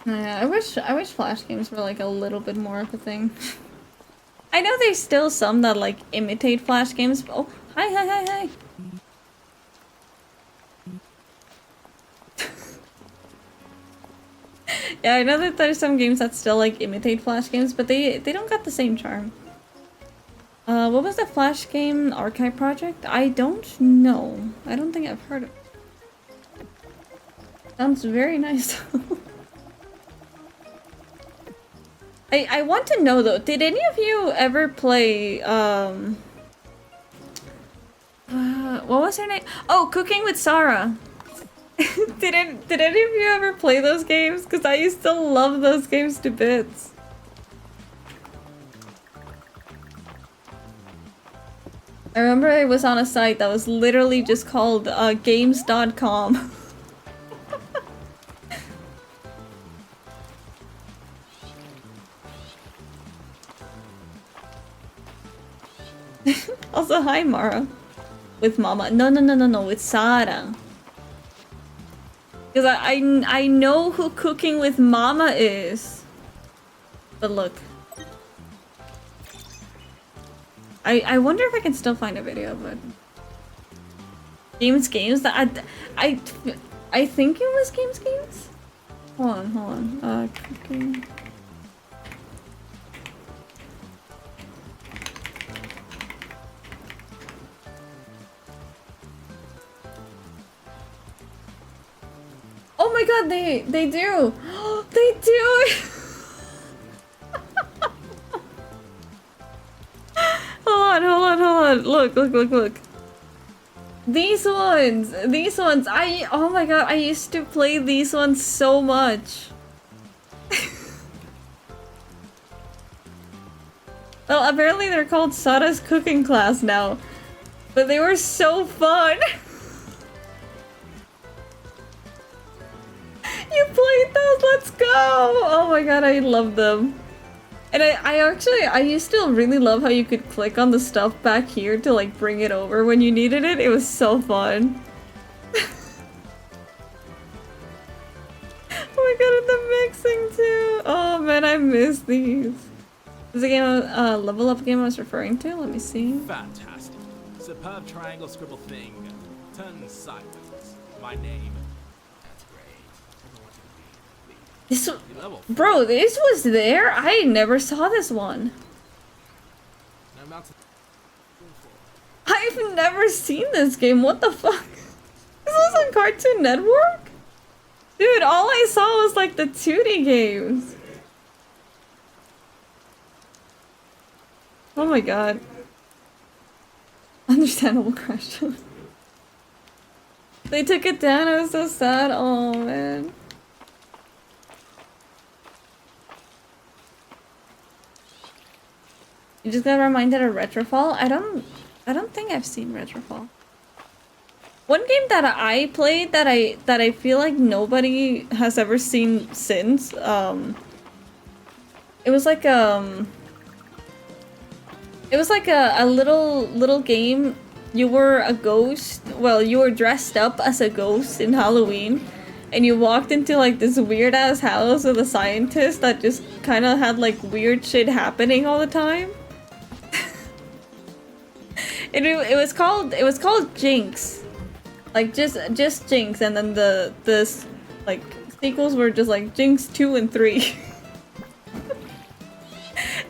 Yeah, I wish Flash games were like a little bit more of a thing. I know there's still some that like imitate Flash games. Oh, hi. Yeah, I know that there's some games that still like imitate Flash games, but they don't got the same charm. What was the Flash game archive project? I don't know. I don't think I've heard of it. Sounds very nice. I want to know though, did any of you ever play what was her name? Oh, Cooking with Sarah. Did any of you ever play those games? Because I used to love those games to bits. I remember I was on a site that was literally just called games.com. Also, hi Mara. With Mama. No, with Sarah. Because I know who Cooking with Mama is. But look. I wonder if I can still find a video of it. Games that I think it was Games. Hold on. Cooking. Oh my god, they do! They do! Hold god, look, look, look, look. These ones, oh my god, I used to play these ones so much. Well, apparently they're called Sada's cooking class now, but they were so fun. You played those, let's go! Oh my god, I love them. And I used to really love how you could click on the stuff back here to like bring it over when you needed it. It was so fun. Oh my god, and the mixing too. Oh man, I miss these. This is a game, level up game I was referring to. Let me see. Fantastic. Superb triangle scribble thing. Turn sideways. My name. That's great. This, bro, this was there? I never saw this one. I've never seen this game. What the fuck? This was on Cartoon Network? Dude, all I saw was like the 2D games. Oh my god. Understandable crush. They took it down, I was so sad. Oh man. You just got reminded of Retrofall? I don't think I've seen Retrofall. One game that I played that I feel like nobody has ever seen since, it was like a little game. You were a ghost. Well, you were dressed up as a ghost in Halloween, and you walked into like this weird ass house with a scientist that just kind of had like weird shit happening all the time. It was called Jinx, like just Jinx, and then the like sequels were just like Jinx 2 and 3.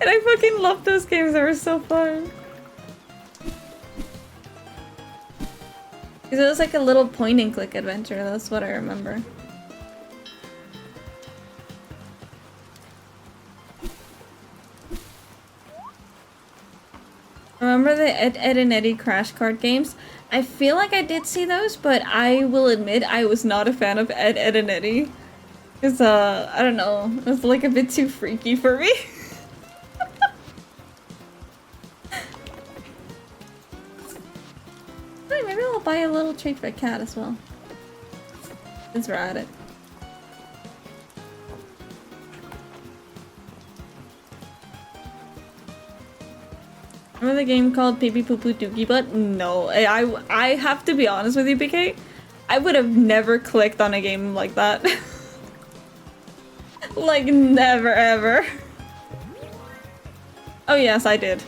And I fucking loved those games, they were so fun. Because it was like a little point and click adventure, that's what I remember. Remember the Ed, Ed and Eddie Crash Card games? I feel like I did see those, but I will admit I was not a fan of Ed, Ed and Eddie. Because, I don't know, it was like a bit too freaky for me. Maybe I'll buy a little treat for a cat as well. Since we're at it. Remember the game called Pee Pee Poo Poo Dookie Butt? No, I have to be honest with you, PK. I would have never clicked on a game like that. Like, never ever. Oh yes, I did.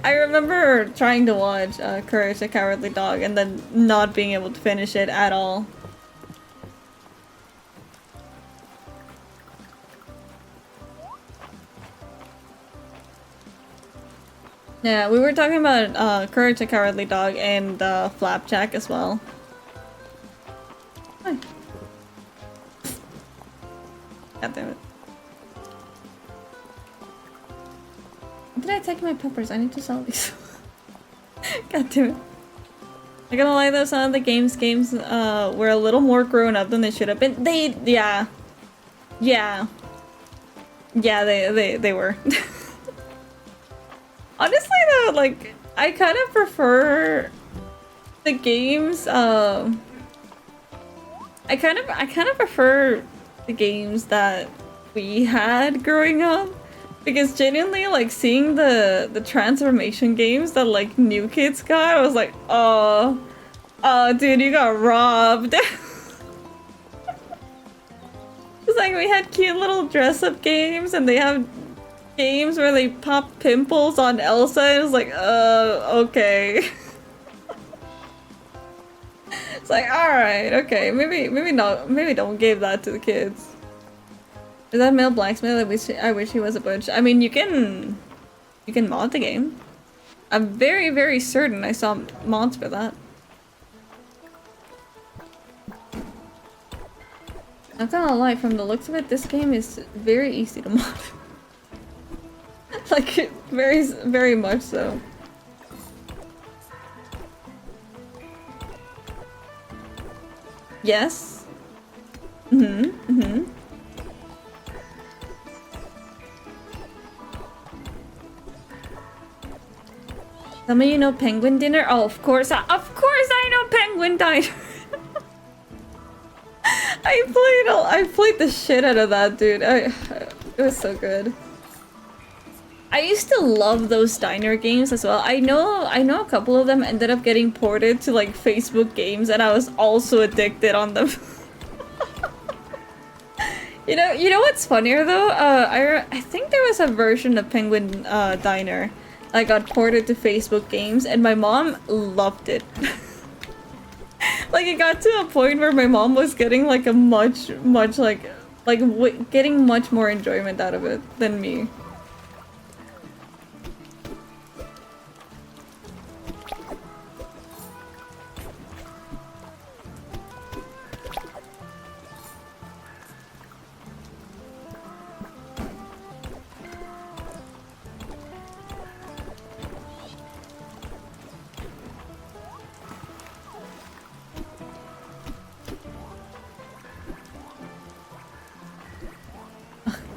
I remember trying to watch Courage the Cowardly Dog and then not being able to finish it at all. Yeah, we were talking about Courage the Cowardly Dog and Flapjack as well. Hi. God damn it. Did I take my peppers? I need to sell these. God damn it. I'm gonna lie though, some of the games were a little more grown up than they should have been. Yeah, they were. Honestly though, like, I kind of prefer the games, I kind of prefer the games that we had growing up. Because genuinely, like, seeing the transformation games that, like, new kids got, I was like, oh, dude, you got robbed. It's like, we had cute little dress-up games, and they have games where they pop pimples on Elsa, and it was like, okay. It's like, alright, okay, maybe don't give that to the kids. Is that male blacksmith? I wish he was a butch. I mean, you can mod the game. I'm very, very certain I saw mods for that. I'm not gonna lie, from the looks of it, this game is very easy to mod. Like, very much so. Yes. Tell me you know penguin dinner? Oh, of course I know penguin diner. I played the shit out of that, dude. It was so good. I used to love those diner games as well. I know a couple of them ended up getting ported to like Facebook games, and I was also addicted on them. You know what's funnier though? I think there was a version of Penguin Diner that got ported to Facebook games, and my mom loved it. Like it got to a point where my mom was getting like a much getting much more enjoyment out of it than me.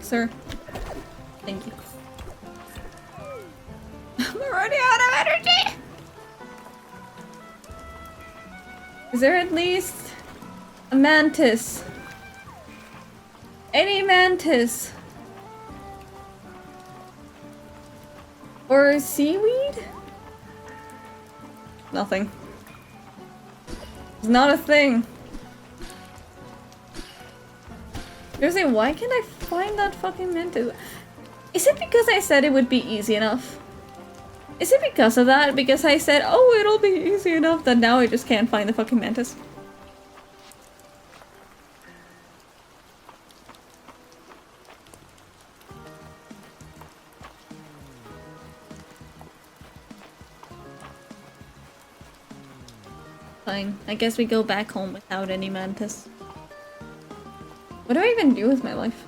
Sir. Thank you. I'm already out of energy! Is there at least a mantis? Any mantis? Or a seaweed? Nothing. It's not a thing. Seriously, why can't I find that fucking mantis? Is it because I said it would be easy enough? Is it because of that? Because I said, oh, it'll be easy enough, that now I just can't find the fucking mantis? Fine. I guess we go back home without any mantis. What do I even do with my life?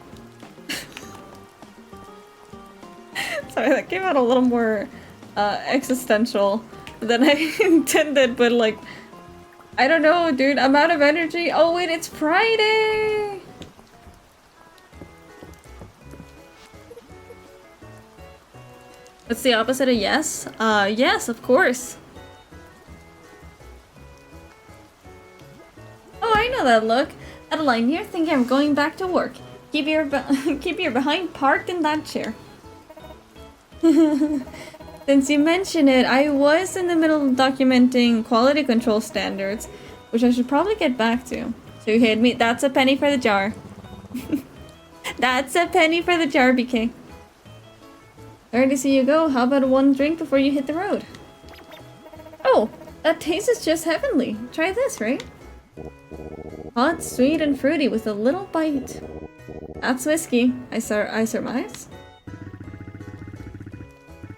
Sorry, that came out a little more existential than I intended, but like, I don't know, dude. I'm out of energy. Oh wait, it's Friday! What's the opposite of yes? Yes, of course. Oh, I know that look. Adeline, you're thinking I'm going back to work. Keep your behind parked in that chair. Since you mention it, I was in the middle of documenting quality control standards, which I should probably get back to. So you hit me. That's a penny for the jar. That's a penny for the jar, BK. Sorry to see you go. How about one drink before you hit the road? Oh, that tastes just heavenly. Try this, right? Hot, sweet, and fruity with a little bite. That's whiskey, I surmise.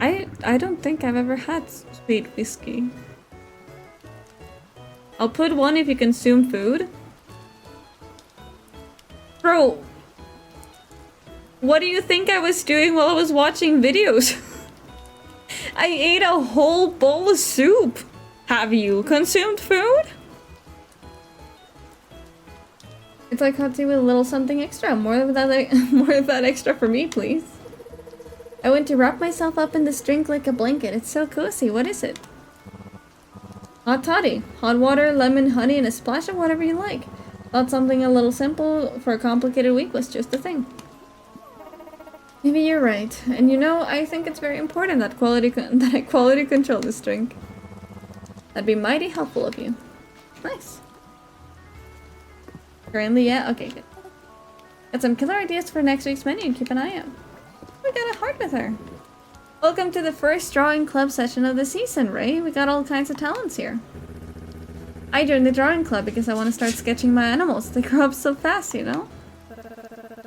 I don't think I've ever had sweet whiskey. I'll put one if you consume food. Bro, what do you think I was doing while I was watching videos? I ate a whole bowl of soup. Have you consumed food? It's like hot tea with a little something extra. More of that extra for me, please. I went to wrap myself up in this drink like a blanket. It's so cozy. What is it? Hot toddy. Hot water, lemon, honey, and a splash of whatever you like. Thought something a little simple for a complicated week was just the thing. Maybe you're right. And you know, I think it's very important that I quality control this drink. That'd be mighty helpful of you. Nice. Currently, yeah? Okay, good. Got some killer ideas for next week's menu. Keep an eye out. We got a heart with her. Welcome to the first drawing club session of the season, Ray. We got all kinds of talents here. I joined the drawing club because I want to start sketching my animals. They grow up so fast, you know?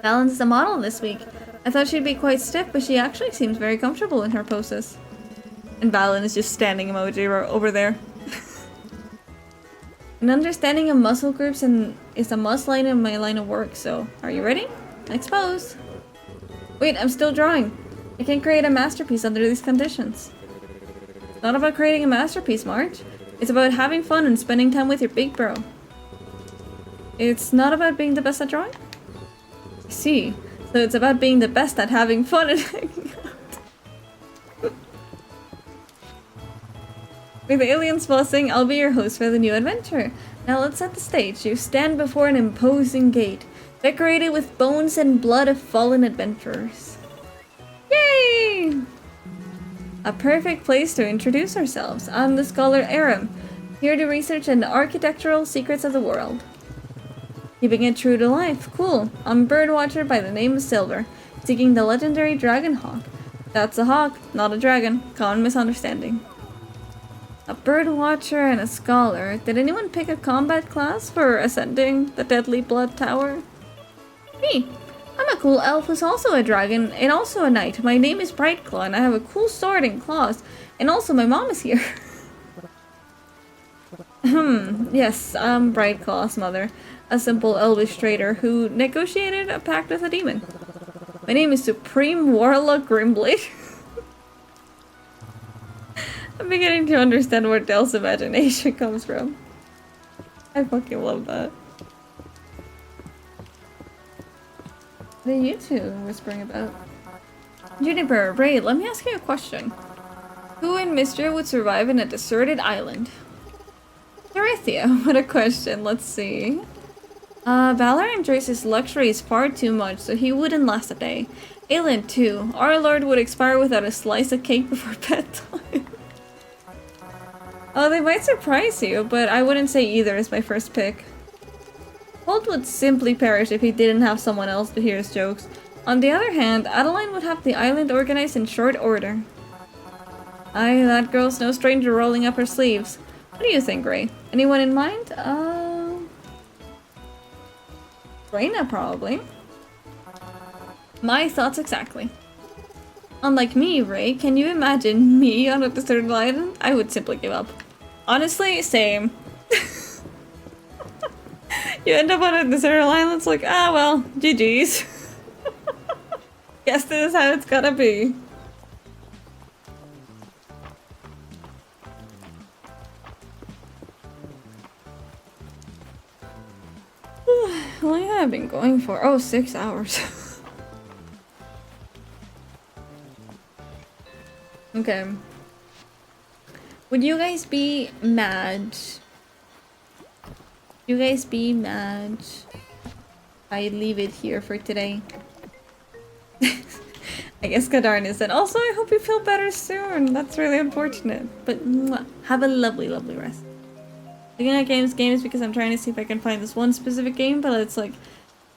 Valens is a model this week. I thought she'd be quite stiff, but she actually seems very comfortable in her poses. And Valen is just standing emoji over there. An understanding of muscle groups is a must line in my line of work, so are you ready? Next pose. Wait, I'm still drawing. I can't create a masterpiece under these conditions. It's not about creating a masterpiece, Marge. It's about having fun and spending time with your big bro. It's not about being the best at drawing? I see. So it's about being the best at having fun and hanging out. With the alien's blessing, I'll be your host for the new adventure. Now let's set the stage. You stand before an imposing gate, decorated with bones and blood of fallen adventurers. Yay! A perfect place to introduce ourselves. I'm the scholar Aram, here to research the architectural secrets of the world. Keeping it true to life. Cool. I'm a birdwatcher by the name of Silver, seeking the legendary dragon hawk. That's a hawk, not a dragon. Common misunderstanding. A birdwatcher and a scholar. Did anyone pick a combat class for ascending the Deadly Blood Tower? Me. I'm a cool elf who's also a dragon and also a knight. My name is Brightclaw and I have a cool sword and claws. And also my mom is here. Yes, I'm Brightclaw's mother. A simple elvish trader who negotiated a pact with a demon. My name is Supreme Warlock Grimblade. I'm beginning to understand where Dell's imagination comes from. I fucking love that. What are you two whispering about? Juniper, Ray, let me ask you a question. Who in Mistria would survive in a deserted island? Dorithia, what a question. Let's see. Valor enjoys his luxuries far too much, so he wouldn't last a day. Aelin, too. Our lord would expire without a slice of cake before bedtime. Oh, they might surprise you, but I wouldn't say either is my first pick. Holt would simply perish if he didn't have someone else to hear his jokes. On the other hand, Adeline would have the island organized in short order. Aye, that girl's no stranger rolling up her sleeves. What do you think, Ray? Anyone in mind? Reyna, probably. My thoughts exactly. Unlike me, Ray, can you imagine me on a deserted island? I would simply give up. Honestly, same. You end up on a deserted island, it's like, ah, well, GG's. Guess this is how it's gotta be. How long have I been going for? Oh, 6 hours. Okay. Would you guys be mad? You guys be mad? I leave it here for today. I guess Kadarn isn't. Also, I hope you feel better soon. That's really unfortunate. But mwah, have a lovely, lovely rest. Looking at games because I'm trying to see if I can find this one specific game, but it's like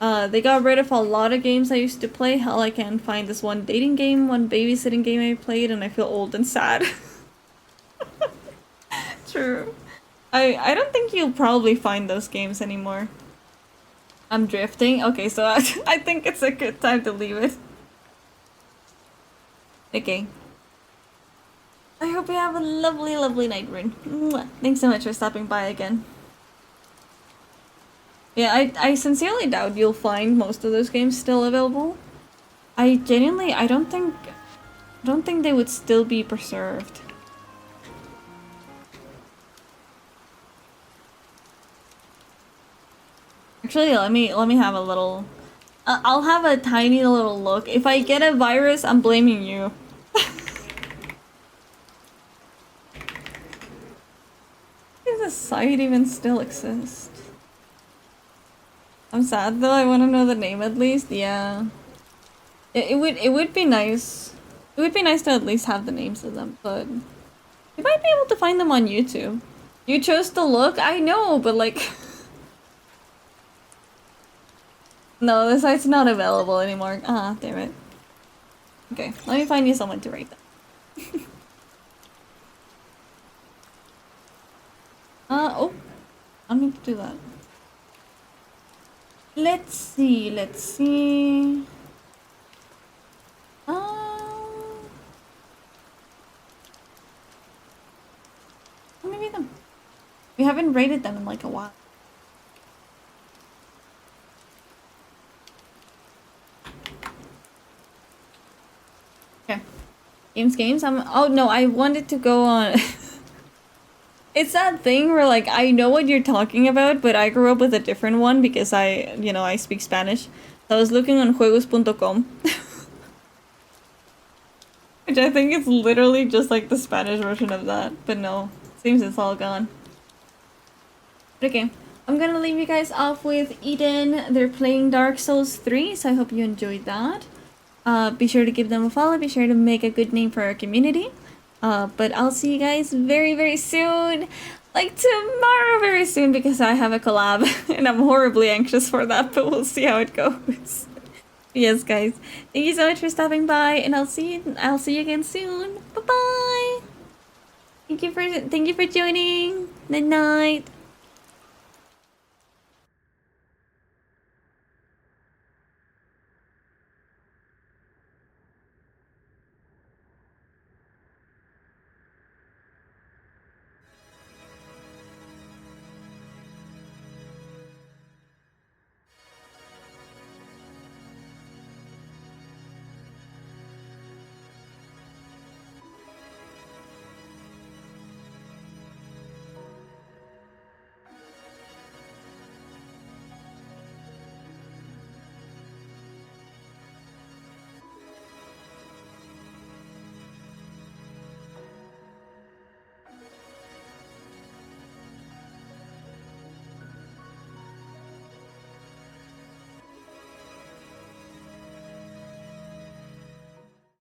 they got rid of a lot of games I used to play. Hell, I can't find this one dating game, one babysitting game I played, and I feel old and sad. True. I don't think you'll probably find those games anymore. I'm drifting? Okay, so I think it's a good time to leave it. Okay. I hope you have a lovely, lovely night, Rune. Mwah. Thanks so much for stopping by again. Yeah, I sincerely doubt you'll find most of those games still available. I genuinely, I don't think they would still be preserved. Actually, let me have a little. I'll have a tiny little look. If I get a virus, I'm blaming you. Does the site even still exist? I'm sad though. I want to know the name at least. Yeah. It would be nice. It would be nice to at least have the names of them, but you might be able to find them on YouTube. You chose to look. I know, but like. No, the site's not available anymore. Ah, damn it. Okay, let me find you someone to rate that. Oh. I need to do that. Let's see. Let me read them. We haven't rated them in like a while. Okay. Games. Oh no, I wanted to go on. It's that thing where like I know what you're talking about, but I grew up with a different one because I speak Spanish. So I was looking on juegos.com. Which I think is literally just like the Spanish version of that. But no, seems it's all gone. Okay, I'm gonna leave you guys off with Eden. They're playing Dark Souls 3, so I hope you enjoyed that. Be sure to give them a follow. Be sure to make a good name for our community. But I'll see you guys very, very soon. Like tomorrow very soon because I have a collab. And I'm horribly anxious for that, but we'll see how it goes. Yes, guys. Thank you so much for stopping by, and I'll see you again soon. Bye-bye. Thank you for joining. Good night.